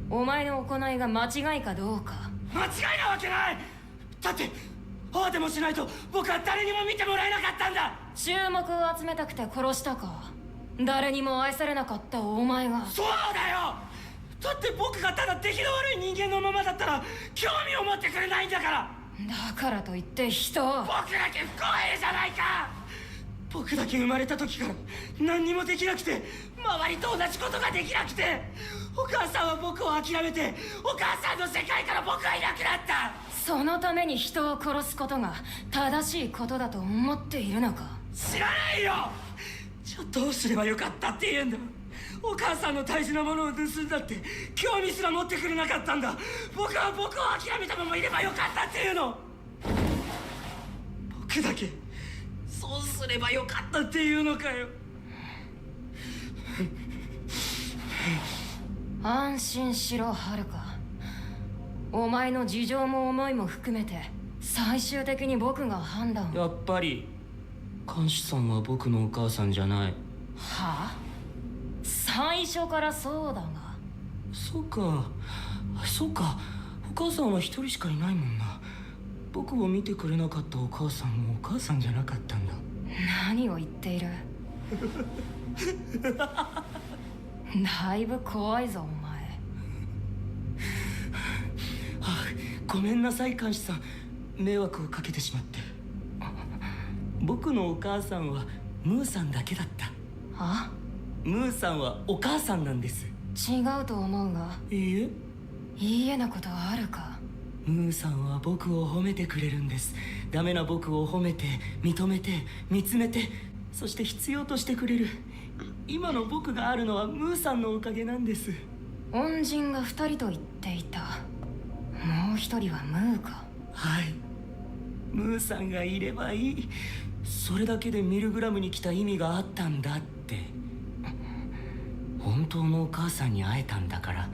お前の行いが間違いかどうか。間違いなわけない。だってああでもしないと僕は誰にも見てもらえなかったんだ。注目を集めたくて殺したか。誰にも愛されなかったお前が。そうだよ。だって僕がただ出来の悪い人間のままだったら興味を持ってくれないんだから。だからといって人を。僕だけ不公平じゃないか。僕だけ生まれた時から何にもできなくて、周りと同じことができなくて、お母さんは僕を諦めて、お母さんの世界から僕はいなくなった。そのために人を殺すことが正しいことだと思っているのか。知らないよ。じゃあどうすればよかったって言うんだ。お母さんの大事なものを盗んだって興味すら持ってくれなかったんだ。僕は僕を諦めたままいればよかったっていうの。僕だけそうすればよかったっていうのかよ。安心しろハルカ。お前の事情も思いも含めて最終的に僕が判断を。やっぱり看守さんは僕のお母さんじゃない。はあ？最初からそうだが。そうか、そうか。お母さんは一人しかいないもんな。僕を見てくれなかったお母さんもお母さんじゃなかったんだ。何を言っている。だいぶ怖いぞお前。ごめんなさい看守さん、迷惑をかけてしまって。僕のお母さんはムーさんだけだった。あ？ムーさんはお母さんなんです。違うと思うが。いいえ。いいえなことはあるか。ムーさんは僕を褒めてくれるんです。ダメな僕を褒めて、認めて、見つめて、そして必要としてくれる。今の僕があるのはムーさんのおかげなんです。恩人が2人と言っていた。もう1人はムーか。はい、ムーさんがいればいい。それだけでミルグラムに来た意味があったんだって。本当のお母さんに会えたんだから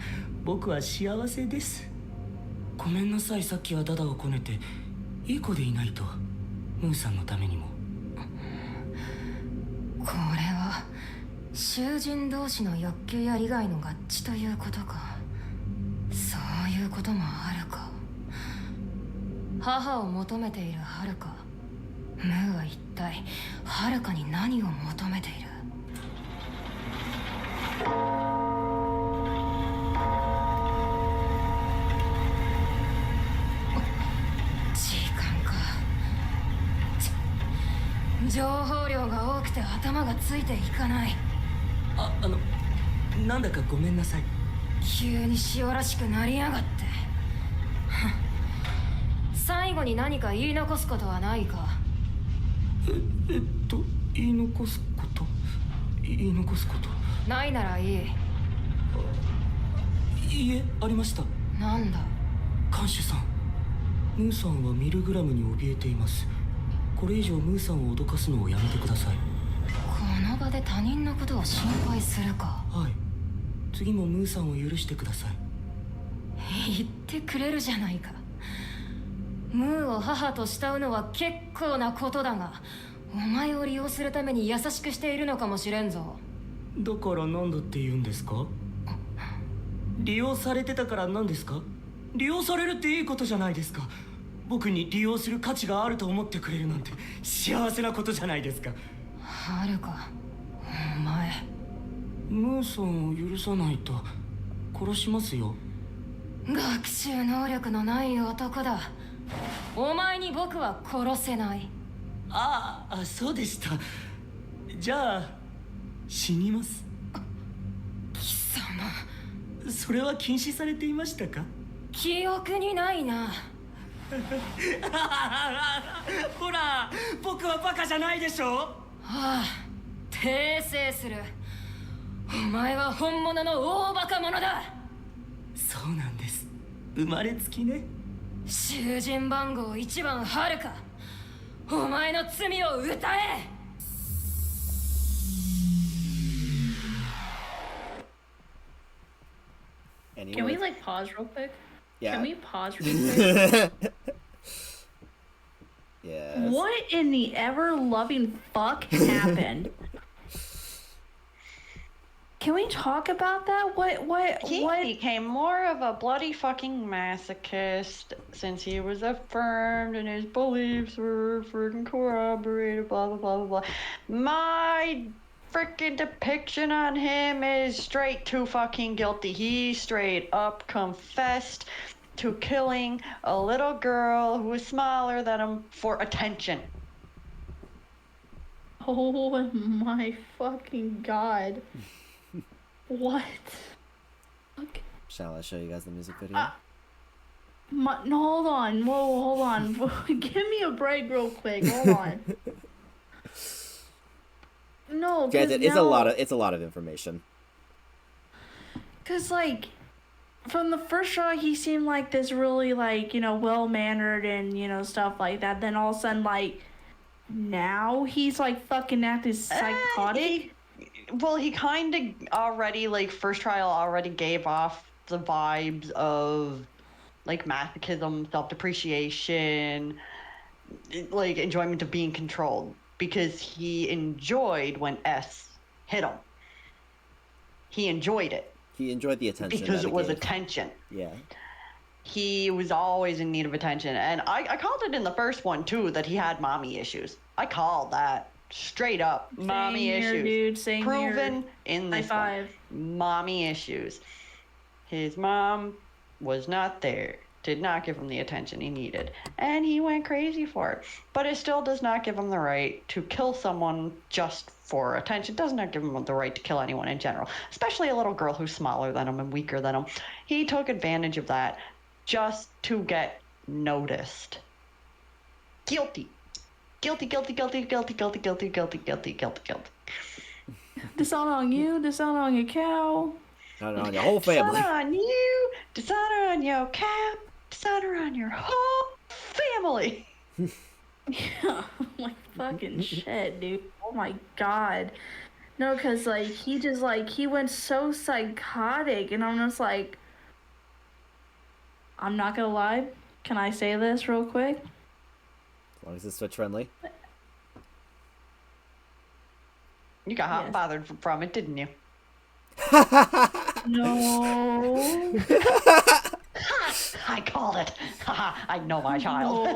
僕は幸せです。ごめんなさい、さっきはダダをこねて。いい子でいないと、ムーさんのためにも。これは囚人同士の欲求や利害の合致ということか。そういうこともあるか。母を求めているハルカ。ムーは一体ハルカに何を求めている。時間か。情報量が多くて頭がついていかない。なんだかごめんなさい。急に塩らしくなりやがって。最後に何か言い残すことはないか。言い残すことないならいい。いいえ、ありました。なんだ。看守さん、ムーさんはミルグラムに怯えています。これ以上ムーさんを脅かすのをやめてください。この場で他人のことを心配するか。はい、次もムーさんを許してください。言ってくれるじゃないか。ムーを母と慕うのは結構なことだが、お前を利用するために優しくしているのかもしれんぞ。だから何だって言うんですか？利用されてたから何ですか？利用されるっていいことじゃないですか。僕に利用する価値があると思ってくれるなんて幸せなことじゃないですか。はるか、お前。ムーさんを許さないと殺しますよ。学習能力のない男だ。お前に僕は殺せない。ああ、そうでした。じゃあ死にます。貴様、それは禁止されていましたか？記憶にないな。ほら、僕はバカじゃないでしょ。ああ、訂正する。お前は本物の大バカ者だ。そうなんです、生まれつきね。囚人番号1番はるか、お前の罪を訴え。Can we like pause real quick? Yeah. Can we pause real quick? Yes. What in the ever-loving fuck happened? Can we talk about that? He What? became more of a bloody fucking masochist since he was affirmed and his beliefs were freaking corroborated, blah, blah, blah, blah, blah. My freaking depiction on him is straight too fucking guilty. He straight up confessed to killing a little girl who was smaller than him for attention. Oh my fucking god. What? Okay. Shall I show you guys the music video? No, hold on. Whoa, hold on. Give me a break real quick. Hold on. No, Granted, it's a lot of information. Cause like, from the first shot, he seemed like this really like, you know, well mannered and, you know, stuff like that. Then all of a sudden, like, now he's like fucking acting psychotic. He kind of already, like, first trial already gave off the vibes of, like, masochism, self-depreciation, like, enjoyment of being controlled. Because he enjoyed when S hit him. He enjoyed it. He enjoyed the attention. Because it was attention. Yeah. He was always in need of attention. And I called it in the first one, too, that he had mommy issues. I called that. Straight up. Same Mommy here, issues. dude. Same Proven here. in this High one. five. Mommy issues. His mom was not there. Did not give him the attention he needed. And he went crazy for it. But it still does not give him the right to kill someone just for attention. It does not give him the right to kill anyone in general. Especially a little girl who's smaller than him and weaker than him. He took advantage of that just to get noticed. Guilty. Guilty, guilty, guilty, guilty, guilty, guilty, guilty, guilty, guilty, guilty. Dishonor on you, dishonor on your cow. Dishonor on your whole family. Dishonor on you, dishonor on your cow, dishonor on your whole family. Yeah, like fucking shit, dude. Oh my god. No, cause like he just like he went so psychotic, and I'm just like, I'm not gonna lie. Can I say this real quick? As long as it's Switch friendly. You got hot and bothered from it, didn't you? No. I called it. I know my child.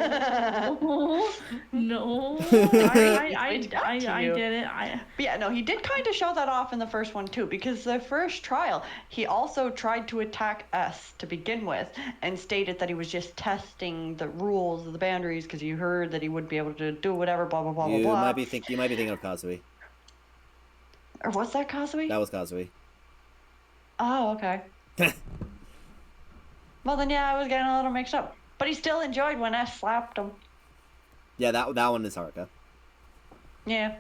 No. I did it. But yeah, no, he did kind of show that off in the first one too, because the first trial, he also tried to attack S to begin with, and stated that he was just testing the rules of the boundaries because he heard that he wouldn't be able to do whatever, blah blah blah blah blah. You might be thinking of Kazui. Or was that Kazui? That was Kazui. Oh, okay. Well, then, yeah, I was getting a little mixed up. But he still enjoyed when S slapped him. Yeah, that one is Haruka. Yeah.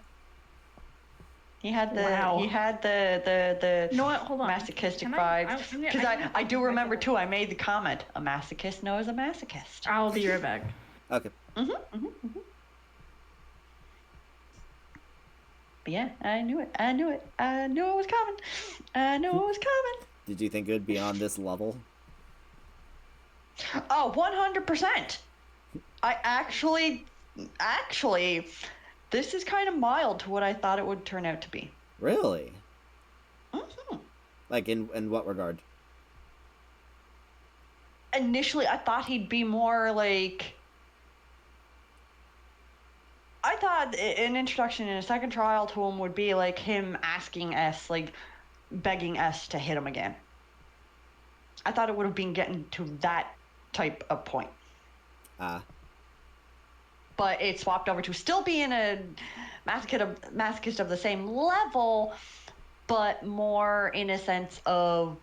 He had the You know what? Hold on. masochistic vibes. Because I do remember too. I made the comment: a masochist knows a masochist. I'll be right back. Okay. But yeah, I knew it. I knew it. I knew it was coming. I knew it was coming. Did you think it would be on this level? Oh, 100%. I actually, this is kind of mild to what I thought it would turn out to be. Really? Like in what regard? Initially, I thought he'd be more like... I thought an introduction in a second trial to him would be like him asking S, like begging S to hit him again. I thought it would have been getting to that type of point. But it swapped over to still being a masochist of the same level, but more in a sense of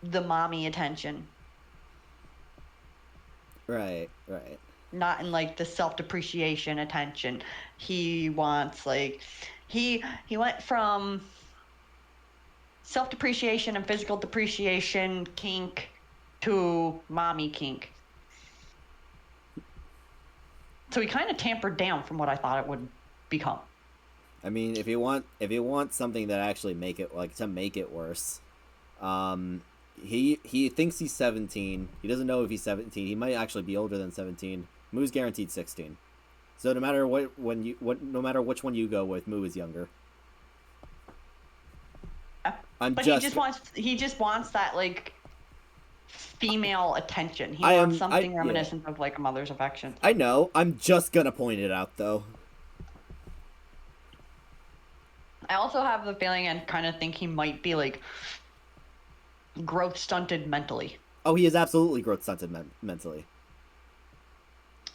the mommy attention. Right. Not in like the self-depreciation attention. He wants like he went from self-depreciation and physical depreciation kink to mommy kink. So he kind of tampered down from what I thought it would become. I mean, if you want something that actually make it worse, he thinks he's 17. He doesn't know if he's 17. He might actually be older than 17. Moo's guaranteed 16. So no matter no matter which one you go with, Moo is younger. He just wants that like female attention. He wants something reminiscent of like a mother's affection. I know. I'm just gonna point it out though. I also have the feeling and kind of think he might be like growth stunted mentally. Oh, he is absolutely growth stunted mentally.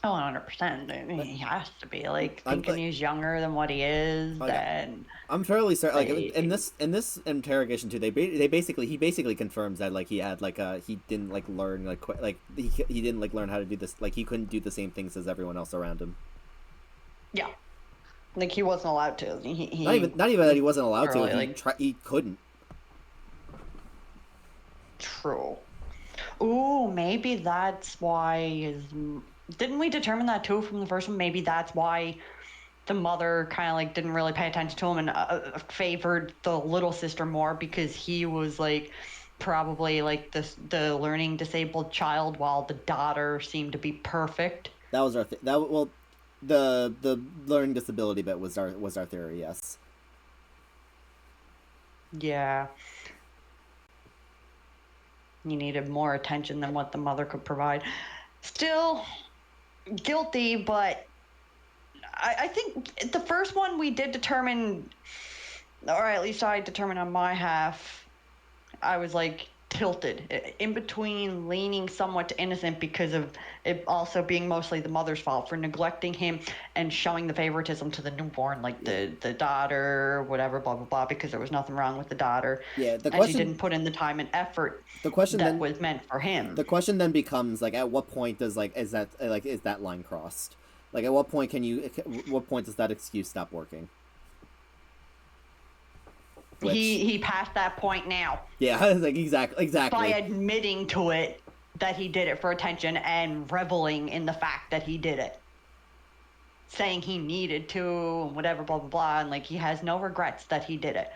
Oh, 100%. He has to be thinking he's younger than what he is. Then I'm fairly certain. Like in this interrogation too, he basically confirms that he had he didn't learn he didn't learn how to do this. He couldn't do the same things as everyone else around him. Yeah, he wasn't allowed to. He not even that he wasn't allowed to. He couldn't. True. Ooh, maybe that's why Didn't we determine that too from the first one? Maybe that's why the mother kind of didn't really pay attention to him and favored the little sister more, because he was probably the learning disabled child, while the daughter seemed to be perfect. That was our the learning disability bit was our theory. Yes. Yeah. You needed more attention than what the mother could provide. Still guilty, but I think the first one we did determine, or at least I determined on my half, I was tilted in between, leaning somewhat to innocent because of it also being mostly the mother's fault for neglecting him and showing the favoritism to the newborn, the daughter, whatever, blah blah blah, because there was nothing wrong with the daughter. Yeah, and she didn't put in the time and effort that was meant for him. The question then becomes at what point does is that line crossed? At what point does that excuse stop working? He passed that point now. Yeah, exactly. By admitting to it that he did it for attention and reveling in the fact that he did it. Saying he needed to, whatever, blah, blah, blah, and he has no regrets that he did it.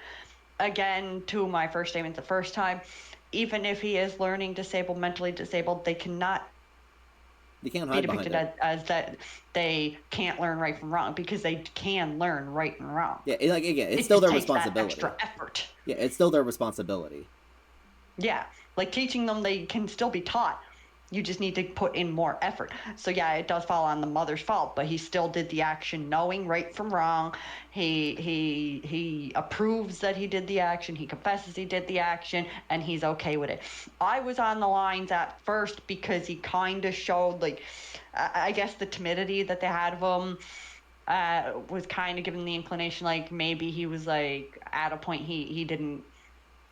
Again, to my first statement the first time, even if he is learning disabled, mentally disabled, they cannot be depicted as that they can't learn right from wrong, because they can learn right and wrong. Yeah, it's still their responsibility. Extra effort. Yeah, it's still their responsibility. Yeah, teaching them, they can still be taught. You just need to put in more effort. So yeah, it does fall on the mother's fault, but he still did the action knowing right from wrong. He approves that he did the action. He confesses he did the action, and he's okay with it. I was on the lines at first because he kind of showed I guess the timidity that they had of him was kind of giving the inclination maybe he was at a point he didn't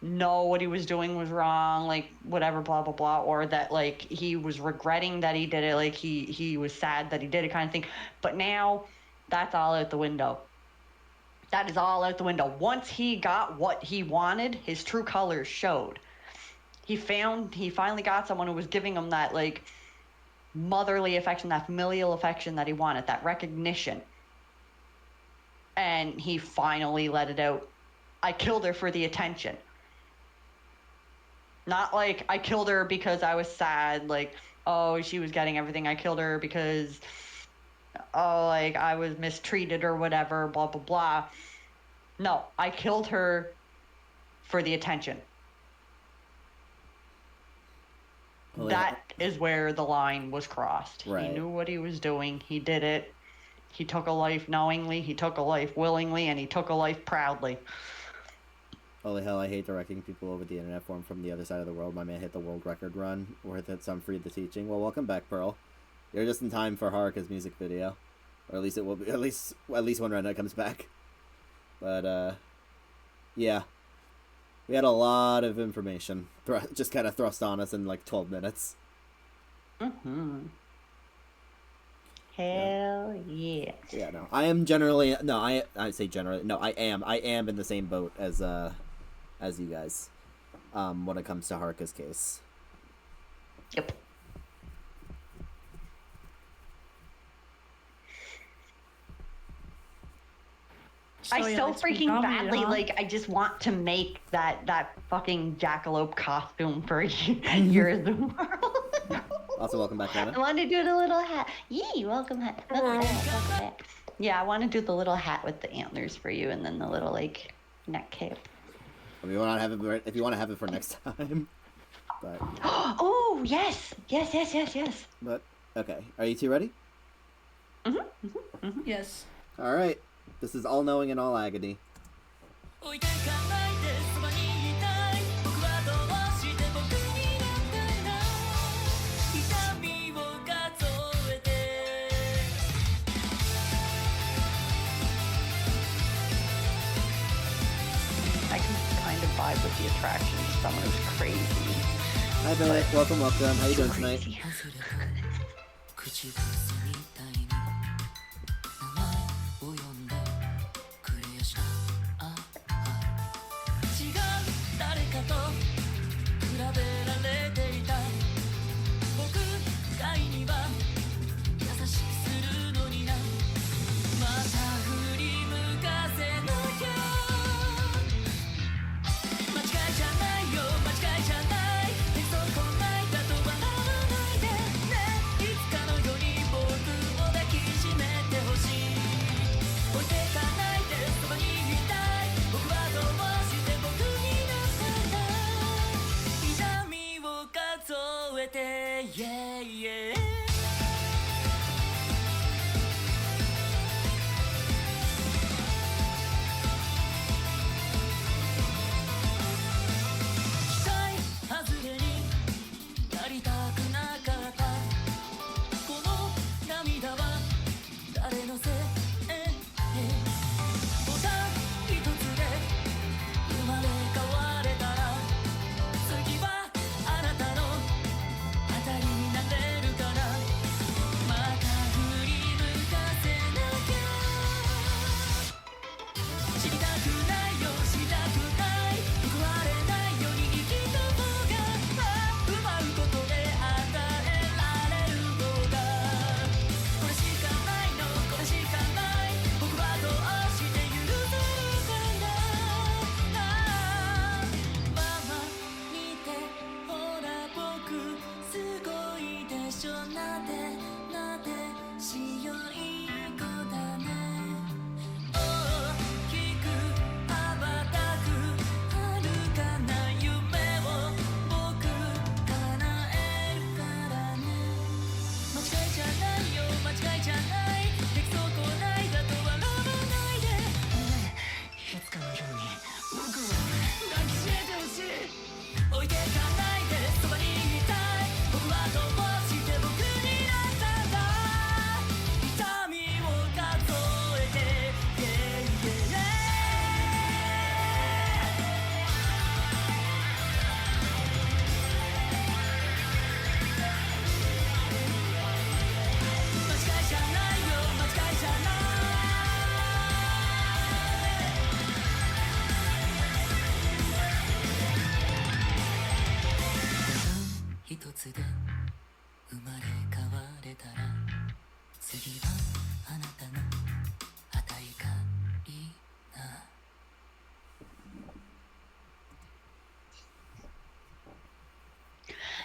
know what he was doing was wrong, whatever, blah blah blah, or that he was regretting that he did it, he was sad that he did it, kind of thing. But now that's all out the window. That is all out the window. Once he got what he wanted, his true colors showed. He finally got someone who was giving him that motherly affection, that familial affection that he wanted, that recognition, and he finally let it out. I killed her for the attention. Not I killed her because I was sad, she was getting everything. I killed her because, I was mistreated or whatever, blah, blah, blah. No, I killed her for the attention. Well, that is where the line was crossed. Right. He knew what he was doing. He did it. He took a life knowingly. He took a life willingly, and he took a life proudly. Holy hell, I hate directing people over the internet form from the other side of the world. My man hit the world record run. Worth it, so I'm free of the teaching. Well, welcome back, Pearl. You're just in time for Haruka's music video. Or at least it will be, at least when Rena comes back. But, yeah. We had a lot of information just kind of thrust on us in 12 minutes. Mm-hmm. Hell yeah. Yeah, no. I am generally, no, I say generally, no, I am in the same boat as you guys, when it comes to Haruka's case. Yep. So, I so freaking badly, I just want to make that fucking jackalope costume for Year of the World. Also, welcome back, Rena. I want to do the little hat. Yee, welcome hat. Welcome back. Yeah, I want to do the little hat with the antlers for you, and then the little, neck cape. If you want to have it for next time. But... Oh, yes. Yes. But, okay. Are you two ready? Mm-hmm. Yes. All right. This is All Knowing and All Agony. the attractions. Someone who's crazy. Hi, Billy. Welcome. How you doing tonight? Crazy.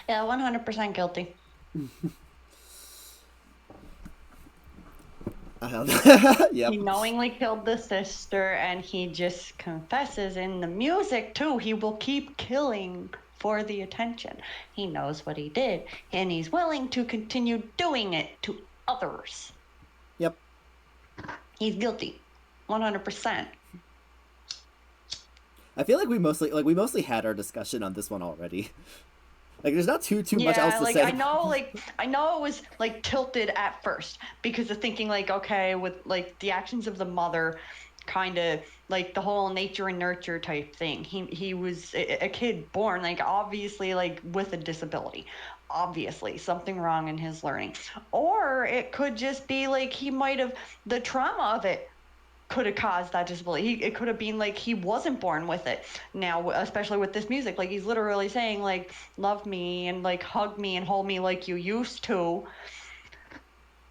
Yeah, 100% guilty. Yep. He knowingly killed the sister, and he just confesses in the music too. He will keep killing for the attention. He knows what he did, and he's willing to continue doing it to others. Yep. He's guilty, 100%. I feel like we mostly had our discussion on this one already. Like, there's not too much else to say. I know it was like tilted at first because of thinking like, okay, with like the actions of the mother, kind of like the whole nature and nurture type thing. He was a kid born like obviously like with a disability, obviously something wrong in his learning, or it could just be like he might have the trauma of it. Could have caused that disability. It could have been like he wasn't born with it. Now, especially with this music, like he's literally saying like, love me and like hug me and hold me like you used to.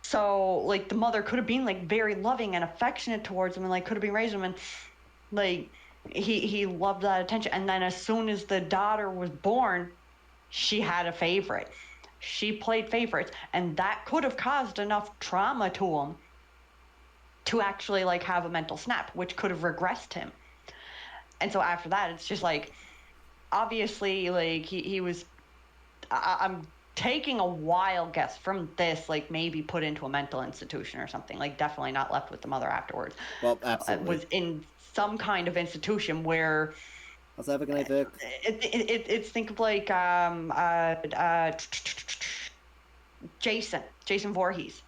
So like the mother could have been like very loving and affectionate towards him and like could have been raising him and like he loved that attention. And then as soon as the daughter was born, she had a favorite. She played favorites, and that could have caused enough trauma to him to actually like have a mental snap, which could have regressed him. And so after that, it's just like, obviously, like he was, I'm taking a wild guess from this, like maybe put into a mental institution or something, like definitely not left with the mother afterwards. Well, absolutely. Was in some kind of institution where. How's that looking, Vic? It's think of like Jason Voorhees.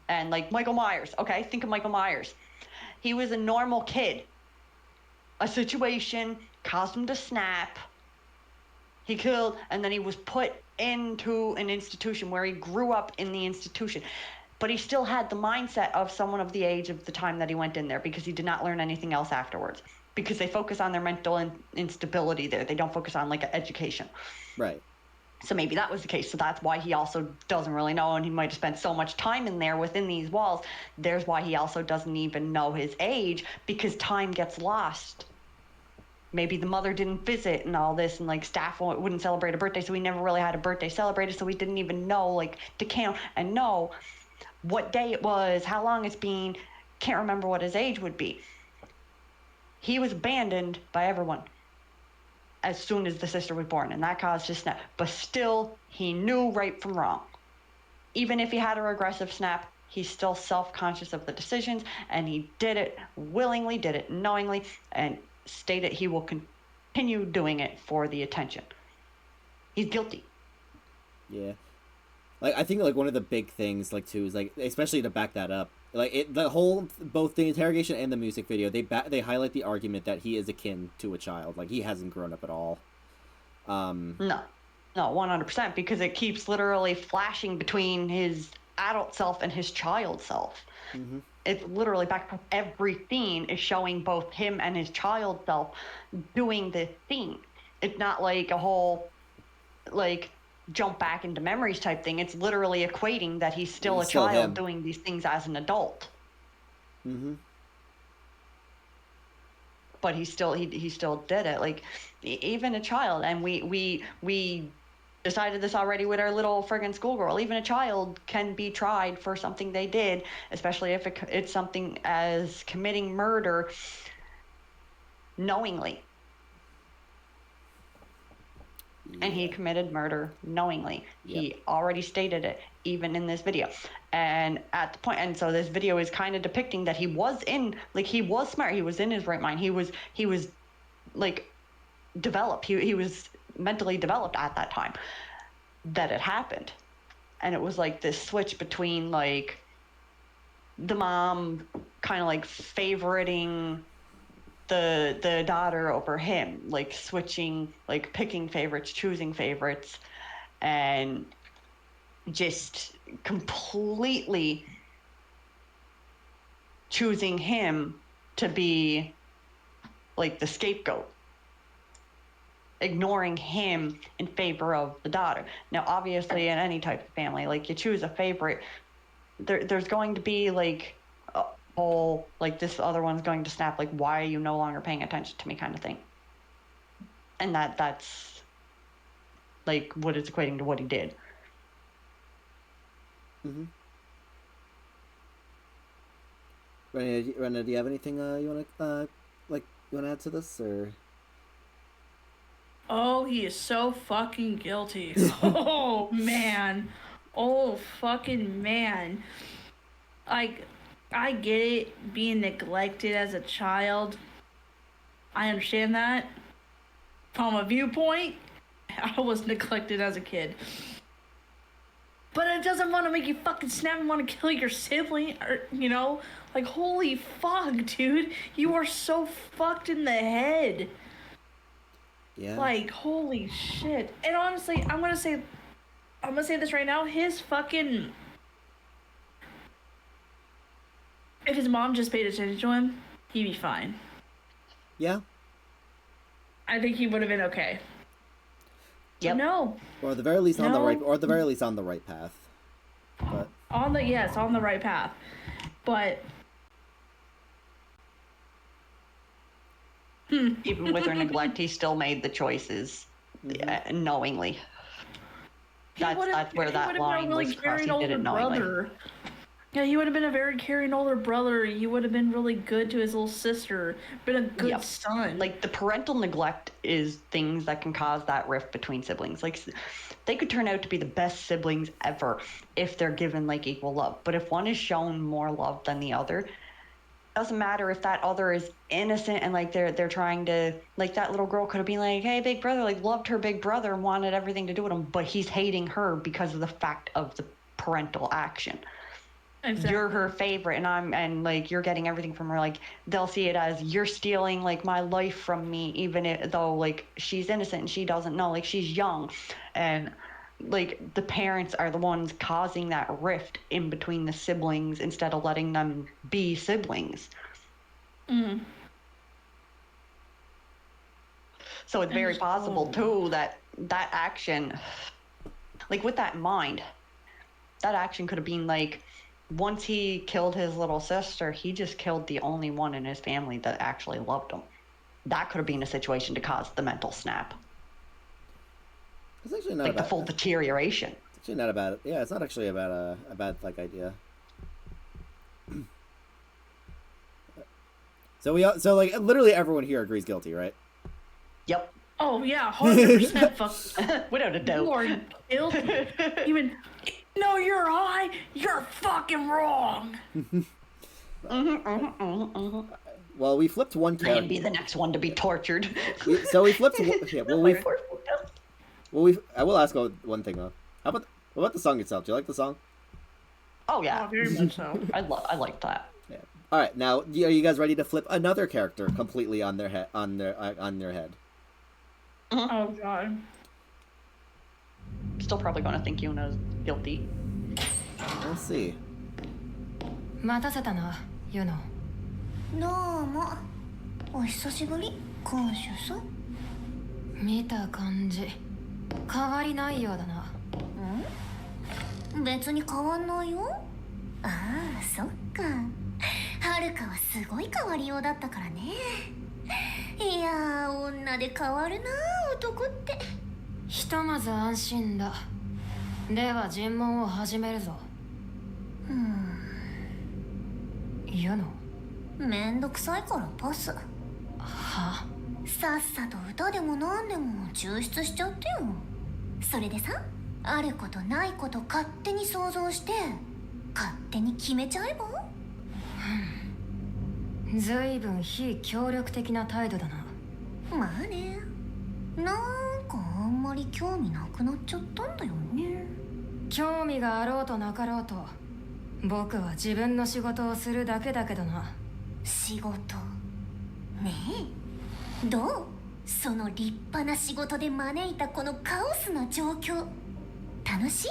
And like Michael Myers, okay? Think of Michael Myers. He was a normal kid. A situation caused him to snap. He killed, and then he was put into an institution where he grew up in the institution. But he still had the mindset of someone of the age of the time that he went in there, because he did not learn anything else afterwards. Because they focus on their mental instability there. They don't focus on, like, education. Right. So maybe that was the case. So that's why he also doesn't really know, and he might have spent so much time in there within these walls. There's why he also doesn't even know his age, because time gets lost. Maybe the mother didn't visit and all this, and like staff wouldn't celebrate a birthday, so he never really had a birthday celebrated, so he didn't even know, like, to count and know what day it was, how long it's been, can't remember what his age would be. He was abandoned by everyone as soon as the sister was born, and that caused his snap. But still, he knew right from wrong. Even if he had a regressive snap, he's still self-conscious of the decisions, and he did it willingly, did it knowingly, and stated he will continue doing it for the attention. He's guilty. Yeah. Like, I think, like, one of the big things, like, too, is, like, especially to back that up, like, both the interrogation and the music video, they highlight the argument that he is akin to a child. Like, he hasn't grown up at all. No, 100%, because it keeps literally flashing between his adult self and his child self. Mm-hmm. It's literally back. Every scene is showing both him and his child self doing this scene. It's not like a whole, like, jump back into memories type thing. It's literally equating that he's still a child doing these things as an adult. Mm-hmm. But he still did it. Like, even a child, and we decided this already with our little friggin' schoolgirl. Even a child can be tried for something they did, especially if it's something as committing murder knowingly. Yeah. And he committed murder knowingly. Yep. He already stated it, even in this video. And at the point, and so this video is kind of depicting that he was smart. He was in his right mind. He was like developed. He was mentally developed at that time that it happened. And it was like this switch between, like, the mom kind of like favoriting the daughter over him, like switching, like picking favorites, choosing favorites, and just completely choosing him to be like the scapegoat, ignoring him in favor of the daughter. Now, obviously, in any type of family, like, you choose a favorite, there's going to be, like, a whole, like, this other one's going to snap, like, why are you no longer paying attention to me kind of thing. And that's, like, what is equating to what he did. Mm-hmm. Rena, do you have anything you want to add to this, or? Oh, he is so fucking guilty. Oh, man. Oh, fucking man. Like, I get it, being neglected as a child. I understand that. From a viewpoint, I was neglected as a kid. But it doesn't want to make you fucking snap and want to kill your sibling, or, you know? Like, holy fuck, dude. You are so fucked in the head. Yeah. Like, holy shit. And honestly, I'm gonna say this right now, his fucking... If his mom just paid attention to him, he'd be fine. Yeah. I think he would have been okay. Yep. No. Or at the very least on the right path. But on the right path. But even with her neglect, he still made the choices knowingly. That's where that line was crossed. He did it knowingly. Yeah, he would have been a very caring older brother. He would have been really good to his little sister. Been a good son. Like, the parental neglect is things that can cause that rift between siblings. Like, they could turn out to be the best siblings ever if they're given, like, equal love. But if one is shown more love than the other, doesn't matter if that other is innocent and, like, they're trying to, like, that little girl could have been like, hey, big brother, like, loved her big brother and wanted everything to do with him, but he's hating her because of the fact of the parental action. you're her favorite and like you're getting everything from her, like they'll see it as you're stealing like my life from me, even though like she's innocent and she doesn't know, like she's young, and like the parents are the ones causing that rift in between the siblings instead of letting them be siblings. So it's very possible too that action, like with that in mind, that action could have been like, once he killed his little sister, he just killed the only one in his family that actually loved him. That could have been a situation to cause the mental snap. It's actually not like the full deterioration. It's actually not a bad. Yeah, it's not actually about a bad like idea. So like literally everyone here agrees guilty, right? Yep. Oh yeah, 100% fuck. Without a doubt. You're guilty. Even no, you're high. You're fucking wrong. Well, we flipped one character. I'd be the next one to be tortured. We flipped. Yeah, I will ask one thing though. What about the song itself? Do you like the song? Oh yeah, oh, very much so. I like that. Yeah. All right, now are you guys ready to flip another character completely on their head? On their head. Oh god. Still probably gonna think Yuno's guilty. We'll see. 待たせたな、ユノ。どうも。お久しぶり、看守さん。見た感じ、変わりないようだな。別に変わんないよ。ああ、そっか。はるかはすごい変わりようだったからね。いやー、女で変わるな男って。ひとまず安心だ。では尋問を始めるぞ。ユノ。めんどくさいからパス。は？さっさと歌でもなんでも抽出しちゃってよ。それでさ、あることないこと勝手に想像して勝手に決めちゃえば。ずいぶん非協力的な態度だな。まあね、なんかあんまり興味なくなっちゃったんだよね。興味があろうとなかろうと、僕は自分の仕事をするだけだけどな。仕事ねえ、どう？その立派な仕事で招いたこのカオスな状況、楽しい？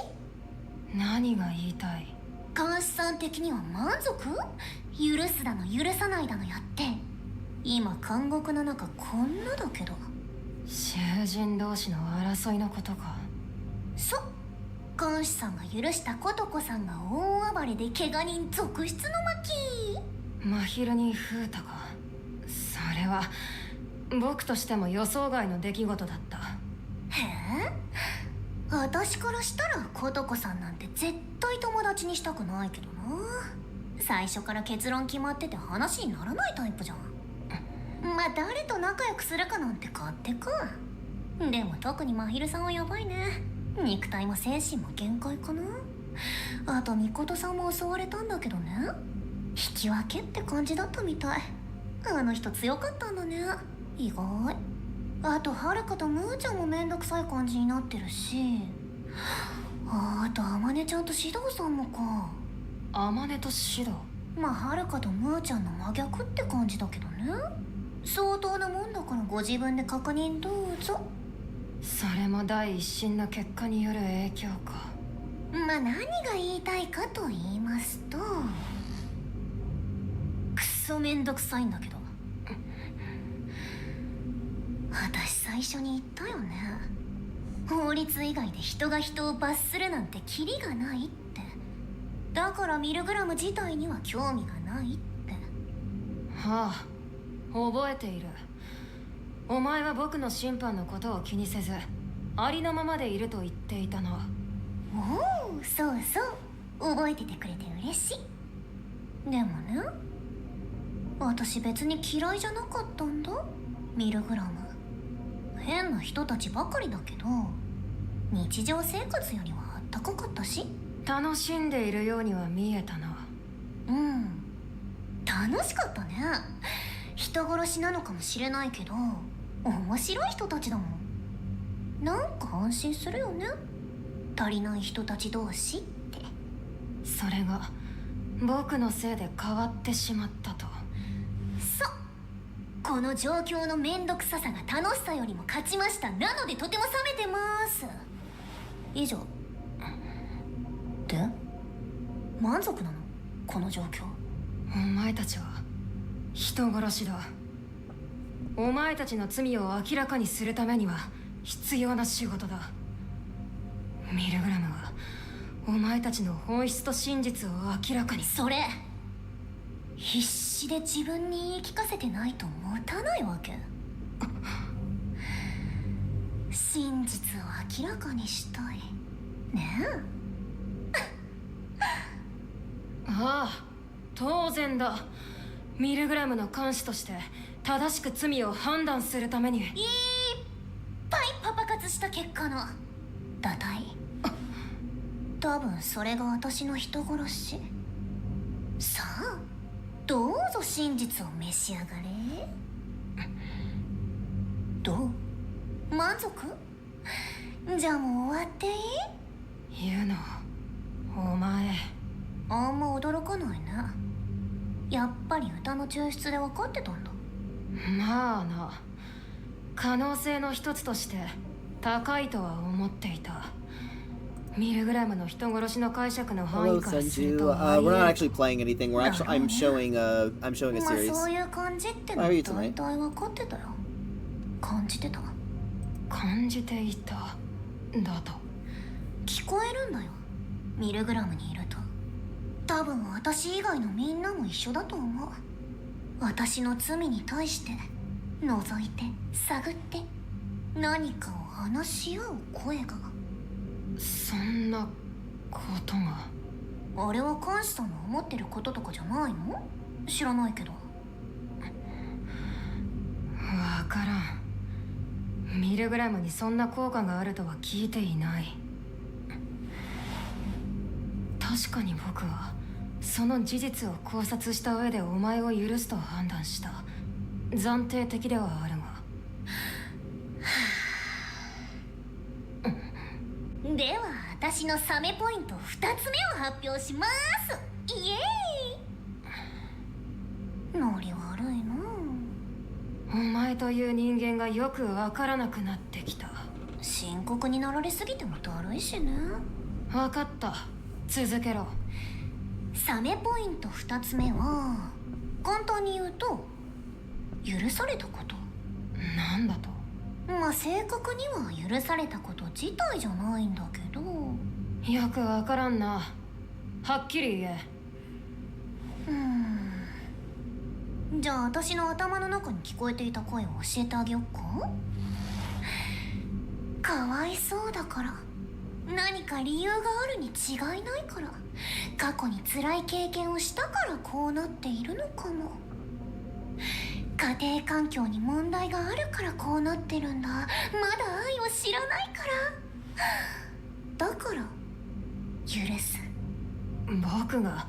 何が言いたい？監視さん的には満足？許すだの許さないだのやって、今監獄の中こんなだけど。囚人同士の争いのことか。そう、監視さんが許したことこさんが大暴れで怪我人続出の巻。真昼にフータか。それは僕としても予想外の出来事だった。へえ、私からしたらことこさんなんて絶対友達にしたくないけどな。最初から結論決まってて話にならないタイプじゃん。まあ誰と仲良くするかなんて勝手か。でも特に真昼さんはやばいね。肉体も精神も限界かな。あとミコトさんも襲われたんだけどね、引き分けって感じだったみたい。あの人強かったんだね、意外。あとはるかとムーちゃんもめんどくさい感じになってるし、あとアマネちゃんとシドウさんもか。アマネとシドウ？まあはるかとムーちゃんの真逆って感じだけどね。相当なもんだからご自分で確認どうぞ。それも第一審の結果による影響か。まあ何が言いたいかと言いますと、くそめんどくさいんだけど、私最初に言ったよね、法律以外で人が人を罰するなんてキリがないって。だからミルグラム自体には興味がないって。はあ、覚えている。お前は僕の審判のことを気にせずありのままでいると言っていたな。おお、そうそう、覚えててくれて嬉しい。でもね、私別に嫌いじゃなかったんだ、ミルグラム。変な人たちばかりだけど日常生活よりはあったかかったし、楽しんでいるようには見えたな。うん、楽しかったね。人殺しなのかもしれないけど面白い人たちだもん。なんか安心するよね、足りない人たち同士って。それが僕のせいで変わってしまったと。そう、この状況のめんどくささが楽しさよりも勝ちました。なのでとても冷めてます。以上で、満足なのこの状況？お前たちは人殺しだ。お前たちの罪を明らかにするためには必要な仕事だ。ミルグラムはお前たちの本質と真実を明らかに。それ必死で自分に言い聞かせてないと持たないわけ。真実を明らかにしたいねえ。ああ、当然だ。ミルグラムの監視として正しく罪を判断するためにいっぱいパパ活した結果の堕胎。多分それが私の人殺し。さあどうぞ真実を召し上がれ。どう？満足？じゃあもう終わっていい？ユノ、お前あんま驚かないね。やっぱり歌の抽出で分かってたんだ。まあな、可能性の一つとして高いとは思っていた。ミルグラムの人殺しの解釈の範囲からすると、we're not actually playing anything. I'm showing a series. そういう感じってのは大体分かってたよ。感じてた。感じていただと。聞こえるんだよ、ミルグラムにいると。多分私以外のみんなも一緒だと思う。私の罪に対して覗いて探って何かを話し合う声が。そんなことが。あれは監視さんの思ってることとかじゃないの？知らないけど。わからん。ミルグラムにそんな効果があるとは聞いていない。確かに僕はその事実を考察した上でお前を許すと判断した。暫定的ではあるが。では私のサメポイント2つ目を発表します。イエーイ。ノリ悪いな。お前という人間がよくわからなくなってきた。深刻になられすぎてもだるいしね。分かった、続けろ。サメポイント2つ目は簡単に言うと許されたこと。なんだと？まあ正確には許されたこと自体じゃないんだけど。よくわからんな。はっきり言え。じゃあ私の頭の中に聞こえていた声を教えてあげよっか。かわいそうだから、何か理由があるに違いないから、過去に辛い経験をしたからこうなっているのかも。家庭環境に問題があるからこうなってるんだ。まだ愛を知らないから。だから許す。僕が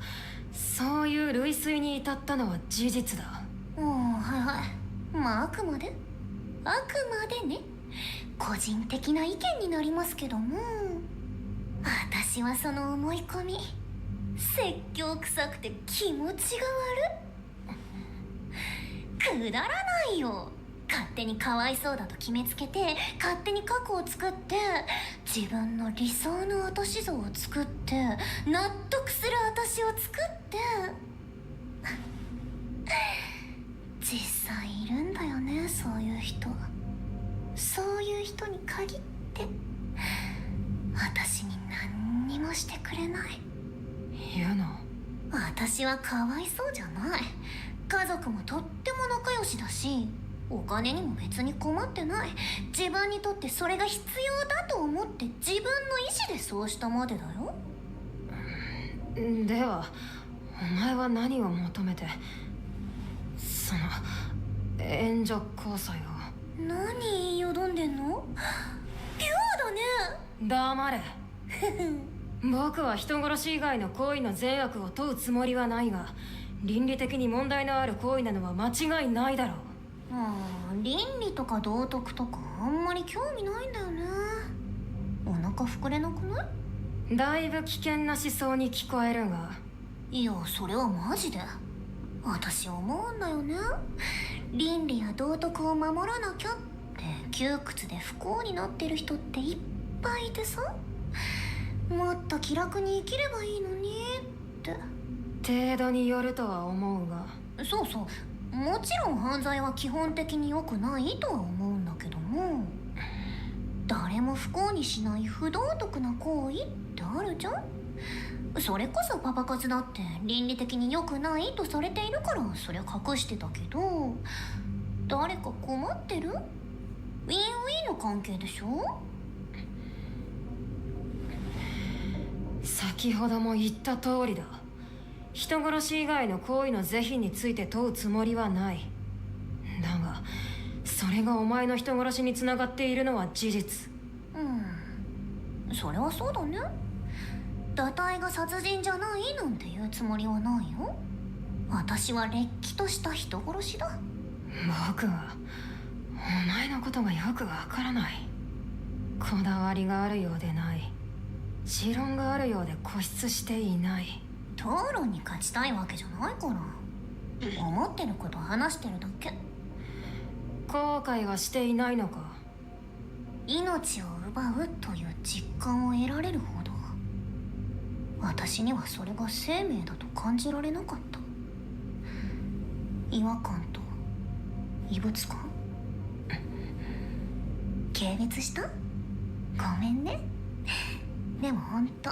そういう類推に至ったのは事実だ。はいはい。まああくまでね、個人的な意見になりますけども、私はその思い込み説教臭くて気持ちが悪い。くだらないよ。勝手にかわいそうだと決めつけて、勝手に過去を作って、自分の理想の私像を作って、納得する私を作って実際いるんだよね、そういう人。そういう人に限って私に何にもしてくれない。ユノ、私はかわいそうじゃない。家族もとっても仲良しだし、お金にも別に困ってない。自分にとってそれが必要だと思って自分の意思でそうしたまでだよ。ではお前は何を求めてその援助交際を。何よどんでんの？ピュアだね。黙れ。僕は人殺し以外の行為の善悪を問うつもりはないが、倫理的に問題のある行為なのは間違いないだろう。倫理とか道徳とかあんまり興味ないんだよね。お腹膨れなくない？だいぶ危険な思想に聞こえるが。いや、それはマジで。私思うんだよね。倫理や道徳を守らなきゃって窮屈で不幸になってる人っていっぱいいてさ、もっと気楽に生きればいいのにって。程度によるとは思うが。そうそう、もちろん犯罪は基本的に良くないとは思うんだけども、誰も不幸にしない不道徳な行為ってあるじゃん。それこそパパ活だって倫理的に良くないとされているからそりゃ隠してたけど、誰か困ってる？ウィンウィンの関係でしょ。先ほども言った通りだ。人殺し以外の行為の是非について問うつもりはない。だがそれがお前の人殺しにつながっているのは事実。それはそうだね。堕胎が殺人じゃないなんて言うつもりはないよ。私はれっきとした人殺しだ。僕はお前のことがよくわからない。こだわりがあるようでない、持論があるようで固執していない。討論に勝ちたいわけじゃないから、思ってること話してるだけ。後悔はしていないのか。命を奪うという実感を得られるほど私にはそれが生命だと感じられなかった。違和感と異物感。軽蔑した？ごめんね。でもほんと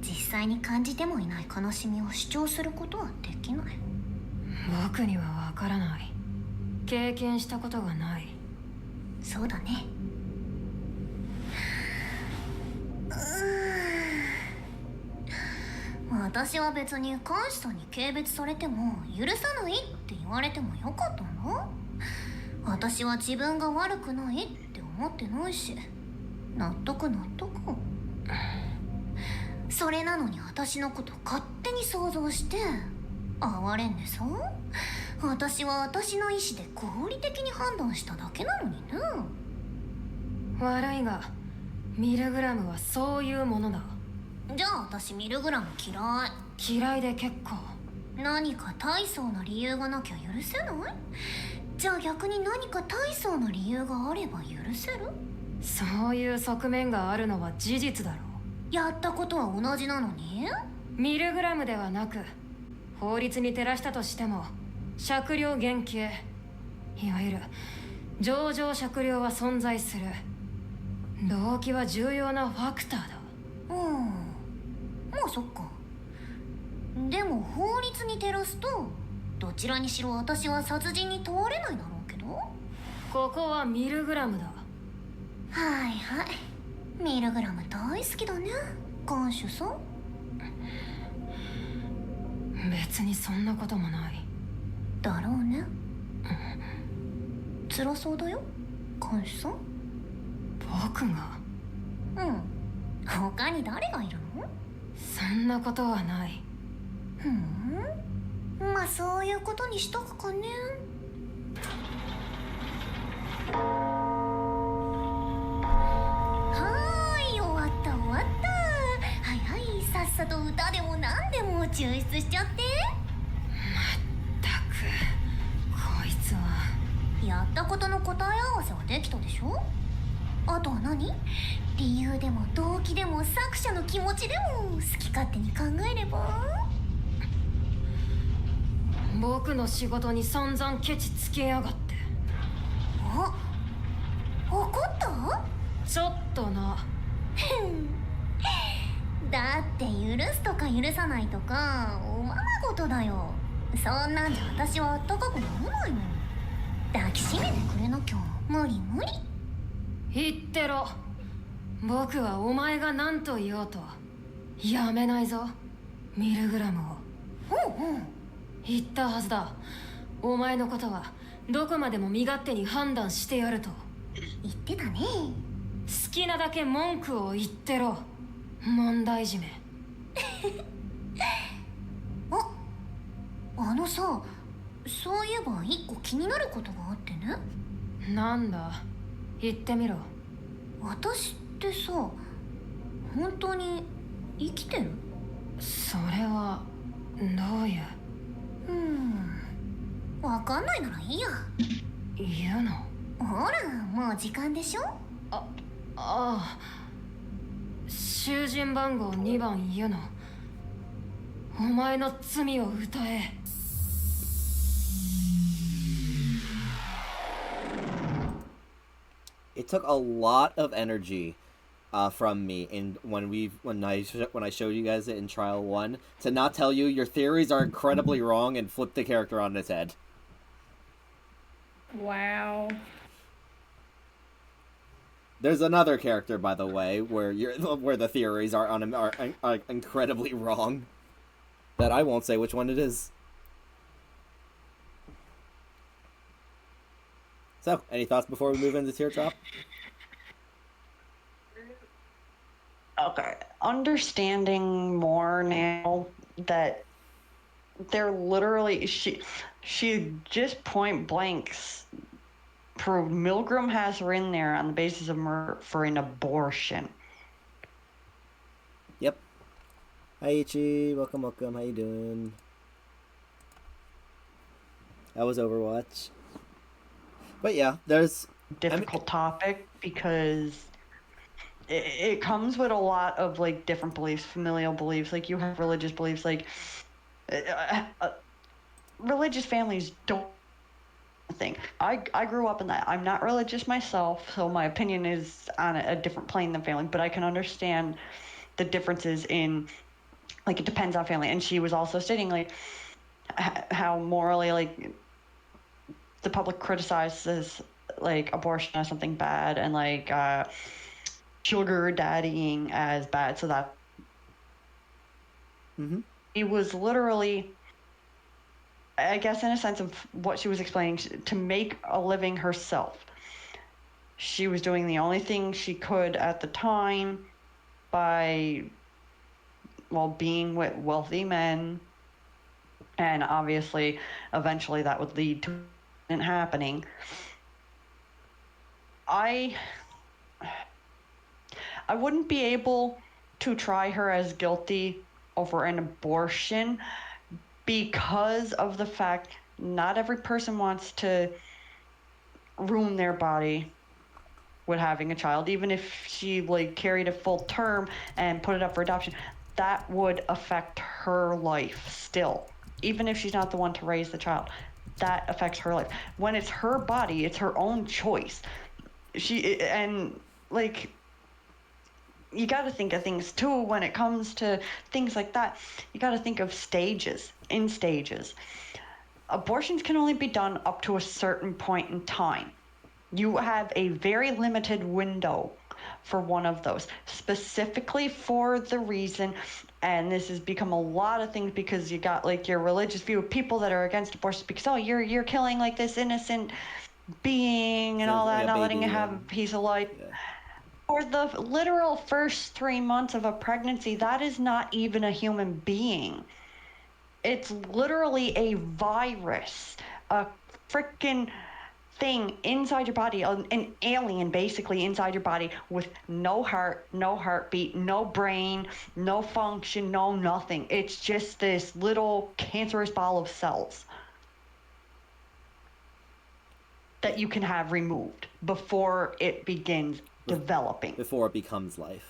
実際に感じてもいない悲しみを主張することはできない。僕にはわからない。経験したことがない。そうだね。私は別に監視さんに軽蔑されても許さないって言われてもよかったんだ。私は自分が悪くないって思ってないし、納得。それなのに私のこと勝手に想像して哀れんでさ。私は私の意思で合理的に判断しただけなのにね。悪いがミルグラムはそういうものだ。じゃあ私ミルグラム嫌いで結構。何か大層な理由がなきゃ許せない？じゃあ逆に何か大層な理由があれば許せる？そういう側面があるのは事実だろう。やったことは同じなのに？ミルグラムではなく法律に照らしたとしても酌量減刑、いわゆる情状酌量は存在する。動機は重要なファクターだ。まあそっか。でも法律に照らすとどちらにしろ私は殺人に問われないだろうけど。ここはミルグラムだ。はいミルグラム大好きだね、看守さん。別にそんなこともない。だろうね。辛そうだよ、看守さん。僕が？他に誰がいるの？そんなことはない。まあそういうことにしとくかね。終わった。はいさっさと歌でも何でも抽出しちゃって。まったくこいつは。やったことの答え合わせはできたでしょ。あとは何？理由でも動機でも作者の気持ちでも好き勝手に考えれば。僕の仕事に散々ケチつけやがって。怒った？ちょっとな。だって許すとか許さないとかおままごとだよ。そんなんじゃ私はあったかくならないもん。抱きしめてくれなきゃ無理。言ってろ。僕はお前が何と言おうとやめないぞ、ミルグラムを。言ったはずだ。お前のことはどこまでも身勝手に判断してやると言ってたね。好きなだけ文句を言ってろ、問題児め。あのさ、そういえば一個気になることがあってね。なんだ、言ってみろ。私ってさ、本当に生きてる？それはどういうわかんないならいいや。言うの？ほら、もう時間でしょ。ああ、囚人番号2番ユノ、お前の罪を歌え。It took a lot of energy from me when I showed you guys it in trial 1 to not tell you your theories are incredibly wrong and flip the character on its head. Wow. There's another character, by the way, where the theories are incredibly wrong. That I won't say which one it is. So, any thoughts before we move into Teardrop? Okay, understanding more now that they're literally she just point blanks proved Milgram has her in there on the basis of murder for an abortion. Yep. Hi Ichi, welcome. How you doing? That was Overwatch. But yeah, there's difficult topic because it comes with a lot of like different beliefs, familial beliefs. Like you have religious beliefs, like religious families don't think. I grew up in that. I'm not religious myself, so my opinion is on a different plane than family. But I can understand the differences in, like, it depends on family. And she was also stating like how morally like the public criticizes like abortion as something bad and like sugar daddying as bad. So that it was literally, I guess, in a sense of what she was explaining, to make a living herself. She was doing the only thing she could at the time by, well, being with wealthy men. And obviously, eventually that would lead to it happening. I wouldn't be able to try her as guilty over an abortion because of the fact not every person wants to ruin their body with having a child. Even if she like carried a full term and put it up for adoption, that would affect her life still. Even if she's not the one to raise the child, that affects her life. When it's her body, it's her own choice. And like, you got to think of things too when it comes to things like that. You got to think of stages. Abortions can only be done up to a certain point in time. You have a very limited window for one of those, specifically for the reason, and this has become a lot of things because you got like your religious view of people that are against abortion because, oh, you're killing like this innocent being and all that, not letting you have a piece of life. Yeah. For the literal first 3 months of a pregnancy, that is not even a human being. It's literally a virus, a freaking thing inside your body, an alien basically inside your body with no heart, no heartbeat, no brain, no function, no nothing. It's just this little cancerous ball of cells that you can have removed before it begins developing. Before it becomes life.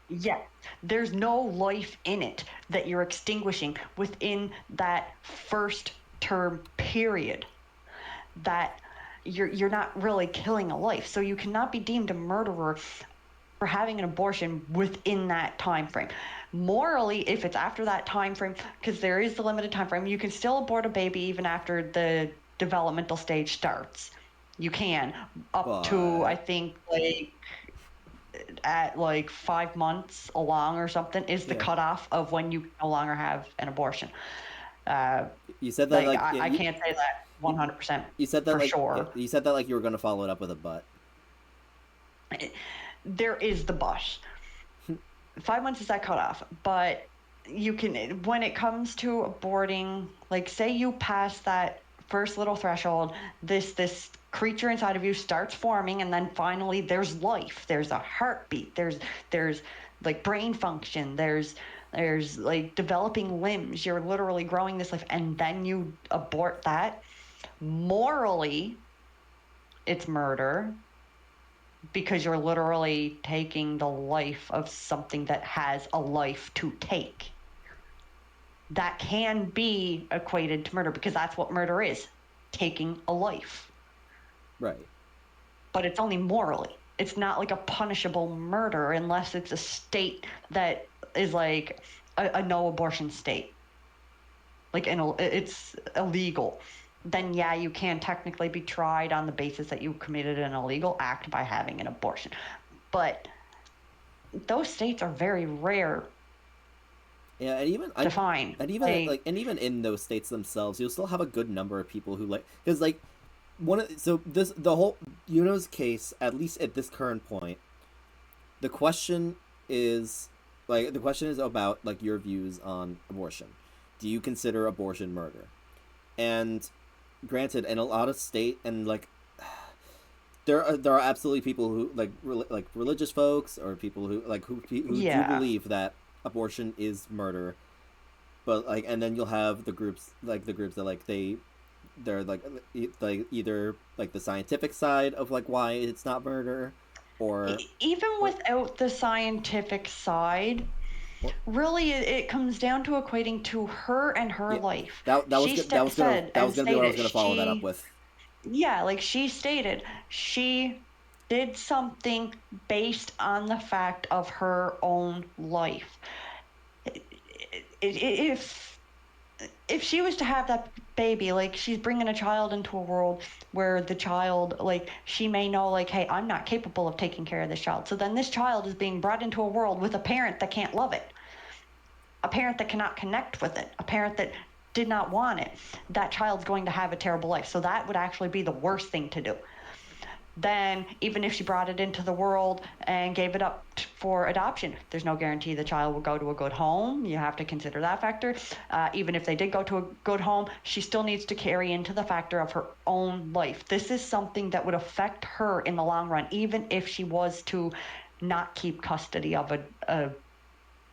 Yeah, there's no life in it that you're extinguishing within that first term period. That you're not really killing a life, so you cannot be deemed a murderer for having an abortion within that time frame. Morally, if it's after that time frame, because there is the limited time frame, you can still abort a baby even after the developmental stage starts. You can up to, I think, like at like 5 months along or something is the cutoff of when you no longer have an abortion. You said that like I can't say that 100%. You said that for like sure. You said that like you were going to follow it up with a but. There is the but. 5 months is that cutoff, but you can, when it comes to aborting, like say you pass that first little threshold, this creature inside of you starts forming, and then finally there's life, there's a heartbeat, there's like brain function, there's There's like developing limbs. You're literally growing this life, and then you abort that. Morally, it's murder because you're literally taking the life of something that has a life to take. That can be equated to murder because that's what murder is, taking a life. Right. But it's only morally. It's not like a punishable murder unless it's a state that is like a no abortion state. Like it's illegal. Then yeah, you can technically be tried on the basis that you committed an illegal act by having an abortion. But those states are very rare. Yeah, and even to find. And even in those states themselves, you'll still have a good number of people who because the whole Yuno's case, at least at this current point, the question is about like your views on abortion. Do you consider abortion murder? And granted, in a lot of state and like there are absolutely people who like religious folks or people who do believe that abortion is murder, but like, and then you'll have the groups that they're like either like the scientific side of like why it's not murder, or even without the scientific side, really it comes down to equating to her and her life. That was gonna be what I was gonna follow that up with. Yeah, like she stated, she did something based on the fact of her own life. If she was to have that baby, like she's bringing a child into a world where the child, like she may know like, hey, I'm not capable of taking care of this child. So then this child is being brought into a world with a parent that can't love it, a parent that cannot connect with it, a parent that did not want it. That child's going to have a terrible life. So that would actually be the worst thing to do. Then even if she brought it into the world and gave it up for adoption, there's no guarantee the child will go to a good home. You have to consider that factor. Even if they did go to a good home, she still needs to carry into the factor of her own life. This is something that would affect her in the long run, even if she was to not keep custody of a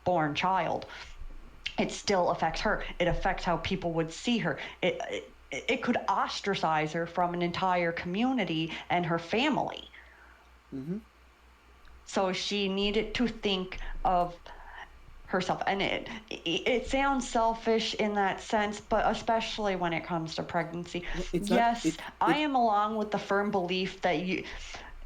born child. It still affects her. It affects how people would see her. It could ostracize her from an entire community and her family. Mm-hmm. So she needed to think of herself. And it sounds selfish in that sense, but especially when it comes to pregnancy. I am along with the firm belief that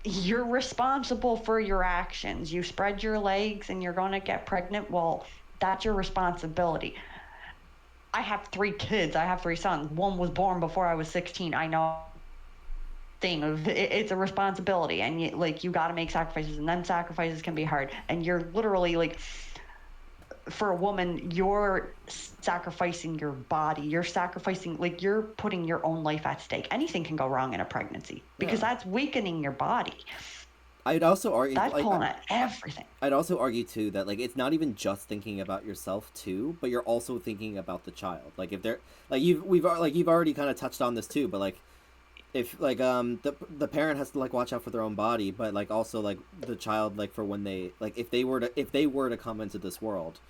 you're responsible for your actions. You spread your legs and you're going to get pregnant. Well, that's your responsibility. I have 3 kids. I have 3 sons. One was born before I was 16. I know it's a responsibility, and you got to make sacrifices, and then sacrifices can be hard. And you're literally like, for a woman, you're sacrificing your body. You're sacrificing, like, you're putting your own life at stake. Anything can go wrong in a pregnancy because that's weakening your body. I'd also argue that's pulling at everything. I'd also argue too that like it's not even just thinking about yourself too, but you're also thinking about the child. Like if they're like you've already kind of touched on this too, but like if like the parent has to like watch out for their own body, but like also like the child, like for when they like if they were to come into this world,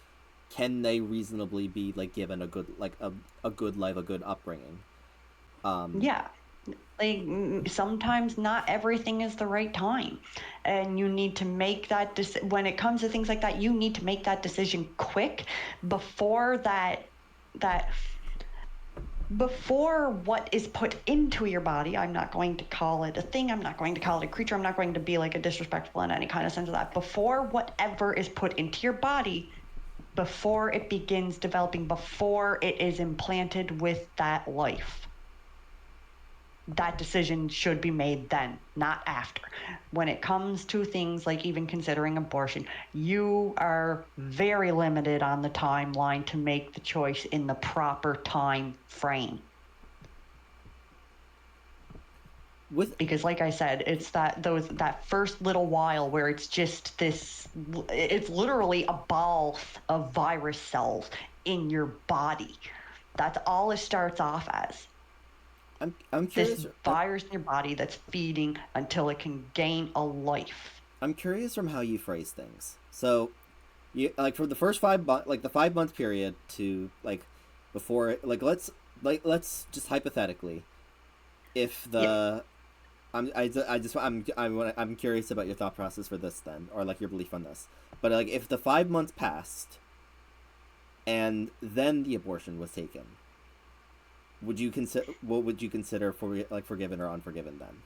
can they reasonably be like given a good like a good life, a good upbringing? Yeah. Like sometimes not everything is the right time, and you need to make that when it comes to things like that, you need to make that decision quick before before what is put into your body. I'm not going to call it a thing. I'm not going to call it a creature. I'm not going to be like a disrespectful in any kind of sense of that. Before whatever is put into your body, before it begins developing, before it is implanted with that life. That decision should be made then, not after. When it comes to things like even considering abortion, you are very limited on the timeline to make the choice in the proper time frame. Because like I said, it's that first little while where it's just it's literally a ball of virus cells in your body. That's all it starts off as. I'm curious. This virus in your body that's feeding until it can gain a life. I'm curious from how you phrase things. So, You like for the first 5 months, like the 5 month period to like before, like let's just hypothetically, if the, I'm curious about your thought process for this then, or like your belief on this. But like if the 5 months passed, and then the abortion was taken, would you consider what would you consider for like forgiven or unforgiven then?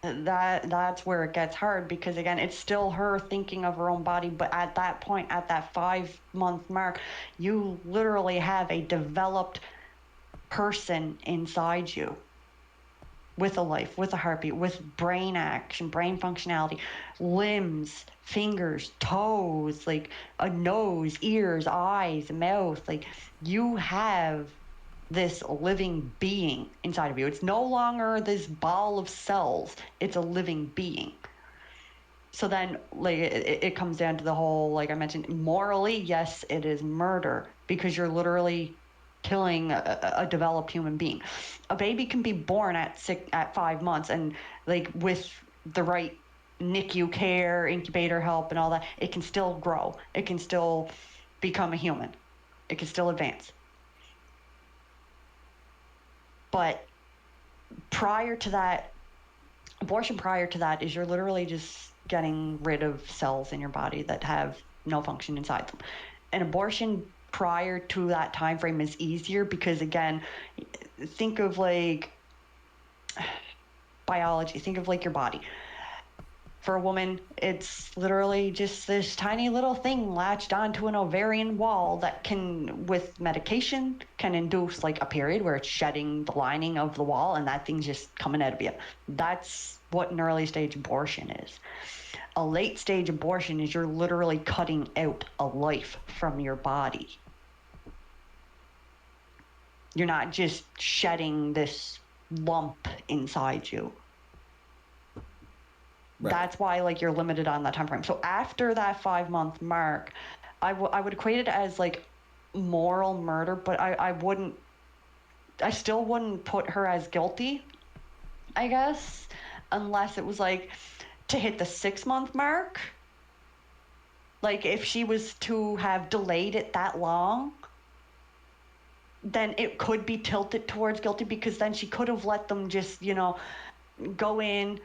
That's where it gets hard, because again, it's still her thinking of her own body, but at that point, at that 5 month mark, you literally have a developed person inside you with a life, with a heartbeat, with brain action, brain functionality, limbs, fingers, toes, like a nose, ears, eyes, mouth. Like, you have this living being inside of you. It's no longer this ball of cells, it's a living being. So then, like, it comes down to the whole, like I mentioned, morally, yes, it is murder, because you're literally killing a developed human being. A baby can be born at 5 months, and like with the right NICU care, incubator help, and all that, it can still grow. It can still become a human. It can still advance. But prior to that, abortion prior to that is you're literally just getting rid of cells in your body that have no function inside them. An abortion prior to that time frame is easier because, again, think of like biology, think of like your body. For a woman, it's literally just this tiny little thing latched onto an ovarian wall that can, with medication, can induce like a period where it's shedding the lining of the wall and that thing's just coming out of you. That's what an early stage abortion is. A late stage abortion is you're literally cutting out a life from your body. You're not just shedding this lump inside you. Right. That's why, like, you're limited on that time frame. So after that 5 month mark, I would equate it as like moral murder, but I still wouldn't put her as guilty, I guess, unless it was like to hit the 6 month mark. Like, if she was to have delayed it that long, then it could be tilted towards guilty, because then she could have let them just, go in,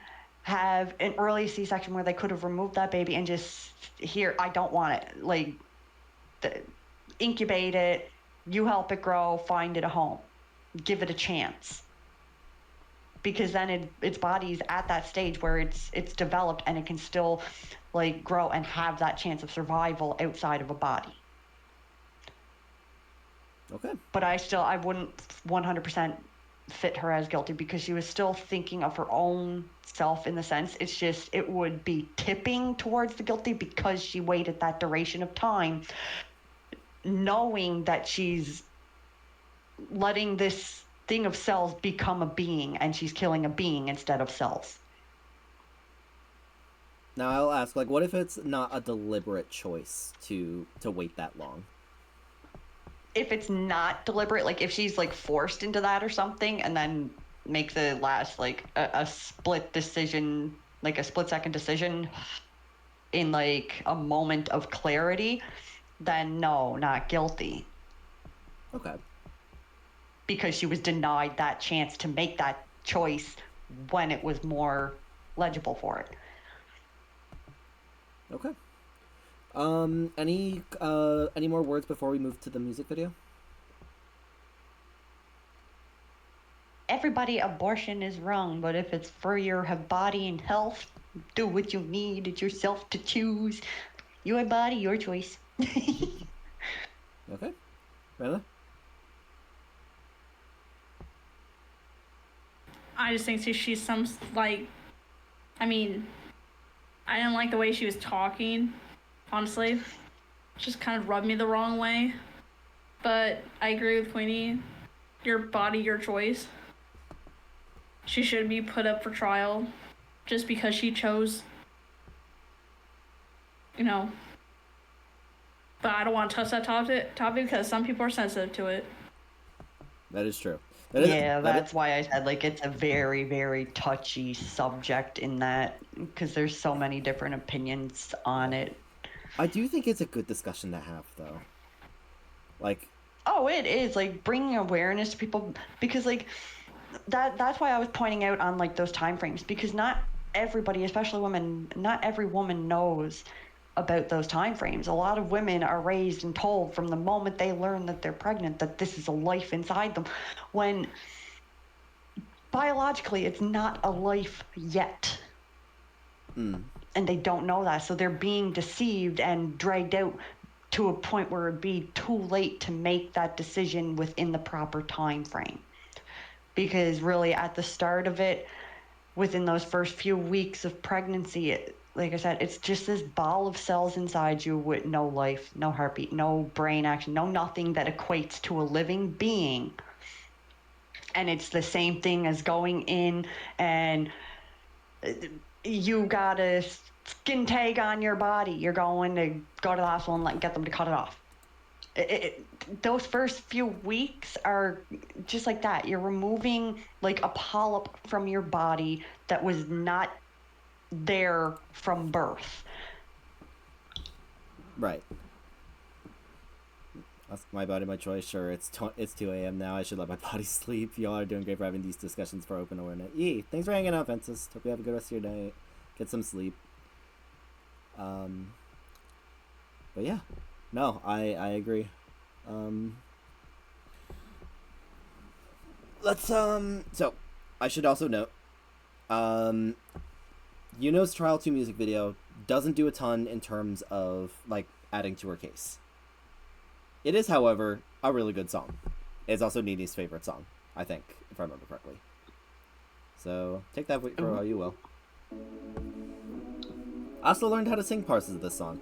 have an early C-section where they could have removed that baby and just, here, I don't want it. Like, incubate it, you help it grow, find it a home, give it a chance. Because then its body's at that stage where it's developed and it can still, like, grow and have that chance of survival outside of a body. Okay. But I wouldn't 100% fit her as guilty, because she was still thinking of her own self in the sense. It's just, it would be tipping towards the guilty because she waited that duration of time, knowing that she's letting this thing of cells become a being, and she's killing a being instead of cells. Now I'll ask, like, what if it's not a deliberate choice to wait that long? If it's not deliberate, like if she's like forced into that or something, and then makes a last like a split decision, like a split-second decision in like a moment of clarity, then no, not guilty. Okay. Because she was denied that chance to make that choice when it was more legible for it. Okay. Any more words before we move to the music video? Everybody, abortion is wrong, but if it's for your body and health, do what you need. It's yourself to choose. Your body, your choice. Okay. Rena? I just think she's some, like, I mean, I didn't like the way she was talking, honestly. Just kind of rubbed me the wrong way. But I agree with Queenie. Your body, your choice. She should be put up for trial just because she chose, But I don't want to touch that topic because some people are sensitive to it. That is true. Yeah, that's why I said like it's a very, very touchy subject in that because there's so many different opinions on it. I do think it's a good discussion to have, though. Like, oh, it is like bringing awareness to people because like that's why I was pointing out on like those time frames because not everybody, especially women, not every woman knows about those time frames. A lot of women are raised and told from the moment they learn that they're pregnant that this is a life inside them, when biologically it's not a life yet. And they don't know that, so they're being deceived and dragged out to a point where it'd be too late to make that decision within the proper time frame. Because really at the start of it, within those first few weeks of pregnancy, like I said, it's just this ball of cells inside you with no life, no heartbeat, no brain action, no nothing that equates to a living being. And it's the same thing as going in and you got a skin tag on your body. You're going to go to the hospital and get them to cut it off. Those first few weeks are just like that. You're removing like a polyp from your body that was not there from birth. Right. That's my body, my choice. Sure, it's 2 a.m. now. I should let my body sleep. Y'all are doing great for having these discussions for open awareness. Yee, thanks for hanging out, Ventus. Hope you have a good rest of your day. Get some sleep. But yeah. No, I agree. Let's, so, I should also note, Yuno's Trial 2 music video doesn't do a ton in terms of, like, adding to her case. It is, however, a really good song. It's also Nini's favorite song, I think, if I remember correctly. So, take that for how you will. I also learned how to sing parts of this song.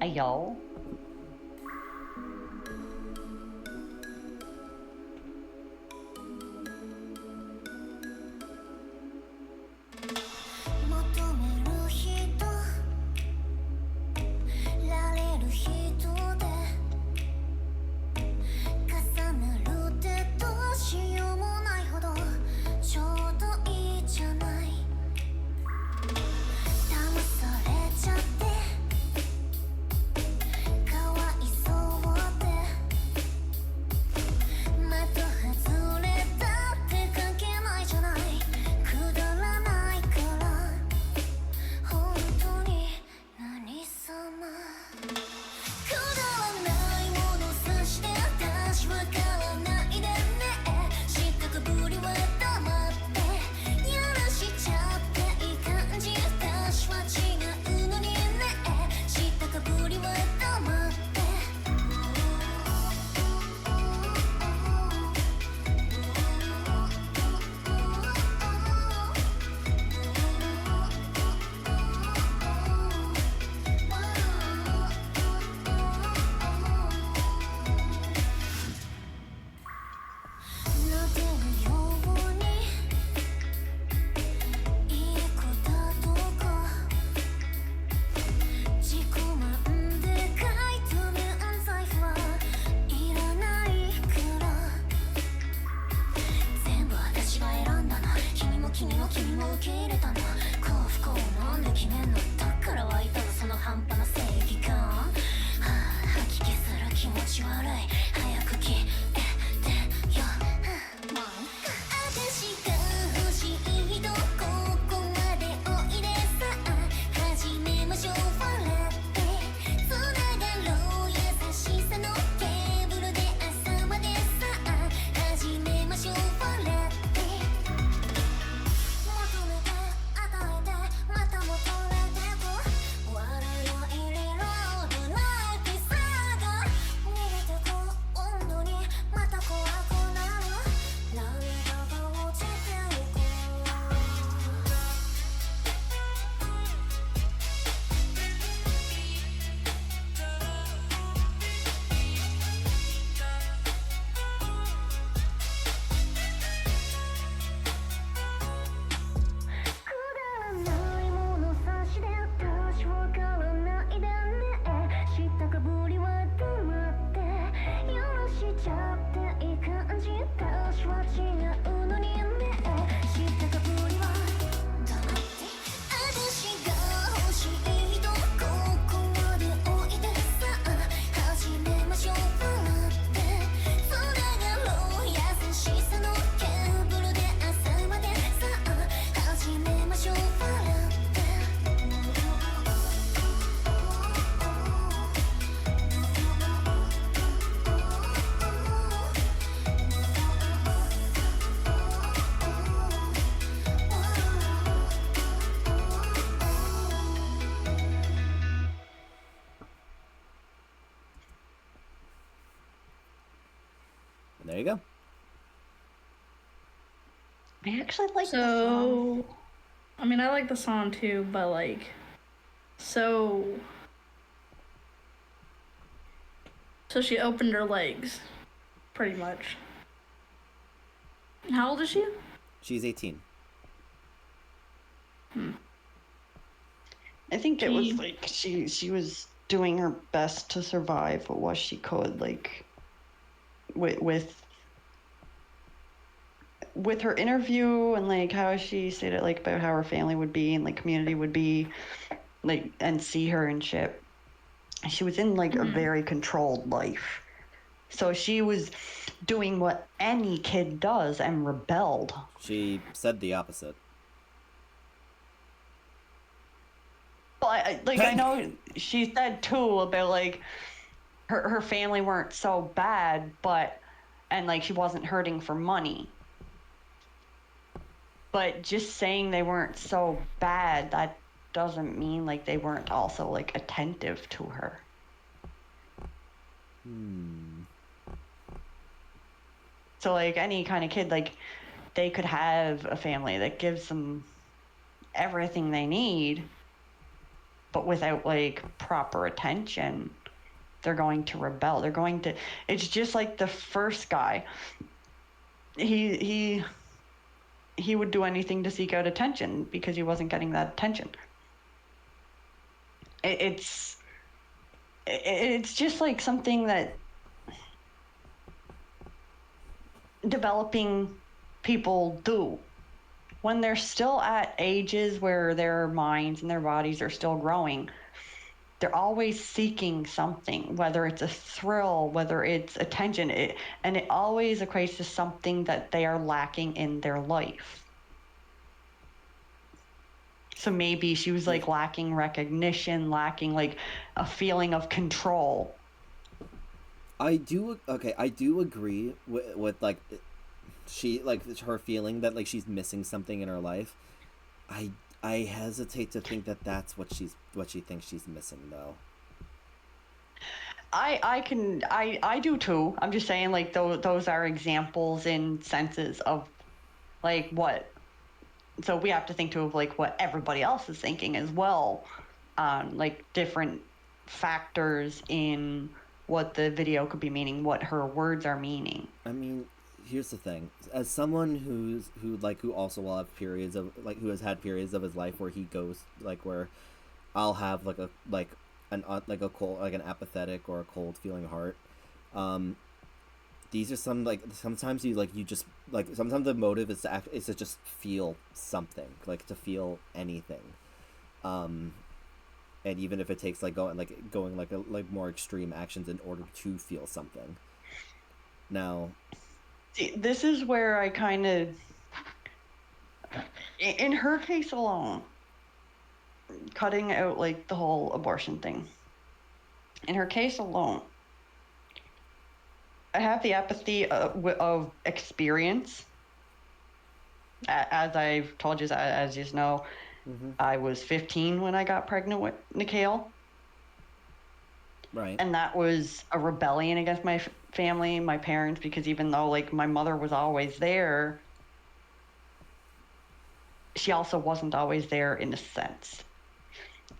Ayo. There you go. I actually like the So, I mean, I like the song too, but like, so she opened her legs, pretty much. How old is she? She's 18. I think it was like she was doing her best to survive what she could, like with her interview and like how she stated like about how her family would be and like community would be like and see her and shit. She was in like a very controlled life. So she was doing what any kid does and rebelled. She said the opposite. Well, I know she said too about like her family weren't so bad, but and like she wasn't hurting for money. But just saying they weren't so bad, that doesn't mean like they weren't also like attentive to her. So like any kind of kid, like they could have a family that gives them everything they need, but without like proper attention, they're going to rebel. They're going to. It's just like the first guy. He would do anything to seek out attention because he wasn't getting that attention. It's just like something that developing people do when they're still at ages where their minds and their bodies are still growing. They're always seeking something, whether it's a thrill, whether it's attention, and it always equates to something that they are lacking in their life. So maybe she was like lacking recognition, lacking like a feeling of control. I do agree with like she like her feeling that like she's missing something in her life. I hesitate to think that that's what she thinks she's missing though. I do too. I'm just saying like those are examples in senses of like what. So we have to think too of like what everybody else is thinking as well, like different factors in what the video could be meaning, what her words are meaning. I mean, here's the thing: as someone who also will have periods of like who has had periods of his life where he goes like where I'll have like a cold, like an apathetic or a cold feeling heart. These are some like sometimes you just like sometimes the motive is to just feel something, like to feel anything, and even if it takes like going like more extreme actions in order to feel something. Now, see, this is where I kind of, in her case alone, cutting out like the whole abortion thing. In her case alone, I have the apathy of experience. As I've told you, as you know, I was 15 when I got pregnant with Nikhil. Right. And that was a rebellion against my family, my parents, because even though like my mother was always there, she also wasn't always there in a sense.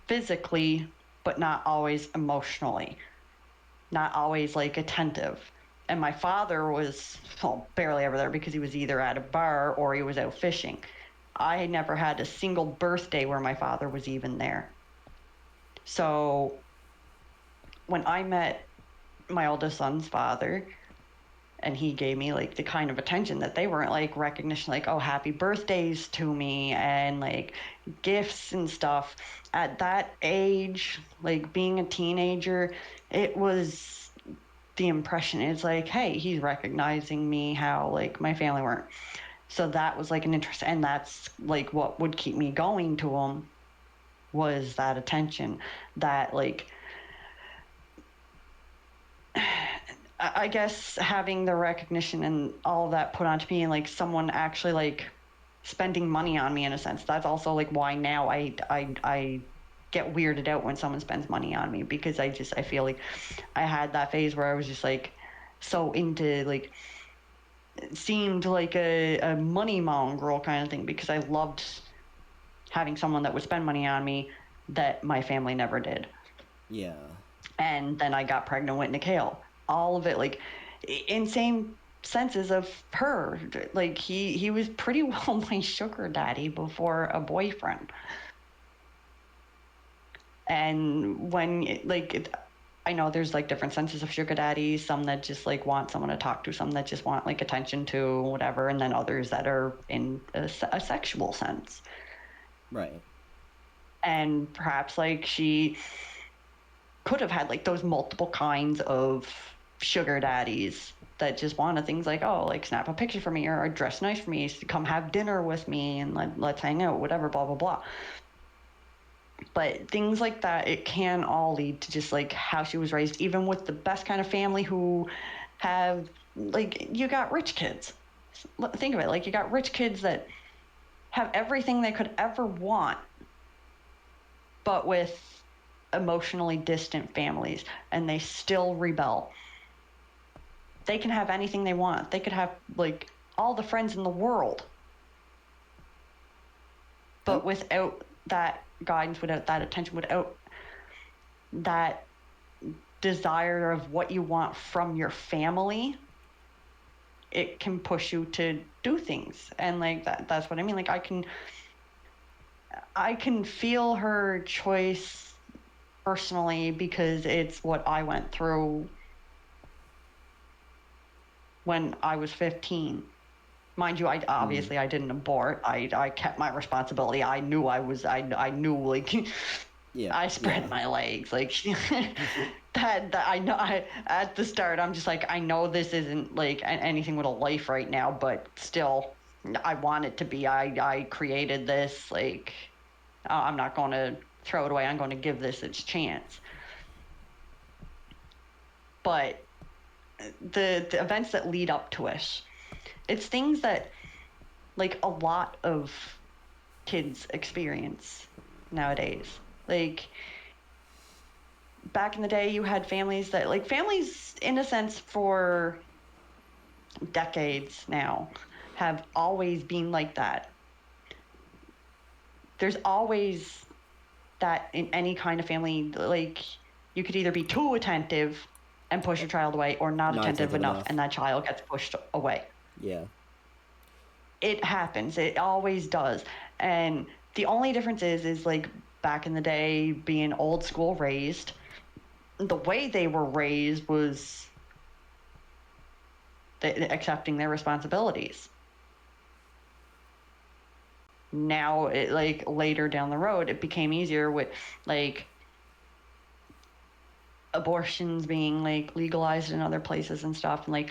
Physically, but not always emotionally. Not always like attentive. And my father was barely ever there because he was either at a bar or he was out fishing. I had never had a single birthday where my father was even there. So when I met my oldest son's father and he gave me like the kind of attention that they weren't like recognition, like, oh, happy birthdays to me and like gifts and stuff. At that age, like being a teenager, it was the impression is like, hey, he's recognizing me how like my family weren't. So that was like an interest, and that's like what would keep me going to him was that attention, that like I guess having the recognition and all of that put onto me, and like someone actually like spending money on me in a sense. That's also like why now I get weirded out when someone spends money on me, because I feel like I had that phase where I was just like so into like seemed like a money mongrel kind of thing because I loved having someone that would spend money on me that my family never did. Yeah. And then I got pregnant with Nikhil. All of it, like, insane senses of her. Like, he was pretty well my sugar daddy before a boyfriend. And when, like, I know there's, like, different senses of sugar daddies. Some that just, like, want someone to talk to. Some that just want, like, attention to, whatever. And then others that are in a sexual sense. Right. And perhaps, like, she could have had, like, those multiple kinds of sugar daddies that just wanted things like, oh, like, snap a picture for me or dress nice for me, come have dinner with me and let's hang out, whatever, blah, blah, blah. But things like that, it can all lead to just, like, how she was raised, even with the best kind of family who have, like, you got rich kids. Think of it, like, you got rich kids that have everything they could ever want, but with emotionally distant families, and they still rebel. They can have anything they want. They could have, like, all the friends in the world. But without that guidance, without that attention, without that desire of what you want from your family, it can push you to do things. And, like, that's what I mean. Like, I can feel her choice personally because it's what I went through when I was 15. Mind you, I obviously I didn't abort. I kept my responsibility. I knew I knew, like, yeah, I spread my legs, like, that I know. At the start, I'm just like, I know this isn't, like, anything with a life right now, but still, I want it to be. I created this, like, I'm not going to throw it away. I'm going to give this its chance. But the events that lead up to it, it's things that, like, a lot of kids experience nowadays. Like, back in the day, you had families that, like, families, in a sense, for decades now, have always been like that. There's always that in any kind of family, like, you could either be too attentive and push your child away, or not attentive enough, and that child gets pushed away. Yeah. It happens. It always does. And the only difference is, like, back in the day, being old school raised, the way they were raised was accepting their responsibilities. Now, it, like, later down the road, it became easier with, like, abortions being, like, legalized in other places and stuff, and, like,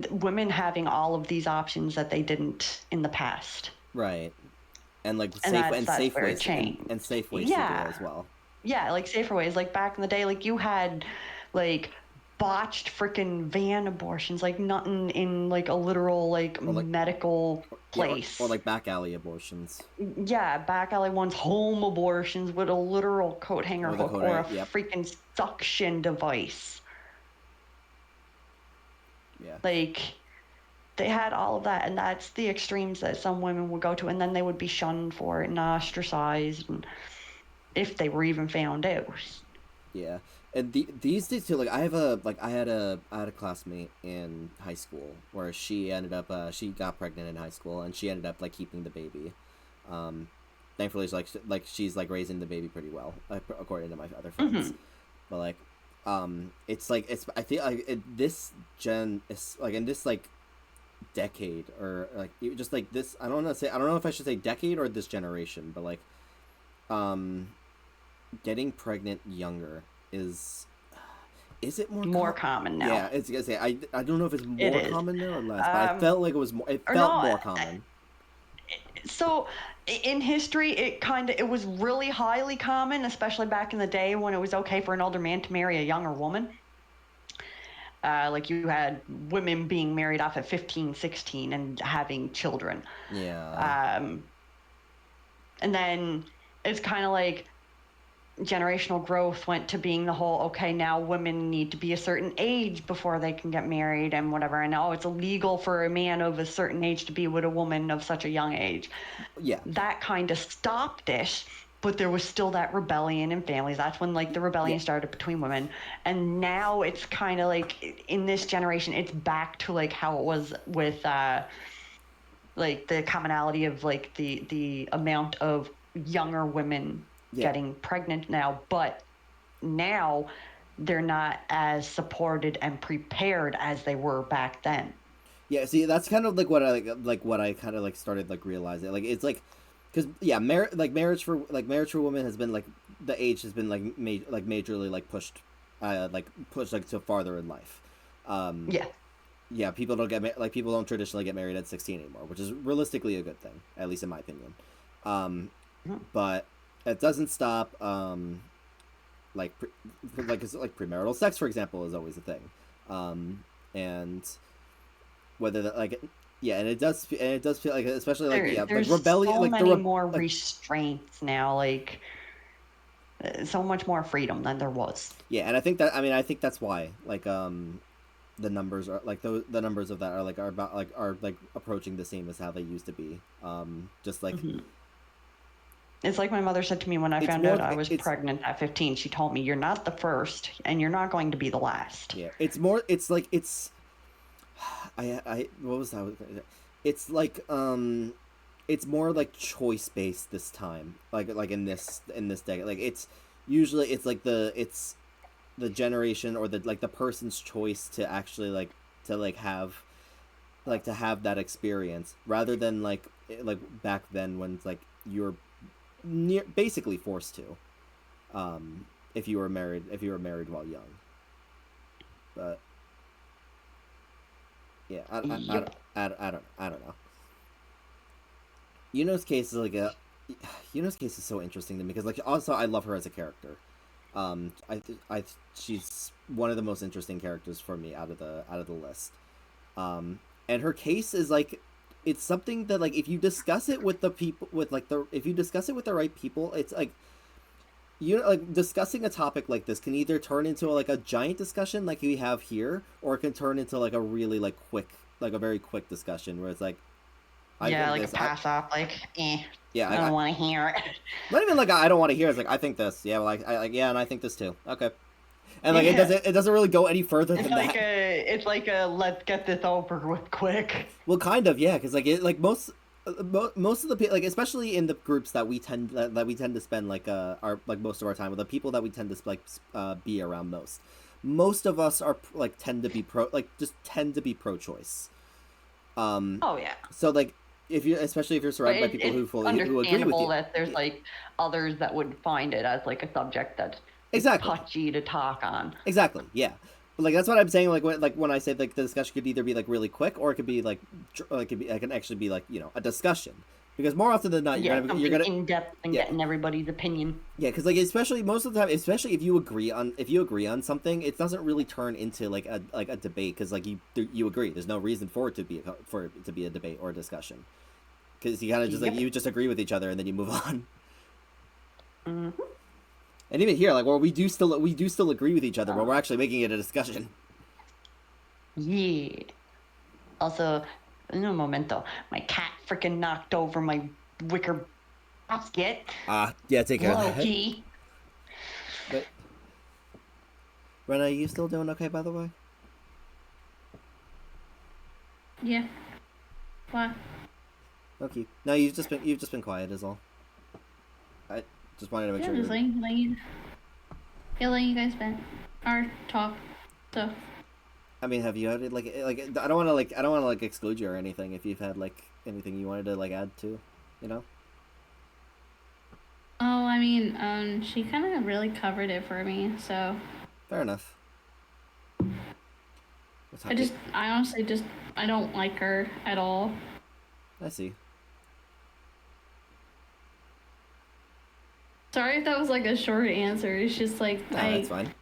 women having all of these options that they didn't in the past. Right. And, like, safe ways to do as well. Yeah, like, safer ways. Like, back in the day, like, you had, like, botched freaking van abortions, like, nothing in, like, a literal, like medical place. Or, like, back alley abortions. Yeah, back alley ones, home abortions with a literal coat hanger hook or a freaking suction device. Yeah. Like, they had all of that, and that's the extremes that some women would go to, and then they would be shunned for it and ostracized, and if they were even found out. Yeah. And these days too, like, I had a classmate in high school where she ended up she got pregnant in high school, and she ended up, like, keeping the baby. Thankfully, she's like raising the baby pretty well, according to my other friends. Mm-hmm. But, like, I feel like this gen is, like, in this, like, decade, or, like, just, like, this, I don't know if I should say decade or this generation, but, like, getting pregnant younger is it more common now? Yeah, it's gonna say I don't know if it's more common now or less, but I felt like it was more. It felt more common. So, in history, it was really highly common, especially back in the day when it was okay for an older man to marry a younger woman. Like, you had women being married off at 15, 16 and having children. Yeah. And then it's kind of like generational growth went to being the whole, okay, now women need to be a certain age before they can get married and whatever, and now it's illegal for a man of a certain age to be with a woman of such a young age. Yeah. That kind of stopped it, but there was still that rebellion in families. That's when like the rebellion started between women, and now it's kind of like in this generation it's back to like how it was with like the commonality of like the amount of younger women getting pregnant now, but now they're not as supported and prepared as they were back then. Yeah, see, that's kind of like what I kind of like started like realizing. Like it's like, because marriage for women has been like the age has been like majorly like pushed like to farther in life. Yeah, people don't traditionally get married at 16 anymore, which is realistically a good thing, at least in my opinion. But it doesn't stop premarital sex, for example, is always a thing. And whether that and it does feel like, especially like there's rebellion, so like many more restraints now, so much more freedom than there was. Yeah, and I think that's why the numbers are like the numbers of that are approaching the same as how they used to be. Just like it's like my mother said to me when I found out I was pregnant at 15. She told me, "You're not the first, and you're not going to be the last." Yeah, it's what was that? It's like it's more like choice based this time. Like in this decade, like it's usually it's the generation or the person's choice to actually have that experience, rather than like back then when it's like you're basically forced to, if you were married while young. But yeah, I don't know. Yuno's case is so interesting to me because also I love her as a character. She's one of the most interesting characters for me out of the list. And her case is it's something that if you discuss it with the people if you discuss it with the right people, it's discussing a topic like this can either turn into a giant discussion like we have here, or it can turn into a really quick, a very quick discussion where it's I pass off, yeah, I don't want to hear it. Not even I don't want to hear it. It's I think this. Yeah, well, and I think this too. Okay. And it doesn't really go any further than that. It's let's get this over with quick. Well, kind of, yeah, because most of the people, especially in the groups that we tend to spend our most of our time with, the people that we tend to be around most of us are tend to be pro-choice. Oh yeah. So especially if you're surrounded by people who agree with you. That there's others that would find it as a subject that's touchy to talk on. Exactly. Yeah. But that's what I'm saying. When I say the discussion could either be really quick, or it could be it can actually be a discussion. Because more often than not, you're gonna in depth and getting everybody's opinion. Yeah, because especially most of the time, especially if you agree on something, it doesn't really turn into a debate, because you agree. There's no reason for it to be a debate or a discussion, because you kind of just you just agree with each other and then you move on. Mm-hmm. And even here, where we do still agree with each other, but we're actually making it a discussion. Yeah. Also, in a momento, my cat freaking knocked over my wicker basket. Yeah, take care of that. Loki. But, Rena, are you still doing okay, by the way? Yeah. Why? Okay. No, you've just been quiet, is all. I just wanted to make sure. Just letting you guys vent or talk. So. I mean, have you had I don't want to exclude you or anything if you've had anything you wanted to add to, Oh, I mean, she kind of really covered it for me, so. Fair enough. I honestly I don't like her at all. I see. Sorry if that was a short answer. It's just no, that's fine.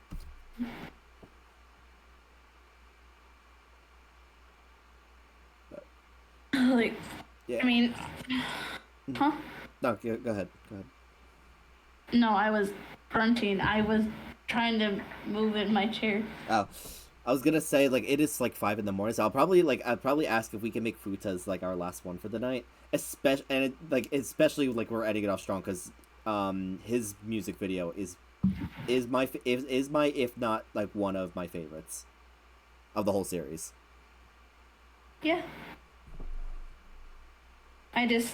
Yeah. I mean, huh? No, go ahead. No, I grunting. I was trying to move in my chair. Oh, I was gonna say like it is like 5 in the morning, so I'll probably ask if we can make Fuuta's like our last one for the night, especially like we're ending it off strong because his music video is my if not like one of my favorites of the whole series. Yeah. I just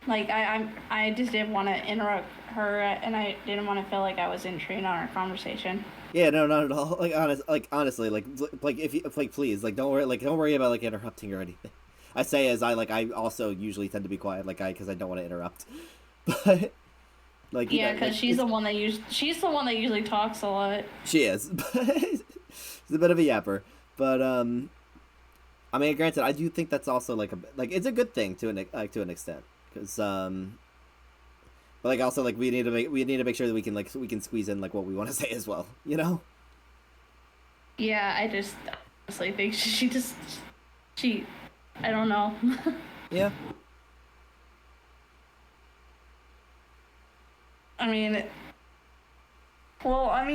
like I just didn't want to interrupt her, and I didn't want to feel like I was intruding on our conversation. Yeah, no, not at all. Honestly, if you please, don't worry about like interrupting or anything. I say as I also usually tend to be quiet, because I don't want to interrupt. But yeah, because she's the one that usually talks a lot. She is. She's a bit of a yapper, but I mean, granted, I do think that's also it's a good thing to an extent, because but also we need to make sure that we can squeeze in what we want to say as well, you know. Yeah, I just honestly think she I don't know. Yeah. I mean, overall,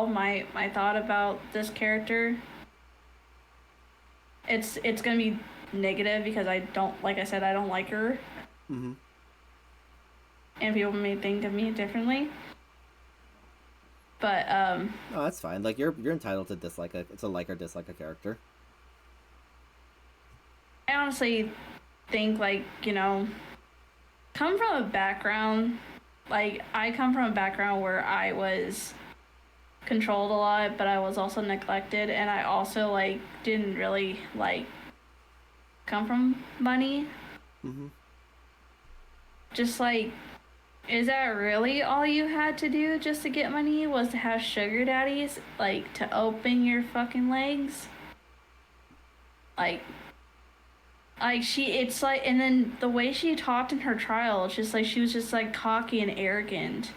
my thought about this character, it's gonna be negative because I don't like her. Mm-hmm. And people may think of me differently. But oh, that's fine. You're entitled to like or dislike a character. I honestly think come from a background, I come from a background where I was controlled a lot, but I was also neglected, and I also didn't really come from money. Mm-hmm. Just is that really all you had to do just to get money, was to have sugar daddies to open your fucking legs? And then the way she talked in her trial, it's just she was just cocky and arrogant.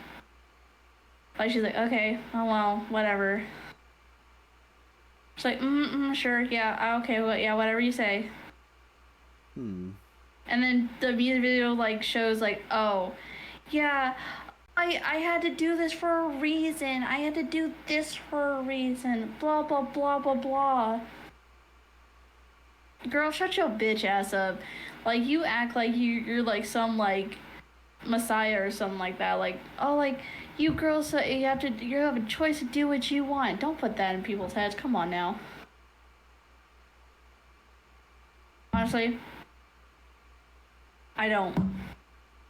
She's okay, oh well, whatever. She's sure, yeah, okay, well, yeah, whatever you say. Hmm. And then the music video shows oh, yeah, I had to do this for a reason. I had to do this for a reason. Blah blah blah blah blah. Girl, shut your bitch ass up. You act like you're some messiah or something like that. You girls, you have a choice to do what you want. Don't put that in people's heads. Come on now. Honestly, I don't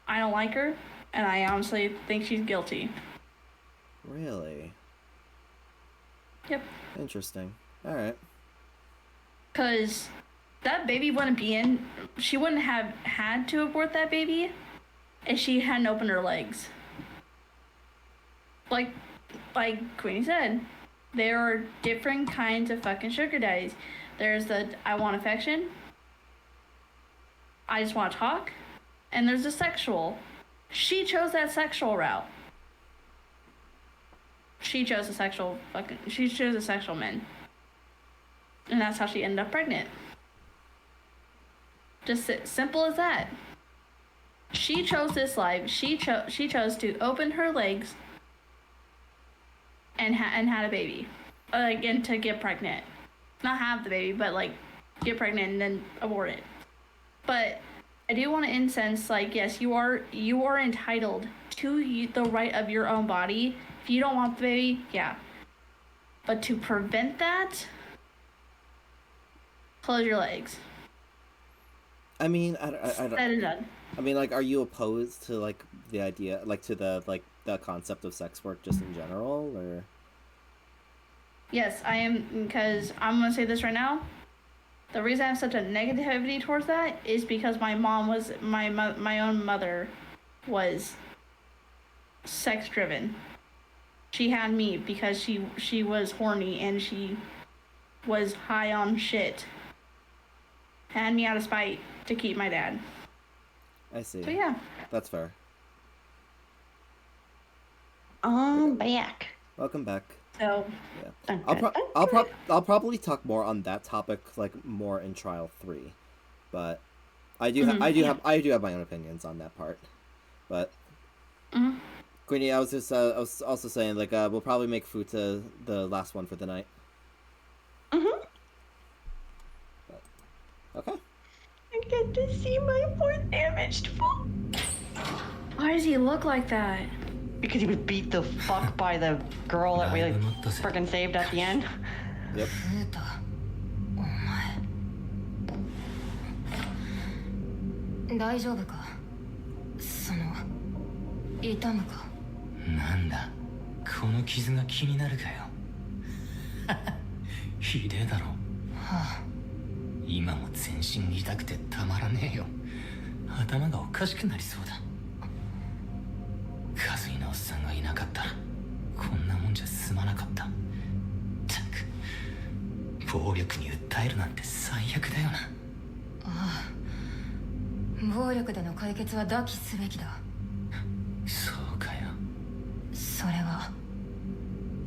like her, and I honestly think she's guilty. Really? Yep. Interesting. All right. 'Cause that baby she wouldn't have had to abort that baby if she hadn't opened her legs. Like Queenie said, there are different kinds of fucking sugar daddies. There's the I want affection, I just want to talk, and there's the sexual. She chose that sexual route. She chose the sexual men. And that's how she ended up pregnant. Just simple as that. She chose this life. She chose to open her legs and had a baby, and to get pregnant, not have the baby, but get pregnant and then abort it. But I do want to incense yes, you are entitled to the right of your own body. If you don't want the baby, yeah. But to prevent that, close your legs. I mean, I don't. Said and done. I mean, are you opposed to the idea, to the concept of sex work just in general, or? Yes, I am, because I'm gonna say this right now. The reason I have such a negativity towards that is because my own mother was sex driven. She had me because she was horny and she was high on shit. Had me out of spite to keep my dad. I see. So yeah. That's fair. Back. Welcome back. So yeah. I'll probably talk more on that topic more in trial 3, but I do have my own opinions on that part, but Queenie, I was also saying like we'll probably make Fuuta the last one for the night. But, okay. I get to see my poor damaged foot. Why does he look like that? Because he was beat the fuck by the girl that we freaking saved at the end. Yep. Fuuta, お前大丈夫か？その痛むか？なんだ、この傷が気になるかよ。ひでえだろ。はあ、今も全身痛くてたまらねえよ。頭がおかしくなりそうだ。カズイのおっさんがいなかったらこんなもんじゃ済まなかった。ったく暴力に訴えるなんて最悪だよな。ああ、暴力での解決は妥起すべきだ。そうかよ。それは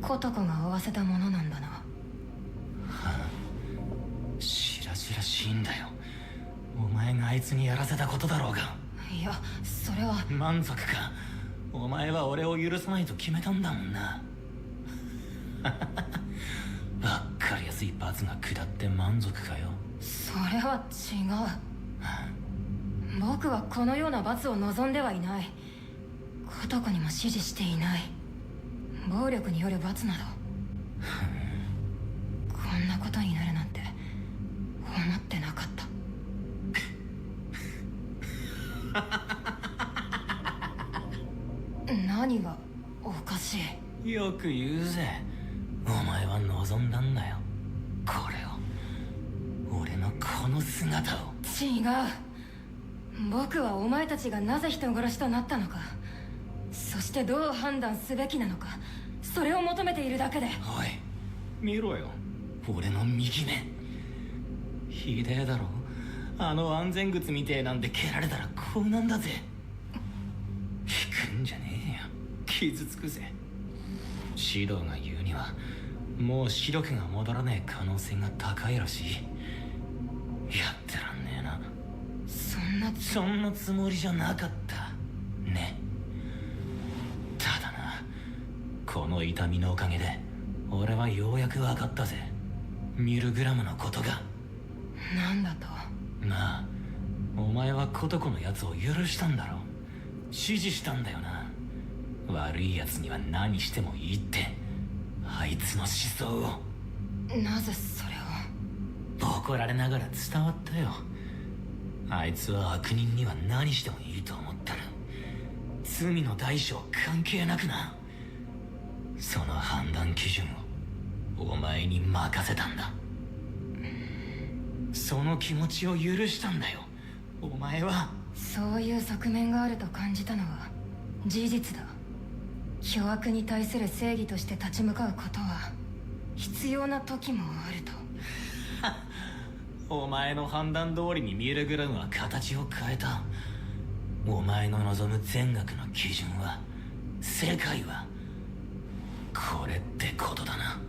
コトコが負わせたものなんだな。はあ、しらしらしいんだよ。お前があいつにやらせたことだろうが。いや、それは満足か。お前は俺を許さないと決めたんだもんな。わかりやすい罰が下って満足かよ。それは違う。僕はこのような罰を望んではいない。コトコにも指示していない。暴力による罰などこんなことになるなんて思ってなかった。何がおかしい？よく言うぜ。お前は望んだんだよ、これを。俺のこの姿を。違う。僕はお前たちがなぜ人殺しとなったのか、そしてどう判断すべきなのか、それを求めているだけで。おい、見ろよ、俺の右目。ひでえだろ。あの安全靴みてえなんで蹴られたらこうなんだぜ。引くんじゃねえよ、傷つくぜ。指導が言うにはもう視力が戻らねえ可能性が高いらしい。やってらんねえな。そんなつもりじゃなかったね。ただな、この痛みのおかげで俺はようやく分かったぜ、ミルグラムのことが。なんだと？なあ、お前はコトコのやつを許したんだろ。指示したんだよな。悪いやつには何してもいいって、あいつの思想を。なぜそれを？怒られながら伝わったよ。あいつは悪人には何してもいいと思ったら、罪の大小関係なくな。その判断基準をお前に任せたんだ。その気持ちを許したんだよ、お前は。そういう側面があると感じたのは事実だ。巨悪に対する正義として立ち向かうことは必要な時もあると。お前の判断通りにミルグラムは形を変えた。お前の望む善悪の基準は、世界はこれってことだな。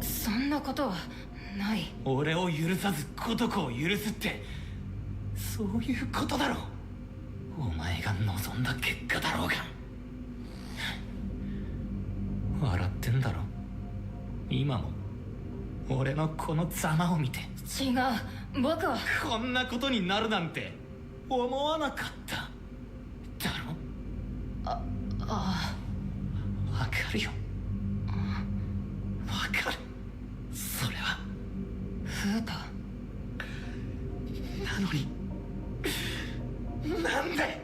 そんなことはない。俺を許さずコトコを許すって、そういうことだろ。お前が望んだ結果だろうが。笑ってんだろ今も、俺のこのざまを見て。違う、僕はこんなことになるなんて思わなかっただろ。ああ、わかるよ、わかる。それはフータ。なのになんで。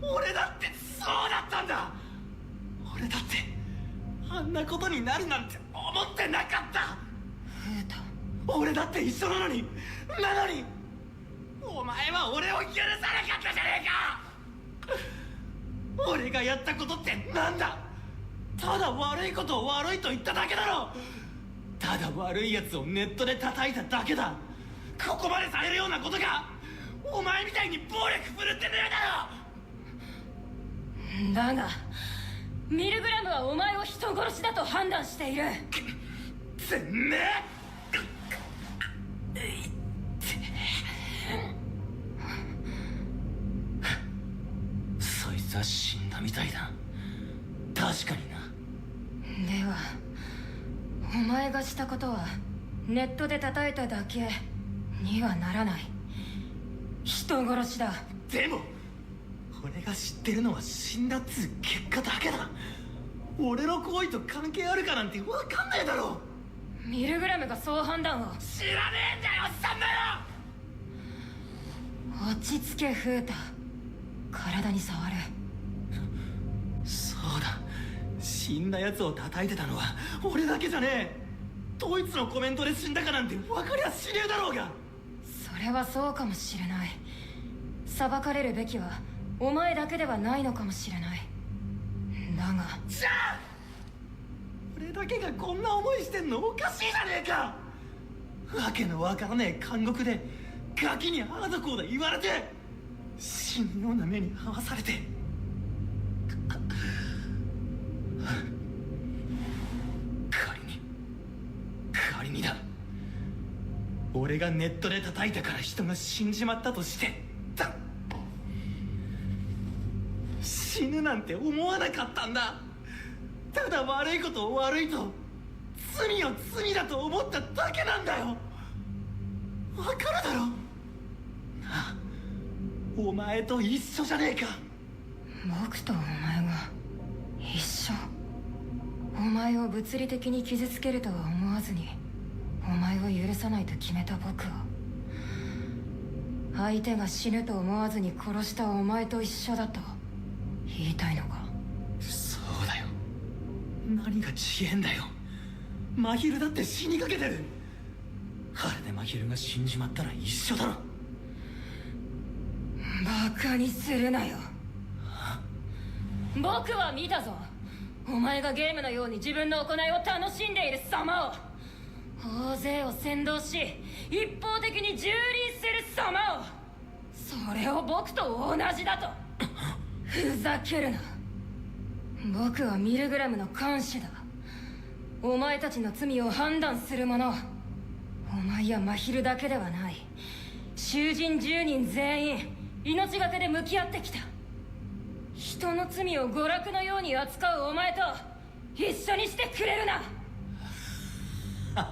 俺だってそうだったんだ。俺だってあんなことになるなんて思ってなかった。フータ、俺だって一緒なのに、お前は俺を許さなかったじゃねえか。俺がやったことってなんだ。ただ悪いことを悪いと言っただけだろ。ただ悪いやつをネットで叩いただけだ。ここまでされるようなことがお前みたいに暴力振るってねえだろ。だがミルグラムはお前を人殺しだと判断している。てめえ。そいつは死んだみたいだ。確かにな。ではお前がしたことはネットで叩いただけにはならない。人殺しだ。でも俺が知ってるのは死んだっつう結果だけだ。俺の行為と関係あるかなんて分かんねえだろ。ミルグラムがそう判断を。知らねえんだよ、おっさんだよ。落ち着けフータ。体に触る。そうだ、死んだ奴を叩いてたのは俺だけじゃねえ。ドイツのコメントで死んだかなんて分かりゃしねえだろうが。それはそうかもしれない。裁かれるべきはお前だけではないのかもしれない。だがじゃあ俺だけがこんな思いしてんのおかしいじゃねえか。わけのわからねえ監獄でガキにああだこうだ言われて死ぬような目に遭わされて。仮にだ、俺がネットで叩いたから人が死んじまったとしてだ、死ぬなんて思わなかったんだ。ただ悪いことを悪いと、罪を罪だと思っただけなんだよ。わかるだろなあ。お前と一緒じゃねえか。僕とお前が一緒。お前を物理的に傷つけるとは思わずにお前を許さないと決めた僕は、相手が死ぬと思わずに殺したお前と一緒だと言いたいのか。そうだよ。何が違えんだよ。マヒルだって死にかけてる。あれでマヒルが死んじまったら一緒だろ。バカにするなよ。僕は見たぞ。お前がゲームのように自分の行いを楽しんでいる様を。大勢を先導し一方的に蹂躙する様を。それを僕と同じだと。ふざけるな。僕はミルグラムの看守だ。お前たちの罪を判断する者。お前やマヒルだけではない。囚人10人全員命がけで向き合ってきた。人の罪を娯楽のように扱うお前と一緒にしてくれるな。バ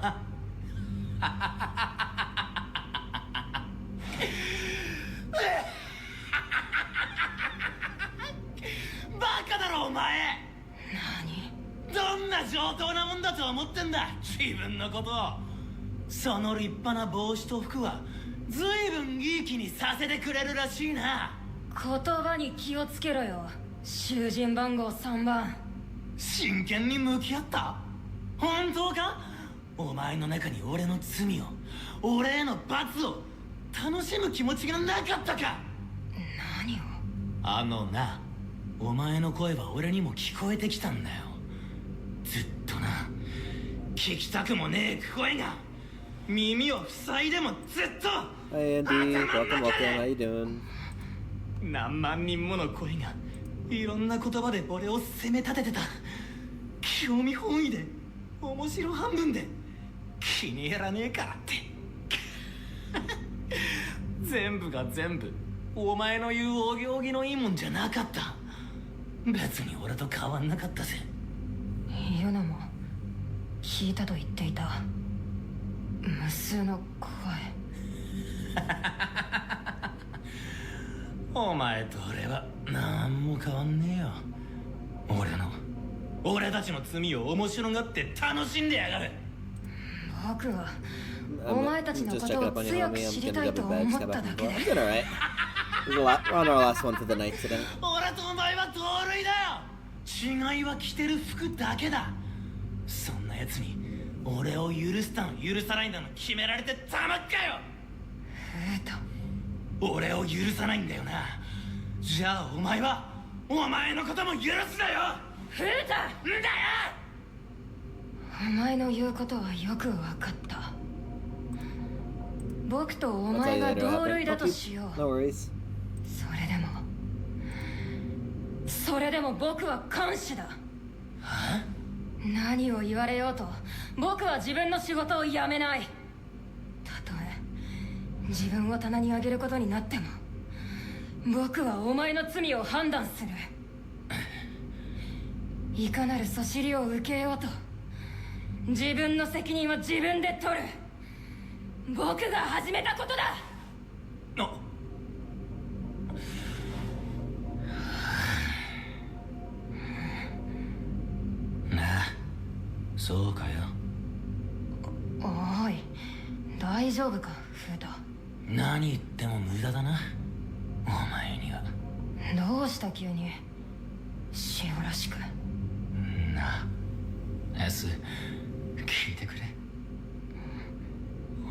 カだろお前。何？どんな上等なもんだと思ってんだ自分のことを。その立派な帽子と服は随分いい気にさせてくれるらしいな。言葉に気をつけろよ。囚人番号3番。真剣に向き合った？本当か？お前の中に俺の罪を、俺への罰を楽しむ気持ちがなかったか？何を？あのな、お前の声は俺にも聞こえてきたんだよ。ずっとな。聞きたくもねえ声が耳を塞いでもずっと。 Hi Andy, welcome, welcome. How you doing? 何万人もの声がいろんな言葉で俺を責め立ててた。興味本位で面白半分で気に入らねえからって全部が全部お前の言うお行儀のいいもんじゃなかった。別に俺と変わんなかったぜ。ユノも聞いたと言っていた無数の声。お前と俺は何も変わんねえよ。俺たちの罪を面白がって楽しんでやがる。僕はお前たちのことを強く知りたいと思っただけで。 We're alright. We're on our last one for the night today. 俺とお前は同類だよ。違いは着てる服だけだ。そんな奴に俺を許すだの許さないだの決められてたまっかよ。俺を許さないんだよな。じゃあお前はお前のことも許すなよ。フータ！んだよ。お前の言うことはよく分かった。僕とお前が同類だとしよう。 No worries. それでも僕は看守だ。何を言われようと僕は自分の仕事を辞めない。たとえ自分を棚に上げることになっても僕はお前の罪を判断する。いかなるそしりを受けようと自分の責任は自分で取る。僕が始めたことだ。なあ、そうかよ。おい、大丈夫かフータ。何言っても無駄だな、お前には。どうした急に塩らしく。なあ、エス、聞いてくれ。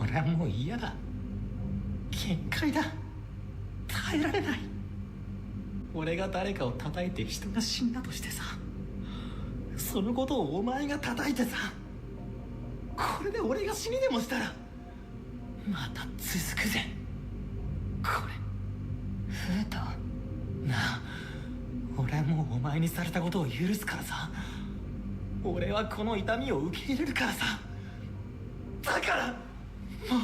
俺はもう嫌だ。限界だ。耐えられない。俺が誰かを叩いて人が死んだとしてさ、そのことをお前が叩いてさ、これで俺が死にでもしたらまた続くぜ、これ。フータ。なあ、俺はもうお前にされたことを許すからさ。俺はこの痛みを受け入れるからさ。だからも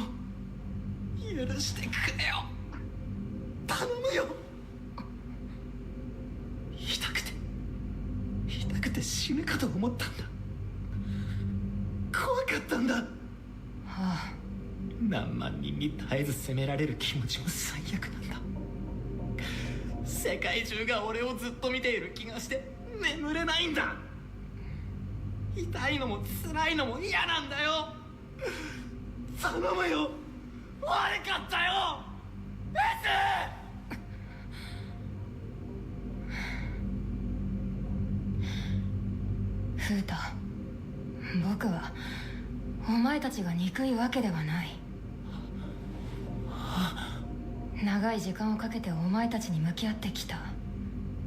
う許してくれよ、頼むよ。痛くて死ぬかと思ったんだ。怖かったんだ。はあ、何万人に絶えず責められる気持ちも最悪なんだ。世界中が俺をずっと見ている気がして眠れないんだ。痛いのも辛いのも嫌なんだよ。頼むよ、悪かったよ、エス。フータ、僕はお前たちが憎いわけではない。長い時間をかけてお前たちに向き合ってきた。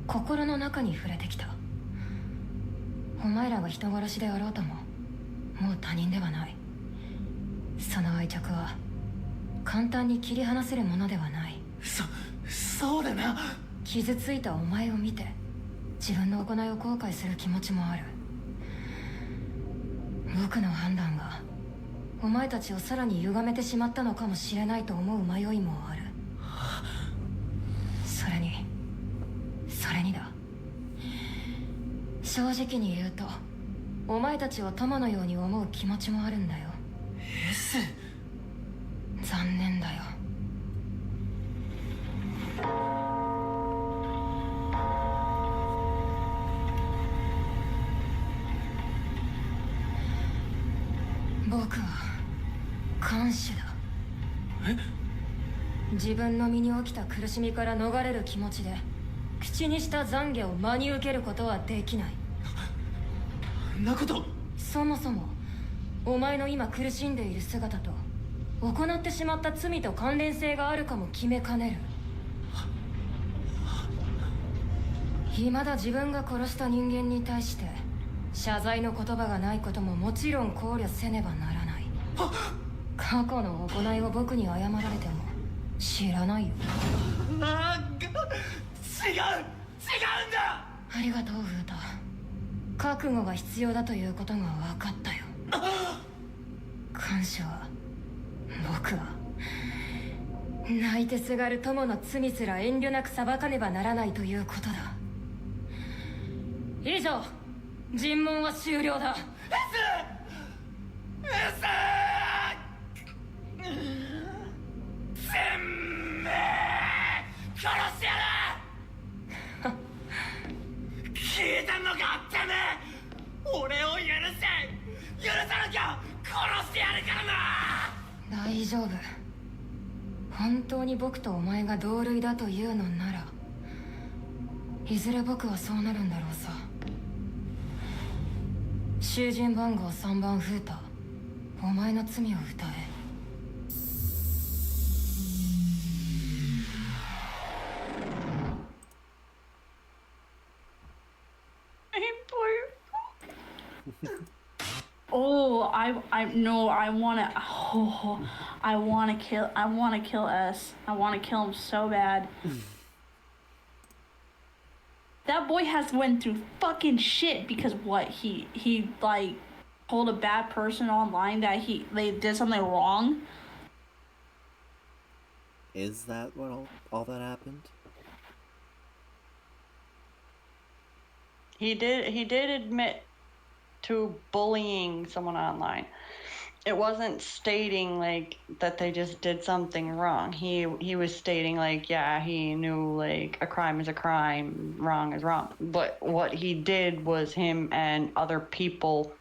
心の中に触れてきた。お前らが人殺しであろうとももう他人ではない。その愛着は簡単に切り離せるものではない。そうだな。傷ついたお前を見て自分の行いを後悔する気持ちもある。僕の判断がお前たちをさらに歪めてしまったのかもしれないと思う迷いもある。それにだ。正直に言うとお前たちを友のように思う気持ちもあるんだよ。エス。残念だよ。僕は看守だ。自分の身に起きた苦しみから逃れる気持ちで口にした懺悔を真に受けることはできない。そんなこと。そもそもお前の今苦しんでいる姿と行ってしまった罪と関連性があるかも決めかねる。未だ自分が殺した人間に対して謝罪の言葉がないことももちろん考慮せねばならない。過去の行いを僕に謝られても知らないよ。違うんだ。ありがとうフータ。覚悟が必要だということが分かったよ。感謝は僕は泣いてすがる友の罪すら遠慮なく裁かねばならないということだ。以上、尋問は終了だ。全部殺してやる。聞いたのかってめえ。俺を許さなきゃ殺してやるからな。大丈夫。本当に僕とお前が同類だというのならいずれ僕はそうなるんだろうさ。囚人番号3番フータ、お前の罪を歌え。Oh, I no, I wanna kill S. I wanna kill him so bad. that boy has went through fucking shit because what he like told a bad person online that they did something wrong. Is that what all that happened? He did admit to bullying someone online. It wasn't stating like that they just did something wrong. He was stating like, yeah, he knew like a crime is a crime, wrong is wrong. But what he did was him and other people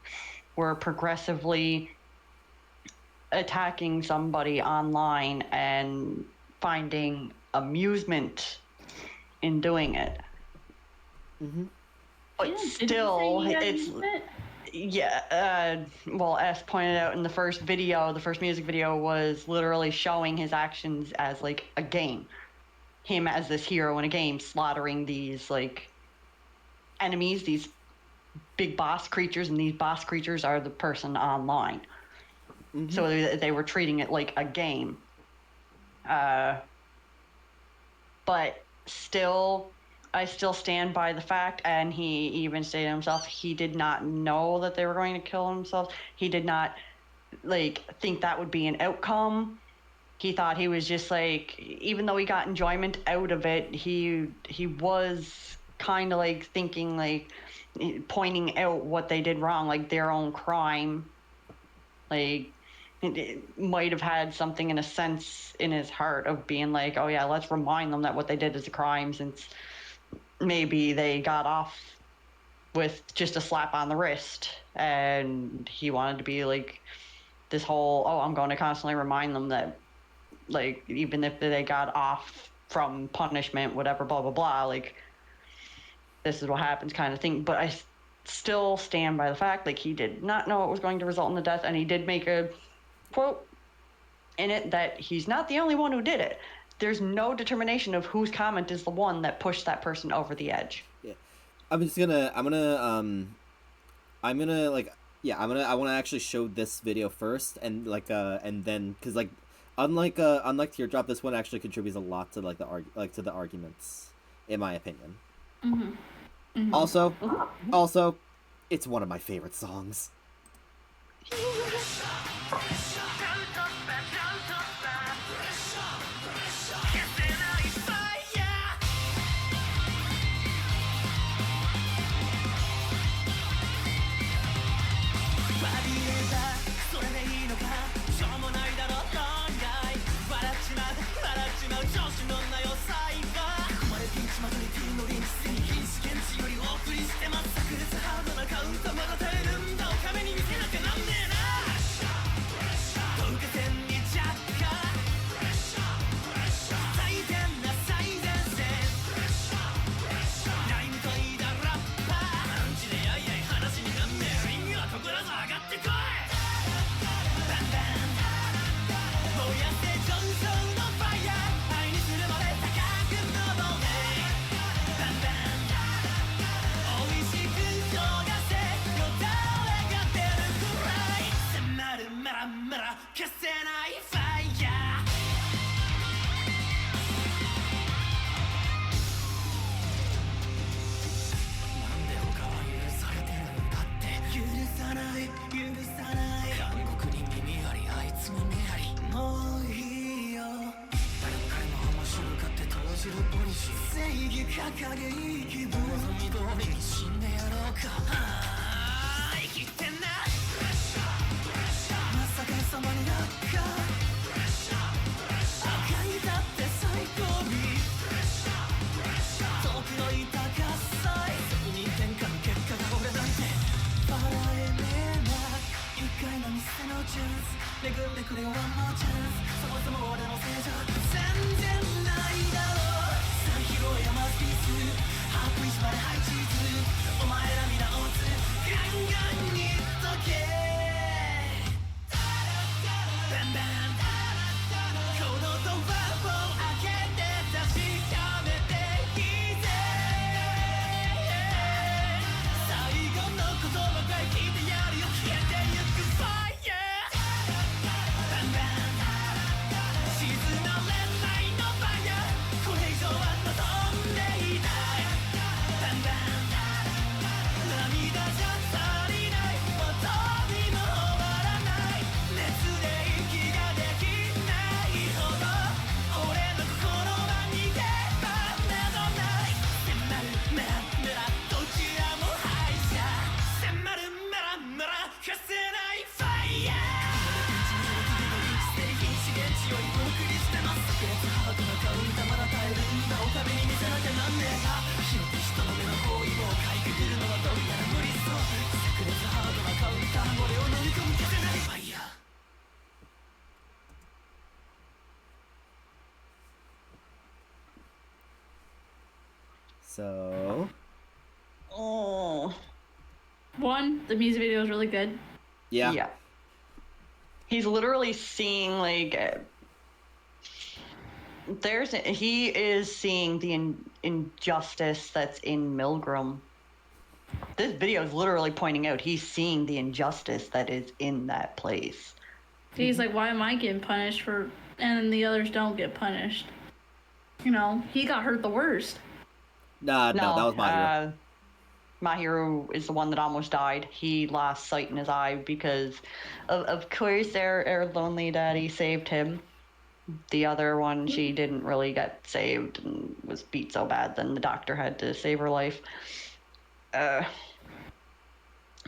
were progressively attacking somebody online and finding amusement in doing it. Mm-hmm. But still, it's... Yeah, well, as pointed out in the first video, the first music video was literally showing his actions as, like, a game. Him as this hero in a game, slaughtering these, like, enemies, these big boss creatures, and these boss creatures are the person online. Mm-hmm. So they were treating it like a game. But still... I still stand by the fact, and he even stated himself, he did not know that they were going to kill themselves. He did not, like, think that would be an outcome. He thought he was just, like, even though he got enjoyment out of it, he was kind of, like, thinking, like, pointing out what they did wrong, like, their own crime. Like, it might have had something in a sense in his heart of being like, oh, yeah, let's remind them that what they did is a crime, since... maybe they got off with just a slap on the wrist, and he wanted to be like this whole, oh, I'm going to constantly remind them that, like, even if they got off from punishment, whatever, blah, blah, blah, like, this is what happens kind of thing. But I still stand by the fact, like, he did not know it was going to result in the death, and he did make a quote in it that he's not the only one who did it. There's no determination of whose comment is the one that pushed that person over the edge. Yeah, I want to actually show this video first, and like, and then, cause like, unlike Teardrop, this one actually contributes a lot to like to the arguments, in my opinion. Mm-hmm. Mm-hmm. Also, it's one of my favorite songs. So. Oh. One, the music video is really good. Yeah. He's literally seeing like he is seeing the injustice that's in Milgram. This video is literally pointing out he's seeing the injustice that is in that place. He's like, why am I getting punished for, and the others don't get punished? You know, he got hurt the worst. No, that was Mahiru. Mahiru is the one that almost died. He lost sight in his eye because, of course, our lonely daddy saved him. The other one, she didn't really get saved and was beat so bad, then the doctor had to save her life.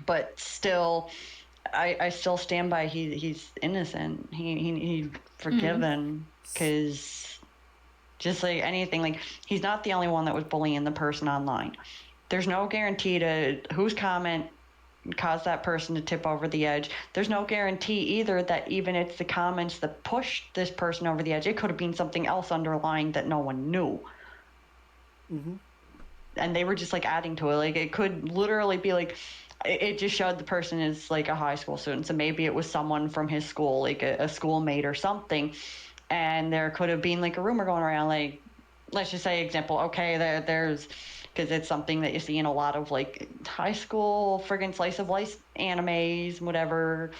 But still, I still stand by he's innocent. He's forgiven because just like anything, like he's not the only one that was bullying the person online. There's no guarantee to whose comment caused that person to tip over the edge. There's no guarantee either that even it's the comments that pushed this person over the edge. It could have been something else underlying that no one knew. Mm-hmm. And they were just like adding to it. Like it could literally be like, it just showed the person is like a high school student. So maybe it was someone from his school, like a schoolmate or something. And there could have been like a rumor going around, like, let's just say example, okay, there's, because it's something that you see in a lot of like high school friggin' slice of life animes, whatever.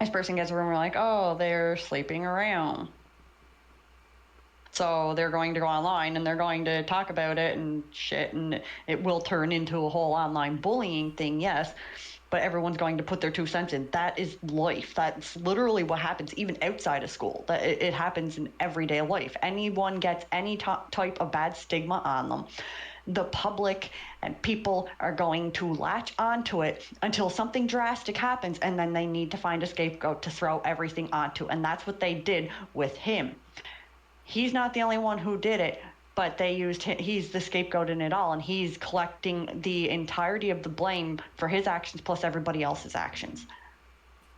This person gets a rumor like, oh, they're sleeping around. So they're going to go online and they're going to talk about it and shit, and it will turn into a whole online bullying thing, yes. But everyone's going to put their 2 cents in. That is life. That's literally what happens even outside of school. That it happens in everyday life. Anyone gets any type of bad stigma on them, the public and people are going to latch onto it until something drastic happens, and then they need to find a scapegoat to throw everything onto. And that's what they did with him. He's not the only one who did it, but they used him. He's the scapegoat in it all, and he's collecting the entirety of the blame for his actions plus everybody else's actions.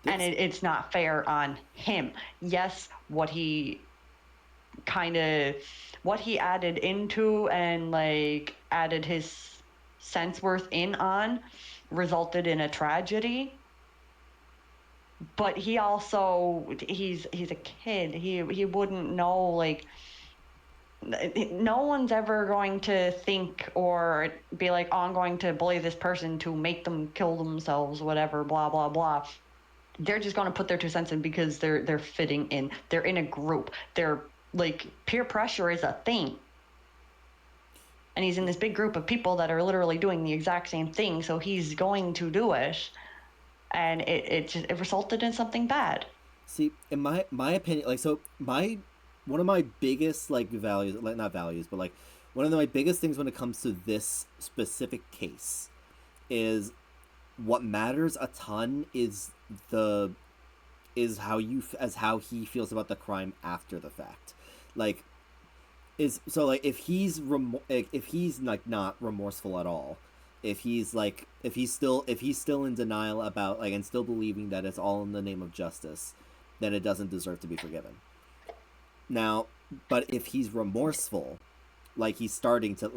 And it's not fair on him. Yes, what he added into and like added his sense worth in on resulted in a tragedy. But he also, he's a kid. He wouldn't know, like, no one's ever going to think or be like, oh, I'm going to bully this person to make them kill themselves, whatever, blah, blah, blah. They're just going to put their 2 cents in because they're fitting in. They're in a group. They're, like, peer pressure is a thing. And he's in this big group of people that are literally doing the exact same thing, so he's going to do it. And it resulted in something bad. See, in my opinion, like, so one of my biggest, like, values, like, not values, but, like, one of my biggest things when it comes to this specific case is what matters a ton is how he feels about the crime after the fact. Like, if he's like not remorseful at all, if he's still in denial about, like, and still believing that it's all in the name of justice, then it doesn't deserve to be forgiven. Now, but if he's remorseful, like he's starting to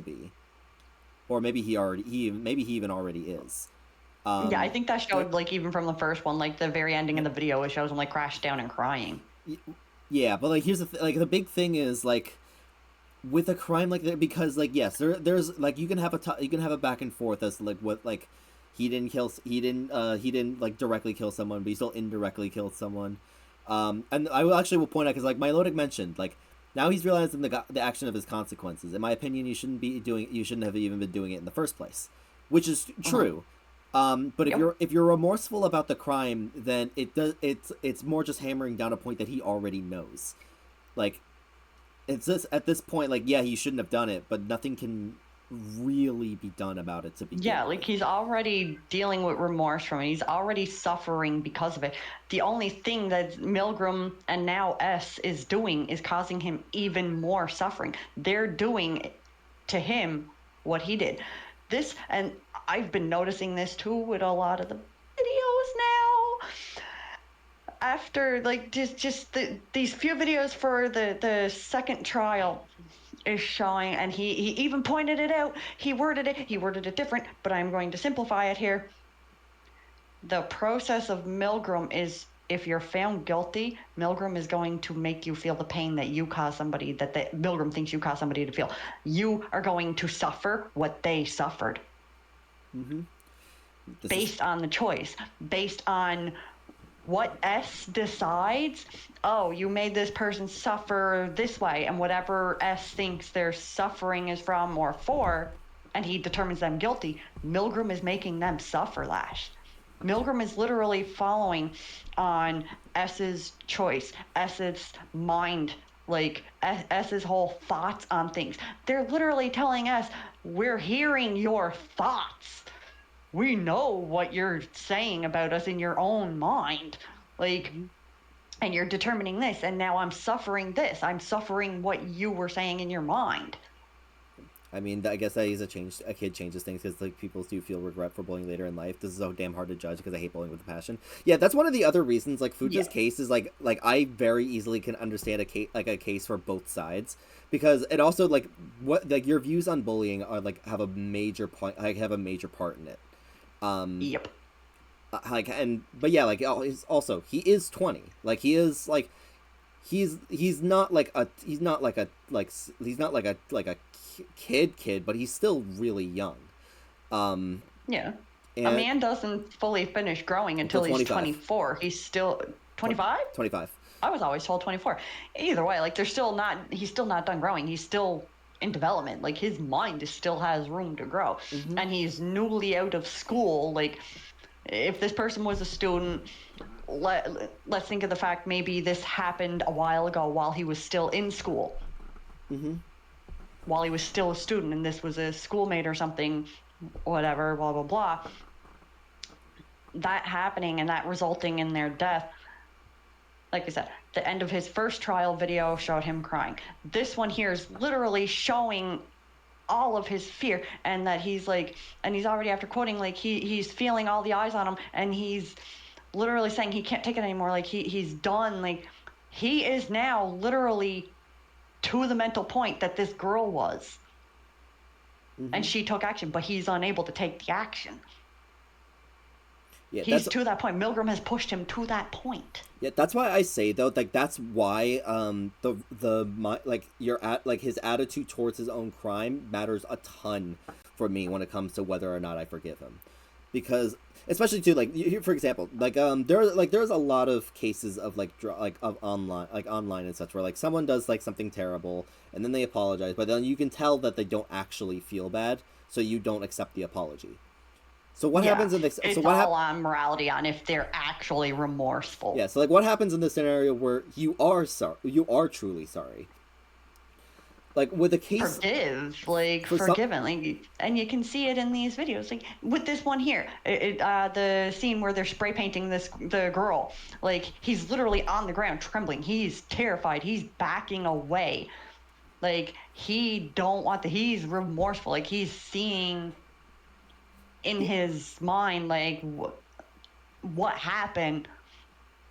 be, or maybe he even already is. Yeah, I think that showed, like, even from the first one, like the very ending of the video, it shows him like crash down and crying. Yeah, but like here's the big thing is, like, with a crime like that, because, like, yes, there's like you can have a back and forth as to, like, what, like, he didn't like directly kill someone, but he still indirectly killed someone. And I will point out, because, like, Milotic mentioned, like, now he's realizing the action of his consequences. In my opinion, you shouldn't have even been doing it in the first place, which is true. But if you're remorseful about the crime, then it's more just hammering down a point that he already knows. Like, it's just at this point, like, yeah, he shouldn't have done it, but nothing can really be done about it to begin with. Yeah, like, he's already dealing with remorse from it. He's already suffering because of it. The only thing that Milgram and now S is doing is causing him even more suffering. They're doing to him what he did. This, and I've been noticing this too with a lot of the videos now. After, like, these few videos for the second trial, is showing, and he even pointed it out. He worded it different, but I'm going to simplify it here. The process of Milgram is, if you're found guilty, Milgram is going to make you feel the pain that you caused somebody, Milgram thinks you caused somebody to feel. You are going to suffer what they suffered. Mm-hmm. Based on the choice, based on what S decides. Oh, you made this person suffer this way, and whatever S thinks their suffering is from or for, and he determines them guilty, Milgram is making them suffer that. Milgram is literally following on S's choice, S's mind, like S's whole thoughts on things. They're literally telling us, we're hearing your thoughts. We know what you're saying about us in your own mind. Like, and you're determining this, and now I'm suffering this. I'm suffering what you were saying in your mind. I mean, I guess that is a kid changes things, because like people do feel regret for bullying later in life. This is so damn hard to judge, because I hate bullying with a passion. Yeah, that's one of the other reasons. Like Fuuta's case is like I very easily can understand a case for both sides, because it also like your views on bullying are like have a major part in it. Yep. But yeah, like also he is 20. Like he is like he's not like a kid, but he's still really young. Yeah. A man doesn't fully finish growing until he's 24. He's still 25? 25. I was always told 24. Either way, like he's still not done growing. He's still in development. Like his mind still has room to grow. Mm-hmm. And he's newly out of school. Like if this person was a student, let's think of the fact maybe this happened a while ago while he was still in school. Mm-hmm. While he was still a student, and this was a schoolmate or something, whatever, blah, blah, blah. That happening and that resulting in their death, like I said, the end of his first trial video showed him crying. This one here is literally showing all of his fear, and that he's like, and he's already, after quoting, like he's feeling all the eyes on him, and he's literally saying he can't take it anymore. Like he's done. Like he is now literally to the mental point that this girl was. Mm-hmm. And she took action, but he's unable to take the action. Yeah, he's to that point. Milgram has pushed him to that point. Yeah, that's why I say though, like that's why his attitude towards his own crime matters a ton for me when it comes to whether or not I forgive him, because especially too, like for example, like there's a lot of cases of online and such, where like someone does like something terrible and then they apologize, but then you can tell that they don't actually feel bad, so you don't accept the apology. So what happens in this? It's all on morality, on if they're actually remorseful. Yeah. So like, what happens in this scenario where you are sorry, you are truly sorry? Like with a case, forgiven, like, and you can see it in these videos. Like with this one here, the scene where they're spray painting the girl. Like he's literally on the ground trembling. He's terrified. He's backing away. Like he's remorseful. Like he's seeing in his mind like what happened,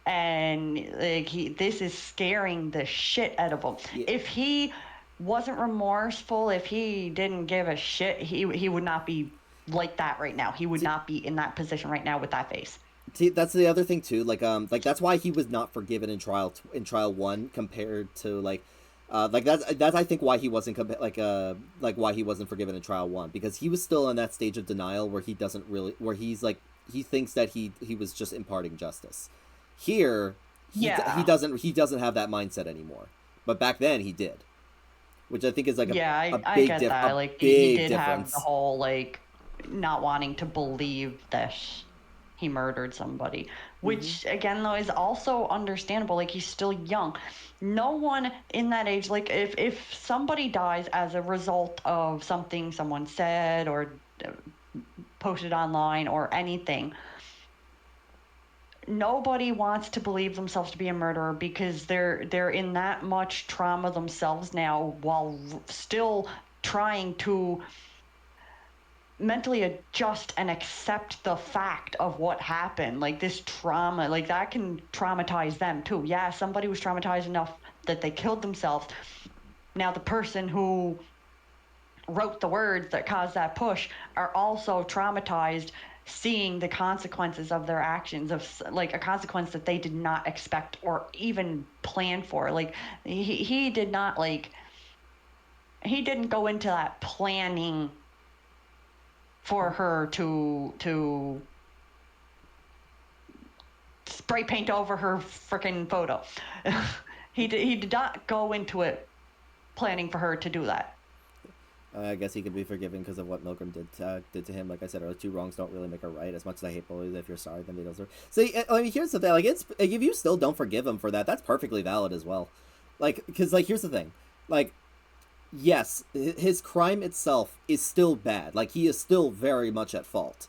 and like this is scaring the shit out of him. Yeah. If he wasn't remorseful, if he didn't give a shit, he would not be like that right now. He would not be in that position right now with that face. See, that's the other thing too. Like that's why he was not forgiven in trial 1 compared to that's I think why he wasn't why he wasn't forgiven in trial 1, because he was still in that stage of denial where he thinks that he was just imparting justice. Here, he doesn't have that mindset anymore. But back then he did, which I think is like I get that. Like he did have the whole like not wanting to believe that he murdered somebody, which again though is also understandable. Like he's still young. No one in that age, like if somebody dies as a result of something someone said or posted online or anything, nobody wants to believe themselves to be a murderer, because they're in that much trauma themselves now, while still trying to mentally adjust and accept the fact of what happened. Like this trauma, like that can traumatize them too. Yeah, somebody was traumatized enough that they killed themselves. Now the person who wrote the words that caused that push are also traumatized, seeing the consequences of their actions, of like a consequence that they did not expect or even plan for. Like he did not like, he didn't go into that planning for her to spray paint over her freaking photo. He did not go into it planning for her to do that. I guess he could be forgiven because of what Milgram did to him. Like I said, two wrongs don't really make a right. As much as I hate bullies, if you're sorry, then they deserve. See, I mean, here's the thing. Like, it's if you still don't forgive him for that, that's perfectly valid as well. Like, because like here's the thing. Like, yes, his crime itself is still bad. Like, he is still very much at fault.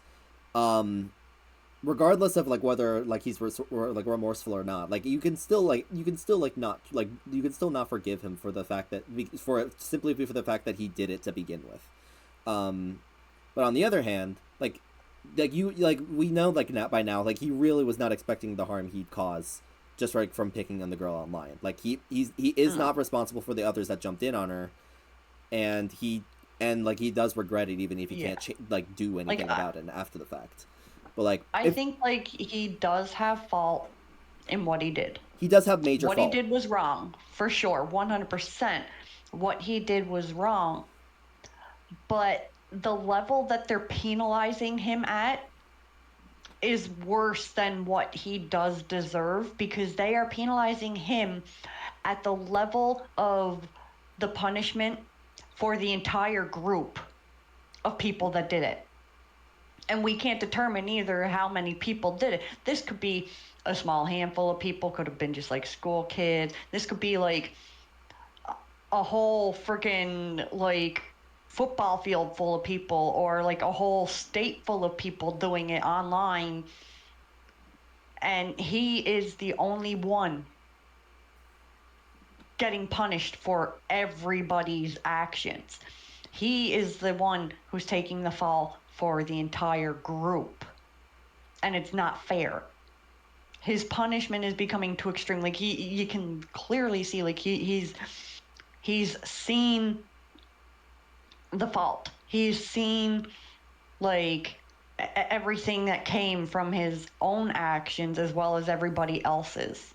Regardless of like whether like he's like remorseful or not, like you can still not forgive him for the fact that simply for the fact that he did it to begin with. But on the other hand, like we know like by now like he really was not expecting the harm he'd cause just right from picking on the girl online. Like he is not responsible for the others that jumped in on her, and he does regret it even if he can't do anything about it after the fact. But like, I think like he does have fault in what he did. He does have major fault. What he did was wrong, for sure, 100%. What he did was wrong. But the level that they're penalizing him at is worse than what he does deserve, because they are penalizing him at the level of the punishment for the entire group of people that did it. And we can't determine either how many people did it. This could be a small handful of people, could have been just like school kids. This could be like a whole freaking like football field full of people, or like a whole state full of people doing it online. And he is the only one getting punished for everybody's actions. He is the one who's taking the fall for the entire group, and it's not fair. His punishment is becoming too extreme. Like you can clearly see, like he's seen the fault. He's seen like everything that came from his own actions as well as everybody else's.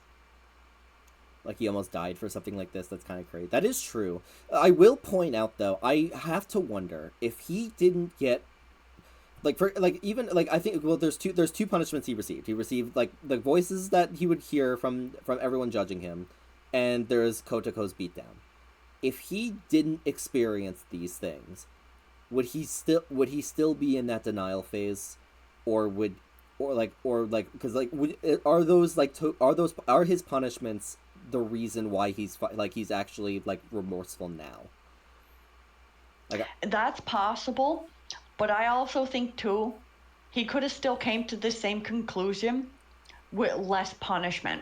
Like he almost died for something like this. That's kind of crazy. That is true. I will point out though, I have to wonder if he didn't get like for like even like I think there's two punishments he received. He received like the voices that he would hear from everyone judging him, and there's Kotoko's beatdown. If he didn't experience these things, would he still be in that denial phase, are his punishments the reason why he's actually like remorseful now? Like that's possible. But I also think, too, he could have still came to the same conclusion with less punishment.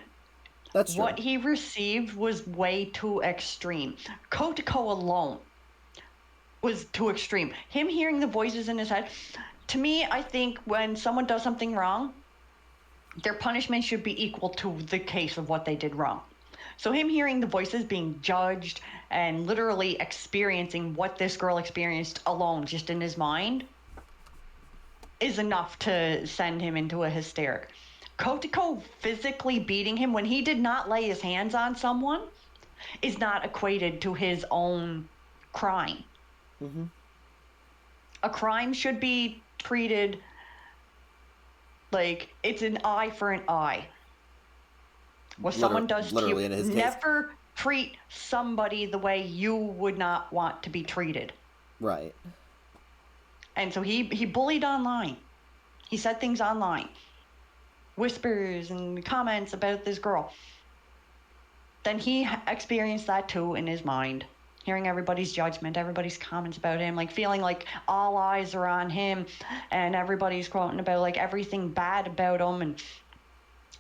That's true. What he received was way too extreme. Kotoko alone was too extreme. Him hearing the voices in his head, to me, I think when someone does something wrong, their punishment should be equal to the case of what they did wrong. So him hearing the voices being judged and literally experiencing what this girl experienced alone just in his mind is enough to send him into a hysteric. Kotoko physically beating him when he did not lay his hands on someone is not equated to his own crime. Mm-hmm. A crime should be treated like it's an eye for an eye. What someone does to you, never treat somebody the way you would not want to be treated. Right. And so he bullied online. He said things online. Whispers and comments about this girl. Then he experienced that too in his mind. Hearing everybody's judgment, everybody's comments about him, like feeling like all eyes are on him, and everybody's quoting about like everything bad about him, and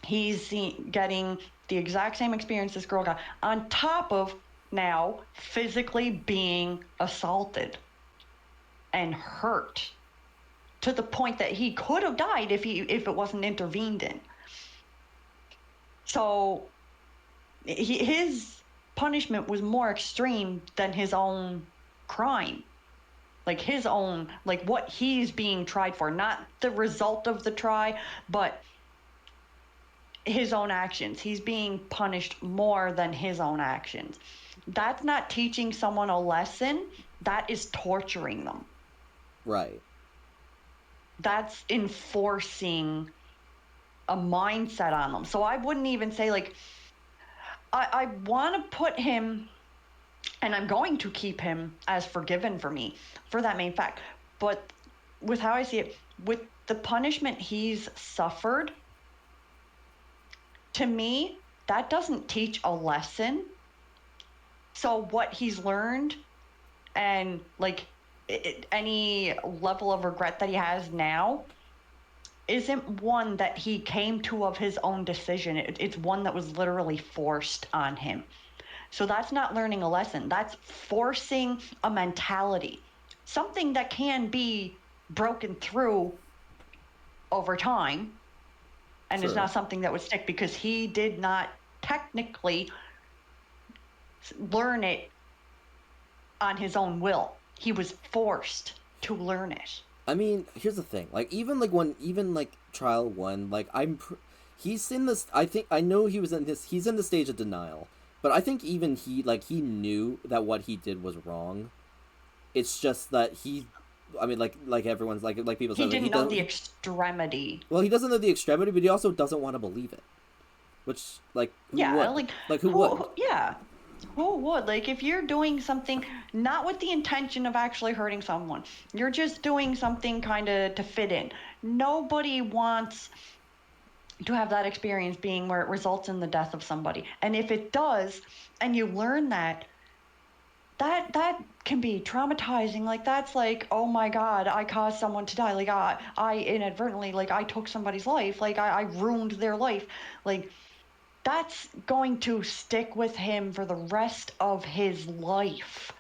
he's getting the exact same experience this girl got, on top of now physically being assaulted and hurt to the point that he could have died if it wasn't intervened in. So his punishment was more extreme than his own crime. Like his own, like what he's being tried for, not the result of the try, but his own actions. He's being punished more than his own actions. That's not teaching someone a lesson. That is torturing them. Right. That's enforcing a mindset on them. So I wouldn't even say, like, I want to put him, and I'm going to keep him as forgiven for me for that main fact. But with how I see it, with the punishment he's suffered, to me, that doesn't teach a lesson. So what he's learned and like any level of regret that he has now isn't one that he came to of his own decision. It's one that was literally forced on him. So that's not learning a lesson. That's forcing a mentality, something that can be broken through over time, and it's not something that would stick because he did not technically learn it on his own will. He was forced to learn it. I mean, here's the thing. Like, even trial 1, like, he's in this, I know he was in this, he's in the stage of denial. But I think even he knew that what he did was wrong. It's just that like everyone's, like people say, he didn't know the extremity. Well, he doesn't know the extremity, but he also doesn't want to believe it. Which, who would? Yeah. Who would? Like, if you're doing something not with the intention of actually hurting someone, you're just doing something kind of to fit in. Nobody wants to have that experience being where it results in the death of somebody. And if it does, and you learn that can be traumatizing. Like, that's like, oh my God, I caused someone to die. Like, I inadvertently, like, I took somebody's life. Like, I ruined their life. Like, that's going to stick with him for the rest of his life.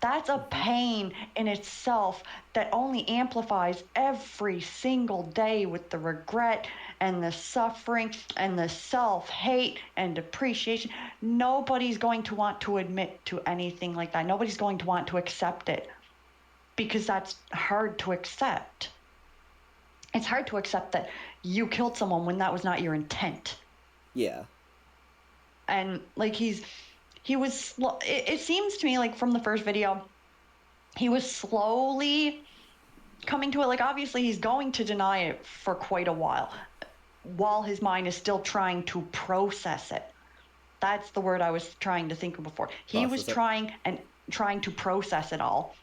That's a pain in itself that only amplifies every single day with the regret and the suffering and the self-hate and depreciation. Nobody's going to want to admit to anything like that. Nobody's going to want to accept it because that's hard to accept. It's hard to accept that you killed someone when that was not your intent. Yeah. And like it seems to me like from the first video, he was slowly coming to it. Like, obviously he's going to deny it for quite a while his mind is still trying to process it. That's the word I was trying to think of before. He was trying to process it all.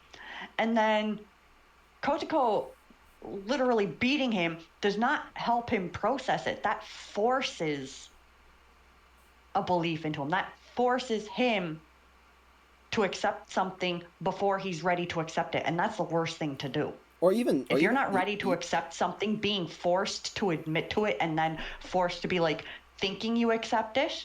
And then Kotoko literally beating him does not help him process it. That forces a belief into him. That forces him to accept something before he's ready to accept it. And that's the worst thing to do. If you're not ready to accept something, being forced to admit to it and then forced to be like thinking you accept it,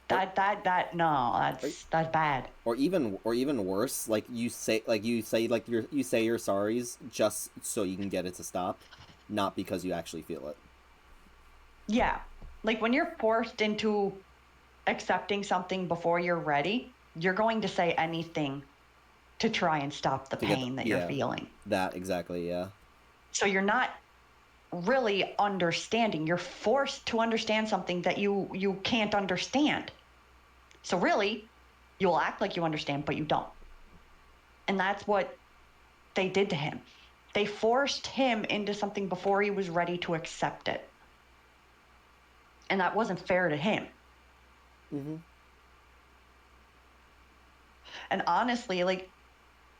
that's bad. Or even worse, like you say your sorries just so you can get it to stop, not because you actually feel it. Yeah. Like, when you're forced into accepting something before you're ready, you're going to say anything to try and stop the pain that you're feeling. That, exactly, yeah. So you're not really understanding. You're forced to understand something that you can't understand. So really, you'll act like you understand, but you don't. And that's what they did to him. They forced him into something before he was ready to accept it. And that wasn't fair to him. Mm-hmm. And honestly, like,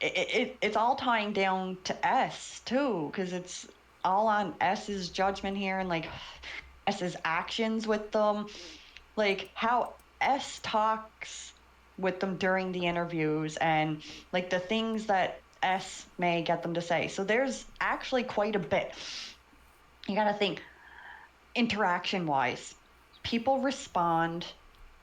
it's all tying down to S, too, because it's all on S's judgment here and, like, S's actions with them. Like, how S talks with them during the interviews and, like, the things that S may get them to say. So there's actually quite a bit. You gotta think, interaction-wise, people respond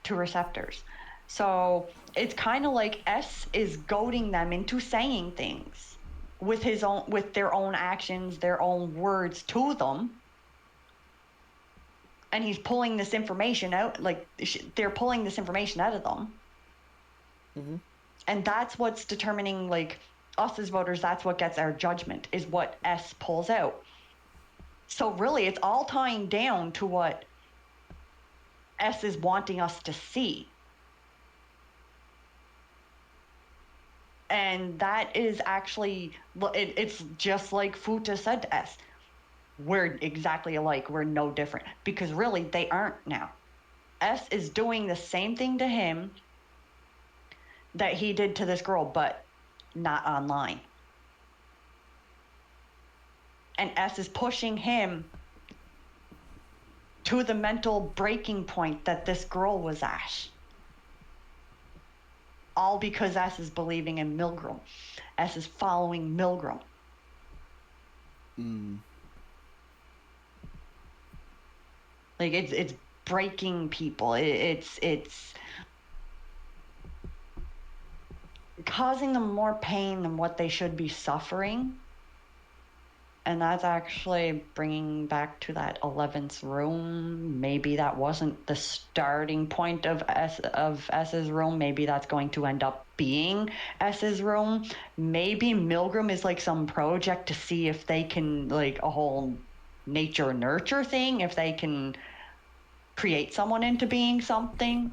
to receptors. So it's kind of like S is goading them into saying things with their own actions, their own words to them. And he's pulling this information out, like, they're pulling this information out of them. Mm-hmm. And that's what's determining, like, us as voters, that's what gets our judgment, is what S pulls out. So really, it's all tying down to what S is wanting us to see. And that is actually, it's just like Fuuta said to S. We're exactly alike. We're no different. Because really, they aren't now. S is doing the same thing to him that he did to this girl, but not online. And S is pushing him to the mental breaking point that this girl was at. All because S is believing in Milgram. S is following Milgram. Like, it's breaking people. It's causing them more pain than what they should be suffering. And that's actually bringing back to that 11th room. Maybe that wasn't the starting point of S's room. Maybe that's going to end up being S's room. Maybe Milgram is like some project to see if they can, like, a whole nature nurture thing, if they can create someone into being something.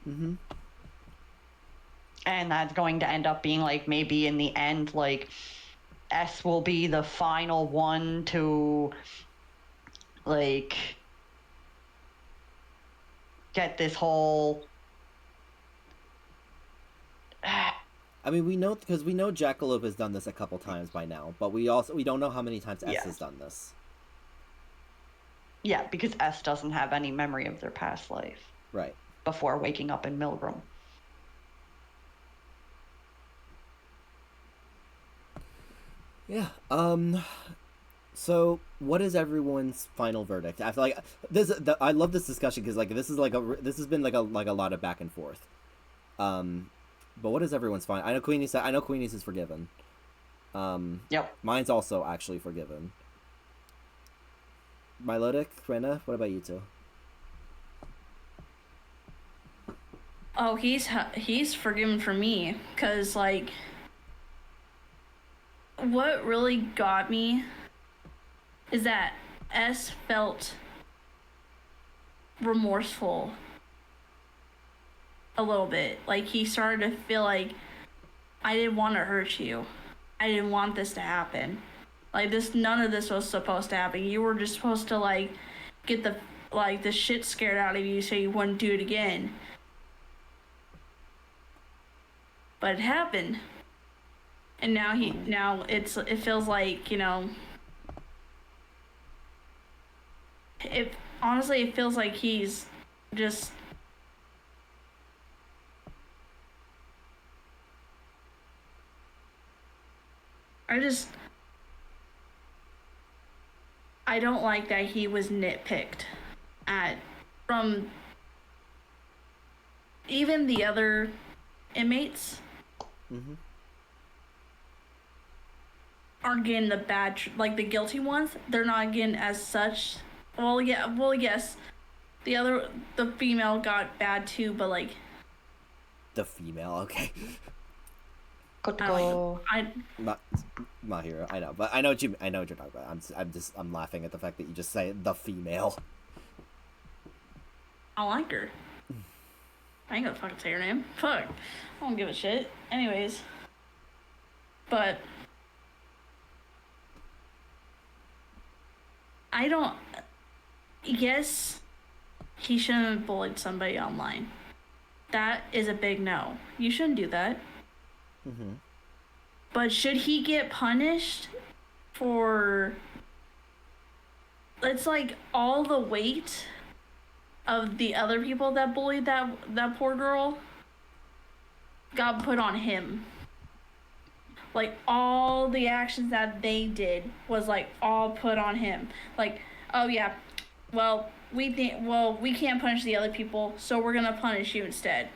Mm-hmm. And that's going to end up being, like, maybe in the end, like, S will be the final one to, like, get this whole... I mean, we know, because we know Jackalope has done this a couple times by now, but we don't know how many times S has done this. Yeah, because S doesn't have any memory of their past life. Right. Before waking up in Milgram. Yeah. So what is everyone's final verdict? I feel like I love this discussion because, like, this has been like a lot of back and forth. But what is everyone's final? I know Queenie's is forgiven. Yep. Mine's also actually forgiven. Milotic, Rena, what about you two? Oh, he's forgiven for me, cause, like, what really got me is that S felt remorseful a little bit. Like, he started to feel like, I didn't want to hurt you. I didn't want this to happen. Like, none of this was supposed to happen. You were just supposed to, like, get the shit scared out of you so you wouldn't do it again. But it happened. And now it feels like, you know, it feels like he's just I don't like that he was nitpicked from even the other inmates. Mm-hmm. Aren't getting the bad, like, the guilty ones. They're not getting as such. Well, yes, the female got bad too, but, like, the female, okay. Kotoko. My hero, I know, but I know what you're talking about. I'm laughing at the fact that you just say the female. I like her. I ain't gonna fucking say her name. Fuck. I don't give a shit. Anyways. But yes, he shouldn't have bullied somebody online. That is a big no. You shouldn't do that. Mm-hmm. But should he get punished for... It's like all the weight of the other people that bullied that poor girl got put on him. Like, all the actions that they did was, like, all put on him. Like, oh yeah, we can't punish the other people, so we're gonna punish you instead.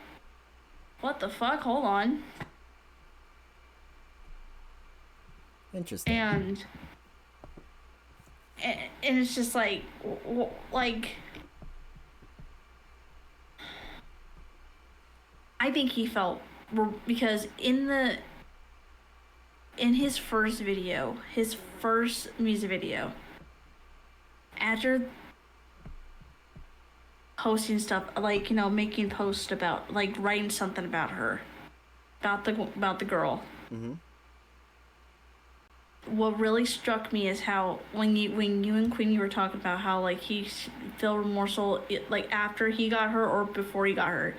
What the fuck? Hold on. Interesting. And it's just like I think he felt because in his first video, his first music video, after posting stuff like, you know, making posts about, like, writing something about her, about the girl. Mm-hmm. What really struck me is how when you and Queenie were talking about how, like, he felt remorseful, like, after he got her or before he got her,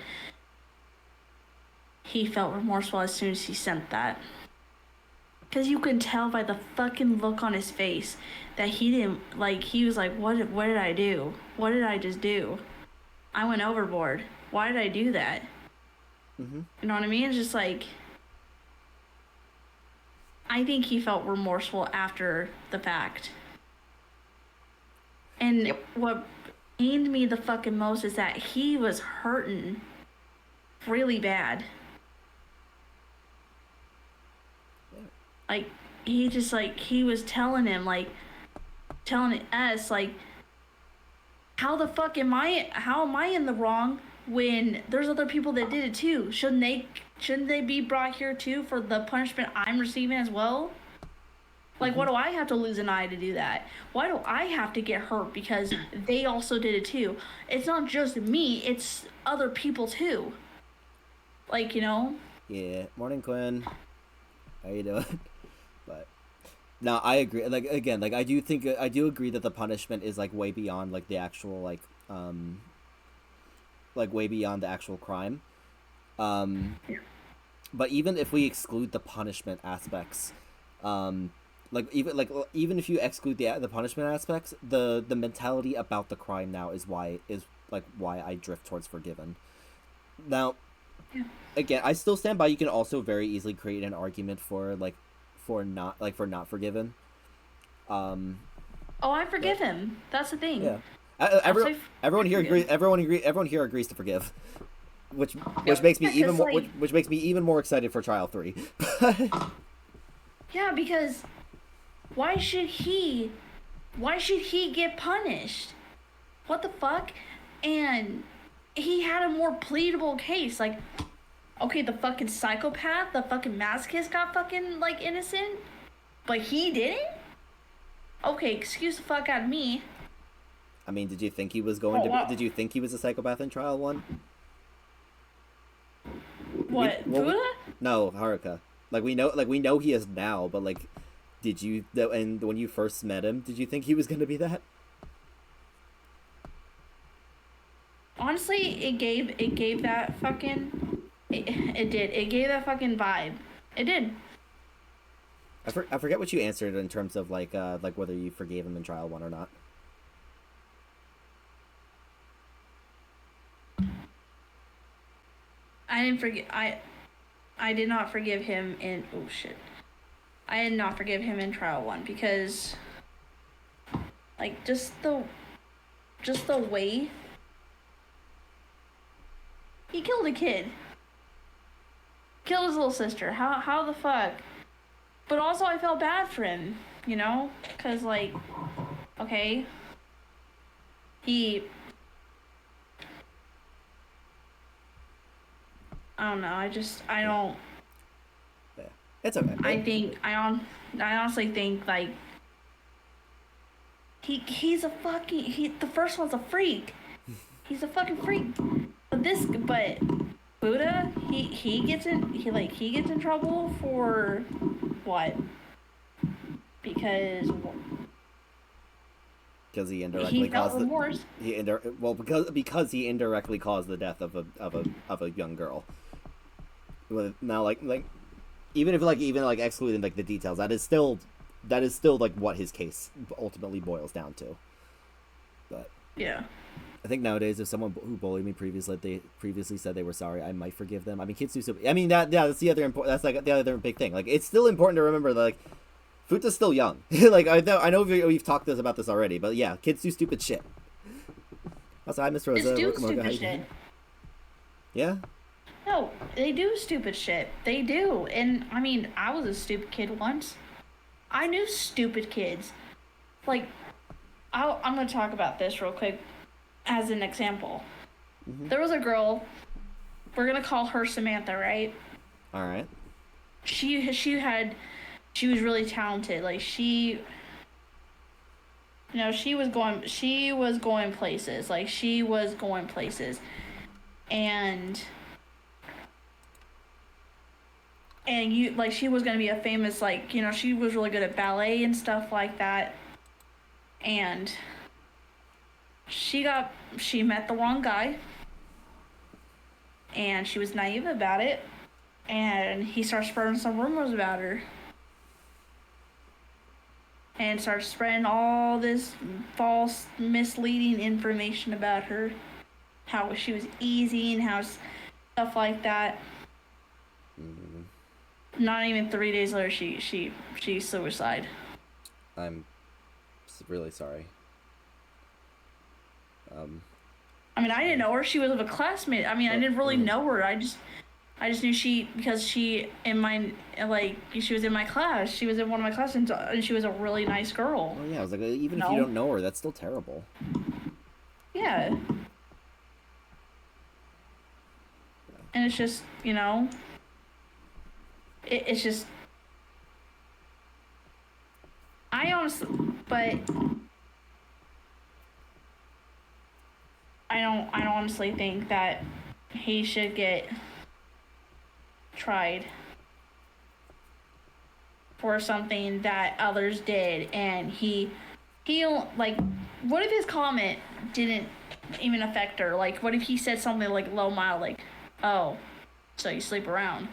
he felt remorseful as soon as he sent that. Because you can tell by the fucking look on his face that he didn't, like, he was like, what did I do? What did I just do? I went overboard. Why did I do that? Mm-hmm. You know what I mean? It's just like, I think he felt remorseful after the fact. And what pained me the fucking most is that he was hurting really bad. Like, he just, like, he was telling us, like, how the fuck am I in the wrong when there's other people that did it too? Shouldn't they be brought here too for the punishment I'm receiving as well? Like, what do I have to lose an eye to do that? Why do I have to get hurt because they also did it too? It's not just me, it's other people too. Like, you know? Yeah. Morning, Quinn. How you doing? But no, I agree. Like, again, like, I do agree that the punishment is, like, way beyond, like, the actual, like way beyond the actual crime. But even if we exclude the punishment aspects, even if you exclude the punishment aspects, the mentality about the crime now is why I drift towards forgiven. Now, again, I still stand by. You can also very easily create an argument for not forgiven. Oh, I forgive him. That's the thing. Yeah. Everyone here agrees to forgive, which makes me even more which makes me even more excited for trial 3. Yeah, because why should he get punished? What the fuck? And he had a more pleadable case. Like, okay, the fucking psychopath, the fucking masochist got fucking, like, innocent, but he didn't? Okay, excuse the fuck out of me. I mean, did you think he was Did you think he was a psychopath in trial 1? What, Fuuta? No, Haruka. We know he is now, but, like, did you, and when you first met him, did you think he was gonna be that? Honestly, it gave that fucking, it did. It gave that fucking vibe. It did. I forget what you answered in terms of, like whether you forgave him in trial 1 or not. I didn't forget. I did not forgive him in. Oh shit. I did not forgive him in trial 1 because, like, just the way he killed a kid, killed his little sister. How the fuck? But also, I felt bad for him, you know, cause, like, okay, I don't know. I don't. Yeah, it's okay. I honestly think, like, he's a fucking, the first one's a freak. He's a fucking freak. But Fuuta, he gets in trouble for what? Because he indirectly he felt caused remorse. Because he indirectly caused the death of a young girl. Now, like even excluding, like, the details, that is still like what his case ultimately boils down to. But yeah, I think nowadays, if someone who bullied me previously said they were sorry, I might forgive them. I mean, kids do so. I mean, that's the other that's like the other big thing. Like, it's still important to remember that, like, Fuuta's still young. Like, I know we've talked about this already, but yeah, kids do stupid shit. Also, hi, Miss Rosa. Kids do Welcome, stupid shit. Yeah. No, they do stupid shit. They do. And, I mean, I was a stupid kid once. I knew stupid kids. Like, I'm going to talk about this real quick as an example. Mm-hmm. There was a girl we're gonna call her Samantha, right? All right. She was really talented. Like she was going places. Like she was going places. And you like she was going to be a famous, like, you know, she was really good at ballet and stuff like that. And she met the wrong guy. And she was naive about it. And he started spreading some rumors about her. And started spreading all this false, misleading information about her. How she was easy and how stuff like that. Not even 3 days later, she suicide. I'm really sorry. I mean, I didn't know her. She was of a classmate. I mean, I didn't really know her. I just knew she was in my class. She was in one of my classes, and she was a really nice girl. Oh yeah, I was like, even if you don't know her, that's still terrible. Yeah. And it's just, you know, it's just, I don't honestly think that he should get tried for something that others did, and he like, what if his comment didn't even affect her? Like, what if he said something like low mild, like, oh, so you sleep around,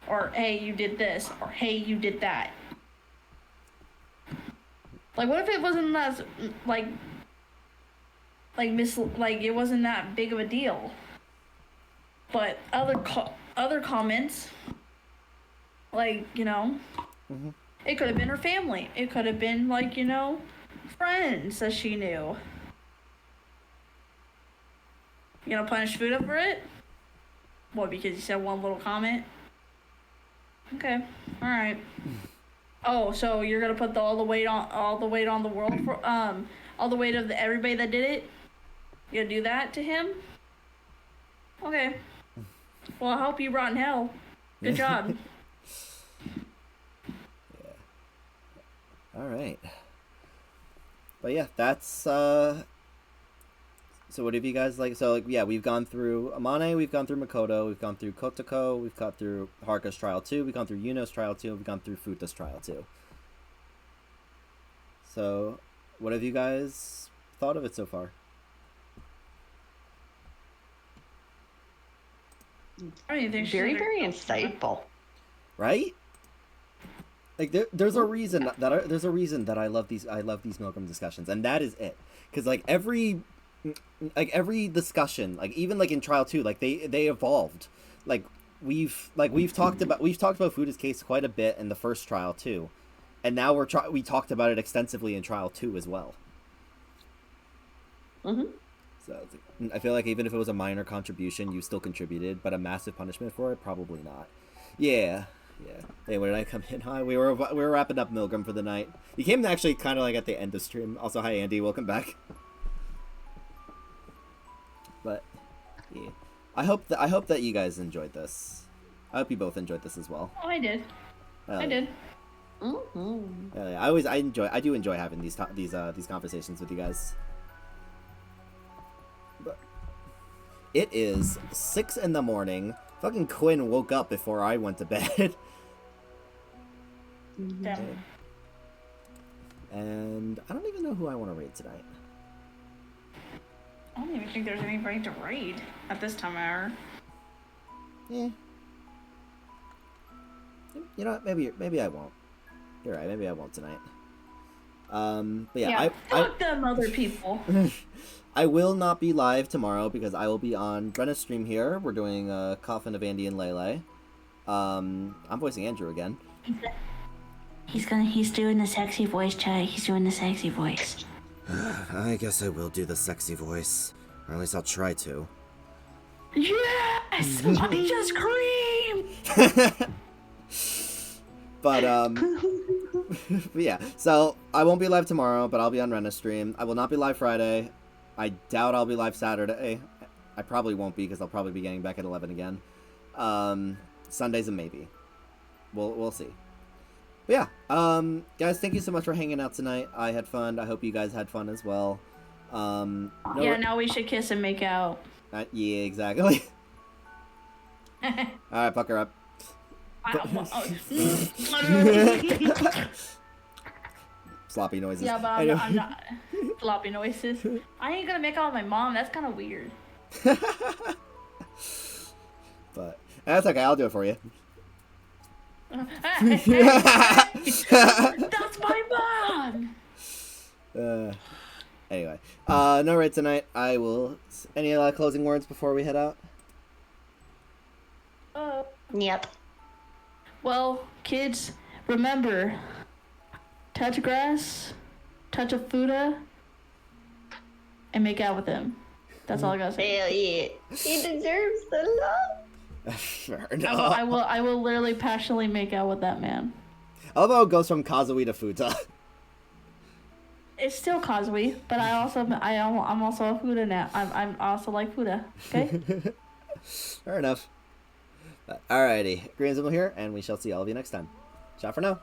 or hey, you did this, or hey, you did that. Like, what if it wasn't that like it wasn't that big of a deal, but other comments, like, you know, it could have been her family, it could have been, like, you know, friends that she knew. You gonna punish Fuuta for it? What, because you said one little comment? Okay, all right. Oh, so you're gonna put all the weight on the world for all the weight of everybody that did it? You gonna do that to him? Okay. Well, I hope you rot in hell. Good job. Yeah. All right. But yeah, that's so what have you guys like? So, like, yeah, we've gone through Amane, we've gone through Mikoto, we've gone through Kotoko, we've gone through Haruka's trial 2, we've gone through Yuno's trial 2, we've gone through Fuuta's trial 2. So, what have you guys thought of it so far? Very, very insightful. Right? Like there's a reason that I love these Milgram discussions, and that is it. Because like every discussion, like even like in trial 2, like they evolved. Like we've talked about Fuuta's case quite a bit in the first trial too, and now we talked about it extensively in trial 2 as well. So I feel like even if it was a minor contribution, you still contributed, but a massive punishment for it, probably not. Yeah. Hey, where did I come in? Hi, we were wrapping up Milgram for the night. You came actually kind of like at the end of stream. Also, hi Andy, welcome back. But yeah, I hope that you guys enjoyed this. I hope you both enjoyed this as well. Oh, I did. I did. I do enjoy having these conversations with you guys. But it is 6 a.m. Fucking Quinn woke up before I went to bed. Yeah. And I don't even know who I want to raid tonight. I don't even think there's anybody to raid at this time of hour. Yeah. You know what? Maybe I won't. You're right. Maybe I won't tonight. But yeah, fuck them other people. I will not be live tomorrow because I will be on Rena's stream here. We're doing Coffin of Andy and Lele. I'm voicing Andrew again. He's doing the sexy voice, Chai. He's doing the sexy voice. I guess I will do the sexy voice. Or at least I'll try to. Yes! I just screamed! But, but yeah. So, I won't be live tomorrow, but I'll be on Rena's stream. I will not be live Friday. I doubt I'll be live Saturday. I probably won't be because I'll probably be getting back at 11 again. Sunday's a maybe. We'll see. But yeah, guys, thank you so much for hanging out tonight. I had fun. I hope you guys had fun as well. Now we should kiss and make out. Yeah, exactly. All right, pucker up. Sloppy noises. Yeah, but I'm not floppy noises. I ain't gonna make out with my mom. That's kind of weird. But that's okay. I'll do it for you. That's my mom. Anyway, no raid tonight. I will. Any closing words before we head out? Yep. Well, kids, remember, touch grass, touch a Fuuta, and make out with him. That's all I gotta say. Hell yeah. He deserves the love. Fair enough. I will literally passionately make out with that man. Although it goes from Kazui to Fuuta. It's still Kazui, but I'm also a Fuuta now. I'm also like Fuuta. Okay. Fair enough. Alrighty, Green Symbol here, and we shall see all of you next time. Ciao for now.